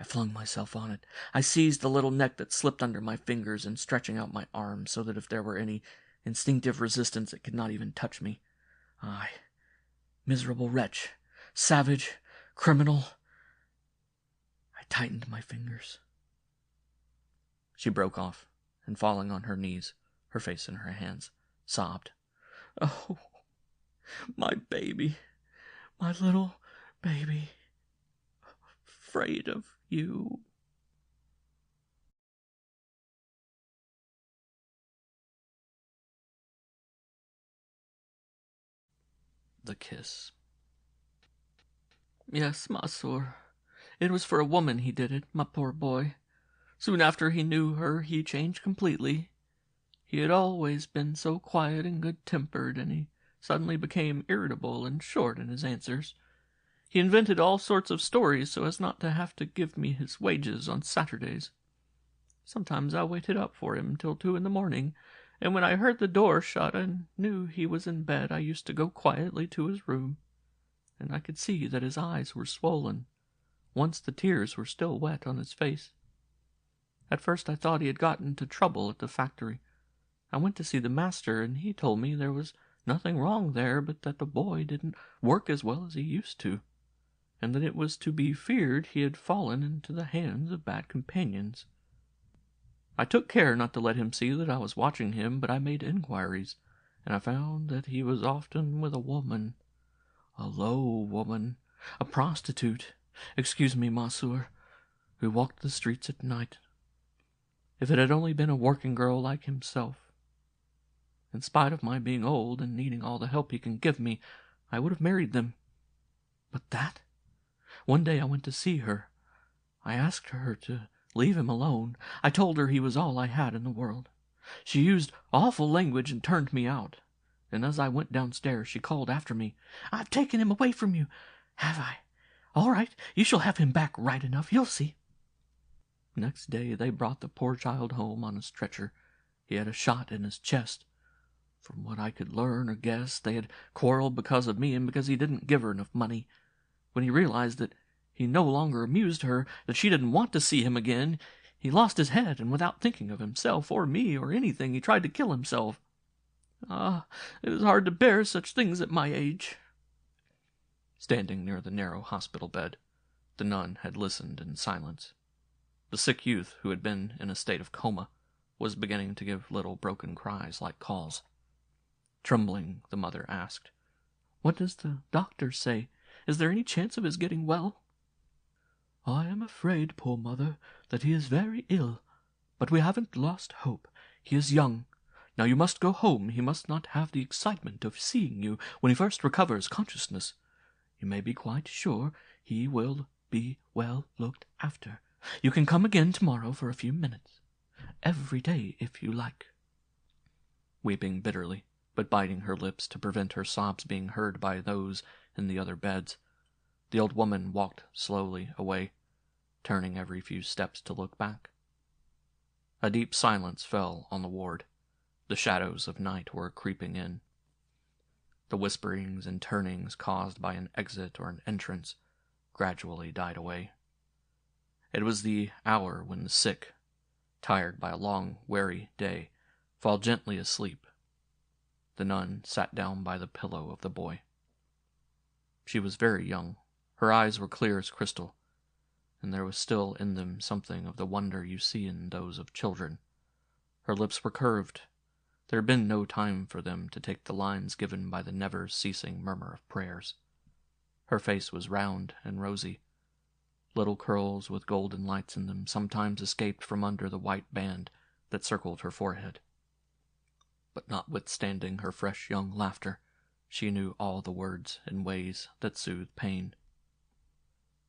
I flung myself on it. I seized the little neck that slipped under my fingers and stretching out my arms so that if there were any instinctive resistance it could not even touch me. I, miserable wretch, savage, criminal, I tightened my fingers. She broke off, and falling on her knees, her face in her hands, sobbed. Oh, my baby, my little baby, afraid of you. The kiss. Yes, monsieur. It was for a woman he did it, my poor boy. Soon after he knew her, he changed completely. He had always been so quiet and good-tempered, and he suddenly became irritable and short in his answers. He invented all sorts of stories so as not to have to give me his wages on Saturdays. Sometimes I waited up for him till 2 a.m, and when I heard the door shut and knew he was in bed, I used to go quietly to his room, and I could see that his eyes were swollen. Once the tears were still wet on his face. At first I thought he had got into trouble at the factory. I went to see the master, and he told me there was nothing wrong there, but that the boy didn't work as well as he used to, and that it was to be feared he had fallen into the hands of bad companions. I took care not to let him see that I was watching him, but I made inquiries, and I found that he was often with a woman, a low woman, a prostitute, excuse me, monsieur, who walked the streets at night. If it had only been a working girl like himself, in spite of my being old and needing all the help he can give me, I would have married them. But that? One day I went to see her. I asked her to leave him alone. I told her he was all I had in the world. She used awful language and turned me out. And as I went downstairs, she called after me, "I've taken him away from you." "Have I? All right, you shall have him back right enough, you'll see." Next day they brought the poor child home on a stretcher. He had a shot in his chest. From what I could learn or guess, they had quarreled because of me and because he didn't give her enough money. When he realized that he no longer amused her, that she didn't want to see him again, he lost his head, and without thinking of himself or me or anything, he tried to kill himself. Ah, it is hard to bear such things at my age. Standing near the narrow hospital bed, the nun had listened in silence. The sick youth, who had been in a state of coma, was beginning to give little broken cries like calls. Trembling, the mother asked, "What does the doctor say? Is there any chance of his getting well?" "I am afraid, poor mother, that he is very ill, but we haven't lost hope. He is young. Now you must go home. He must not have the excitement of seeing you when he first recovers consciousness. You may be quite sure he will be well looked after. You can come again tomorrow for a few minutes. Every day, if you like." Weeping bitterly, but biting her lips to prevent her sobs being heard by those in the other beds, the old woman walked slowly away, turning every few steps to look back. A deep silence fell on the ward. The shadows of night were creeping in. The whisperings and turnings caused by an exit or an entrance gradually died away. It was the hour when the sick, tired by a long, weary day, fall gently asleep. The nun sat down by the pillow of the boy. She was very young. Her eyes were clear as crystal, and there was still in them something of the wonder you see in those of children. Her lips were curved. There had been no time for them to take the lines given by the never-ceasing murmur of prayers. Her face was round and rosy. Little curls with golden lights in them sometimes escaped from under the white band that circled her forehead. But notwithstanding her fresh young laughter, she knew all the words and ways that soothe pain.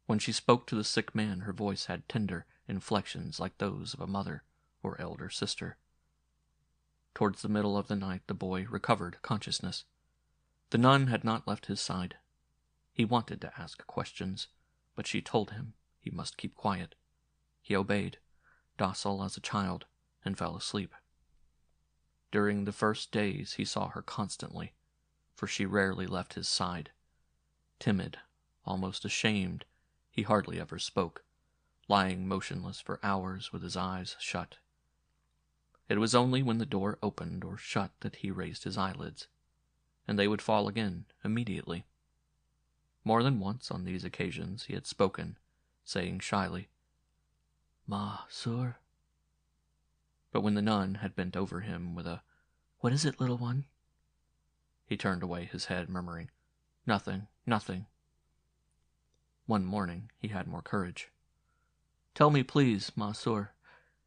When she spoke to the sick man, her voice had tender inflections like those of a mother or elder sister. Towards the middle of the night, the boy recovered consciousness. The nun had not left his side. He wanted to ask questions, but she told him he must keep quiet. He obeyed, docile as a child, and fell asleep. During the first days he saw her constantly, for she rarely left his side. Timid, almost ashamed, he hardly ever spoke, lying motionless for hours with his eyes shut. It was only when the door opened or shut that he raised his eyelids, and they would fall again immediately. More than once on these occasions he had spoken, saying shyly, "Ma, sir." But when the nun had bent over him with a, "What is it, little one?" he turned away his head, murmuring, "Nothing, nothing." One morning he had more courage. "Tell me, please, ma, sir,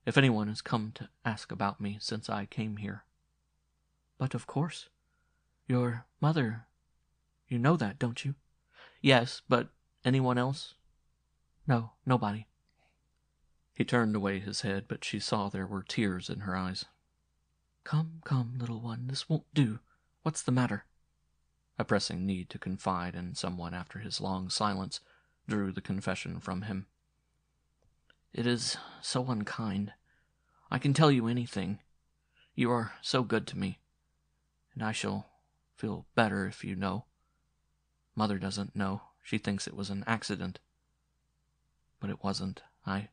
if anyone has come to ask about me since I came here." "But of course. Your mother, you know that, don't you?" "Yes, but anyone else?" "No, nobody." He turned away his head, but she saw there were tears in her eyes. "Come, come, little one, this won't do. What's the matter?" A pressing need to confide in someone after his long silence drew the confession from him. "It is so unkind. I can tell you anything. You are so good to me, and I shall feel better if you know. Mother doesn't know. She thinks it was an accident. But it wasn't. I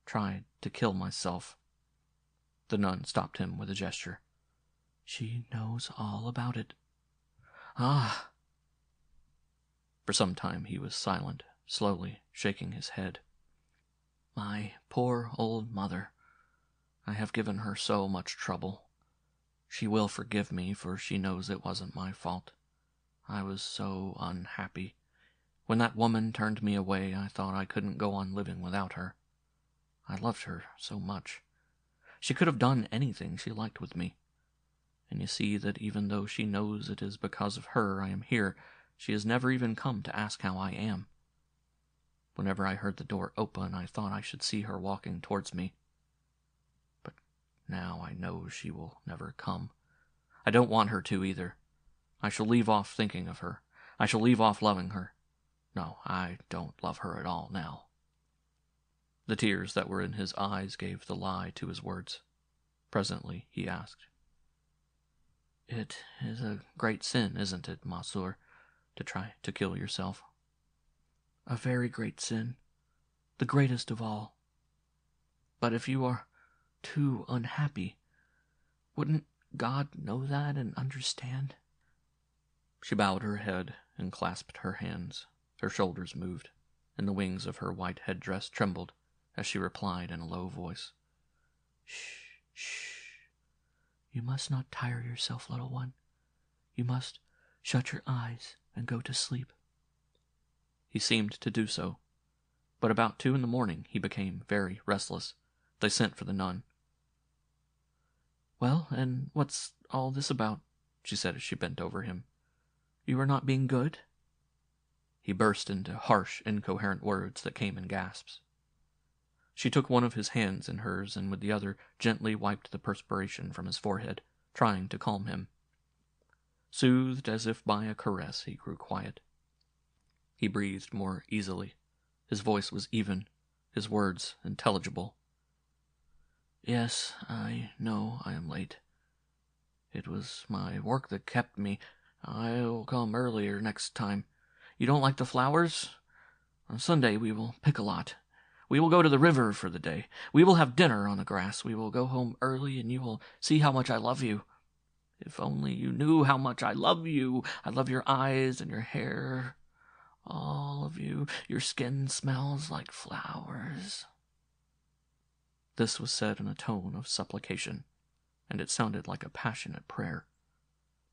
tried to kill myself." The nun stopped him with a gesture. "She knows all about it." "Ah!" For some time he was silent, slowly shaking his head. "My poor old mother. I have given her so much trouble. She will forgive me, for she knows it wasn't my fault. I was so unhappy. When that woman turned me away, I thought I couldn't go on living without her. I loved her so much. She could have done anything she liked with me. And you see that even though she knows it is because of her I am here, she has never even come to ask how I am. Whenever I heard the door open, I thought I should see her walking towards me. But now I know she will never come. I don't want her to either. I shall leave off thinking of her. I shall leave off loving her. No, I don't love her at all now." The tears that were in his eyes gave the lie to his words. Presently he asked, "It is a great sin, isn't it, monsieur, to try to kill yourself?" "A very great sin. The greatest of all. But if you are too unhappy, wouldn't God know that and understand?" She bowed her head and clasped her hands. Her shoulders moved, and the wings of her white headdress trembled as she replied in a low voice, "Shh, shh. You must not tire yourself, little one. You must shut your eyes and go to sleep." He seemed to do so, but about 2 a.m. he became very restless. They sent for the nun. "Well, and what's all this about?" she said as she bent over him. "You are not being good?" He burst into harsh, incoherent words that came in gasps. She took one of his hands in hers and with the other gently wiped the perspiration from his forehead, trying to calm him. Soothed as if by a caress, he grew quiet. He breathed more easily. His voice was even, his words intelligible. "Yes, I know I am late. It was my work that kept me. I'll come earlier next time. You don't like the flowers? On Sunday we will pick a lot. We will go to the river for the day. We will have dinner on the grass. We will go home early, and you will see how much I love you. If only you knew how much I love you. I love your eyes and your hair. All of you. Your skin smells like flowers." This was said in a tone of supplication, and it sounded like a passionate prayer.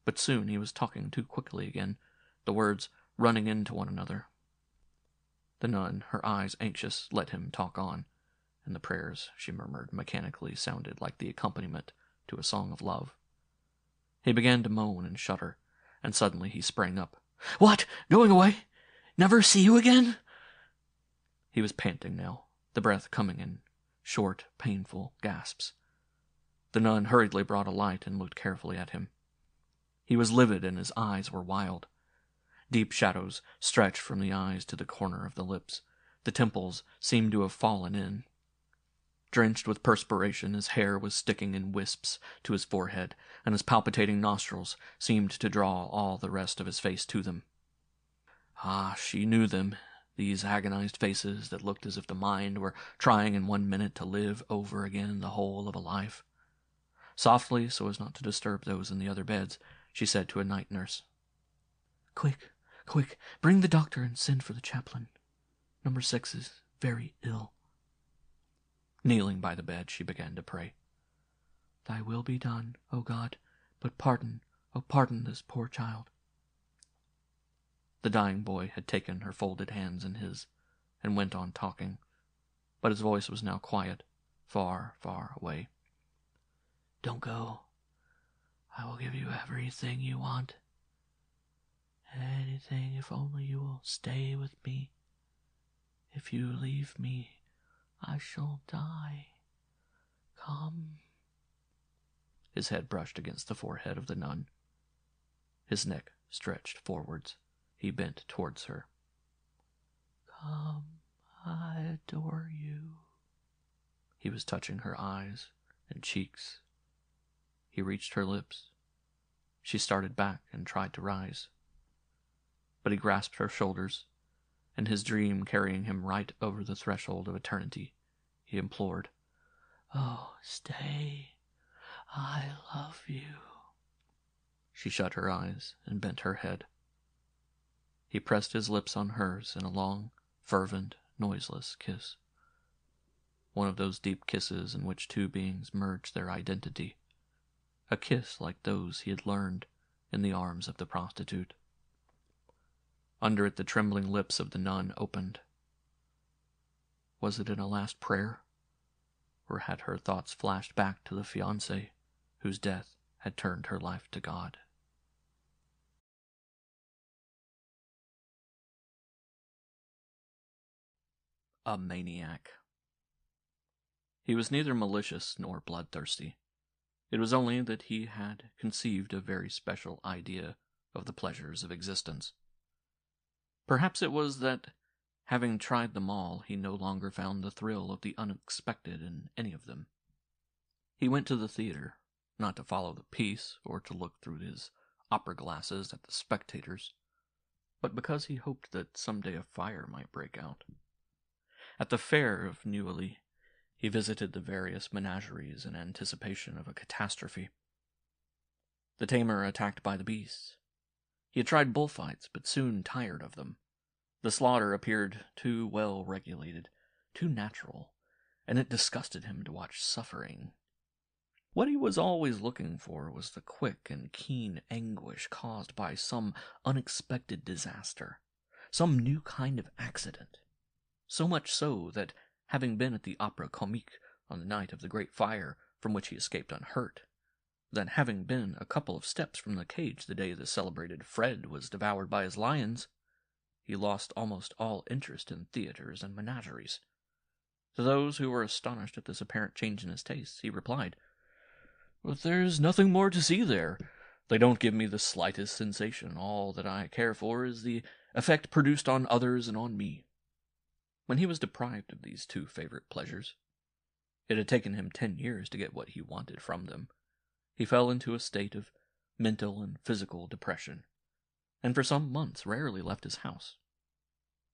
But soon he was talking too quickly again, the words running into one another. The nun, her eyes anxious, let him talk on, and the prayers she murmured mechanically sounded like the accompaniment to a song of love. He began to moan and shudder, and suddenly he sprang up. "What? Going away? Never see you again?" He was panting now, the breath coming in short, painful gasps. The nun hurriedly brought a light and looked carefully at him. He was livid and his eyes were wild. Deep shadows stretched from the eyes to the corner of the lips. The temples seemed to have fallen in. Drenched with perspiration, his hair was sticking in wisps to his forehead, and his palpitating nostrils seemed to draw all the rest of his face to them. Ah, she knew them, these agonized faces that looked as if the mind were trying in 1 minute to live over again the whole of a life. Softly, so as not to disturb those in the other beds, she said to a night nurse, "Quick, quick, bring the doctor and send for the chaplain. Number 6 is very ill." Kneeling by the bed, she began to pray. "Thy will be done, O God, but pardon, O pardon this poor child." The dying boy had taken her folded hands in his and went on talking, but his voice was now quiet, far, far away. "Don't go. I will give you everything you want. Anything if only you will stay with me. If you leave me, I shall die. Come." His head brushed against the forehead of the nun. His neck stretched forwards. He bent towards her. "Come, I adore you." He was touching her eyes and cheeks. He reached her lips. She started back and tried to rise. But he grasped her shoulders, and his dream carrying him right over the threshold of eternity, he implored, "Oh, stay. I love you." She shut her eyes and bent her head. He pressed his lips on hers in a long, fervent, noiseless kiss. One of those deep kisses in which two beings merge their identity. A kiss like those he had learned in the arms of the prostitute. Under it the trembling lips of the nun opened. Was it in a last prayer? Or had her thoughts flashed back to the fiancé whose death had turned her life to God? A maniac. He was neither malicious nor bloodthirsty. It was only that he had conceived a very special idea of the pleasures of existence. Perhaps it was that, having tried them all, he no longer found the thrill of the unexpected in any of them. He went to the theater, not to follow the piece or to look through his opera glasses at the spectators, but because he hoped that someday a fire might break out. At the fair of Neuilly, he visited the various menageries in anticipation of a catastrophe. The tamer attacked by the beasts. He had tried bullfights, but soon tired of them. The slaughter appeared too well regulated, too natural, and it disgusted him to watch suffering. What he was always looking for was the quick and keen anguish caused by some unexpected disaster, some new kind of accident. So much so that, having been at the Opera Comique on the night of the great fire from which he escaped unhurt, then having been a couple of steps from the cage the day the celebrated Fred was devoured by his lions, he lost almost all interest in theaters and menageries. To those who were astonished at this apparent change in his tastes, he replied, "But there's nothing more to see there. They don't give me the slightest sensation. All that I care for is the effect produced on others and on me." When he was deprived of these two favorite pleasures, it had taken him 10 years to get what he wanted from them. He fell into a state of mental and physical depression, and for some months rarely left his house.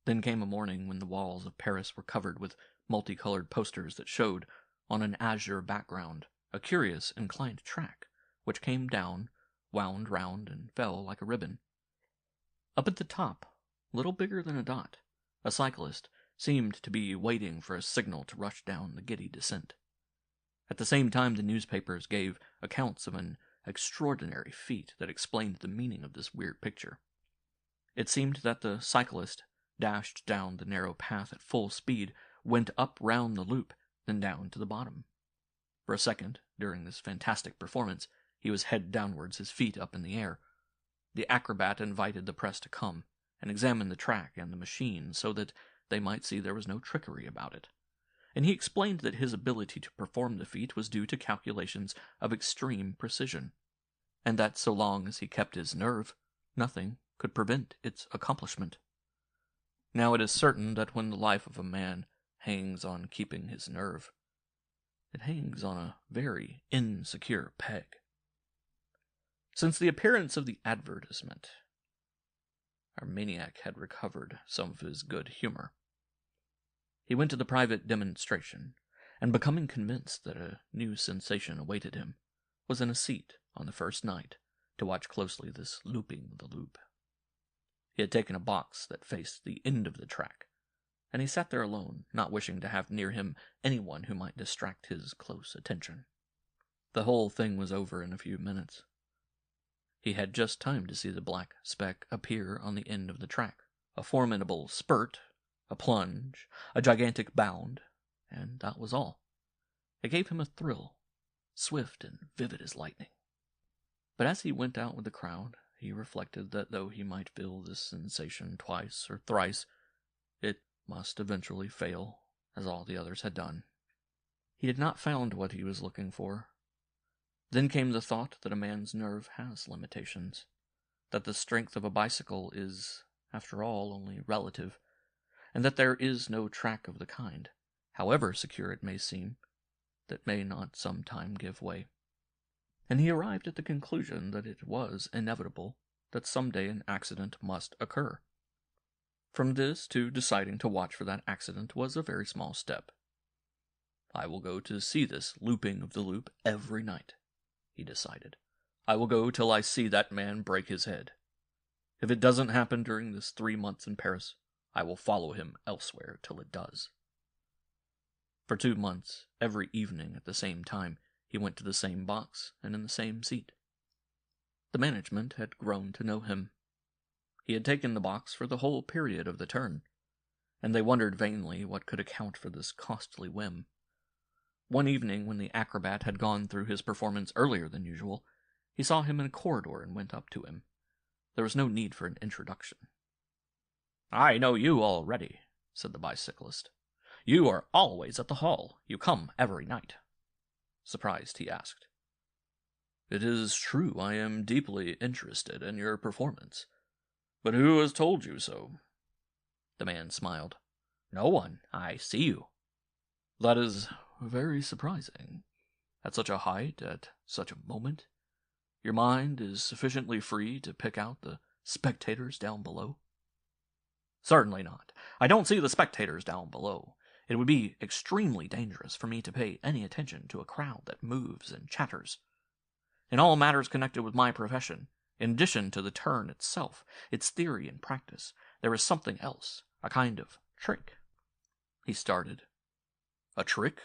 Then came a morning when the walls of Paris were covered with multicolored posters that showed, on an azure background, a curious inclined track, which came down, wound round, and fell like a ribbon. Up at the top, little bigger than a dot, a cyclist seemed to be waiting for a signal to rush down the giddy descent. At the same time, the newspapers gave accounts of an extraordinary feat that explained the meaning of this weird picture. It seemed that the cyclist dashed down the narrow path at full speed, went up round the loop, then down to the bottom. For a second, during this fantastic performance, he was head downwards, his feet up in the air. The acrobat invited the press to come and examine the track and the machine so that they might see there was no trickery about it. And he explained that his ability to perform the feat was due to calculations of extreme precision, and that so long as he kept his nerve, nothing could prevent its accomplishment. Now it is certain that when the life of a man hangs on keeping his nerve, it hangs on a very insecure peg. Since the appearance of the advertisement, our maniac had recovered some of his good humor. He went to the private demonstration, and becoming convinced that a new sensation awaited him, was in a seat on the first night to watch closely this looping the loop. He had taken a box that faced the end of the track, and he sat there alone, not wishing to have near him anyone who might distract his close attention. The whole thing was over in a few minutes. He had just time to see the black speck appear on the end of the track, a formidable spurt, a plunge, a gigantic bound, and that was all. It gave him a thrill, swift and vivid as lightning. But as he went out with the crowd, he reflected that though he might feel this sensation twice or thrice, it must eventually fail, as all the others had done. He had not found what he was looking for. Then came the thought that a man's nerve has limitations, that the strength of a bicycle is, after all, only relative, and that there is no track of the kind, however secure it may seem, that may not some time give way. And he arrived at the conclusion that it was inevitable that some day an accident must occur. From this to deciding to watch for that accident was a very small step. I will go to see this looping of the loop every night, he decided. I will go till I see that man break his head. If it doesn't happen during this 3 months in Paris, I will follow him elsewhere till it does. For 2 months, every evening at the same time, he went to the same box and in the same seat. The management had grown to know him. He had taken the box for the whole period of the turn, and they wondered vainly what could account for this costly whim. One evening, when the acrobat had gone through his performance earlier than usual, he saw him in a corridor and went up to him. There was no need for an introduction. "I know you already," said the bicyclist. "You are always at the hall. You come every night." Surprised, he asked. "It is true I am deeply interested in your performance. But who has told you so?" The man smiled. "No one. I see you." "That is very surprising. At such a height, at such a moment, your mind is sufficiently free to pick out the spectators down below?" "Certainly not. I don't see the spectators down below. It would be extremely dangerous for me to pay any attention to a crowd that moves and chatters. In all matters connected with my profession, in addition to the turn itself, its theory and practice, there is something else, a kind of trick." He started. "A trick?"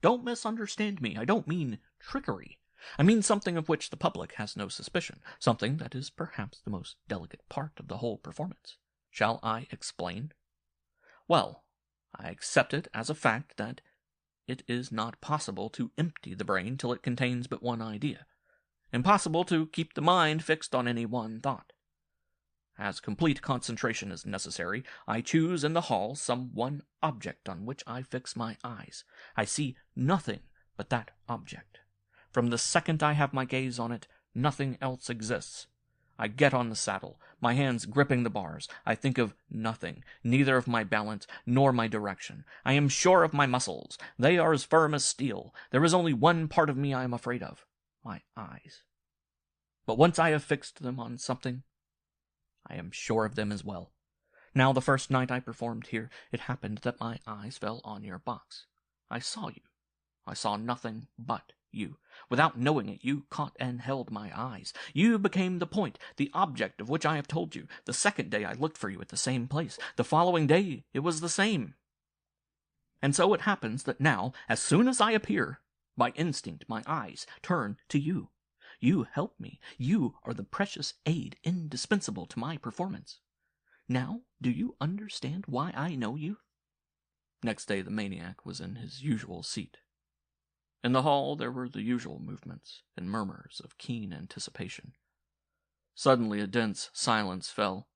"Don't misunderstand me. I don't mean trickery. I mean something of which the public has no suspicion, something that is perhaps the most delicate part of the whole performance. Shall I explain? Well, I accept it as a fact that it is not possible to empty the brain till it contains but one idea. Impossible to keep the mind fixed on any one thought. As complete concentration is necessary, I choose in the hall some one object on which I fix my eyes. I see nothing but that object. From the second I have my gaze on it, nothing else exists. I get on the saddle, my hands gripping the bars. I think of nothing, neither of my balance nor my direction. I am sure of my muscles. They are as firm as steel. There is only one part of me I am afraid of, my eyes. But once I have fixed them on something, I am sure of them as well. Now, the first night I performed here, it happened that my eyes fell on your box. I saw you. I saw nothing but you. Without knowing it, you caught and held my eyes. You became the point, the object of which I have told you. The second day I looked for you at the same place. The following day it was the same. And so it happens that now, as soon as I appear, by instinct my eyes turn to you. You help me. You are the precious aid indispensable to my performance. Now, do you understand why I know you?" Next day the maniac was in his usual seat. In the hall there were the usual movements and murmurs of keen anticipation. Suddenly a dense silence fell,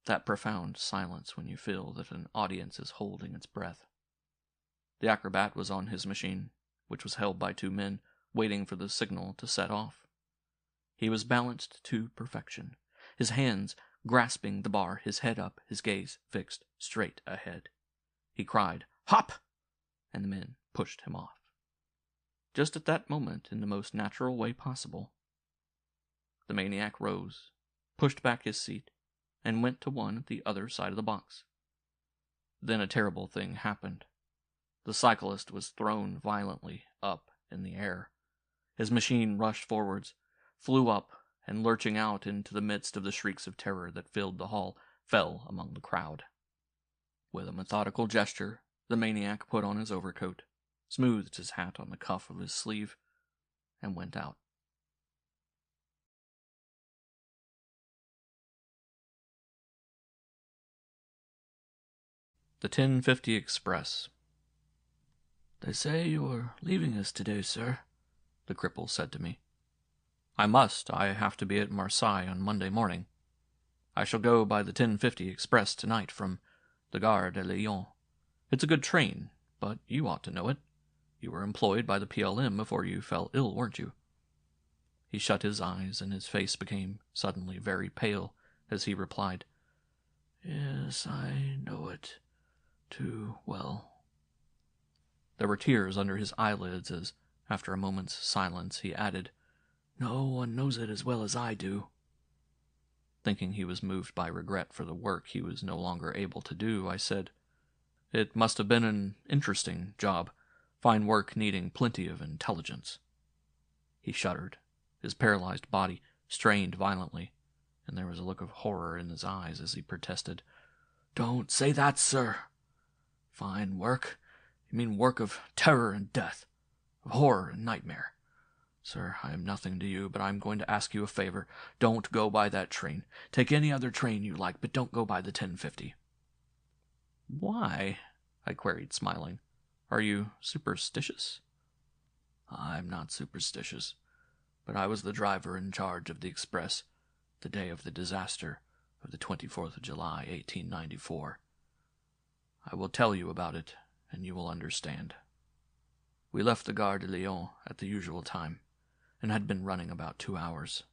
that profound silence when you feel that an audience is holding its breath. The acrobat was on his machine, which was held by 2 men, waiting for the signal to set off. He was balanced to perfection, his hands grasping the bar, his head up, his gaze fixed straight ahead. He cried, "Hop!" and the men pushed him off. Just at that moment, in the most natural way possible, the maniac rose, pushed back his seat, and went to one at the other side of the box. Then a terrible thing happened. The cyclist was thrown violently up in the air. His machine rushed forwards, flew up, and lurching out into the midst of the shrieks of terror that filled the hall, fell among the crowd. With a methodical gesture, the maniac put on his overcoat, smoothed his hat on the cuff of his sleeve, and went out. The 10:50 Express. "They say you are leaving us today, sir," the cripple said to me. "I must. I have to be at Marseille on Monday morning. I shall go by the 10:50 Express tonight from the Gare de Lyon. It's a good train, but you ought to know it. You were employed by the PLM before you fell ill, weren't you?" He shut his eyes, and his face became suddenly very pale as he replied, "Yes, I know it too well." There were tears under his eyelids as, after a moment's silence, he added, "No one knows it as well as I do." Thinking he was moved by regret for the work he was no longer able to do, I said, "It must have been an interesting job. Fine work needing plenty of intelligence." He shuddered. His paralyzed body strained violently, and there was a look of horror in his eyes as he protested, "Don't say that, sir. Fine work? You mean work of terror and death, of horror and nightmare. Sir, I am nothing to you, but I'm going to ask you a favor. Don't go by that train. Take any other train you like, but don't go by the 10:50. "Why?" I queried, smiling. "Are you superstitious?" "I'm not superstitious, but I was the driver in charge of the express the day of the disaster of the 24th of July, 1894. I will tell you about it, and you will understand. We left the Gare de Lyon at the usual time, and had been running about 2 hours.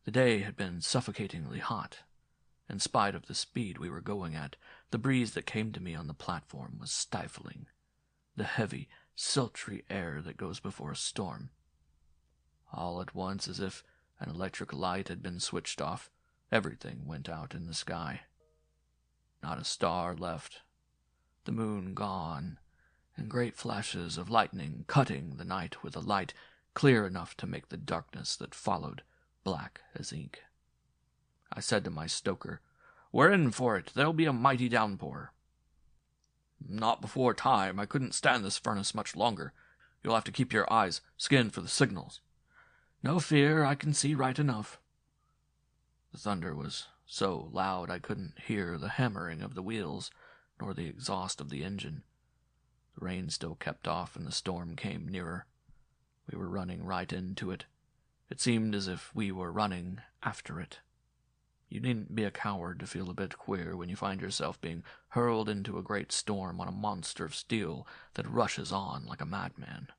The day had been suffocatingly hot. In spite of the speed we were going at, the breeze that came to me on the platform was stifling, the heavy, sultry air that goes before a storm. All at once, as if an electric light had been switched off, everything went out in the sky. Not a star left. The moon gone, and great flashes of lightning cutting the night with a light clear enough to make the darkness that followed black as ink. I said to my stoker, "We're in for it. There'll be a mighty downpour." "Not before time. I couldn't stand this furnace much longer. You'll have to keep your eyes skinned for the signals." "No fear. I can see right enough." The thunder was so loud I couldn't hear the hammering of the wheels nor the exhaust of the engine. The rain still kept off, and the storm came nearer. We were running right into it. It seemed as if we were running after it. You needn't be a coward to feel a bit queer when you find yourself being hurled into a great storm on a monster of steel that rushes on like a madman.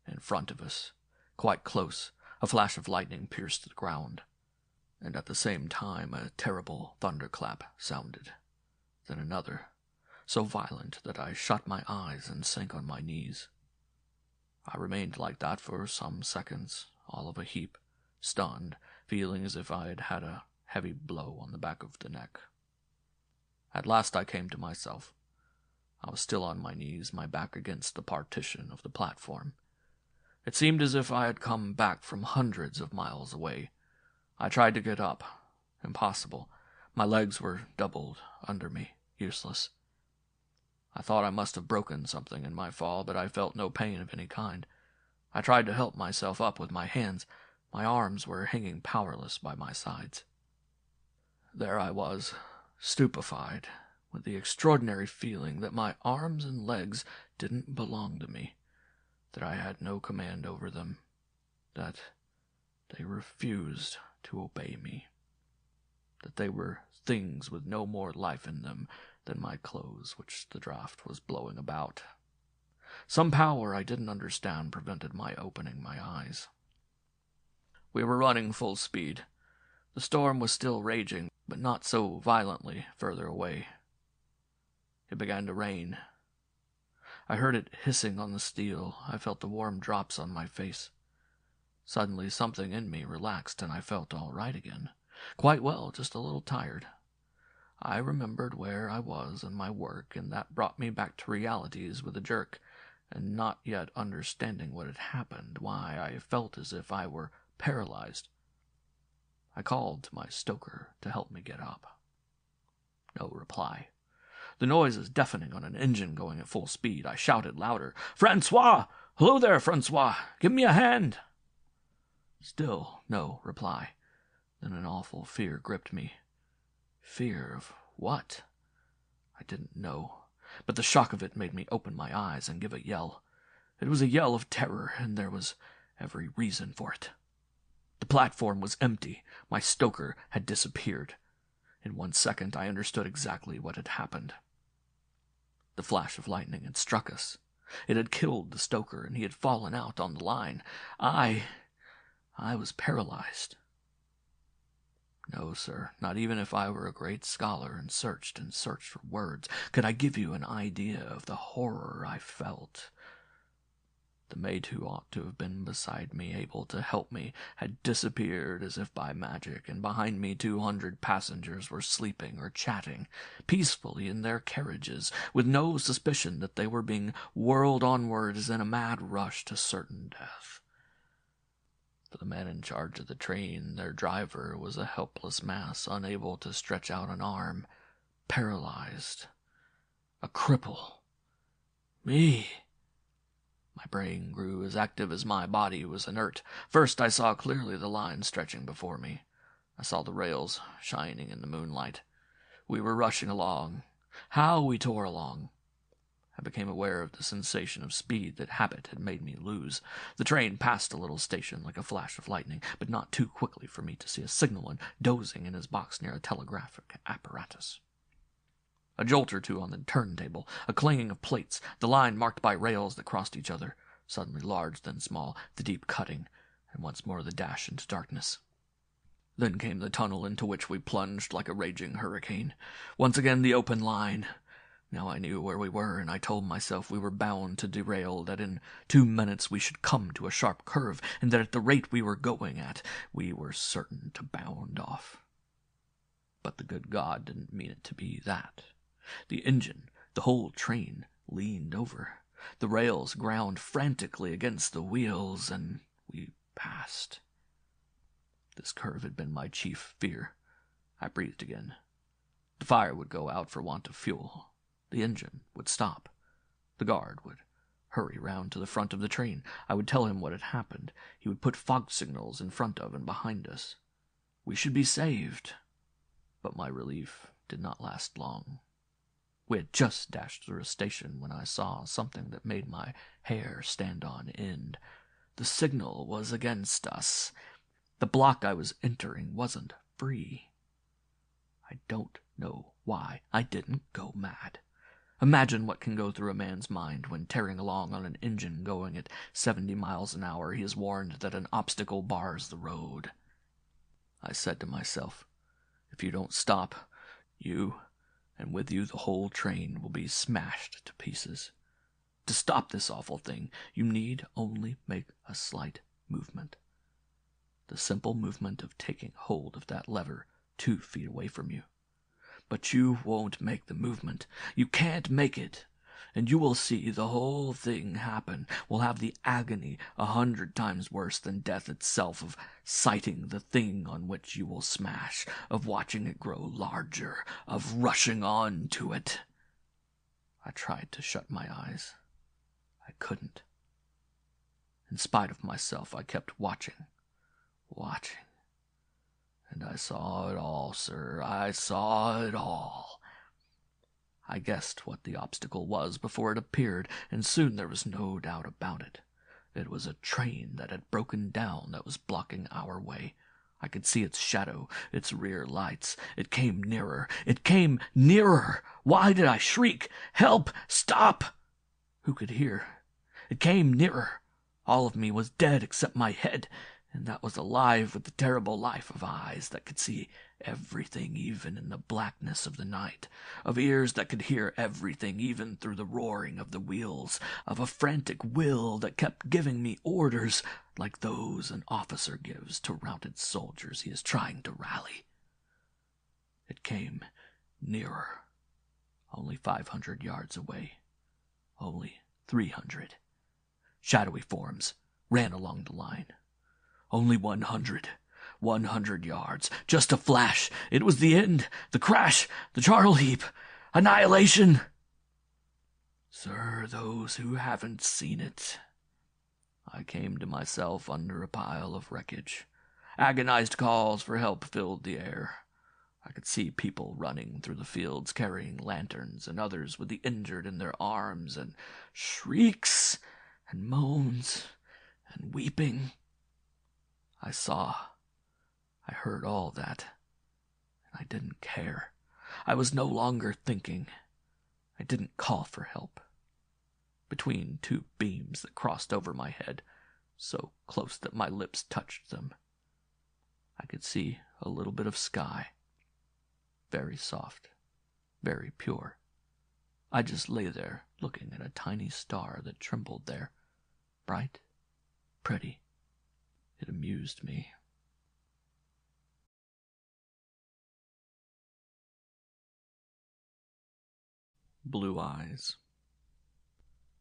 In front of us, quite close, a flash of lightning pierced the ground, and at the same time a terrible thunderclap sounded. Then another, so violent that I shut my eyes and sank on my knees. I remained like that for some seconds, all of a heap, stunned, feeling as if I had had a heavy blow on the back of the neck. At last I came to myself. I was still on my knees, my back against the partition of the platform. It seemed as if I had come back from hundreds of miles away. I tried to get up. Impossible. My legs were doubled under me, useless. I thought I must have broken something in my fall, but I felt no pain of any kind. I tried to help myself up with my hands. My arms were hanging powerless by my sides. There I was, stupefied, with the extraordinary feeling that my arms and legs didn't belong to me, that I had no command over them, that they refused to obey me, that they were things with no more life in them than my clothes which the draught was blowing about. Some power I didn't understand prevented my opening my eyes. We were running full speed. The storm was still raging, but not so violently further away. It began to rain. I heard it hissing on the steel. I felt the warm drops on my face. Suddenly something in me relaxed, and I felt all right again. Quite well, just a little tired. I remembered where I was and my work, and that brought me back to realities with a jerk, and not yet understanding what had happened, why I felt as if I were paralyzed. I called to my stoker to help me get up. No reply. The noise is deafening on an engine going at full speed. I shouted louder, "Francois! Hello there, Francois! Give me a hand!" Still no reply. Then an awful fear gripped me. Fear of what? I didn't know, but the shock of it made me open my eyes and give a yell. It was a yell of terror, and there was every reason for it. The platform was empty. My stoker had disappeared. In 1 second, I understood exactly what had happened. The flash of lightning had struck us. It had killed the stoker, and he had fallen out on the line. I was paralyzed. No, sir, not even if I were a great scholar and searched for words, could I give you an idea of the horror I felt. The mate who ought to have been beside me, able to help me, had disappeared as if by magic, and behind me 200 passengers were sleeping or chatting peacefully in their carriages, with no suspicion that they were being whirled onwards in a mad rush to certain death. For the man in charge of the train, their driver, was a helpless mass, unable to stretch out an arm, paralyzed, a cripple. Me! My brain grew as active as my body was inert. First I saw clearly the line stretching before me. I saw the rails shining in the moonlight. We were rushing along. How we tore along! I became aware of the sensation of speed that habit had made me lose. The train passed a little station like a flash of lightning, but not too quickly for me to see a signalman dozing in his box near a telegraphic apparatus. A jolt or two on the turntable, a clanging of plates, the line marked by rails that crossed each other, suddenly large, then small, the deep cutting, and once more the dash into darkness. Then came the tunnel into which we plunged like a raging hurricane. Once again the open line. Now I knew where we were, and I told myself we were bound to derail, that in 2 minutes we should come to a sharp curve, and that at the rate we were going at, we were certain to bound off. But the good God didn't mean it to be that. The engine, the whole train, leaned over. The rails ground frantically against the wheels, and we passed. This curve had been my chief fear. I breathed again. The fire would go out for want of fuel. The engine would stop. The guard would hurry round to the front of the train. I would tell him what had happened. He would put fog signals in front of and behind us. We should be saved. But my relief did not last long. We had just dashed through a station when I saw something that made my hair stand on end. The signal was against us. The block I was entering wasn't free. I don't know why I didn't go mad. Imagine what can go through a man's mind when, tearing along on an engine going at 70 miles an hour, he is warned that an obstacle bars the road. I said to myself, if you don't stop, you, and with you the whole train, will be smashed to pieces. To stop this awful thing, you need only make a slight movement. The simple movement of taking hold of that lever 2 feet away from you. But you won't make the movement. You can't make it. And you will see the whole thing happen. Will have the agony 100 times worse than death itself of sighting the thing on which you will smash, of watching it grow larger, of rushing on to it. I tried to shut my eyes. I couldn't. In spite of myself, I kept watching. And I saw it all, sir. I saw it all. I guessed what the obstacle was before it appeared, and soon there was no doubt about it. It was a train that had broken down that was blocking our way. I could see its shadow, its rear lights. It came nearer. It came nearer. Why did I shriek? Help! Stop! Who could hear? It came nearer. All of me was dead except my head, and that was alive with the terrible life of eyes that could see everything even in the blackness of the night, of ears that could hear everything even through the roaring of the wheels, of a frantic will that kept giving me orders like those an officer gives to routed soldiers he is trying to rally. It came nearer. Only 500 yards away. Only 300. Shadowy forms ran along the line. Only 100. 100 yards. Just a flash. It was the end. The crash. The charnel heap. Annihilation. Sir, those who haven't seen it. I came to myself under a pile of wreckage. Agonized calls for help filled the air. I could see people running through the fields carrying lanterns, and others with the injured in their arms, and shrieks and moans and weeping. I heard all that, and I didn't care. I was no longer thinking. I didn't call for help. Between two beams that crossed over my head, so close that my lips touched them, I could see a little bit of sky. Very soft, very pure. I just lay there looking at a tiny star that trembled there. Bright, pretty. It amused me. Blue eyes.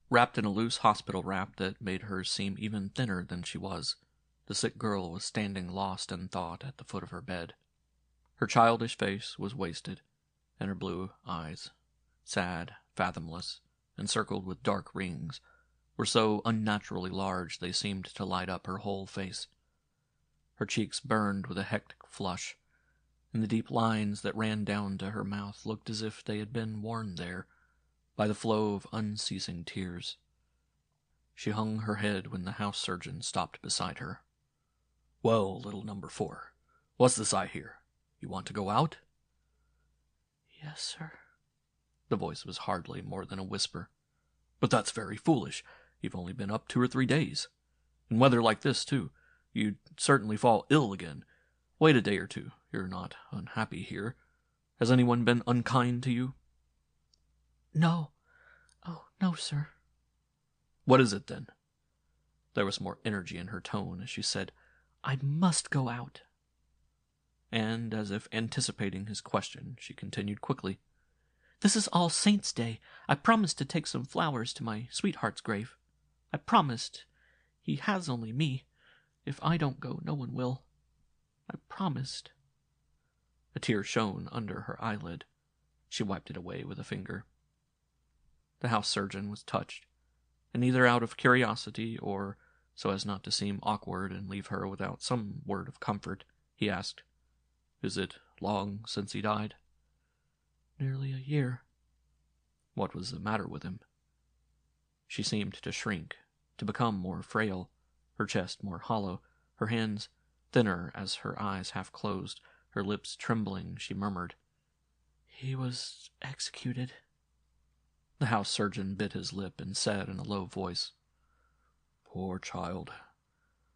Wrapped in a loose hospital wrap that made her seem even thinner than she was, the sick girl was standing lost in thought at the foot of her bed. Her childish face was wasted, and her blue eyes, sad, fathomless, encircled with dark rings, were so unnaturally large they seemed to light up her whole face. Her cheeks burned with a hectic flush, and the deep lines that ran down to her mouth looked as if they had been worn there by the flow of unceasing tears. She hung her head when the house surgeon stopped beside her. "Well, little number 4, what's this I hear? You want to go out?" "Yes, sir." The voice was hardly more than a whisper. "But that's very foolish. You've only been up 2 or 3 days. In weather like this, too. You'd certainly fall ill again. Wait a day or 2. You're not unhappy here. Has anyone been unkind to you?" "No. Oh, no, sir." "What is it, then?" There was more energy in her tone as she said, "I must go out." And, as if anticipating his question, she continued quickly, "This is All Saints' Day. I promised to take some flowers to my sweetheart's grave. I promised. He has only me. If I don't go, no one will. I promised." A tear shone under her eyelid. She wiped it away with a finger. The house surgeon was touched, and either out of curiosity or so as not to seem awkward and leave her without some word of comfort, he asked, "Is it long since he died?" "Nearly a year." What was the matter with him? She seemed to shrink, to become more frail, her chest more hollow, her hands thinner as her eyes half closed, her lips trembling. She murmured, "He was executed." The house surgeon bit his lip and said in a low voice, "Poor child.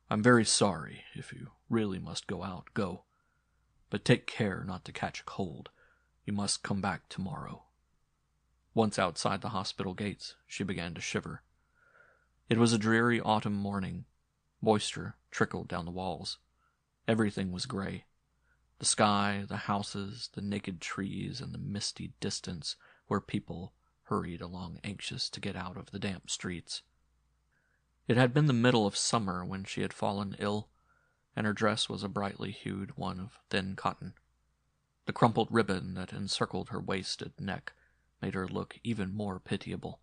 I'm very sorry. If you really must go out, go. But take care not to catch a cold. You must come back tomorrow." Once outside the hospital gates, she began to shiver. It was a dreary autumn morning. Moisture trickled down the walls. Everything was gray. The sky, the houses, the naked trees, and the misty distance where people hurried along anxious to get out of the damp streets. It had been the middle of summer when she had fallen ill, and her dress was a brightly hued one of thin cotton. The crumpled ribbon that encircled her wasted neck made her look even more pitiable.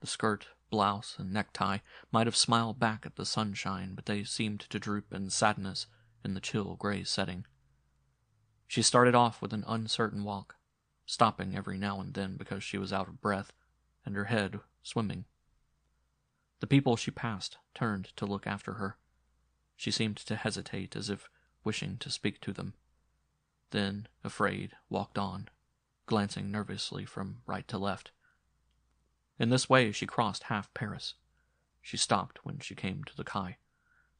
The skirt, blouse, and necktie might have smiled back at the sunshine, but they seemed to droop in sadness in the chill gray setting. She started off with an uncertain walk, stopping every now and then because she was out of breath and her head swimming. The people she passed turned to look after her. She seemed to hesitate as if wishing to speak to them. Then, afraid, walked on, glancing nervously from right to left. In this way she crossed half Paris. She stopped when she came to the quay,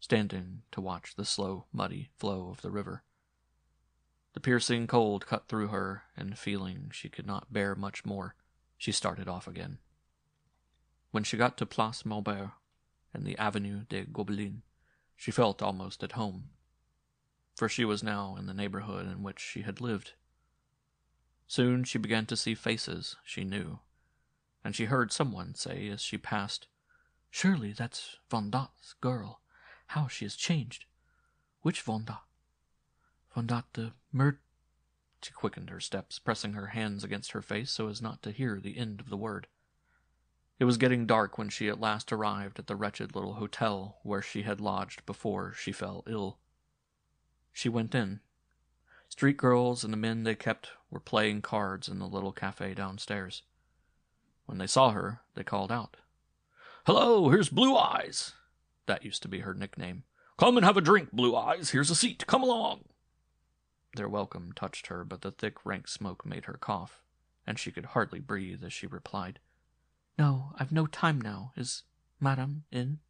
standing to watch the slow, muddy flow of the river. The piercing cold cut through her, and feeling she could not bear much more, she started off again. When she got to Place Maubert and the Avenue des Gobelins, she felt almost at home, for she was now in the neighborhood in which she had lived. Soon she began to see faces she knew, and she heard someone say as she passed, "Surely that's Vondat's girl. How she has changed. Which Vondat? Vondat the She quickened her steps, pressing her hands against her face so as not to hear the end of the word. It was getting dark when she at last arrived at the wretched little hotel where she had lodged before she fell ill. She went in. Street girls and the men they kept were playing cards in the little cafe downstairs. When they saw her, they called out, "Hello, here's Blue Eyes." That used to be her nickname. "Come and have a drink, Blue Eyes. Here's a seat. Come along." Their welcome touched her, but the thick, rank smoke made her cough, and she could hardly breathe as she replied, "No, I've no time now. Is Madame in?"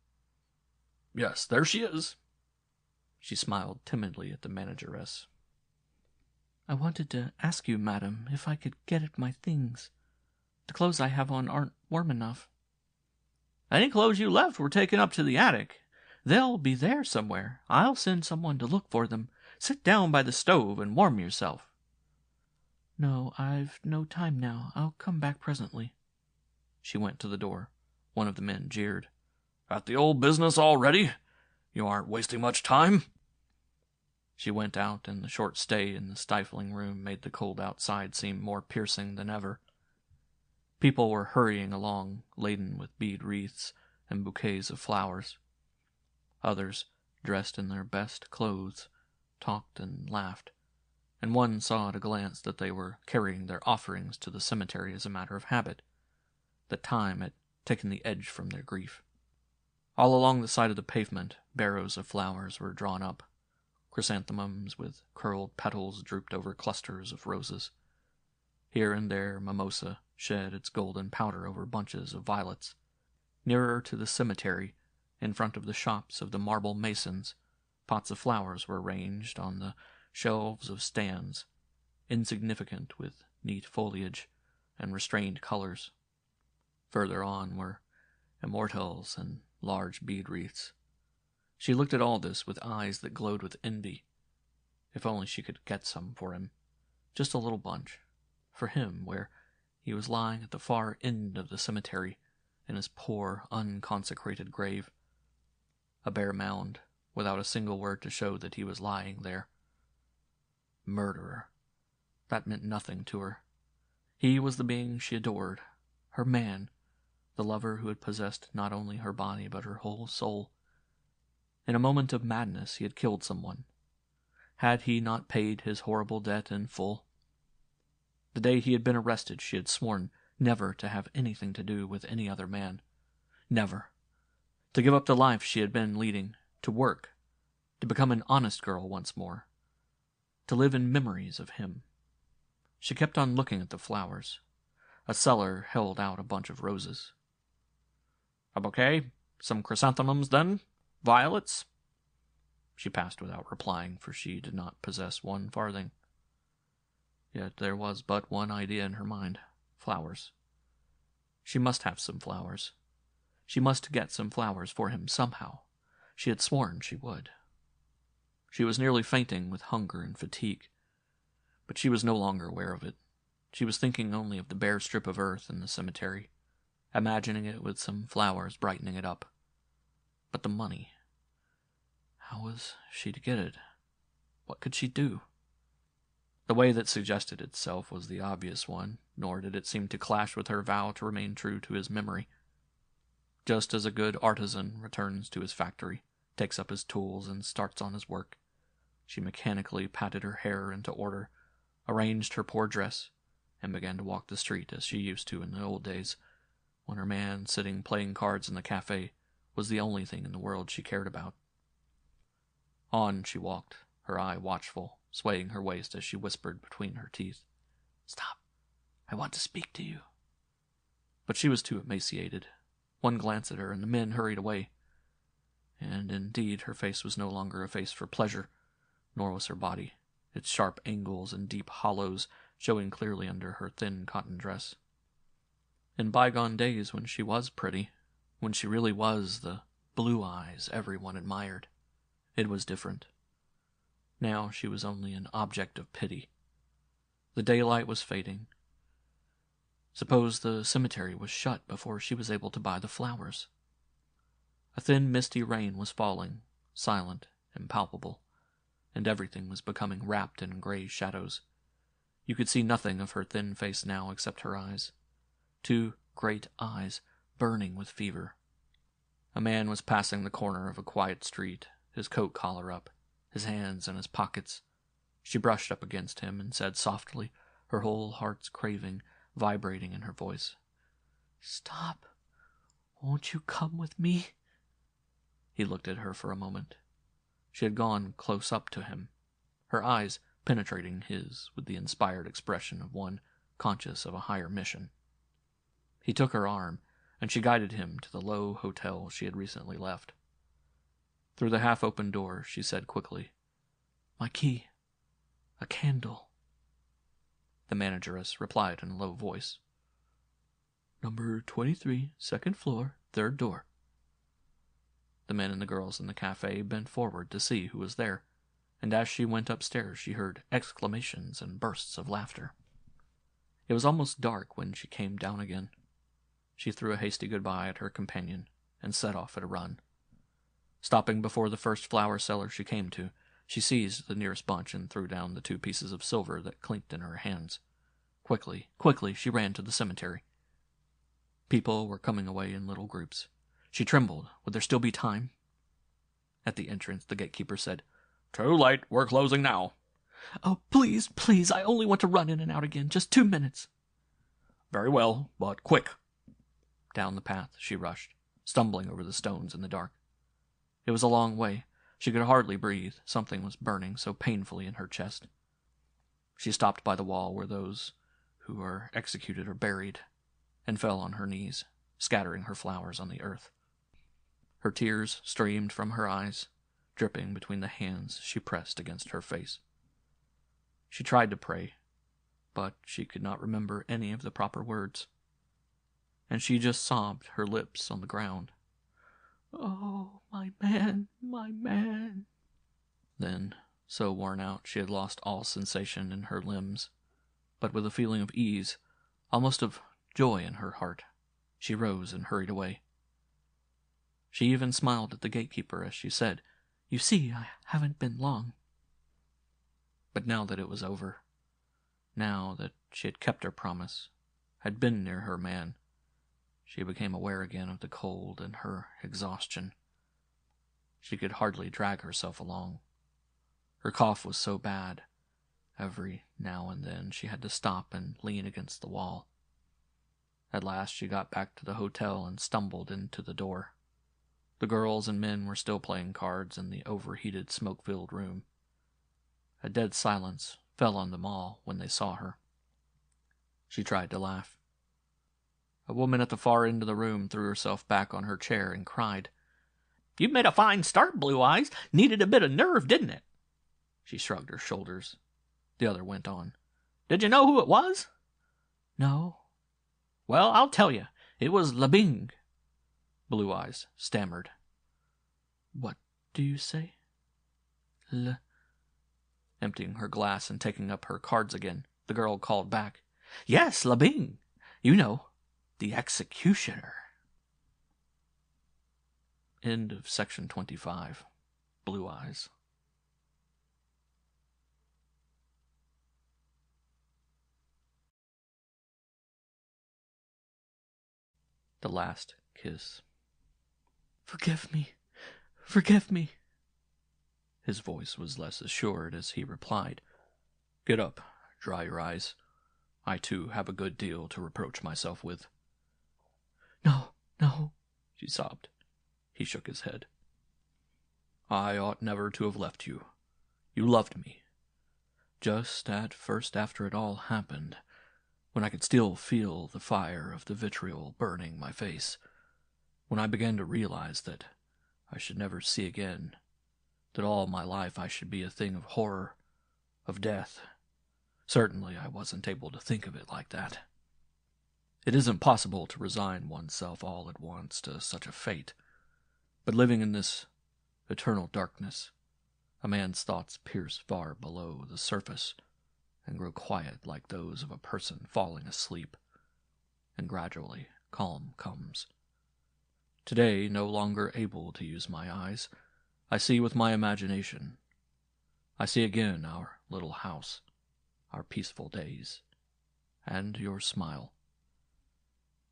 "Yes, there she is." She smiled timidly at the manageress. "I wanted to ask you, Madame, if I could get at my things. The clothes I have on aren't warm enough." "Any clothes you left were taken up to the attic. They'll be there somewhere. I'll send someone to look for them. Sit down by the stove and warm yourself." "No, I've no time now. I'll come back presently." She went to the door. One of the men jeered. "At the old business already? You aren't wasting much time." She went out, and the short stay in the stifling room made the cold outside seem more piercing than ever. People were hurrying along, laden with bead wreaths and bouquets of flowers. Others, dressed in their best clothes, talked and laughed, and one saw at a glance that they were carrying their offerings to the cemetery as a matter of habit, that time had taken the edge from their grief. All along the side of the pavement, barrows of flowers were drawn up. Chrysanthemums with curled petals drooped over clusters of roses. Here and there mimosa shed its golden powder over bunches of violets. Nearer to the cemetery, in front of the shops of the marble masons, pots of flowers were ranged on the shelves of stands, insignificant with neat foliage and restrained colors. Further on were immortelles and large bead wreaths. She looked at all this with eyes that glowed with envy. If only she could get some for him. Just a little bunch. For him, where he was lying at the far end of the cemetery, in his poor, unconsecrated grave. A bare mound, without a single word to show that he was lying there. Murderer. That meant nothing to her. He was the being she adored, her man, the lover who had possessed not only her body but her whole soul. In a moment of madness he had killed someone. Had he not paid his horrible debt in full? The day he had been arrested she had sworn never to have anything to do with any other man. Never. To give up the life she had been leading, to work, to become an honest girl once more, to live in memories of him. She kept on looking at the flowers. A seller held out a bunch of roses. "A bouquet? Some chrysanthemums, then? Violets?" She passed without replying, for she did not possess 1 farthing. Yet there was but one idea in her mind: flowers. She must have some flowers. She must get some flowers for him somehow. She had sworn she would. She was nearly fainting with hunger and fatigue, but she was no longer aware of it. She was thinking only of the bare strip of earth in the cemetery, imagining it with some flowers brightening it up. But the money. How was she to get it? What could she do? The way that suggested itself was the obvious one, nor did it seem to clash with her vow to remain true to his memory. Just as a good artisan returns to his factory, takes up his tools, and starts on his work, she mechanically patted her hair into order, arranged her poor dress, and began to walk the street as she used to in the old days, when her man sitting playing cards in the cafe was the only thing in the world she cared about. On she walked, her eye watchful, swaying her waist as she whispered between her teeth, "Stop, I want to speak to you." But she was too emaciated. One glance at her, and the men hurried away. And indeed her face was no longer a face for pleasure, nor was her body, its sharp angles and deep hollows showing clearly under her thin cotton dress. In bygone days, when she was pretty, when she really was the Blue Eyes everyone admired, it was different. Now she was only an object of pity. The daylight was fading. Suppose the cemetery was shut before she was able to buy the flowers. A thin, misty rain was falling, silent and palpable, and everything was becoming wrapped in gray shadows. You could see nothing of her thin face now except her eyes. 2 great eyes, burning with fever. A man was passing the corner of a quiet street, his coat collar up, his hands in his pockets. She brushed up against him and said softly, her whole heart's craving vibrating in her voice, "Stop. Won't you come with me?" He looked at her for a moment. She had gone close up to him, her eyes penetrating his with the inspired expression of one conscious of a higher mission. He took her arm, and she guided him to the low hotel she had recently left. Through the half-open door, she said quickly, "My key. A candle." The manageress replied in a low voice, "Number 23, second floor, third door." The men and the girls in the cafe bent forward to see who was there, and as she went upstairs she heard exclamations and bursts of laughter. It was almost dark when she came down again. She threw a hasty goodbye at her companion and set off at a run. Stopping before the first flower seller she came to, she seized the nearest bunch and threw down the 2 pieces of silver that clinked in her hands. Quickly, she ran to the cemetery. People were coming away in little groups. She trembled. Would there still be time? At the entrance, the gatekeeper said, "Too late. We're closing now." "Oh, please, I only want to run in and out again. Just 2 minutes." "Very well, but quick." Down the path she rushed, stumbling over the stones in the dark. It was a long way. She could hardly breathe. Something was burning so painfully in her chest. She stopped by the wall where those who were executed are buried, and fell on her knees, scattering her flowers on the earth. Her tears streamed from her eyes, dripping between the hands she pressed against her face. She tried to pray, but she could not remember any of the proper words, and she just sobbed, her lips on the ground. "Oh, my man, my man." Then, so worn out she had lost all sensation in her limbs, but with a feeling of ease, almost of joy in her heart, she rose and hurried away. She even smiled at the gatekeeper as she said, "You see, I haven't been long." But now that it was over, now that she had kept her promise, had been near her man, she became aware again of the cold and her exhaustion. She could hardly drag herself along. Her cough was so bad, every now and then she had to stop and lean against the wall. At last she got back to the hotel and stumbled into the door. The girls and men were still playing cards in the overheated, smoke-filled room. A dead silence fell on them all when they saw her. She tried to laugh. A woman at the far end of the room threw herself back on her chair and cried, "You've made a fine start, Blue Eyes. Needed a bit of nerve, didn't it?" She shrugged her shoulders. The other went on, "Did you know who it was?" "No." "Well, I'll tell you. It was Labing." Blue Eyes stammered. "What do you say?" Emptying her glass and taking up her cards again, the girl called back, "Yes, Labing. You know, the executioner." End of section 25. Blue Eyes. The Last Kiss. Forgive me. His voice was less assured as he replied, "Get up, dry your eyes. I, too, have a good deal to reproach myself with." No, she sobbed. He shook his head. "I ought never to have left you. You loved me. Just at first after it all happened, when I could still feel the fire of the vitriol burning my face, when I began to realize that I should never see again, that all my life I should be a thing of horror, of death. Certainly I wasn't able to think of it like that. It isn't possible to resign oneself all at once to such a fate, but living in this eternal darkness, a man's thoughts pierce far below the surface and grow quiet like those of a person falling asleep. And gradually calm comes. Today, no longer able to use my eyes, I see with my imagination. I see again our little house, our peaceful days, and your smile.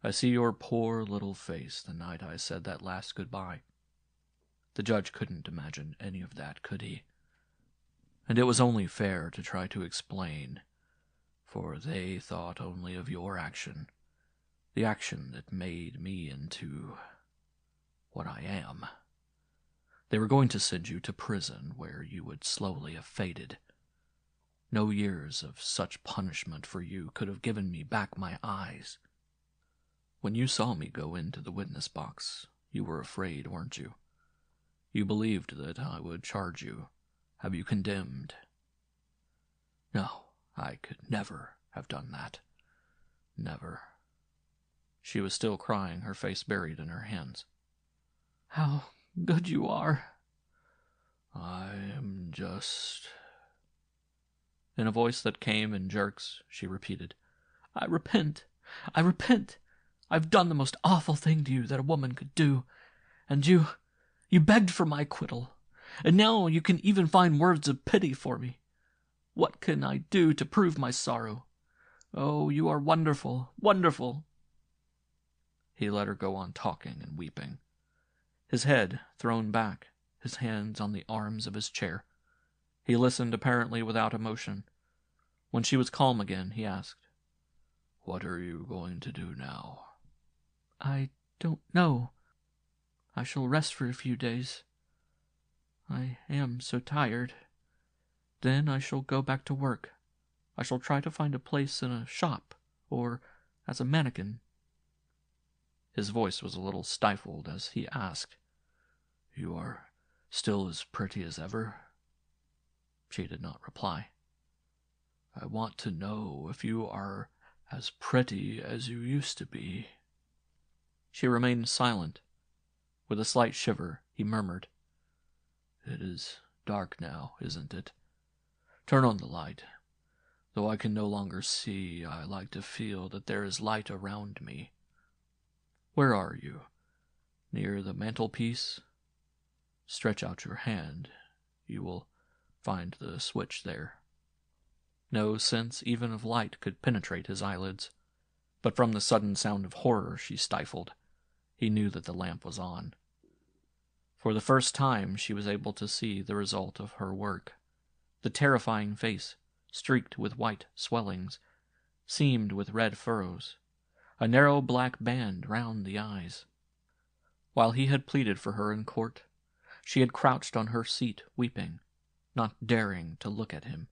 I see your poor little face the night I said that last goodbye. The judge couldn't imagine any of that, could he? And it was only fair to try to explain, for they thought only of your action, the action that made me into what I am. They were going to send you to prison where you would slowly have faded. No years of such punishment for you could have given me back my eyes. When you saw me go into the witness box, you were afraid, weren't you? You believed that I would charge you, have you condemned. No, I could never have done that. Never. She was still crying, her face buried in her hands. How good you are. I am just... In a voice that came in jerks, she repeated, I repent. I repent. I've done the most awful thing to you that a woman could do. And you begged for my acquittal. And now you can even find words of pity for me. What can I do to prove my sorrow? Oh, you are wonderful, wonderful. He let her go on talking and weeping, his head thrown back, his hands on the arms of his chair. He listened apparently without emotion. When she was calm again, he asked, What are you going to do now? I don't know. I shall rest for a few days. I am so tired. Then I shall go back to work. I shall try to find a place in a shop, or as a mannequin. His voice was a little stifled as he asked, You are still as pretty as ever? She did not reply. I want to know if you are as pretty as you used to be. She remained silent. With a slight shiver, he murmured, It is dark now, isn't it? Turn on the light. Though I can no longer see, I like to feel that there is light around me. Where are you? Near the mantelpiece? Stretch out your hand. You will find the switch there. No sense even of light could penetrate his eyelids, but from the sudden sound of horror she stifled, he knew that the lamp was on. For the first time she was able to see the result of her work. The terrifying face, streaked with white swellings, seamed with red furrows, a narrow black band round the eyes. While he had pleaded for her in court, she had crouched on her seat weeping, not daring to look at him.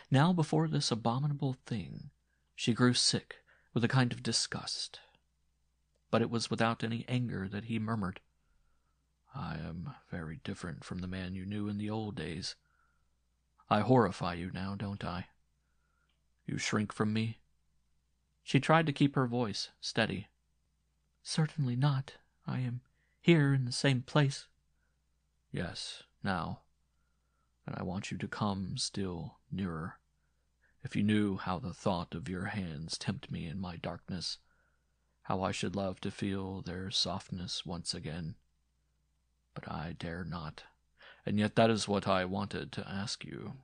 Now before this abominable thing, she grew sick with a kind of disgust. But it was without any anger that he murmured, I am very different from the man you knew in the old days. I horrify you now, don't I? You shrink from me? She tried to keep her voice steady. Certainly not. I am here in the same place. Yes, now. And I want you to come still nearer. If you knew how the thought of your hands tempt me in my darkness, how I should love to feel their softness once again. But I dare not, and yet that is what I wanted to ask you.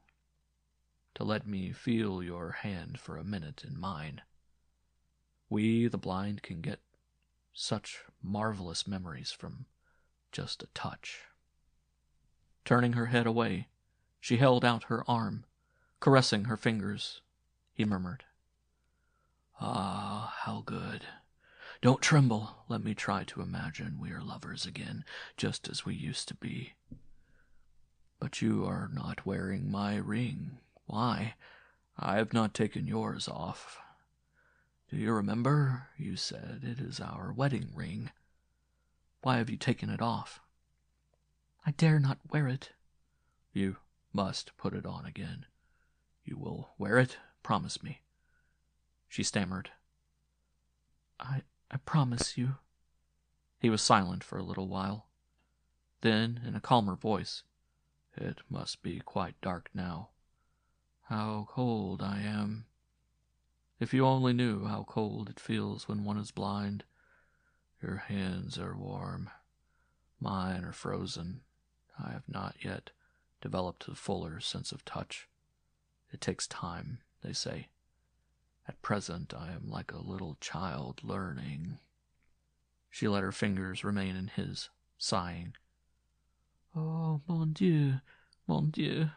To let me feel your hand for a minute in mine. We, the blind, can get such marvelous memories from just a touch. Turning her head away, she held out her arm, caressing her fingers. He murmured, Ah, how good. Don't tremble. Let me try to imagine we are lovers again, just as we used to be. But you are not wearing my ring. Why? I have not taken yours off. Do you remember? You said it is our wedding ring. Why have you taken it off? I dare not wear it. You must put it on again. You will wear it? Promise me. She stammered. I promise you. He was silent for a little while. Then, in a calmer voice, It must be quite dark now. How cold I am. If you only knew how cold it feels when one is blind. Your hands are warm. Mine are frozen. I have not yet developed a fuller sense of touch. It takes time, they say. At present, I am like a little child learning. She let her fingers remain in his, sighing. Oh, mon Dieu, mon Dieu.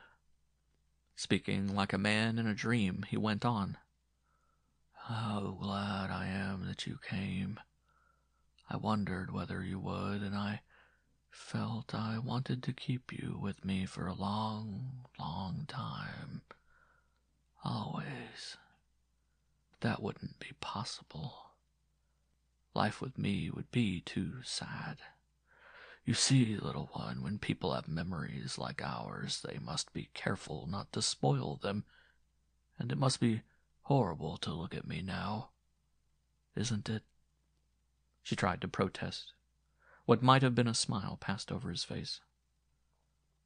Speaking like a man in a dream, he went on. How glad I am that you came. I wondered whether you would, and I felt I wanted to keep you with me for a long, long time. Always. That wouldn't be possible. Life with me would be too sad. You see, little one, when people have memories like ours, they must be careful not to spoil them, and it must be horrible to look at me now. Isn't it? She tried to protest. What might have been a smile passed over his face.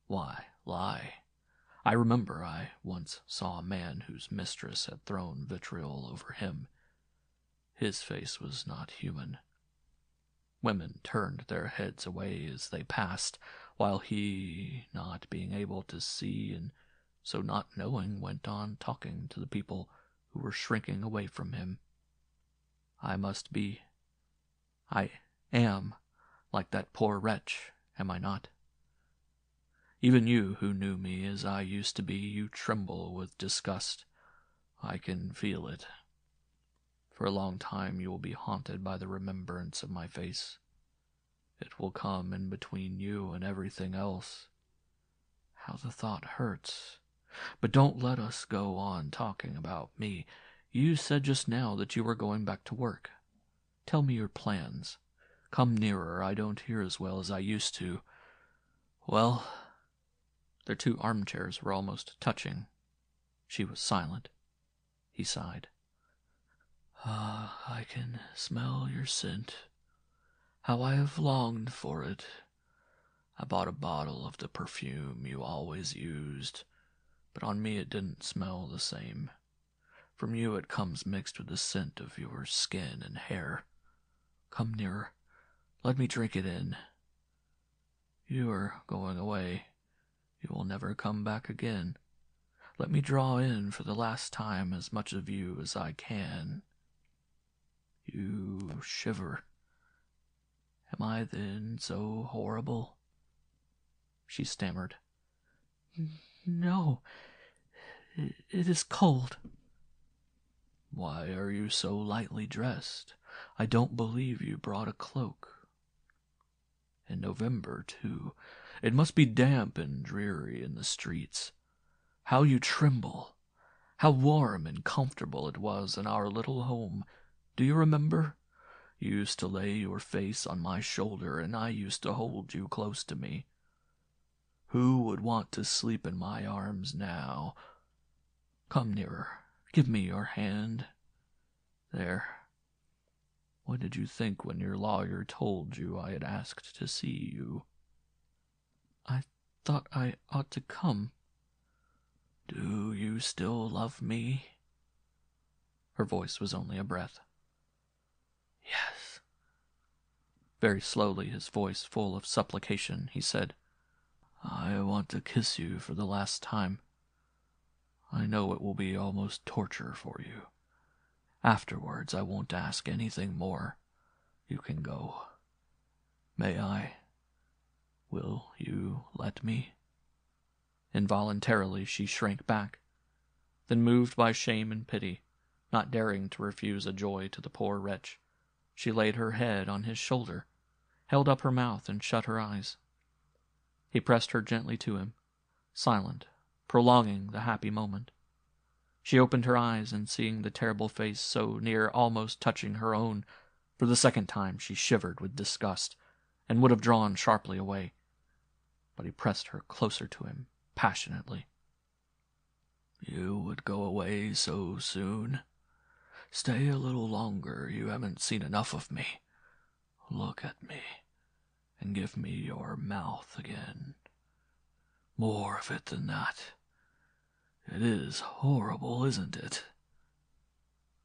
Why lie? I remember I once saw a man whose mistress had thrown vitriol over him. His face was not human. Women turned their heads away as they passed, while he, not being able to see and so not knowing, went on talking to the people who were shrinking away from him. I am like that poor wretch, am I not? Even you who knew me as I used to be, you tremble with disgust. I can feel it. For a long time you will be haunted by the remembrance of my face. It will come in between you and everything else. How the thought hurts. But don't let us go on talking about me. You said just now that you were going back to work. Tell me your plans. Come nearer, I don't hear as well as I used to. Well, their two armchairs were almost touching. She was silent. He sighed. I can smell your scent. How I have longed for it. I bought a bottle of the perfume you always used, but on me it didn't smell the same. From you it comes mixed with the scent of your skin and hair. Come nearer. Let me drink it in. You are going away. You will never come back again. Let me draw in for the last time as much of you as I can. You shiver. Am I then so horrible? She stammered. No, it is cold. Why are you so lightly dressed? I don't believe you brought a cloak. In November, too. It must be damp and dreary in the streets. How you tremble! How warm and comfortable it was in our little home. Do you remember? You used to lay your face on my shoulder, and I used to hold you close to me. Who would want to sleep in my arms now? Come nearer. Give me your hand. There. What did you think when your lawyer told you I had asked to see you? I thought I ought to come. Do you still love me? Her voice was only a breath. Yes. Very slowly, his voice full of supplication, he said, I want to kiss you for the last time. I know it will be almost torture for you. Afterwards, I won't ask anything more. You can go. May I? Will you let me? Involuntarily, she shrank back. Then, moved by shame and pity, not daring to refuse a joy to the poor wretch, she laid her head on his shoulder, held up her mouth, and shut her eyes. He pressed her gently to him, silent, prolonging the happy moment. She opened her eyes, and seeing the terrible face so near, almost touching her own, for the second time she shivered with disgust, and would have drawn sharply away. But he pressed her closer to him, passionately. You would go away so soon? Stay a little longer. You haven't seen enough of me. Look at me, and give me your mouth again. More of it than that. It is horrible, isn't it?"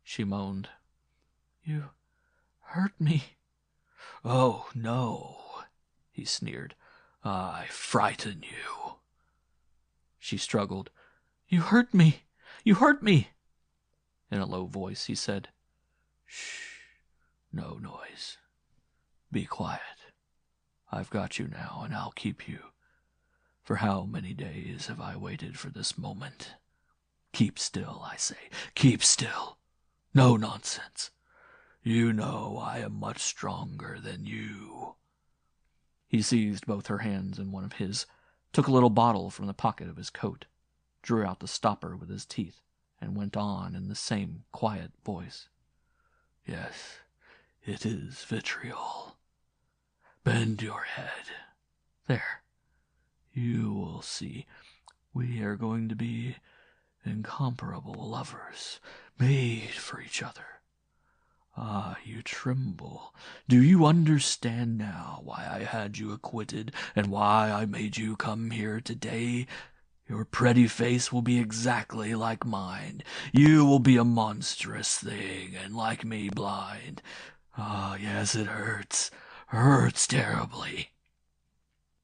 She moaned. "You hurt me." "Oh, no," he sneered. "I frighten you." She struggled. "You hurt me! You hurt me!" In a low voice he said, "Shh, no noise. Be quiet. I've got you now, and I'll keep you. For how many days have I waited for this moment? Keep still, I say. Keep still. No nonsense. You know I am much stronger than you." He seized both her hands in one of his, took a little bottle from the pocket of his coat, drew out the stopper with his teeth, and went on in the same quiet voice. "Yes, it is vitriol. Bend your head. There. You will see. We are going to be incomparable lovers, made for each other. Ah, you tremble. Do you understand now why I had you acquitted, and why I made you come here today? Your pretty face will be exactly like mine. You will be a monstrous thing, and like me, blind. Ah, yes, it hurts. Hurts terribly."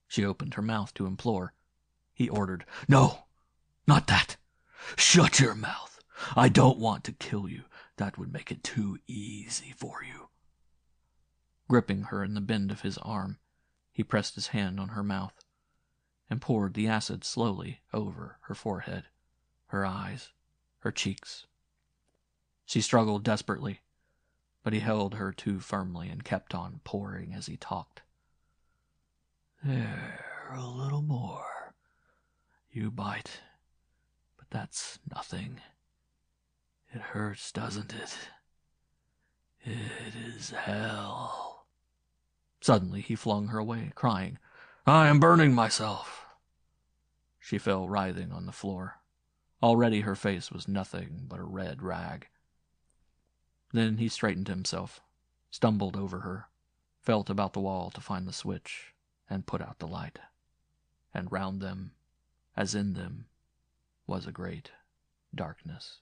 She opened her mouth to implore. He ordered, "No, not that. Shut your mouth. I don't want to kill you. That would make it too easy for you." Gripping her in the bend of his arm, he pressed his hand on her mouth and poured the acid slowly over her forehead, her eyes, her cheeks. She struggled desperately, but he held her too firmly and kept on pouring as he talked. "There, a little more. You bite, but that's nothing. It hurts, doesn't it? It is hell." Suddenly he flung her away, crying, "I am burning myself." She fell writhing on the floor. Already her face was nothing but a red rag. Then he straightened himself, stumbled over her, felt about the wall to find the switch, and put out the light. And round them, as in them, was a great darkness.